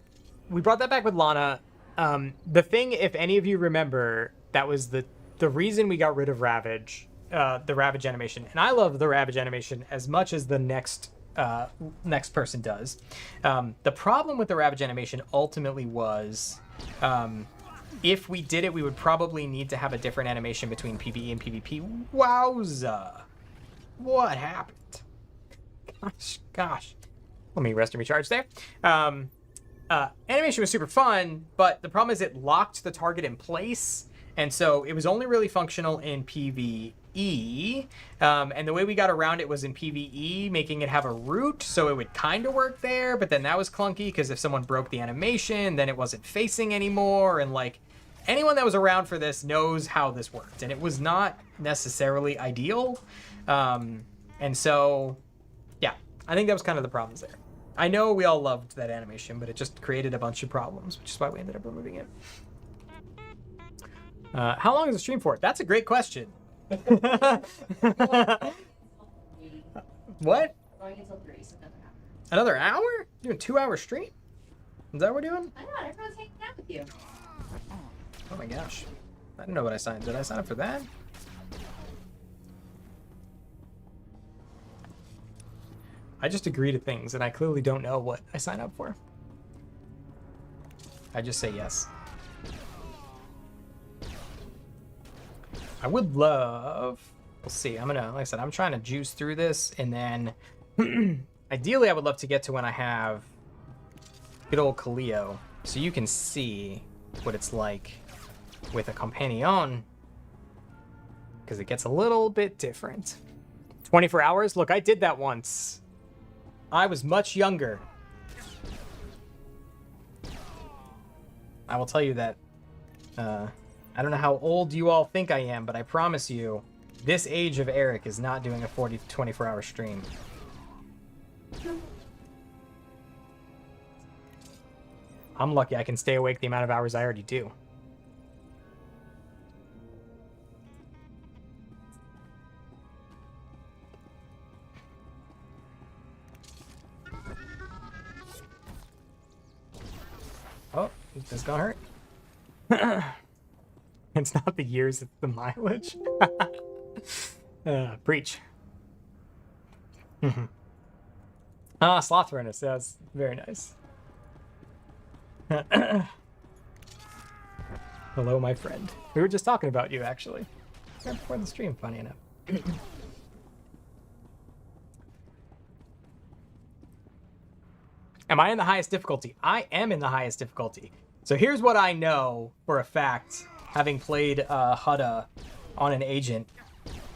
we brought that back with Lana. The thing, if any of you remember, that was the reason we got rid of Ravage, the Ravage animation. And I love the Ravage animation as much as the next person does. The problem with the Ravage animation ultimately was, if we did it, we would probably need to have a different animation between PvE and PvP. Wowza. What happened? Gosh. Let me rest and recharge there. Animation was super fun, but the problem is it locked the target in place. And so it was only really functional in PvE. And the way we got around it was in PvE, making it have a root. So it would kind of work there, but then that was clunky because if someone broke the animation, then it wasn't facing anymore. And like anyone that was around for this knows how this worked. And it was not necessarily ideal. And so, yeah, I think that was kind of the problems there. I know we all loved that animation, but it just created a bunch of problems, which is why we ended up removing it. How long is the stream for? That's a great question. What? Going until 3, so another hour. Another hour? Doing 2-hour stream? Is that what we're doing? I know, everyone's hanging out with you. Oh my gosh. I don't know what I signed. Did I sign up for that? I just agree to things, and I clearly don't know what I sign up for. I just say yes. I would love... We'll see. Like I said, I'm trying to juice through this, and then... ideally, I would love to get to when I have good old Kaleo, so you can see what it's like with a companion, because it gets a little bit different. 24 hours? Look, I did that once. I was much younger. I will tell you that, I don't know how old you all think I am, but I promise you, this age of Eric is not doing a 24-hour stream. I'm lucky I can stay awake the amount of hours I already do. Oh, is this gonna hurt? It's not the years, it's the mileage. Preach. Sloth furnace. That's very nice. Hello, my friend. We were just talking about you, actually. Right before the stream, funny enough. Am I in the highest difficulty? I am in the highest difficulty. So here's what I know for a fact, having played Hudda on an agent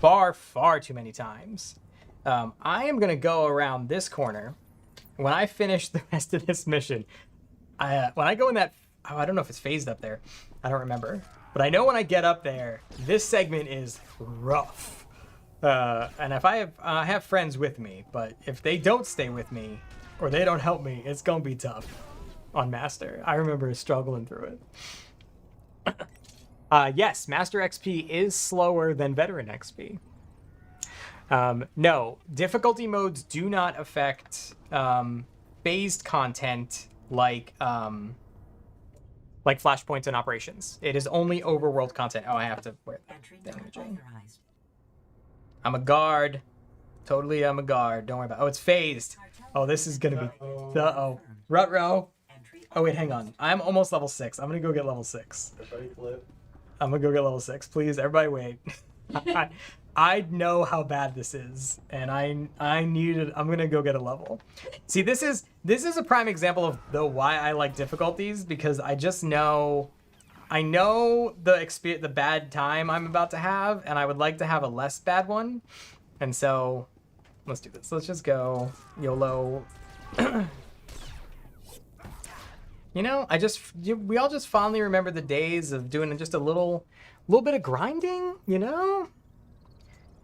far too many times. I am going to go around this corner, when I finish the rest of this mission, when I go in that, I don't know if it's phased up there. I don't remember. But I know when I get up there, this segment is rough. And if I have friends with me, but if they don't stay with me or they don't help me, it's going to be tough on Master. I remember struggling through it. Yes, Master XP is slower than Veteran XP. No, difficulty modes do not affect phased content like flashpoints and operations. It is only overworld content. Oh, I have to wear that imaging. I'm a guard. Totally, I'm a guard. Don't worry about it. Oh, it's phased. Oh, this is gonna be... Uh-oh. Ruh-roh. Oh, wait, hang on. I'm almost level 6. I'm gonna go get level 6. I'm gonna go get level 6. Please, everybody wait. I know how bad this is, and I need it. I'm gonna go get a level. See, this is a prime example of why I like difficulties, because I just know, I know the bad time I'm about to have, and I would like to have a less bad one. And so, let's do this. Let's just go YOLO. You know, we all just fondly remember the days of doing just a little bit of grinding, you know?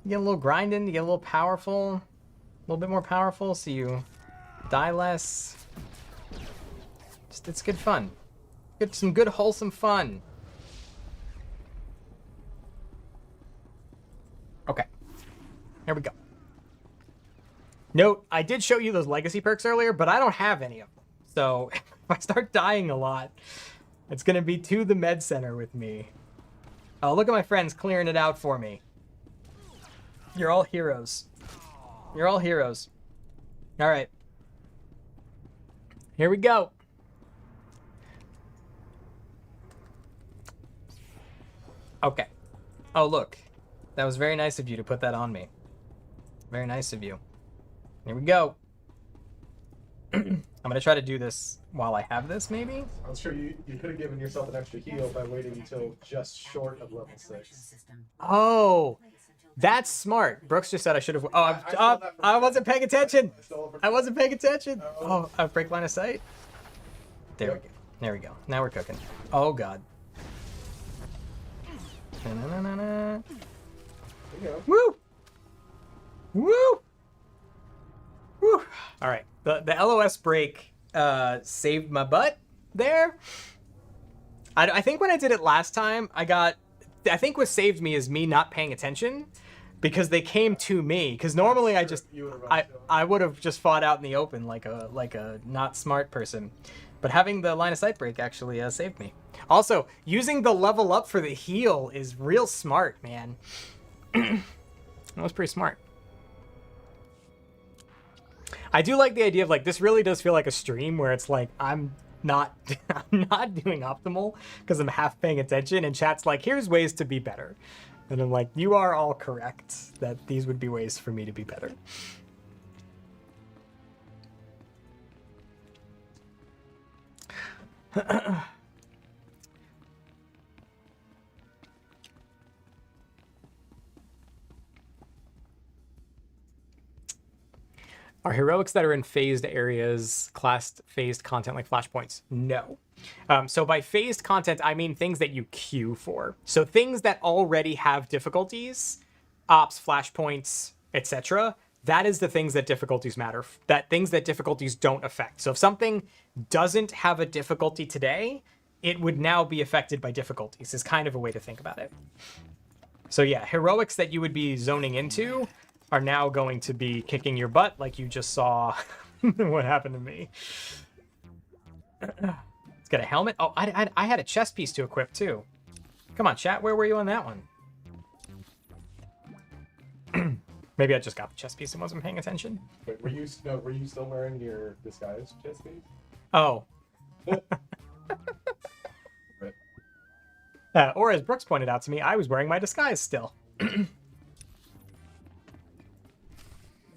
You get a little grinding, you get a little powerful, a little bit more powerful, so you die less. Just, it's good fun. Get some good wholesome fun. Okay, here we go. Note, I did show you those legacy perks earlier, but I don't have any of them. So if I start dying a lot, it's gonna be to the med center with me. Oh, look at my friends clearing it out for me. You're all heroes. You're all heroes. All right. Here we go. Okay. Oh, look. That was very nice of you to put that on me. Very nice of you. Here we go. I'm going to try to do this while I have this, maybe? I'm sure you could have given yourself an extra heal by waiting until just short of level 6. Oh, that's smart. Brooks just said I should have... Oh, I wasn't paying attention. I wasn't paying attention. Oh, I break line of sight. There we go. There we go. Now we're cooking. Oh, God. Na-na-na-na-na. Woo! Woo! Woo! All right. The LOS break saved my butt there. I think when I did it last time, I think what saved me is me not paying attention, because they came to me. Because normally I would have just fought out in the open like a not smart person. But having the line of sight break actually saved me. Also, using the level up for the heal is real smart, man. That was pretty smart. I do like the idea of, like, this really does feel like a stream where it's like I'm not doing optimal because I'm half paying attention, and chat's like, here's ways to be better. And I'm like, you are all correct that these would be ways for me to be better. Are heroics that are in phased areas classed phased content like flashpoints? No. So by phased content, I mean things that you queue for. So things that already have difficulties, ops, flashpoints, etc. That is the things that difficulties matter. That things that difficulties don't affect. So if something doesn't have a difficulty today, it would now be affected by difficulties, is kind of a way to think about it. So yeah, heroics that you would be zoning into are now going to be kicking your butt, like you just saw what happened to me. It's got a helmet. Oh, I had a chest piece to equip too. Come on, chat. Where were you on that one? Maybe I just got the chest piece and wasn't paying attention. Wait, were you still wearing your disguise chest piece? Oh. Or as Brooks pointed out to me, I was wearing my disguise still.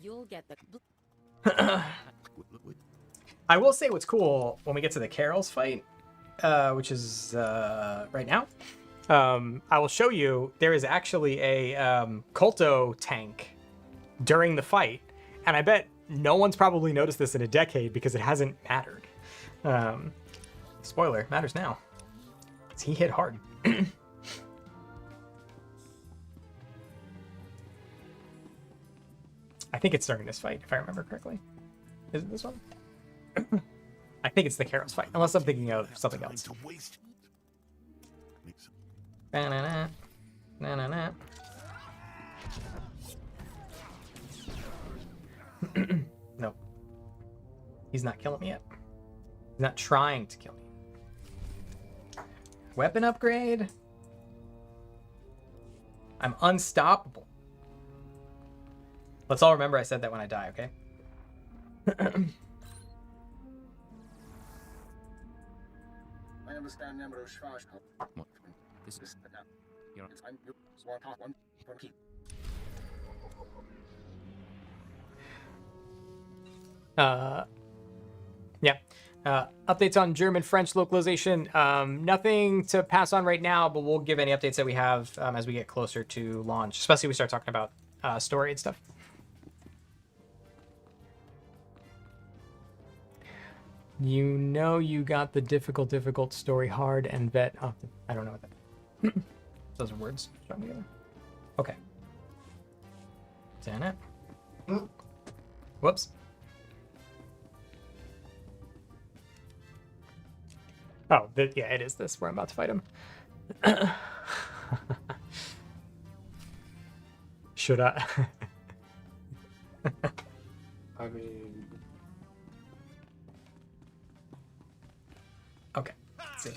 You'll get the... I will say what's cool when we get to the Carols fight, which is right now. I will show you there is actually a Kolto tank during the fight, and I bet no one's probably noticed this in a decade because it hasn't mattered. Spoiler, matters now. 'Cause he hit hard. I think it's during this fight, if I remember correctly. Is it this one? I think it's the Carol's fight, unless I'm thinking of something else. Na-na-na. Na-na-na. No. He's not killing me yet. He's not trying to kill me. Weapon upgrade. I'm unstoppable. Let's all remember I said that when I die, okay? I understand number Schwarz. What? This is... You're... I'm Swtorista. Yeah. Updates on German-French localization. Nothing to pass on right now, but we'll give any updates that we have as we get closer to launch, especially if we start talking about story and stuff. You know you got the difficult story hard and vet. Oh, I don't know what that. Those are words strung together. Okay. Damn it. Whoops. Oh, yeah, it is this where I'm about to fight him. Should I? I mean... Okay, let's see.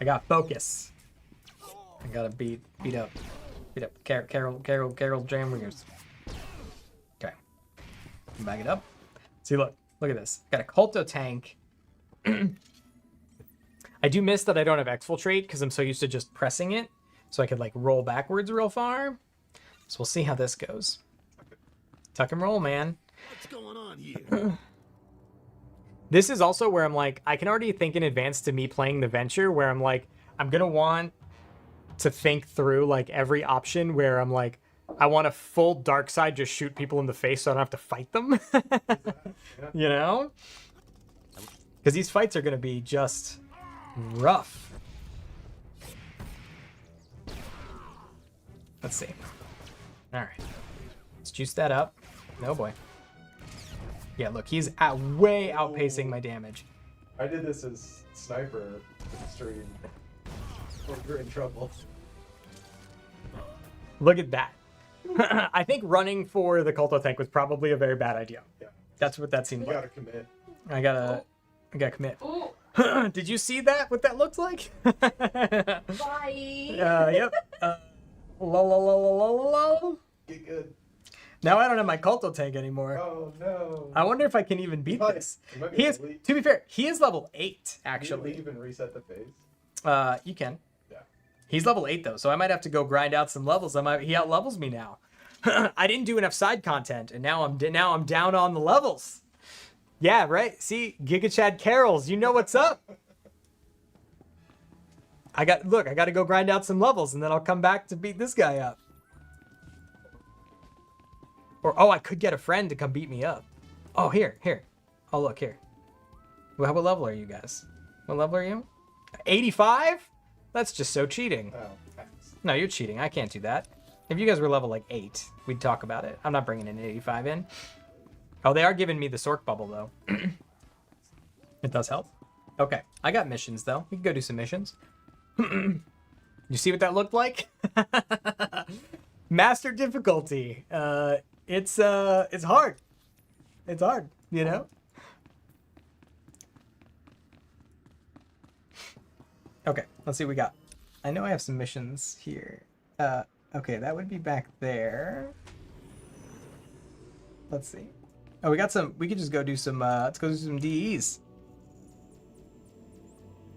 I got focus. I gotta beat up Carol Jamringers. Okay, back it up. See, look at this. Got a Culto tank. I do miss that I don't have exfiltrate because I'm so used to just pressing it, so I could like roll backwards real far. So we'll see how this goes. Tuck and roll, man. What's going on here? This is also where I'm like, I can already think in advance to me playing the Venture, where I'm like, I'm gonna want to think through like every option where I'm like, I want a full dark side, just shoot people in the face so I don't have to fight them. You know? Because these fights are gonna be just rough. Let's see. All right, let's juice that up. No boy. Yeah, look, he's way outpacing my damage. I did this as sniper stream. You're in trouble. Look at that. I think running for the Culto tank was probably a very bad idea. Yeah. That's what that seemed You like. gotta commit. I gotta commit. Did you see that? What that looks like? Bye. Yep. Lol. Get good. Now I don't have my Culto tank anymore. Oh no. I wonder if I can even beat this. You might be He is, elite. to be fair, he is level 8 Can actually. you even reset the phase? You can. Yeah. He's level 8 though, so I might have to go grind out some levels. He out levels me now. I didn't do enough side content, and now I'm down on the levels. Yeah, right. See, Giga Chad Carols, you know what's up. I got to go grind out some levels, and then I'll come back to beat this guy up. Or I could get a friend to come beat me up. Oh, here. Oh, look here. Well, what level are you guys? What level are you? 85? That's just so cheating. Oh, thanks. No, you're cheating. I can't do that. If you guys were level like 8, we'd talk about it. I'm not bringing an 85 in. Oh, they are giving me the Sork bubble though. It does help. Okay, I got missions though. We can go do some missions. You see what that looked like? Master difficulty. It's hard. It's hard, you know? Okay, let's see what we got. I know I have some missions here. Okay, that would be back there. Let's see. Oh, we got some. We could just go do some. Let's go do some DEs.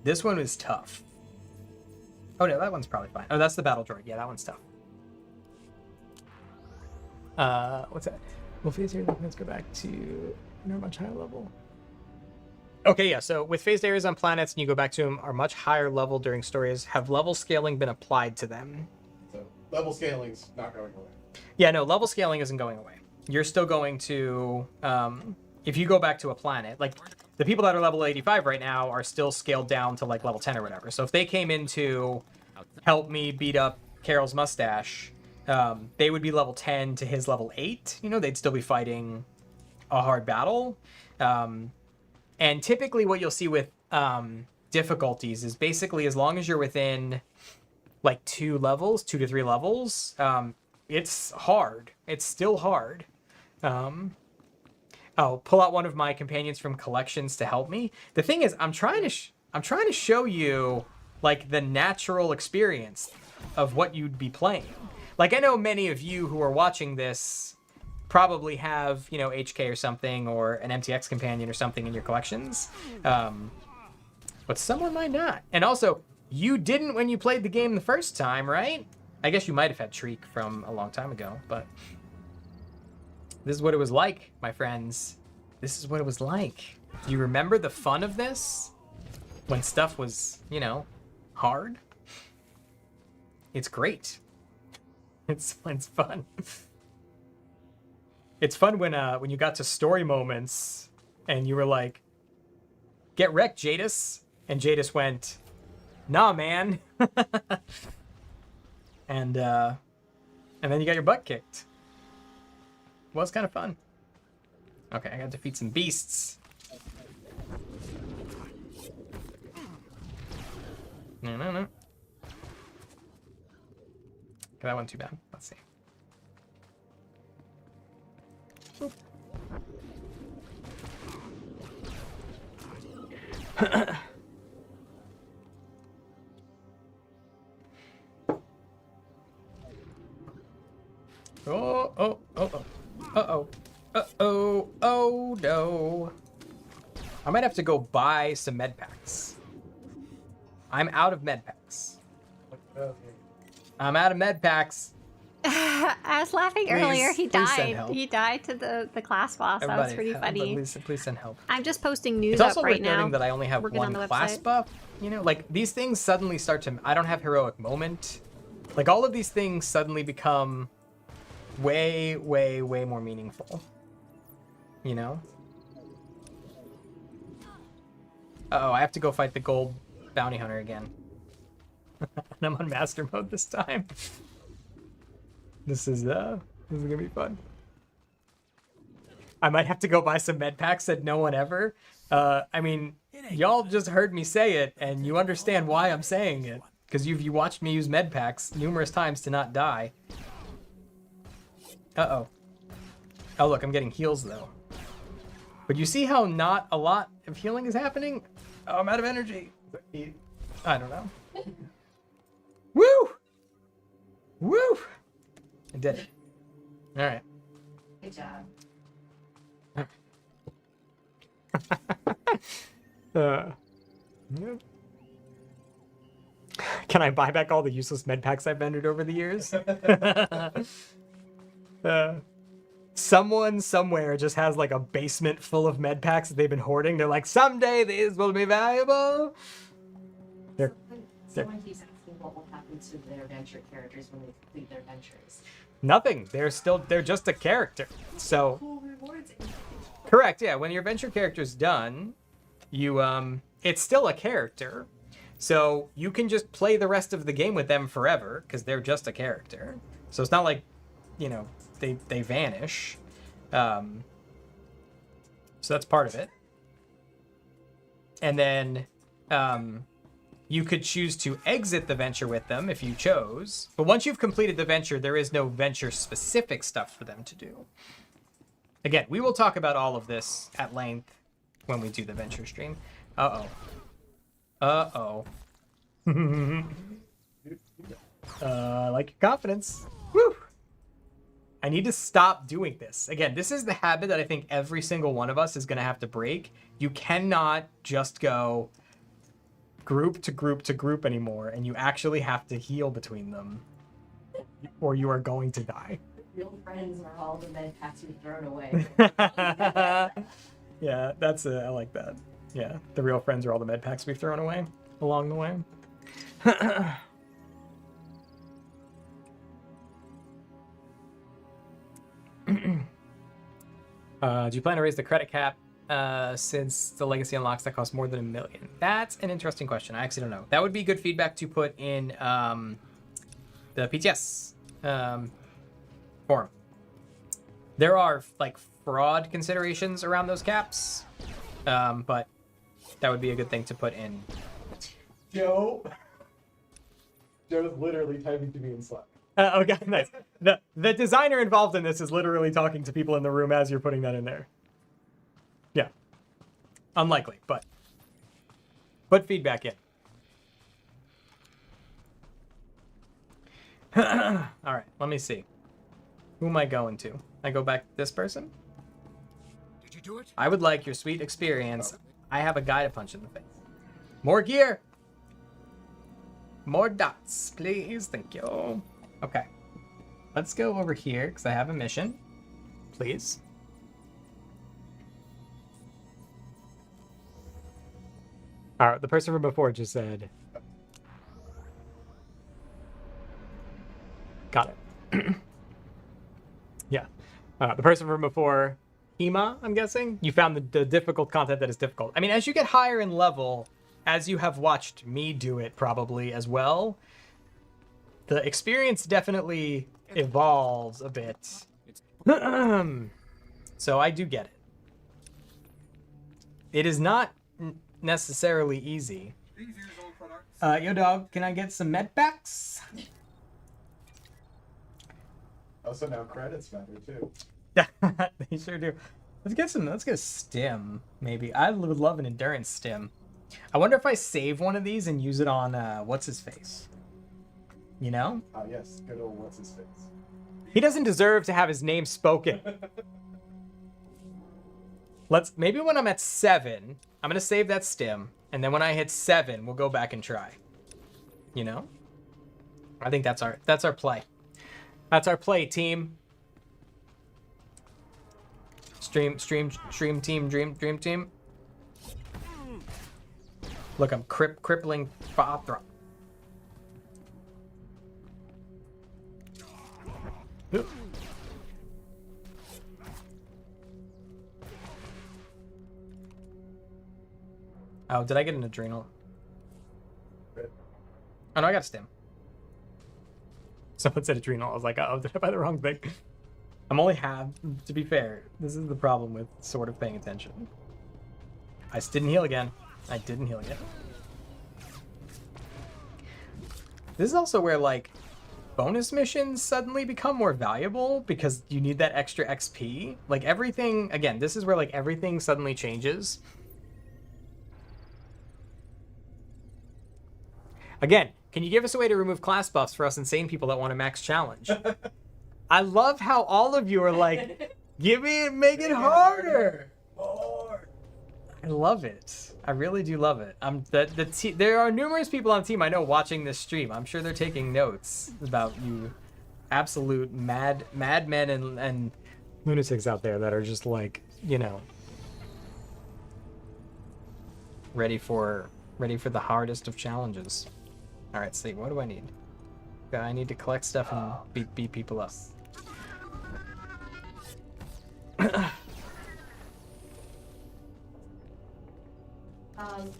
This one is tough. Oh no, that one's probably fine. Oh, that's the battle droid. Yeah, that one's tough. What's that? Well, phased areas, let's go back to a much higher level. Okay, yeah. So with phased areas on planets, and you go back to them, are much higher level during stories. Have level scaling been applied to them? So level scaling's not going away. Yeah, no, level scaling isn't going away. you're still going to, if you go back to a planet, like the people that are level 85 right now are still scaled down to like level 10 or whatever. So if they came in to help me beat up Carol's mustache, they would be level 10 to his level 8. You know, they'd still be fighting a hard battle. And typically what you'll see with difficulties is basically as long as you're within like 2 to 3 levels, it's hard. It's still hard. I'll pull out one of my companions from collections to help me. The thing is, I'm trying to show you like the natural experience of what you'd be playing. Like I know many of you who are watching this probably have, you know, HK or something or an MTX companion or something in your collections. But someone might not. And also, you didn't when you played the game the first time, right? I guess you might have had Shriek from a long time ago, but this is what it was like, my friends. This is what it was like. Do you remember the fun of this? When stuff was, you know, hard? It's great. It's fun. It's fun when you got to story moments and you were like, "Get wrecked, Jadis," and Jadis went, "Nah, man," and then you got your butt kicked. Well, it's kind of fun. Okay, I gotta defeat some beasts. No. Okay, that wasn't too bad. Let's see. Oop. Oh no. I might have to go buy some med packs. I'm out of med packs. I'm out of med packs. I was laughing earlier. He died. He died to the class boss. That was pretty funny. Please send help. I'm just posting news it's up also right worth now. noting that I only have one class buff. You know, like these things suddenly start to. I don't have heroic moment. Like all of these things suddenly become way more meaningful. You know. Uh-oh, I have to go fight the gold bounty hunter again. And I'm on master mode this time. This is gonna be fun. I might have to go buy some med packs, said no one ever. I mean, y'all just heard me say it, and you understand why I'm saying it. Because you watched me use med packs numerous times to not die. Uh-oh. Oh, look, I'm getting heals, though. But you see how not a lot of healing is happening? Oh, I'm out of energy. I don't know. Woo! Woo! I did it. All right. Good job. Yeah. Can I buy back all the useless med packs I've vended over the years? Someone somewhere just has like a basement full of med packs that they've been hoarding. They're like, someday these will be valuable. Someone keeps asking what will happen to their adventure characters when they complete their adventures. Nothing. They're just a character. So Cool rewards. correct, yeah. When your adventure character's done, you it's still a character. So you can just play the rest of the game with them forever because they're just a character. So it's not like, you know, they vanish. So that's part of it. And then you could choose to exit the venture with them if you chose. But once you've completed the venture, there is no venture-specific stuff for them to do. Again, we will talk about all of this at length when we do the venture stream. Uh-oh. Uh-oh. I like your confidence. Woo! I need to stop doing this. Again, this is the habit that I think every single one of us is going to have to break. You cannot just go group to group to group anymore, and you actually have to heal between them, or you are going to die. Real friends are all the med packs we've thrown away. Yeah, that's I like that. Yeah, the real friends are all the med packs we've thrown away along the way. Do you plan to raise the credit cap since the legacy unlocks that cost more than $1 million? That's an interesting question. I actually don't know. That would be good feedback to put in the PTS forum. There are like fraud considerations around those caps, but that would be a good thing to put in. Joe's literally typing to me in Slack. Okay, nice. The designer involved in this is literally talking to people in the room as you're putting that in there. Yeah. Unlikely, but put feedback in. All right, let me see. Who am I going to? I go back to this person? Did you do it? I would like your sweet experience. I have a guy to punch in the face. More gear. More dots, please. Thank you. Okay. Let's go over here because I have a mission. Please. All right, the person from before just said. Got it. Yeah. The person from before, Hema, I'm guessing, you found the difficult content that is difficult. I mean, as you get higher in level, as you have watched me do it probably as well, the experience definitely evolves a bit. So I do get it. It is not necessarily easy. Yo, dog, can I get some med packs? Also, now credits matter too. They sure do. Let's get a stim, maybe. I would love an endurance stim. I wonder if I save one of these and use it on what's his face. You know? Yes, good old what's his face. He doesn't deserve to have his name spoken. Maybe when I'm at 7, I'm gonna save that stim, and then when I hit 7, we'll go back and try. You know? I think that's our play. That's our play, team. Stream team, dream team. Look, I'm crippling Fothra. Oh, did I get an adrenal? Oh no, I got a stim. Someone said adrenal. I was like, oh, did I buy the wrong thing? I'm only half, to be fair. This is the problem with sort of paying attention. I didn't heal again. I didn't heal again. This is also where, like, bonus missions suddenly become more valuable because you need that extra XP. Like, everything, again, this is where, like, everything suddenly changes. Again, can you give us a way to remove class buffs for us insane people that want a max challenge? I love how all of you are like, make it harder. More. I love it. I really do love it. There are numerous people on the team I know watching this stream. I'm sure they're taking notes about you absolute madmen and lunatics out there that are just like, you know, ready for the hardest of challenges. All right, see, what do I need? I need to collect stuff and beat people up.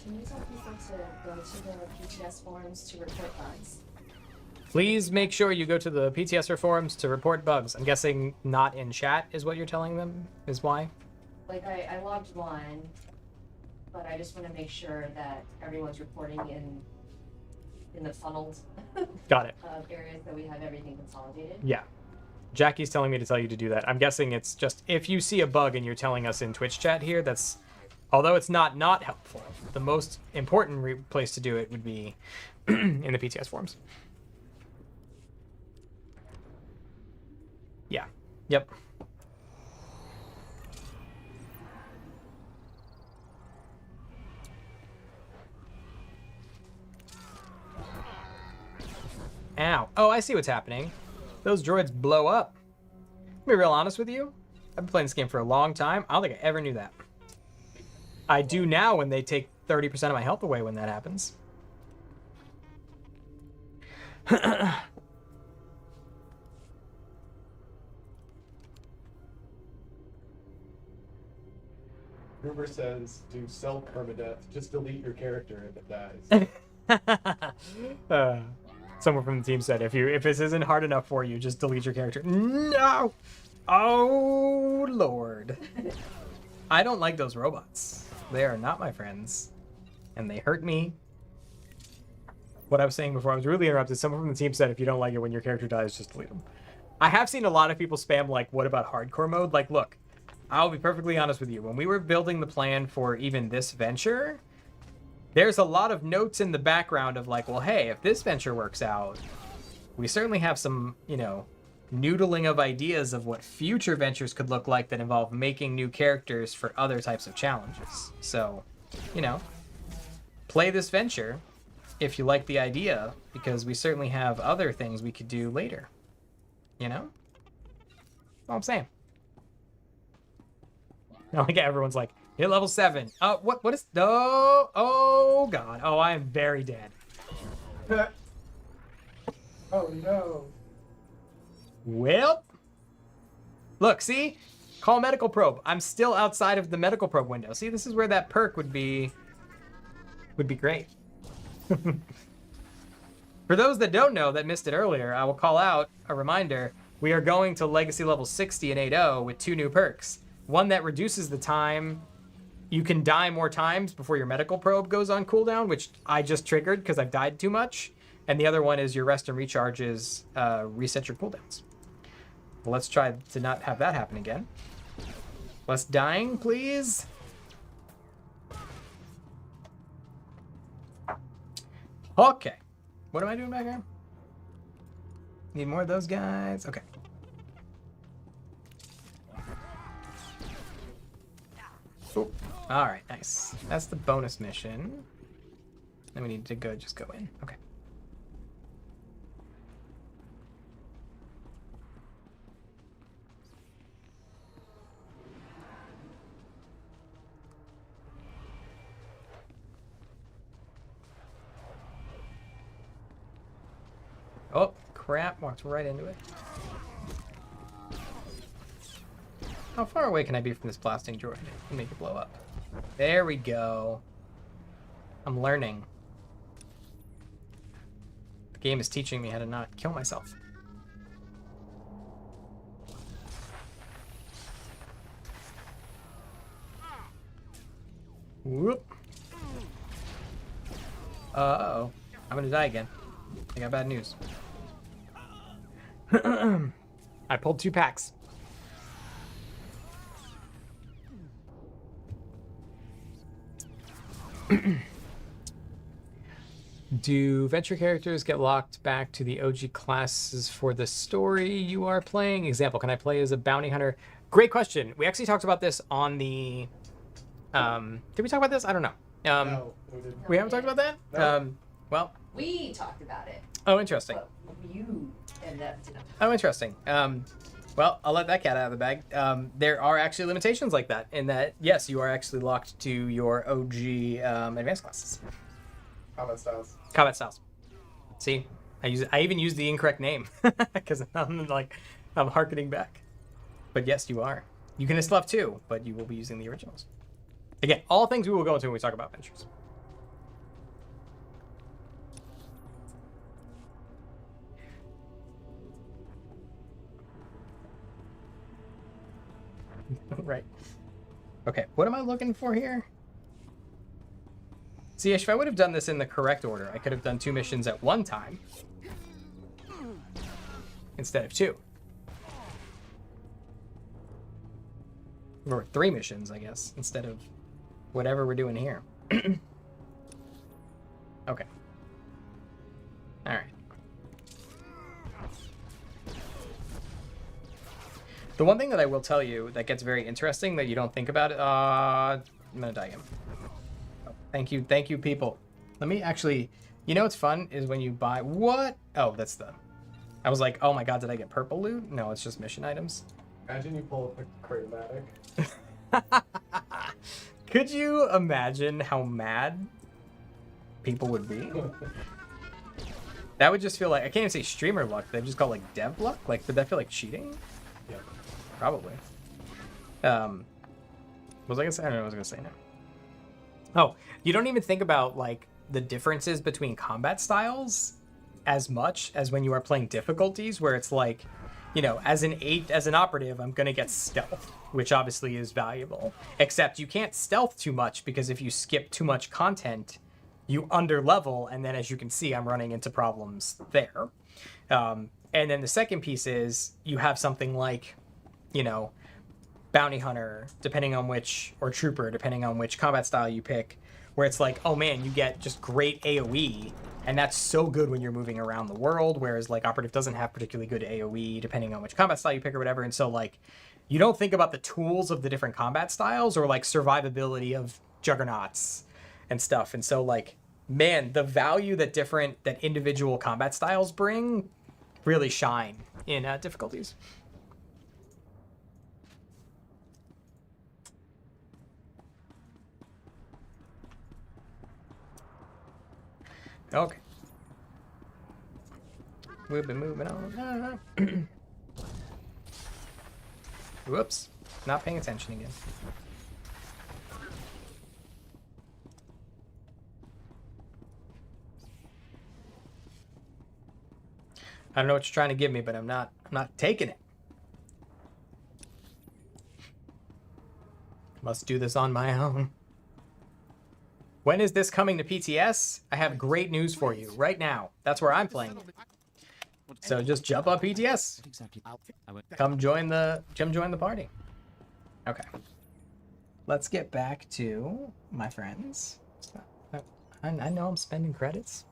Can you tell people to go to the PTS forums to report bugs? Please make sure you go to the PTS forums to report bugs. I'm guessing not in chat is what you're telling them, is why? Like, I logged one, but I just want to make sure that everyone's reporting in the funneled Got it. areas that we have everything consolidated. Yeah. Jackie's telling me to tell you to do that. I'm guessing it's just if you see a bug and you're telling us in Twitch chat here, that's, although it's not helpful, the most important place to do it would be in the PTS forums. Yeah. Yep. Ow. Oh, I see what's happening. Those droids blow up. To be real honest with you, I've been playing this game for a long time. I don't think I ever knew that. I do now when they take 30% of my health away when that happens. Rumor says do self permadeath. Just delete your character if it dies. Someone from the team said, if this isn't hard enough for you, just delete your character. No! Oh, Lord. I don't like those robots. They are not my friends. And they hurt me. What I was saying before, I was really interrupted. Someone from the team said, if you don't like it when your character dies, just delete them. I have seen a lot of people spam, like, what about hardcore mode? Like, look, I'll be perfectly honest with you. When we were building the plan for even this venture, there's a lot of notes in the background of like, well, hey, if this venture works out, we certainly have some, you know, noodling of ideas of what future ventures could look like that involve making new characters for other types of challenges. So, you know, play this venture if you like the idea, because we certainly have other things we could do later. You know? That's all I'm saying. Now, like, everyone's like, hit level 7. What is... Oh, God. Oh, I am very dead. Oh, no. Well. Look, see? Call medical probe. I'm still outside of the medical probe window. See, this is where that perk would be great. For those that don't know, that missed it earlier, I will call out a reminder. We are going to Legacy level 60 in 8.0 with 2 new perks. One that reduces the time you can die more times before your medical probe goes on cooldown, which I just triggered because I've died too much. And the other one is your rest and recharges reset your cooldowns. Well, let's try to not have that happen again. Less dying, please. Okay. What am I doing back here? Need more of those guys? Okay. Ooh. All right, nice. That's the bonus mission. Then we need to just go in. Okay. Oh, crap. Walked right into it. How far away can I be from this blasting droid to make it blow up? There we go. I'm learning. The game is teaching me how to not kill myself. Whoop. Uh-oh. I'm gonna die again. I got bad news. I pulled 2 packs. Do venture characters get locked back to the OG classes for the story you are playing? Example, can I play as a bounty hunter? Great question. We actually talked about this on the... did we talk about this? I don't know. No, we didn't. We haven't talked about that? No. Well... We talked about it. Oh, interesting. But you ended up didn't. Oh, interesting. Well, I'll let that cat out of the bag. There are actually limitations like that, in that, yes, you are actually locked to your OG advanced classes. Combat styles. Combat styles. See, I even use the incorrect name because I'm harkening back. But yes, you are. You can still have 2, but you will be using the originals. Again, all things we will go into when we talk about ventures. Right. Okay, what am I looking for here? See, if I would have done this in the correct order, I could have done 2 missions at one time instead of 2. Or 3 missions, I guess, instead of whatever we're doing here. Okay. All right. The one thing that I will tell you that gets very interesting that you don't think about it. I'm gonna die again. Oh, thank you, people. Let me actually. You know what's fun is when you buy what? Oh, that's the. I was like, oh my god, did I get purple loot? No, it's just mission items. Imagine you pull up a Chromatic. Could you imagine how mad people would be? That would just feel like, I can't even say streamer luck. They'd just call it like dev luck. Like, would that feel like cheating? Yeah. Probably. Was I gonna say? I don't know what I was gonna say now. Oh, you don't even think about like the differences between combat styles as much as when you are playing difficulties, where it's like, you know, as an operative, I'm gonna get stealth, which obviously is valuable. Except you can't stealth too much because if you skip too much content, you under level, and then as you can see, I'm running into problems there. And then the second piece is you have something like, you know, bounty hunter, depending on which, or trooper, depending on which combat style you pick, where it's like, oh man, you get just great AoE, and that's so good when you're moving around the world, whereas like operative doesn't have particularly good AoE depending on which combat style you pick or whatever. And so like you don't think about the tools of the different combat styles or like survivability of juggernauts and stuff. And so like, man, the value that individual combat styles bring really shine in difficulties. Okay. We'll be moving on. Whoops. Not paying attention again. I don't know what you're trying to give me, but I'm not taking it. Must do this on my own. When is this coming to PTS? I have great news for you right now. That's where I'm playing it. So just jump on PTS. Come join the party. Okay. Let's get back to my friends. I know I'm spending credits.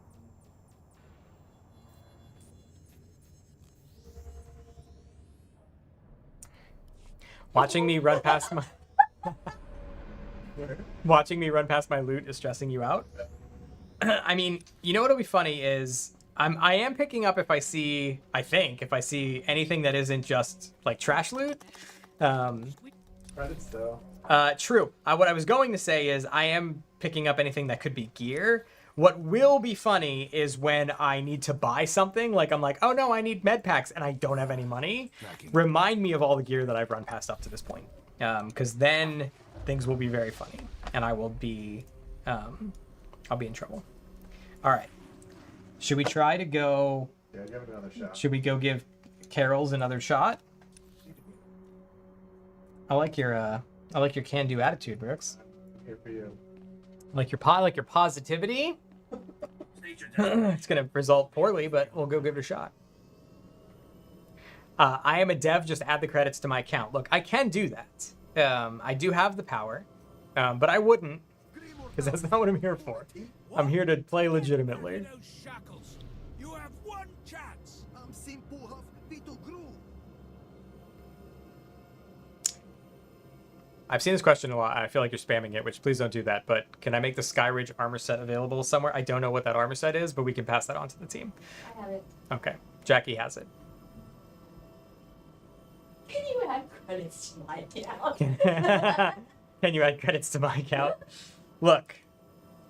Watching me run past my loot is stressing you out. I mean, you know what'll be funny is I am picking up if I see anything that isn't just like trash loot. Credits though. True. What I was going to say is I am picking up anything that could be gear. What will be funny is when I need to buy something, like I'm like, oh no, I need med packs and I don't have any money. Remind me of all the gear that I've run past up to this point. Because then things will be very funny and I will be, I'll be in trouble. All right. Should we try to go? Yeah, give it another shot. Should we go give Carol's another shot? I like your can-do attitude, Brooks. Here for you. I like your positivity. It's gonna result poorly, but we'll go give it a shot. I am a dev. Just add the credits to my account. Look, I can do that. I do have the power, but I wouldn't, because that's not what I'm here for. I'm here to play legitimately. You have one chance. I've seen this question a lot. I feel like you're spamming it, which please don't do that. But can I make the Skyridge armor set available somewhere? I don't know what that armor set is, but we can pass that on to the team. I have it. Okay. Jackie has it. Can you add credits to my account? Can you add credits to my account? Look,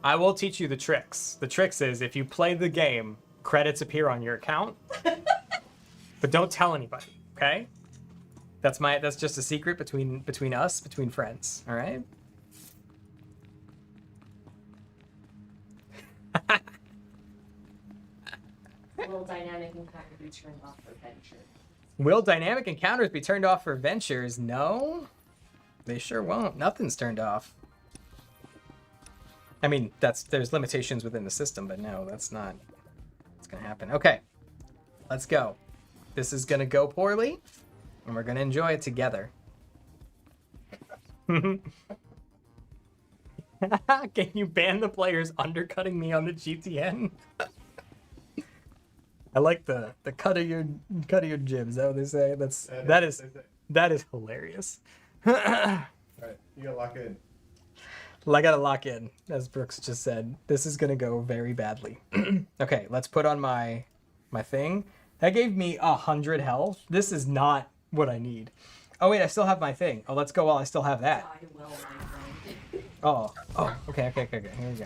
I will teach you the tricks. The tricks is if you play the game, credits appear on your account. But don't tell anybody, okay? That's just a secret between us, between friends, all right? Will dynamic encounters be turned off for ventures? Will dynamic encounters be turned off for ventures? No, they sure won't. Nothing's turned off. I mean, there's limitations within the system, but no, that's not what's gonna happen. Okay, let's go. This is gonna go poorly, and we're gonna enjoy it together. Can you ban the players undercutting me on the GTN? I like the cut of your jib. Is that what they say? That is hilarious. All right, you gotta lock in. I gotta lock in, as Brooks just said. This is gonna go very badly. Okay, let's put on my thing. That gave me 100 health. This is not what I need. Oh wait, I still have my thing. Oh, let's go while I still have that. Oh, okay. Here we go.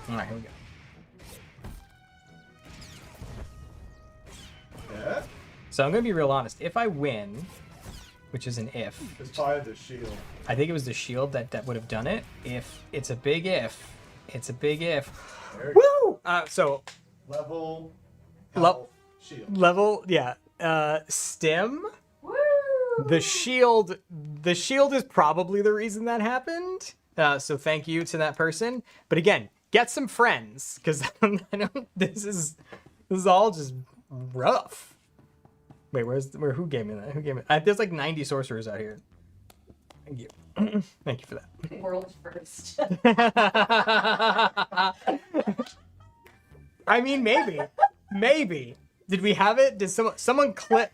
All right, here we go. Yeah. So I'm gonna be real honest. If I win, which is an if. It's probably the shield. I think it was the shield that would have done it. If it's a big if, it's a big if. Woo! So level, shield. Level, yeah. Stim. Woo! The shield is probably the reason that happened. So thank you to that person. But again, get some friends, because this is all just rough. Wait, who gave me that? Who gave me? There's like 90 sorcerers out here. Thank you. Thank you for that. World first. I mean, maybe. Did we have it? Did someone clip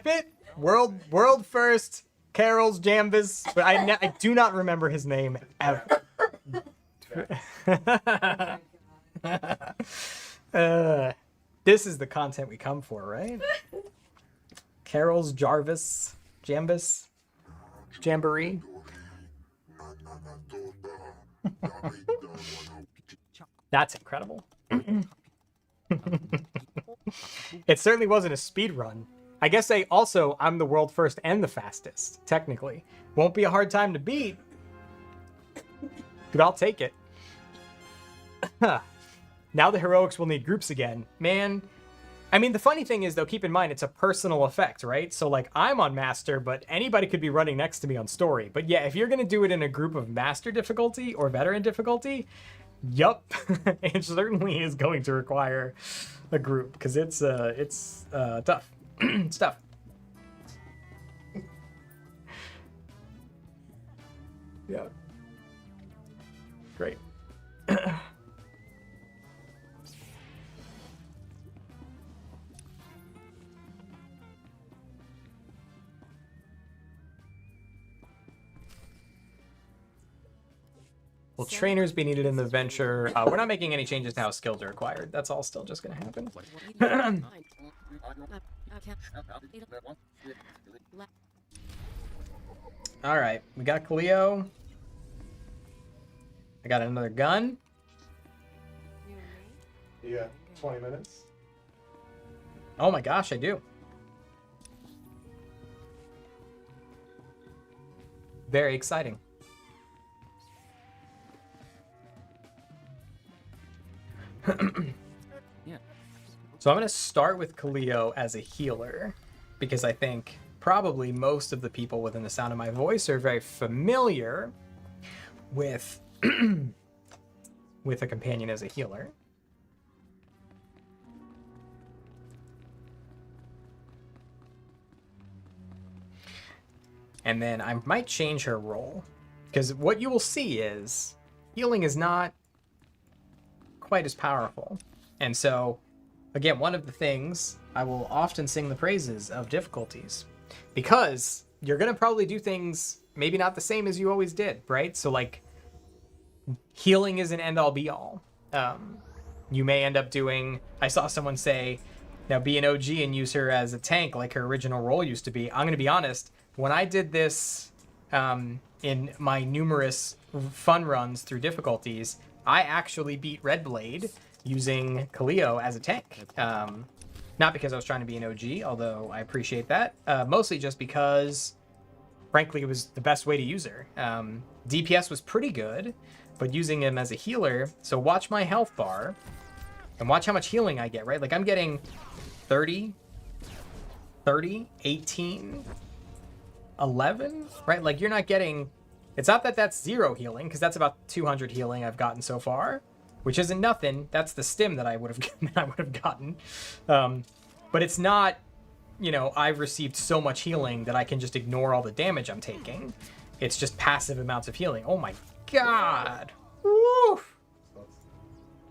it? World first. Carol's Jambus, but I do not remember his name ever. This is the content we come for, right? Carol's Jambus, Jamboree. That's incredible. It certainly wasn't a speed run. I guess I'm the world first and the fastest, technically. Won't be a hard time to beat, but I'll take it. Now the heroics will need groups again. Man, I mean, the funny thing is, though, keep in mind, it's a personal effect, right? So, like, I'm on Master, but anybody could be running next to me on Story. But yeah, if you're going to do it in a group of Master difficulty or Veteran difficulty, yup, it certainly is going to require a group, because it's tough. It's tough. Yeah. Great. Will trainers be needed in the venture? We're not making any changes to how skills are acquired. That's all still just going to happen. All right, we got Cleo. I got another gun. Yeah, 20 minutes. Oh my gosh, I do. Very exciting. Yeah. So I'm going to start with Cleo as a healer, because I think probably most of the people within the sound of my voice are very familiar with with a companion as a healer. And then I might change her role, because what you will see is healing is not quite as powerful. And so, again, one of the things I will often sing the praises of difficulties, because you're going to probably do things maybe not the same as you always did, right? So, like, healing is an end-all be-all. You may end up doing, I saw someone say, now be an OG and use her as a tank like her original role used to be. I'm going to be honest, when I did this in my numerous fun runs through difficulties, I actually beat Red Blade using Cleo as a tank. Not because I was trying to be an OG, although I appreciate that. Mostly just because, frankly, it was the best way to use her. DPS was pretty good, but using him as a healer, so watch my health bar, and watch how much healing I get, right? Like, I'm getting 30, 18, 11, right? Like, you're not getting... It's not that that's 0 healing, because that's about 200 healing I've gotten so far, which isn't nothing. That's the stim that I would have gotten. But it's not, you know, I've received so much healing that I can just ignore all the damage I'm taking. It's just passive amounts of healing. Oh my god. Woo!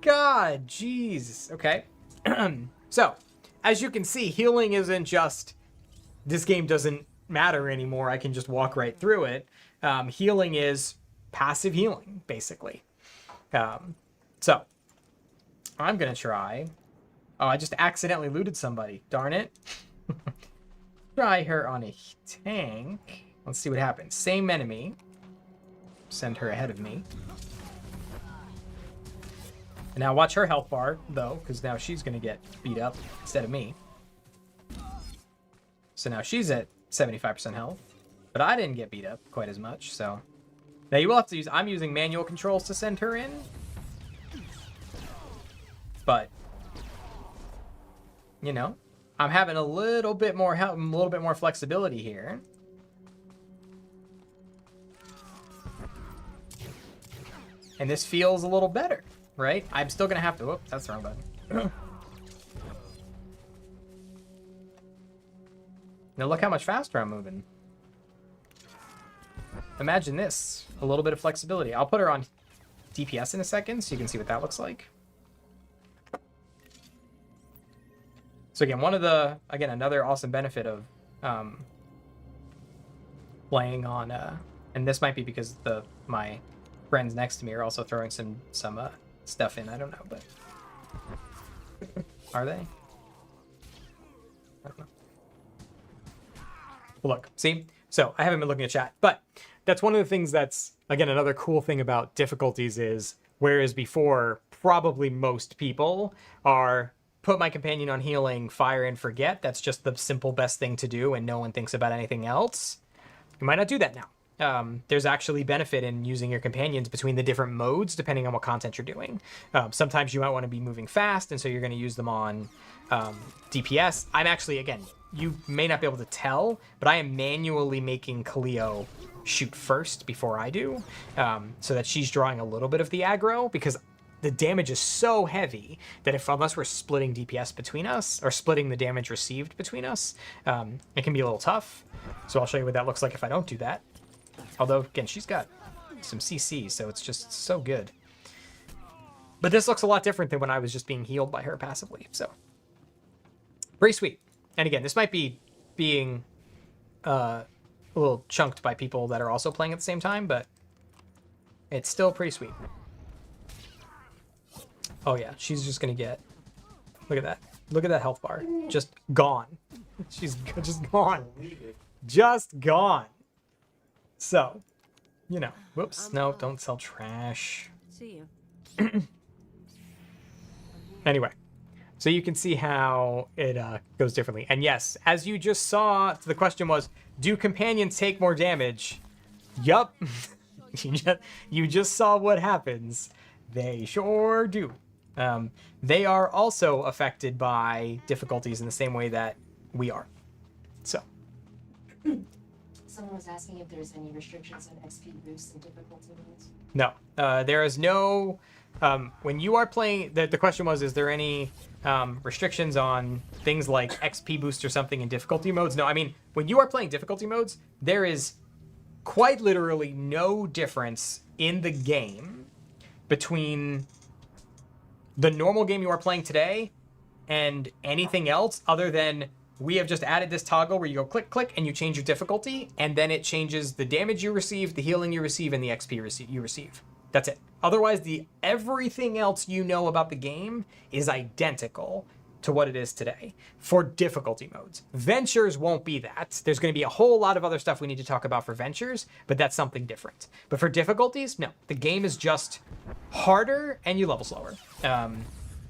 God, jeez. Okay. So, as you can see, healing isn't just, this game doesn't matter anymore, I can just walk right through it. Healing is passive healing, basically. So, I'm going to try... Oh, I just accidentally looted somebody. Darn it. Try her on a tank. Let's see what happens. Same enemy. Send her ahead of me. And now watch her health bar, though, because now she's going to get beat up instead of me. So now she's at 75% health. But I didn't get beat up quite as much, so... Now you will have to use... I'm using manual controls to send her in. But... You know, I'm having a little bit more help, a little bit more flexibility here. And this feels a little better, right? I'm still gonna have to... Whoop, that's the wrong button. Now look how much faster I'm moving. Imagine this. A little bit of flexibility. I'll put her on DPS in a second so you can see what that looks like. So again, another awesome benefit of playing on, and this might be because my friends next to me are also throwing some stuff in. I don't know, but are they? I don't know. Well, look, see? So I haven't been looking at chat, but that's one of the things that's, again, another cool thing about difficulties is, whereas before, probably most people are put my companion on healing, fire and forget. That's just the simple best thing to do, and no one thinks about anything else. You might not do that now. There's actually benefit in using your companions between the different modes, depending on what content you're doing. Sometimes you might want to be moving fast, and so you're going to use them on DPS. I'm actually, again, you may not be able to tell, but I am manually making Cleo shoot first before I do, so that she's drawing a little bit of the aggro, because the damage is so heavy that unless we're splitting DPS between us, or splitting the damage received between us, it can be a little tough. So I'll show you what that looks like if I don't do that. Although, again, she's got some CC, so it's just so good. But this looks a lot different than when I was just being healed by her passively, so. Pretty sweet. And again, this might be being a little chunked by people that are also playing at the same time, but it's still pretty sweet. Oh yeah, she's just gonna get... Look at that. Look at that health bar. Just gone. She's just gone. Just gone. So, you know. Whoops. No, don't sell trash. See you. Anyway. So you can see how it goes differently. And yes, as you just saw, the question was, do companions take more damage? Yup. You just saw what happens. They sure do. They are also affected by difficulties in the same way that we are. So. Someone was asking if there's any restrictions on XP boosts and difficulty modes. No. There is no... when you are playing... The question was, is there any restrictions on things like XP boost or something in difficulty modes? No, I mean, when you are playing difficulty modes, there is quite literally no difference in the game between the normal game you are playing today and anything else other than we have just added this toggle where you go click, click, and you change your difficulty, and then it changes the damage you receive, the healing you receive, and the XP you receive. That's it. Otherwise, everything else you know about the game is identical to what it is today for difficulty modes. Ventures won't be that. There's going to be a whole lot of other stuff we need to talk about for Ventures, but that's something different. But for difficulties, no. The game is just harder and you level slower,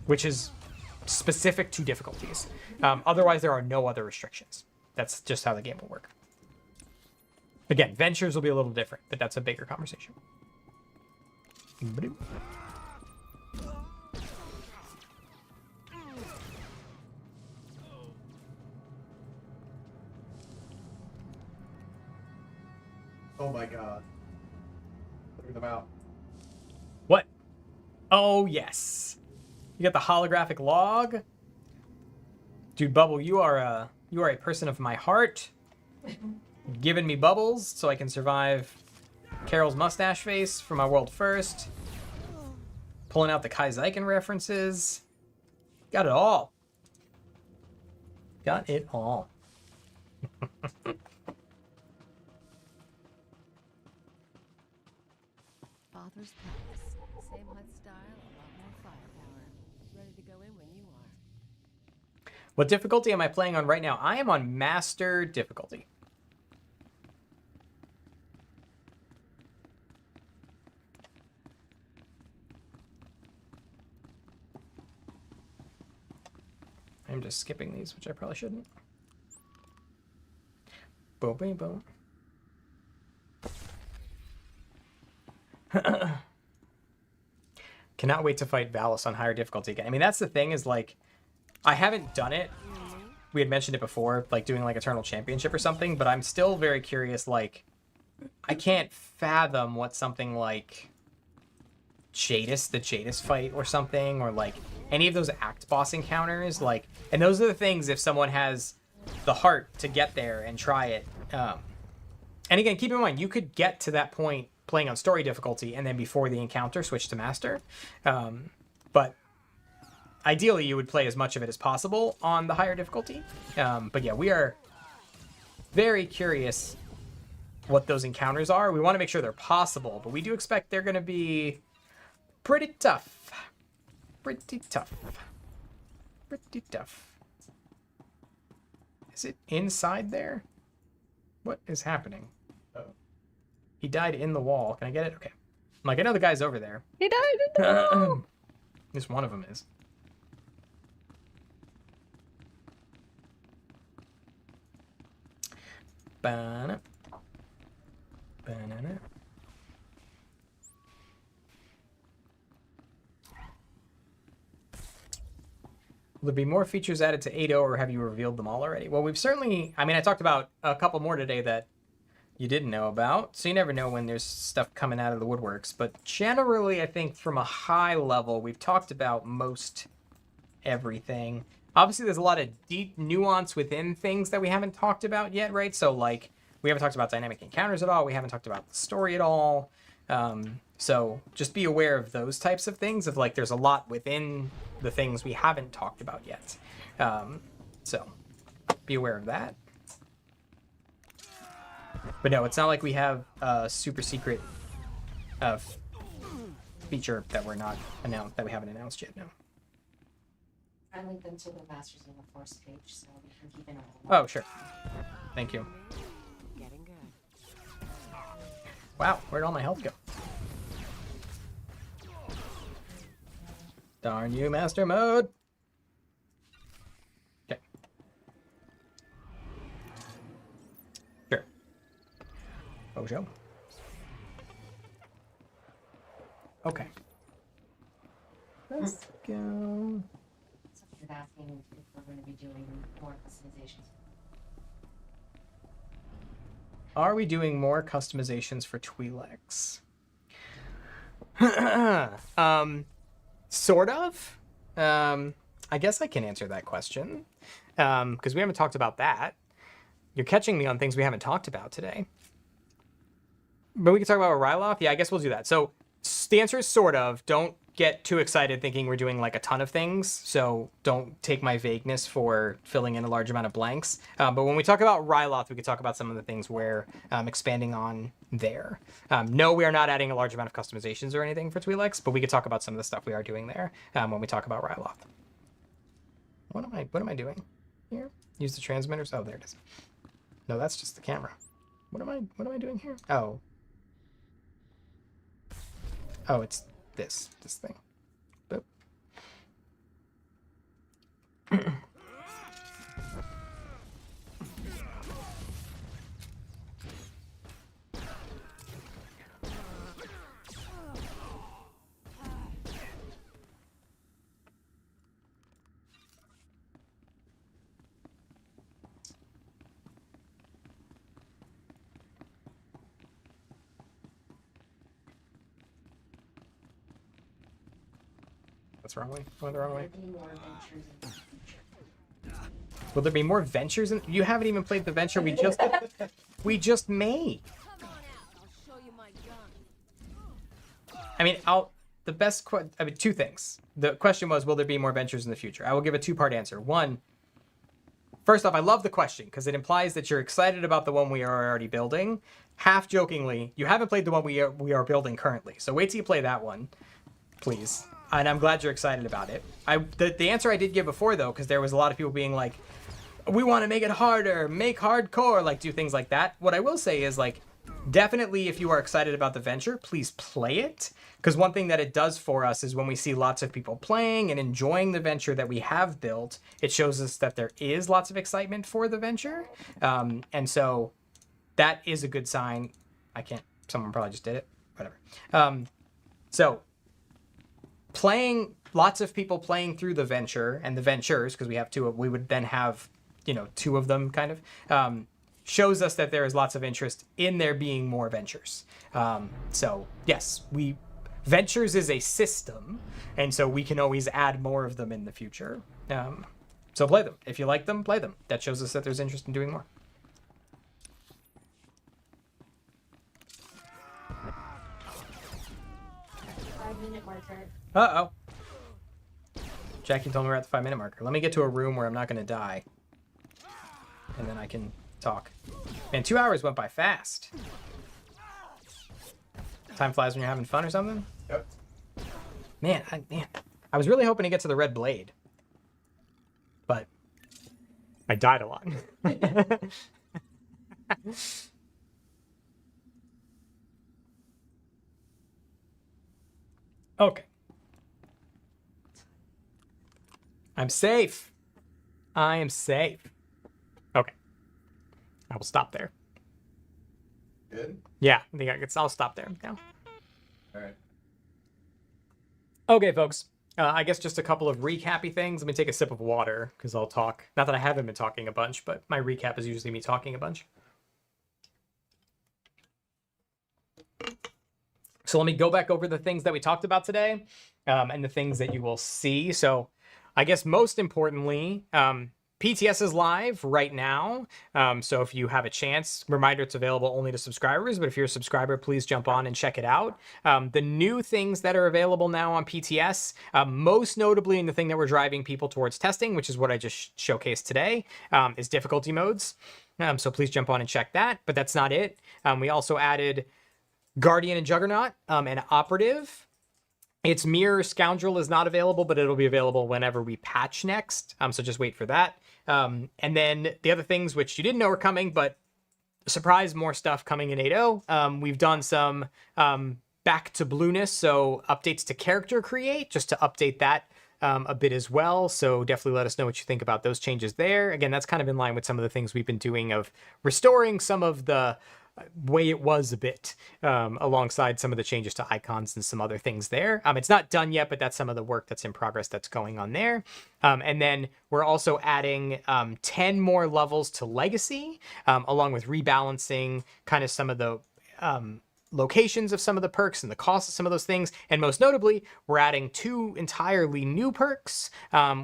which is specific to difficulties. Otherwise, there are no other restrictions. That's just how the game will work. Again, Ventures will be a little different, but that's a bigger conversation. Oh my god. Look them out. What? Oh, yes. You got the holographic log. Dude, Bubble, you are a person of my heart. You've given me bubbles so I can survive Carol's mustache face for my world first. Pulling out the Kai Zyken references. Got it all. Got it all. Father's palace. Same hut style, a lot more firepower. Ready to go in when you are. What difficulty am I playing on right now? I am on Master difficulty. I'm just skipping these, which I probably shouldn't. Boom, boom, boom. Cannot wait to fight Valis on higher difficulty again. I mean, that's the thing is, like, I haven't done it. We had mentioned it before, like doing like Eternal Championship or something, but I'm still very curious, like, I can't fathom what something like Jadis, the Jadis fight or something, or like any of those act boss encounters, like, and those are the things if someone has the heart to get there and try it. And again, keep in mind, you could get to that point playing on story difficulty and then before the encounter switch to master. But ideally you would play as much of it as possible on the higher difficulty. But yeah, we are very curious what those encounters are. We want to make sure they're possible, but we do expect they're going to be pretty tough. Pretty tough. Pretty tough. Is it inside there? What is happening? Oh. He died in the wall. Can I get it? Okay. I'm like, I know the guy's over there. He died in the wall! At least one of them is. Banana. Banana. Will there be more features added to 8.0 or have you revealed them all already? Well, we've certainly, I mean, I talked about a couple more today that you didn't know about, so you never know when there's stuff coming out of the woodworks, but generally, I think from a high level, we've talked about most everything. Obviously, there's a lot of deep nuance within things that we haven't talked about yet, right? So, like, we haven't talked about dynamic encounters at all, we haven't talked about the story at all, so just be aware of those types of things, of like, there's a lot within the things we haven't talked about yet. So be aware of that. But no, it's not like we have a super secret feature that we're not announced, that we haven't announced yet. No. I linked them to the Masters of the Force page, so we can keep an eye on Oh, sure. Thank you. Getting good. Wow, where'd all my health go? Darn you, Master Mode! Okay. Sure. Oh, show. Okay. Let's go. So you're asking if we're going to be doing more customizations. Are we doing more customizations for Twi'leks? Sort of. I guess I can answer that question. Because we haven't talked about that. You're catching me on things we haven't talked about today. But we can talk about Ryloth? Yeah, I guess we'll do that. So the answer is sort of. Don't get too excited thinking we're doing like a ton of things. So don't take my vagueness for filling in a large amount of blanks. But when we talk about Ryloth, we could talk about some of the things we're expanding on there. No, we are not adding a large amount of customizations or anything for Twi'leks, but we could talk about some of the stuff we are doing there when we talk about Ryloth. What am I doing here? Use the transmitters. Oh, there it is. No, that's just the camera. What am I doing here? Oh. Oh, it's this thing. Boop. That's the wrong way. Going the wrong way. Will there be more ventures? You haven't even played the venture we just made. I mean, two things. The question was, will there be more ventures in the future? I will give a two-part answer. One, first off, I love the question because it implies that you're excited about the one we are already building. Half jokingly, you haven't played the one we are building currently. So wait till you play that one, please. And I'm glad you're excited about it. The answer I did give before, though, because there was a lot of people being like, we want to make it harder, make hardcore, like do things like that. What I will say is, like, definitely if you are excited about the venture, please play it. Because one thing that it does for us is when we see lots of people playing and enjoying the venture that we have built, it shows us that there is lots of excitement for the venture. And so that is a good sign. I can't, someone probably just did it, whatever. So lots of people playing through the venture and the ventures, because we have two, we would then have, you know, two of them kind of, shows us that there is lots of interest in there being more ventures. So yes, ventures is a system, and so we can always add more of them in the future. So play them. If you like them, play them. That shows us that there's interest in doing more. Five-minute marker. Uh-oh. Jackie told me we're at the 5-minute marker. Let me get to a room where I'm not going to die. And then I can talk. Man, 2 hours went by fast. Time flies when you're having fun or something? Yep. Man, I was really hoping to get to the red blade. But I died a lot. Okay. I'm safe. I am safe. Okay. I will stop there. Good? Yeah, I think I'll stop there now. All right. Okay, folks. I guess just a couple of recappy things. Let me take a sip of water, because I'll talk. Not that I haven't been talking a bunch, but my recap is usually me talking a bunch. So let me go back over the things that we talked about today, and the things that you will see. So I guess most importantly, PTS is live right now. So if you have a chance, reminder, it's available only to subscribers, but if you're a subscriber, please jump on and check it out. The new things that are available now on PTS, most notably in the thing that we're driving people towards testing, which is what I just showcased today, is difficulty modes. So please jump on and check that, but that's not it. We also added Guardian and Juggernaut, and Operative. Its Mirror Scoundrel is not available, but it'll be available whenever we patch next. So just wait for that. And then the other things which you didn't know were coming, but surprise, more stuff coming in 8.0. We've done some back to blueness, so updates to character create, just to update that a bit as well. So definitely let us know what you think about those changes there. Again, that's kind of in line with some of the things we've been doing of restoring some of the way it was a bit, alongside some of the changes to icons and some other things there. It's not done yet, but that's some of the work that's in progress that's going on there. And then we're also adding 10 more levels to Legacy, along with rebalancing kind of some of the locations of some of the perks and the cost of some of those things. And most notably, we're adding 2 entirely new perks,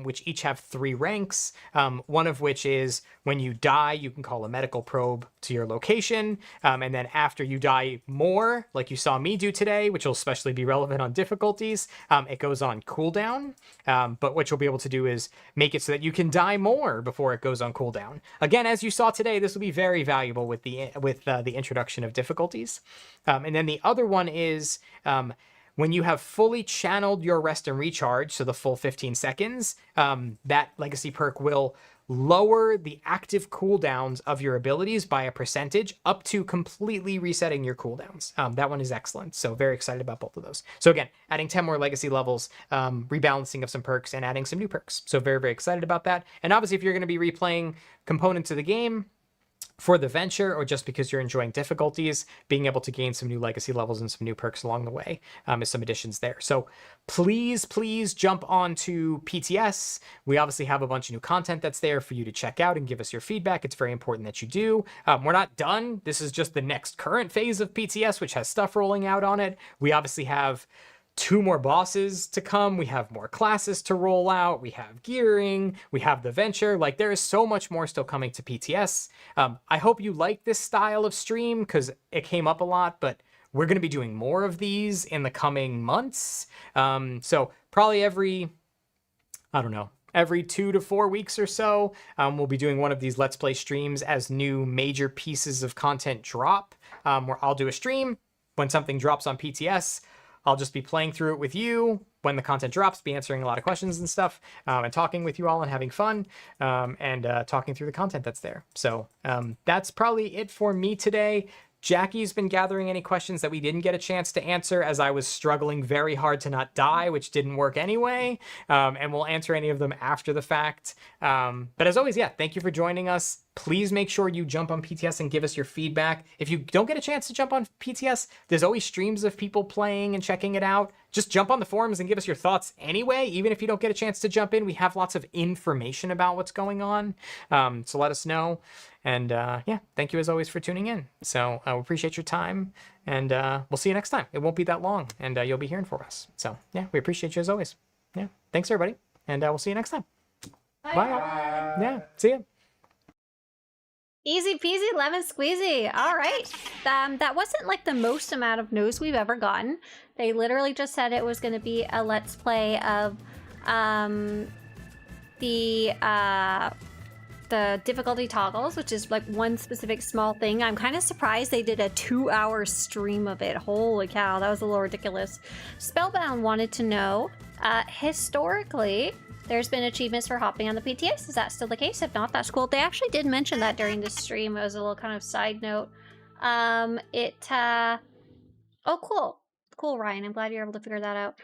which each have 3 ranks. One of which is when you die, you can call a medical probe to your location. And then after you die more, like you saw me do today, which will especially be relevant on difficulties, it goes on cooldown. But what you'll be able to do is make it so that you can die more before it goes on cooldown. Again, as you saw today, this will be very valuable with the introduction of difficulties. And then the other one is when you have fully channeled your rest and recharge, so the full 15 seconds, that legacy perk will lower the active cooldowns of your abilities by a percentage up to completely resetting your cooldowns. That one is excellent. So very excited about both of those. So again, adding 10 more legacy levels, rebalancing of some perks, and adding some new perks. So very, very excited about that. And obviously, if you're going to be replaying components of the game for the venture, or just because you're enjoying difficulties, being able to gain some new legacy levels and some new perks along the way, is some additions there. So please jump on to PTS. We obviously have a bunch of new content that's there for you to check out and give us your feedback. It's very important that you do. We're not done. This is just the next current phase of PTS, which has stuff rolling out on it. We obviously have 2 more bosses to come. We have more classes to roll out. We have gearing. We have the venture. Like, there is so much more still coming to PTS. I hope you like this style of stream, because it came up a lot, but we're going to be doing more of these in the coming months. So probably every 2 to 4 weeks or so, we'll be doing one of these Let's Play streams as new major pieces of content drop, where I'll do a stream when something drops on PTS. I'll just be playing through it with you when the content drops, be answering a lot of questions and stuff, and talking with you all and having fun, and talking through the content that's there. So that's probably it for me today. Jackie's been gathering any questions that we didn't get a chance to answer, as I was struggling very hard to not die, which didn't work anyway. And we'll answer any of them after the fact. But as always, yeah, thank you for joining us. Please make sure you jump on PTS and give us your feedback. If you don't get a chance to jump on PTS, there's always streams of people playing and checking it out. Just jump on the forums and give us your thoughts anyway. Even if you don't get a chance to jump in, we have lots of information about what's going on. So let us know. And yeah, thank you as always for tuning in. So we appreciate your time, and we'll see you next time. It won't be that long, and you'll be hearing from us. So yeah, we appreciate you as always. Yeah, thanks everybody, and we'll see you next time. Bye. Yeah, see ya. Easy peasy lemon squeezy. All right. That wasn't like the most amount of news we've ever gotten. They literally just said it was going to be a let's play of the difficulty toggles, which is like one specific small thing. I'm kind of surprised they did a 2-hour stream of it. Holy cow, that was a little ridiculous. Spellbound wanted to know, historically, there's been achievements for hopping on the PTS. Is that still the case? If not, that's cool. They actually did mention that during the stream. It was a little kind of side note. Oh, cool. Cool, Ryan. I'm glad you're able to figure that out.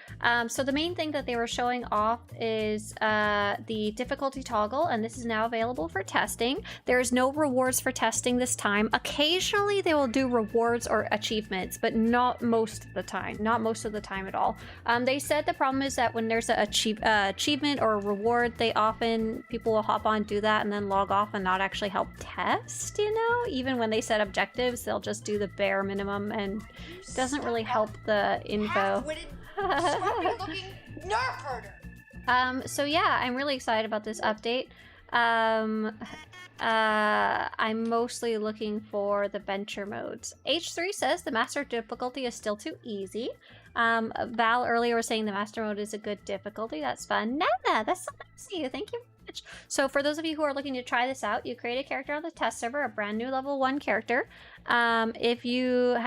So the main thing that they were showing off is the difficulty toggle, and this is now available for testing. There is no rewards for testing this time. Occasionally they will do rewards or achievements, but not most of the time. Not most of the time at all. They said the problem is that when there's an achievement or a reward, people will hop on, do that, and then log off and not actually help test, you know? Even when they set objectives, they'll just do the bare minimum, and it doesn't really help the info. So yeah, I'm really excited about this update. I'm mostly looking for the venture modes. H3 says the master difficulty is still too easy. Val earlier was saying the master mode is a good difficulty. That's fun. Nana, that's so nice of you. Thank you very much. So for those of you who are looking to try this out, you create a character on the test server, a brand new level 1 character. If you're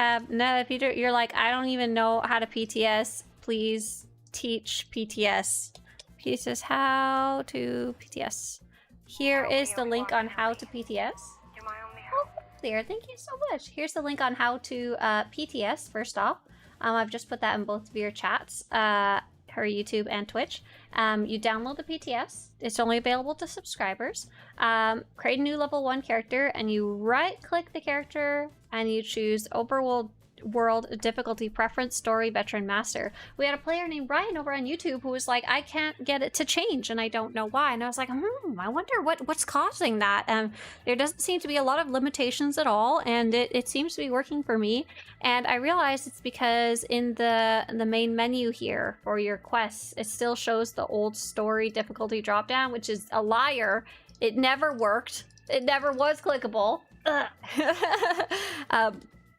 like, I don't even know how to PTS, please teach PTS. He says how to PTS. Here is the link on how to PTS. Oh, there. Thank you so much. Here's the link on how to PTS. First off, I've just put that in both of your chats, her YouTube and Twitch. You download the PTS. It's only available to subscribers. Create a new level 1 character, and you right-click the character, and you choose Overworld difficulty preference, story, veteran, master. We had a player named Brian over on YouTube who was like, I can't get it to change, and I don't know why. And I was like, I wonder what's causing that. There doesn't seem to be a lot of limitations at all, and it seems to be working for me. And I realized it's because in the main menu here for your quests, it still shows the old story difficulty dropdown, which is a liar. It never worked. It never was clickable.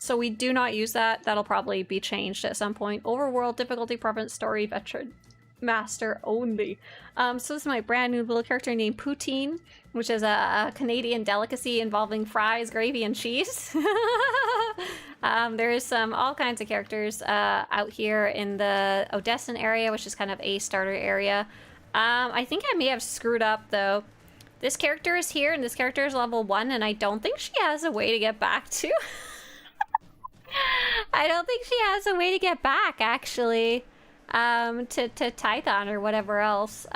So we do not use that. That'll probably be changed at some point. Overworld difficulty preference, story, veteran, master only. So this is my brand new little character named Poutine, which is a Canadian delicacy involving fries, gravy, and cheese. There's all kinds of characters out here in the Odessan area, which is kind of a starter area. I think I may have screwed up though. This character is here, and this character is level 1, and I don't think she has a way to get back to. I don't think she has a way to get back, actually, to Tython or whatever else.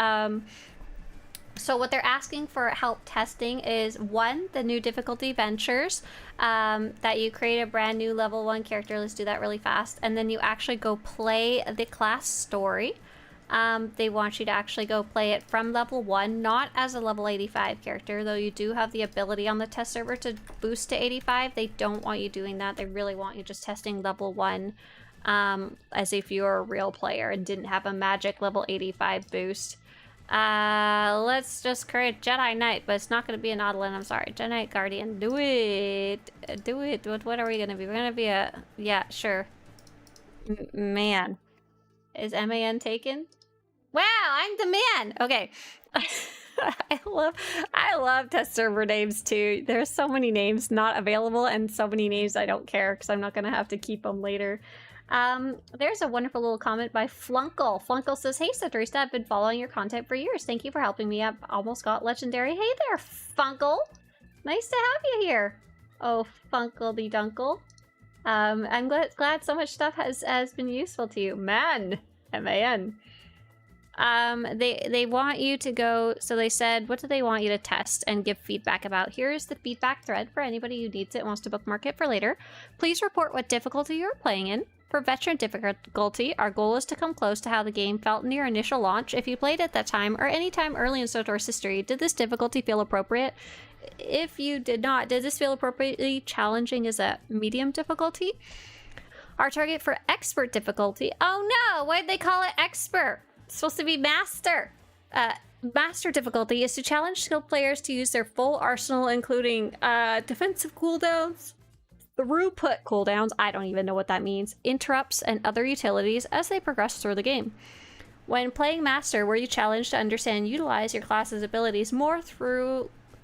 So what they're asking for help testing is, 1, the new difficulty ventures, that you create a brand new level 1 character. Let's do that really fast. And then you actually go play the class story. They want you to actually go play it from level 1, not as a level 85 character, though you do have the ability on the test server to boost to 85. They don't want you doing that. They really want you just testing level 1 as if you're a real player and didn't have a magic level 85 boost. Let's just create Jedi Knight, but it's not going to be an Nautilin, I'm sorry. Jedi Knight Guardian, do it. Do it. What are we going to be? We're going to be a... Yeah, sure. Man. Is MAN taken? Wow, I'm the man. Okay. I love test server names too. There's so many names not available and so many names I don't care because I'm not going to have to keep them later. There's a wonderful little comment by Flunkle. Flunkle says, hey Swtorista, I've been following your content for years. Thank you for helping me. I've almost got legendary. Hey there, Funkle. Nice to have you here. Oh, Funkle the Dunkle. I'm glad so much stuff has been useful to you. Man, M-A-N. They want you to go, so they said, what do they want you to test and give feedback about? Here's the feedback thread for anybody who needs it and wants to bookmark it for later. Please report what difficulty you're playing in. For veteran difficulty, our goal is to come close to how the game felt near initial launch. If you played at that time or any time early in SWTOR's history, did this difficulty feel appropriate? If you did not, did this feel appropriately challenging as a medium difficulty? Our target for expert difficulty, oh no, why'd they call it expert? It's supposed to be master. Master difficulty is to challenge skilled players to use their full arsenal, including defensive cooldowns, throughput cooldowns, I don't even know what that means, interrupts, and other utilities as they progress through the game. When playing Master, were you challenged to understand and utilize your class's abilities more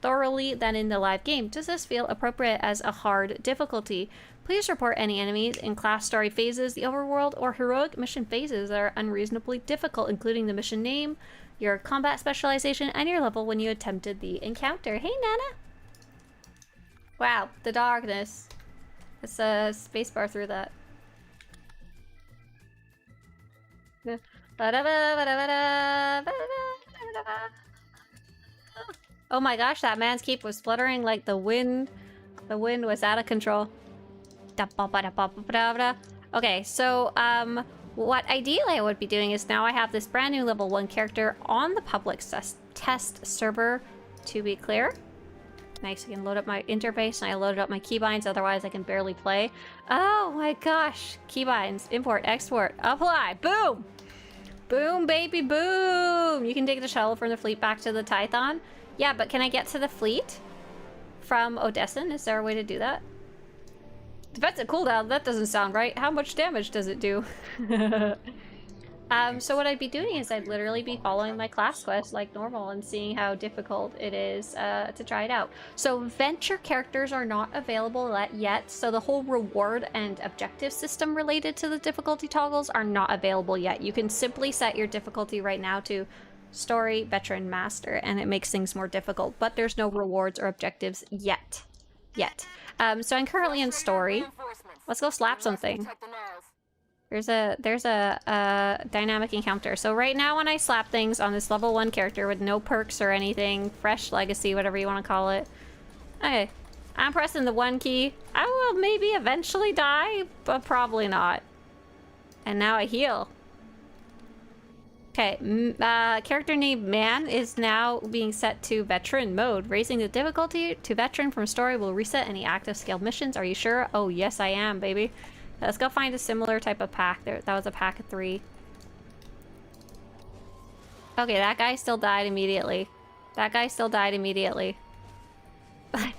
thoroughly than in the live game? Does this feel appropriate as a hard difficulty? Please report any enemies in class story phases, the overworld, or heroic mission phases that are unreasonably difficult, including the mission name, your combat specialization, and your level when you attempted the encounter. Hey, Nana! Wow, the darkness. It's a spacebar through that. Oh my gosh, that man's cape was fluttering like the wind. The wind was out of control. Okay, so what ideally I would be doing is now I have this brand new level 1 character on the public test server, to be clear. Nice, I can load up my interface and I loaded up my keybinds, otherwise I can barely play. Oh my gosh, keybinds, import, export, apply, boom! Boom, baby, boom! You can take the shuttle from the fleet back to the Tython. Yeah, but can I get to the fleet from Odessin? Is there a way to do that? Defensive cooldown, that doesn't sound right. How much damage does it do? So what I'd be doing is I'd literally be following my class quest like normal and seeing how difficult it is to try it out. So venture characters are not available yet, so the whole reward and objective system related to the difficulty toggles are not available yet. You can simply set your difficulty right now to story, veteran, master, and it makes things more difficult, but there's no rewards or objectives yet. So I'm currently in story. Let's go slap something. There's a dynamic encounter. So right now when I slap things on this level 1 character with no perks or anything, fresh legacy, whatever you want to call it. Okay, I'm pressing the 1 key. I will maybe eventually die, but probably not. And now I heal. Okay, character named Man is now being set to veteran mode. Raising the difficulty to veteran from story will reset any active scaled missions. Are you sure? Oh yes I am, baby. Let's go find a similar type of pack. That was a pack of 3. Okay, that guy still died immediately.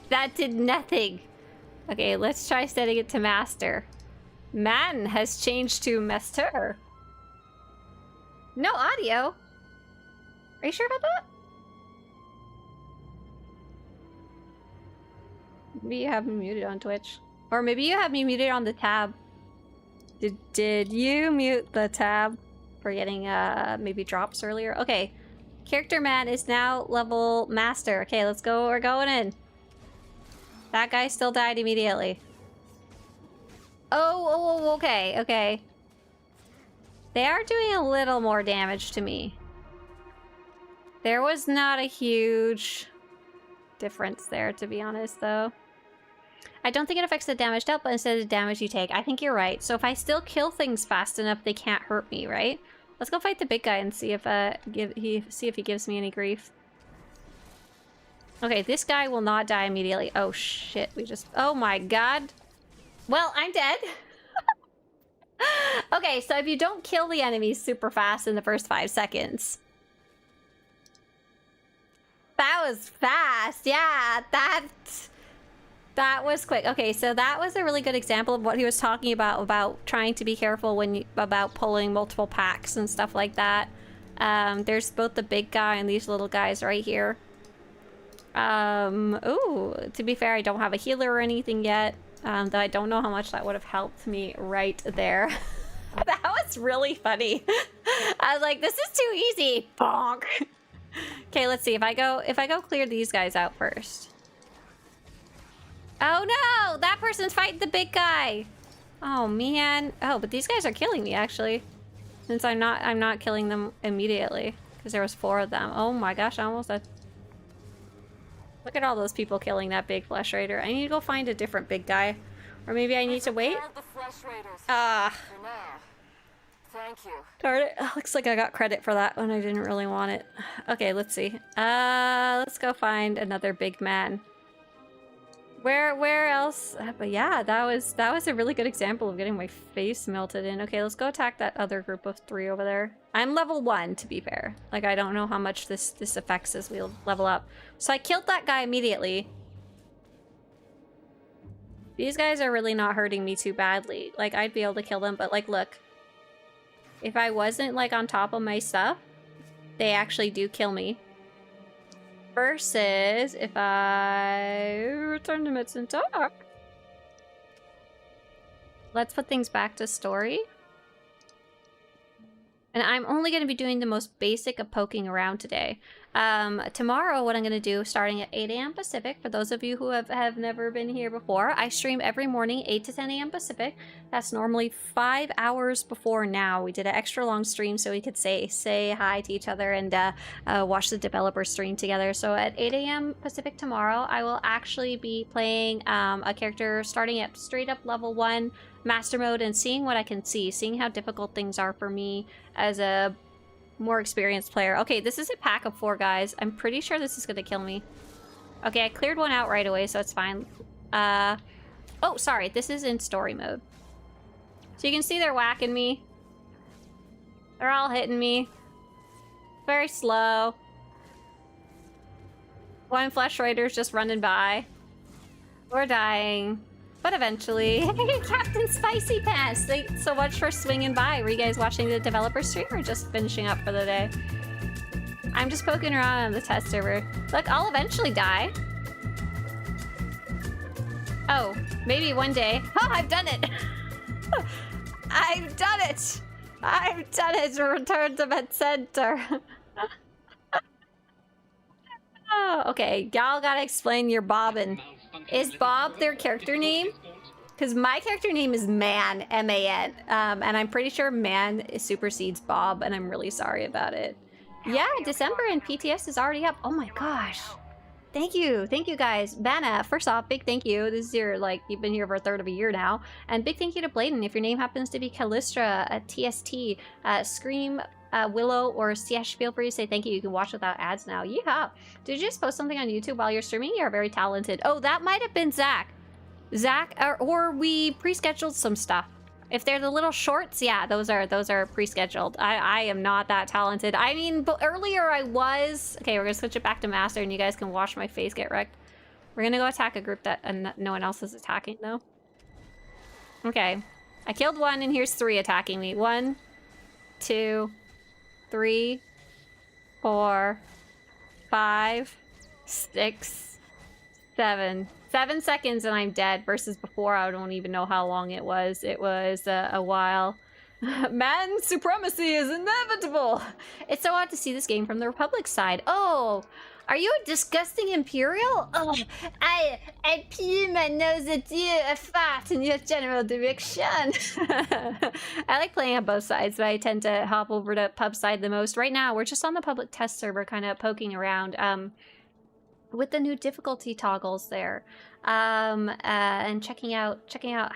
That did nothing. Okay, let's try setting it to master. Man has changed to master. No audio? Are you sure about that? Maybe you have me muted on Twitch. Or maybe you have me muted on the tab. Did you mute the tab for getting maybe drops earlier? Okay. Character Man is now level master. Okay, let's go. We're going in. That guy still died immediately. Oh, okay. They are doing a little more damage to me. There was not a huge difference there, to be honest, though. I don't think it affects the damage dealt, but instead of the damage you take. I think you're right. So if I still kill things fast enough, they can't hurt me, right? Let's go fight the big guy and see if he gives me any grief. Okay, this guy will not die immediately. Oh shit, oh my god. Well, I'm dead. Okay, so if you don't kill the enemies super fast in the first 5 seconds. That was fast. Yeah, that was quick. Okay, so that was a really good example of what he was talking about trying to be careful about pulling multiple packs and stuff like that. There's both the big guy and these little guys right here. Ooh, to be fair, I don't have a healer or anything yet. Though I don't know how much that would have helped me right there. That was really funny. I was like, this is too easy. Bonk. Okay, let's see. If I go clear these guys out first. Oh no! That person's fighting the big guy! Oh man. Oh, but these guys are killing me actually. Since I'm not killing them immediately. Because there was 4 of them. Oh my gosh, I almost died. Look at all those people killing that big flesh raider. I need to go find a different big guy. Or maybe I need to wait. Thank you. Darn it. Looks like I got credit for that when I didn't really want it. Okay, let's see. Let's go find another big man. Where else? But yeah, that was a really good example of getting my face melted in. Okay, let's go attack that other group of 3 over there. I'm level 1, to be fair. Like, I don't know how much this affects as we level up. So I killed that guy immediately. These guys are really not hurting me too badly. Like, I'd be able to kill them, but like, look. If I wasn't, like, on top of my stuff, they actually do kill me. Versus if I return to Mitts and talk. Let's put things back to story. And I'm only going to be doing the most basic of poking around today. Tomorrow, what I'm going to do, starting at 8 a.m. Pacific, for those of you who have never been here before, I stream every morning, 8 to 10 a.m. Pacific. That's normally 5 hours before now. We did an extra long stream so we could say hi to each other and watch the developer stream together. So at 8 a.m. Pacific tomorrow, I will actually be playing a character starting at straight up level 1 master mode and seeing what I can see, seeing how difficult things are for me as a more experienced player. Okay, this is a pack of 4 guys. I'm pretty sure this is gonna kill me. Okay, I cleared one out right away, so it's fine. Oh, sorry, this is in story mode. So you can see they're whacking me. They're all hitting me. Very slow. One flesh raider's just running by. We're dying. But eventually, hey, Captain Spicy Pants! Thanks so much for swinging by. Were you guys watching the developer stream or just finishing up for the day? I'm just poking around on the test server. Look, I'll eventually die. Oh, maybe one day. Oh, I've done it! I've done it! I've done it! Return to Med Center. Oh, okay, y'all gotta explain your bobbin. Is Bob their character name? Because my character name is Man, M-A-N. And I'm pretty sure Man supersedes Bob, and I'm really sorry about it. Yeah, December and PTS is already up. Oh my gosh. Thank you guys. Vanna, first off, big thank you. This is your, like, you've been here for a third of a year now. And big thank you to Bladen. If your name happens to be Callistra, TST, Scream, Willow, or Siesh, feel free to say thank you. You can watch without ads now. Yeah. Did you just post something on YouTube while you're streaming? You're very talented. Oh, that might have been Zach. Or we pre-scheduled some stuff. If they're the little shorts, yeah, those are pre-scheduled. I am not that talented. I mean, but earlier I was. Okay, we're gonna switch it back to master, and you guys can watch my face get wrecked. We're gonna go attack a group that no one else is attacking though. Okay, I killed one, and here's 3 attacking me. 1, 2, 3, 4, 5, 6, 7. 7 seconds and I'm dead, versus before I don't even know how long it was. It was a while. Man supremacy is inevitable! It's so odd to see this game from the Republic side. Oh, are you a disgusting Imperial? Oh, I pee my nose at you, a fart in your general direction. I like playing on both sides, but I tend to hop over to pub side the most. Right now, we're just on the public test server, kind of poking around. With the new difficulty toggles there, and checking out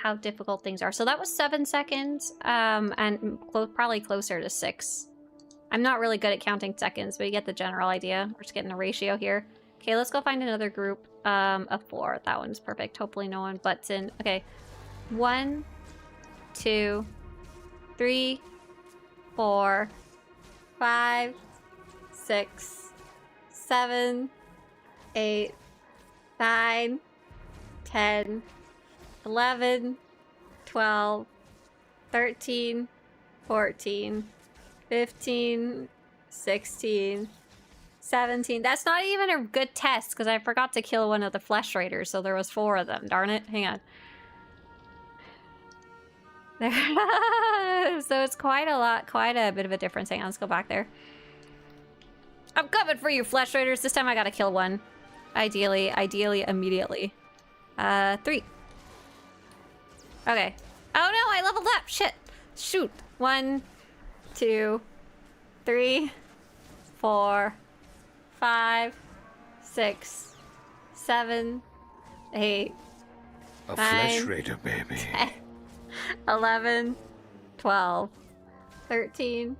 how difficult things are. So that was 7 seconds, and probably closer to 6. I'm not really good at counting seconds, but you get the general idea. We're just getting a ratio here. Okay, let's go find another group of 4. That one's perfect. Hopefully no one butts in. Okay, 1, 2, 3, 4, 5, 6, 7, 8, 9, 10, 11, 12, 13, 14, 15, 16, 17. That's not even a good test because I forgot to kill one of the flesh raiders, so there was 4 of them. Darn it. Hang on. There. So it's quite a bit of a difference. Hang on, let's go back there. I'm coming for you, flesh raiders. This time I gotta kill one. Ideally, immediately. 3. Okay. Oh no, I leveled up. Shit. Shoot. 1, 2, 3, 4, 5, 6, 7, 8, A 9, flesh raider, baby. 10, 11, 12, 13,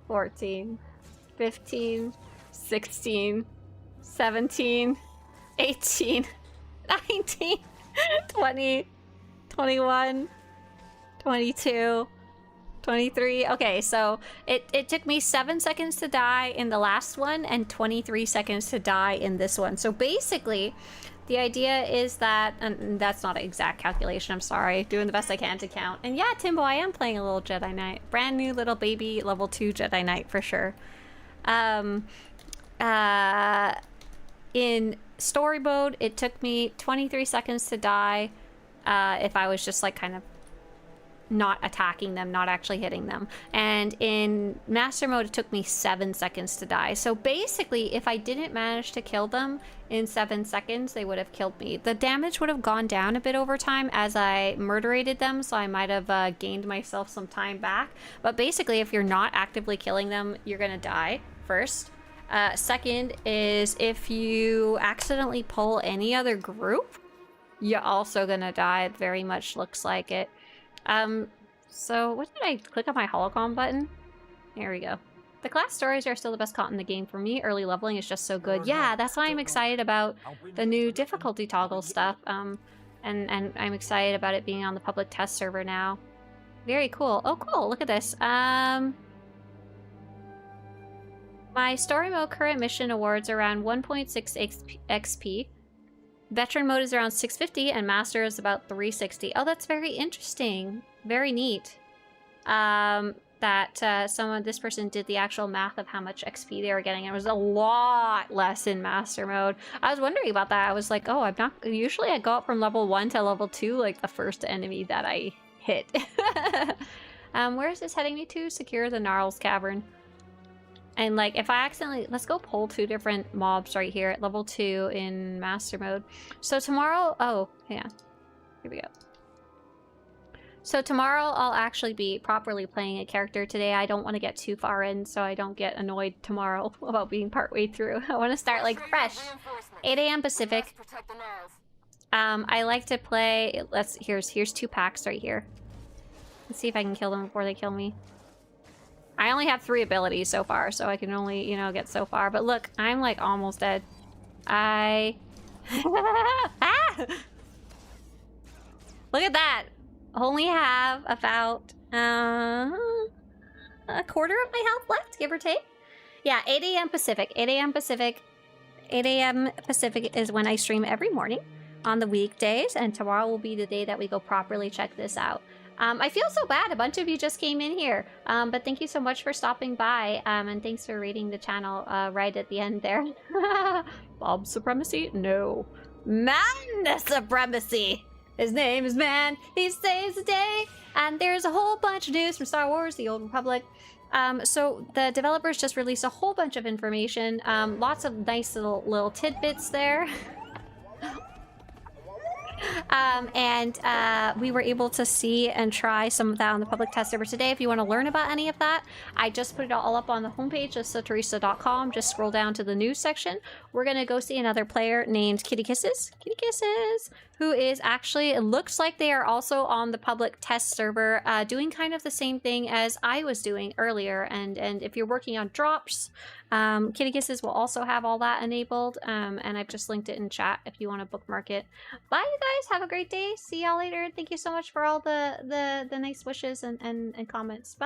14, 15, 16, 17, 18, 19, 20, 21, 22, 23. Okay, so it took me 7 seconds to die in the last one and 23 seconds to die in this one. So basically, the idea is that, and that's not an exact calculation, I'm sorry, doing the best I can to count. And yeah, Timbo, I am playing a little Jedi Knight. Brand new little baby level 2 Jedi Knight for sure. In story mode, it took me 23 seconds to die if I was just like kind of not attacking them, not actually hitting them. And in master mode, it took me 7 seconds to die. So basically, if I didn't manage to kill them in 7 seconds, they would have killed me. The damage would have gone down a bit over time as I murderated them, so I might have gained myself some time back. But basically, if you're not actively killing them, you're gonna die first. Second is if you accidentally pull any other group, you're also gonna die. It very much looks like it. So what did I click on my holocron button? There we go. The class stories are still the best content in the game for me. Early leveling is just so good. Yeah, that's why I'm excited about the new difficulty toggle stuff. And I'm excited about it being on the public test server now. Very cool. Oh, cool. Look at this. My story mode current mission awards around 1.6 XP. Veteran mode is around 650 and master is about 360. Oh, that's very interesting. Very neat. This person did the actual math of how much XP they were getting. It was a lot less in master mode. I was wondering about that. I was like, oh, usually I go up from level 1 to level 2, like the first enemy that I hit. Where is this heading me to? Secure the Gnarls Cavern. And like, if I accidentally, let's go pull 2 different mobs right here at level 2 in master mode. So tomorrow, oh, hang on. Here we go. So tomorrow I'll actually be properly playing a character. Today I don't want to get too far in so I don't get annoyed tomorrow about being partway through. I want to start like fresh. 8 a.m. Pacific. I like to play, here's 2 packs right here. Let's see if I can kill them before they kill me. I only have 3 abilities so far, so I can only, get so far. But look, I'm like almost dead. Ah! Look at that! Only have about a quarter of my health left, give or take. Yeah, 8 a.m. Pacific. 8 a.m. Pacific. 8 a.m. Pacific is when I stream every morning on the weekdays, and tomorrow will be the day that we go properly check this out. I feel so bad. A bunch of you just came in here. But thank you so much for stopping by. And thanks for rating the channel right at the end there. Bob Supremacy? No. Man Supremacy! His name is Man. He saves the day. And there's a whole bunch of news from Star Wars, The Old Republic. So the developers just released a whole bunch of information. Lots of nice little tidbits there. We were able to see and try some of that on the public test server today. If you want to learn about any of that, I just put it all up on the homepage of Swtorista.com. Just scroll down to the news section. We're gonna go see another player named Kitty Kisses, who is actually, it looks like they are also on the public test server, doing kind of the same thing as I was doing earlier. And if you're working on drops, Kitty Kisses will also have all that enabled, and I've just linked it in chat if you want to bookmark it. Bye, you guys. Have a great day. See y'all later. Thank you so much for all the nice wishes and comments. Bye.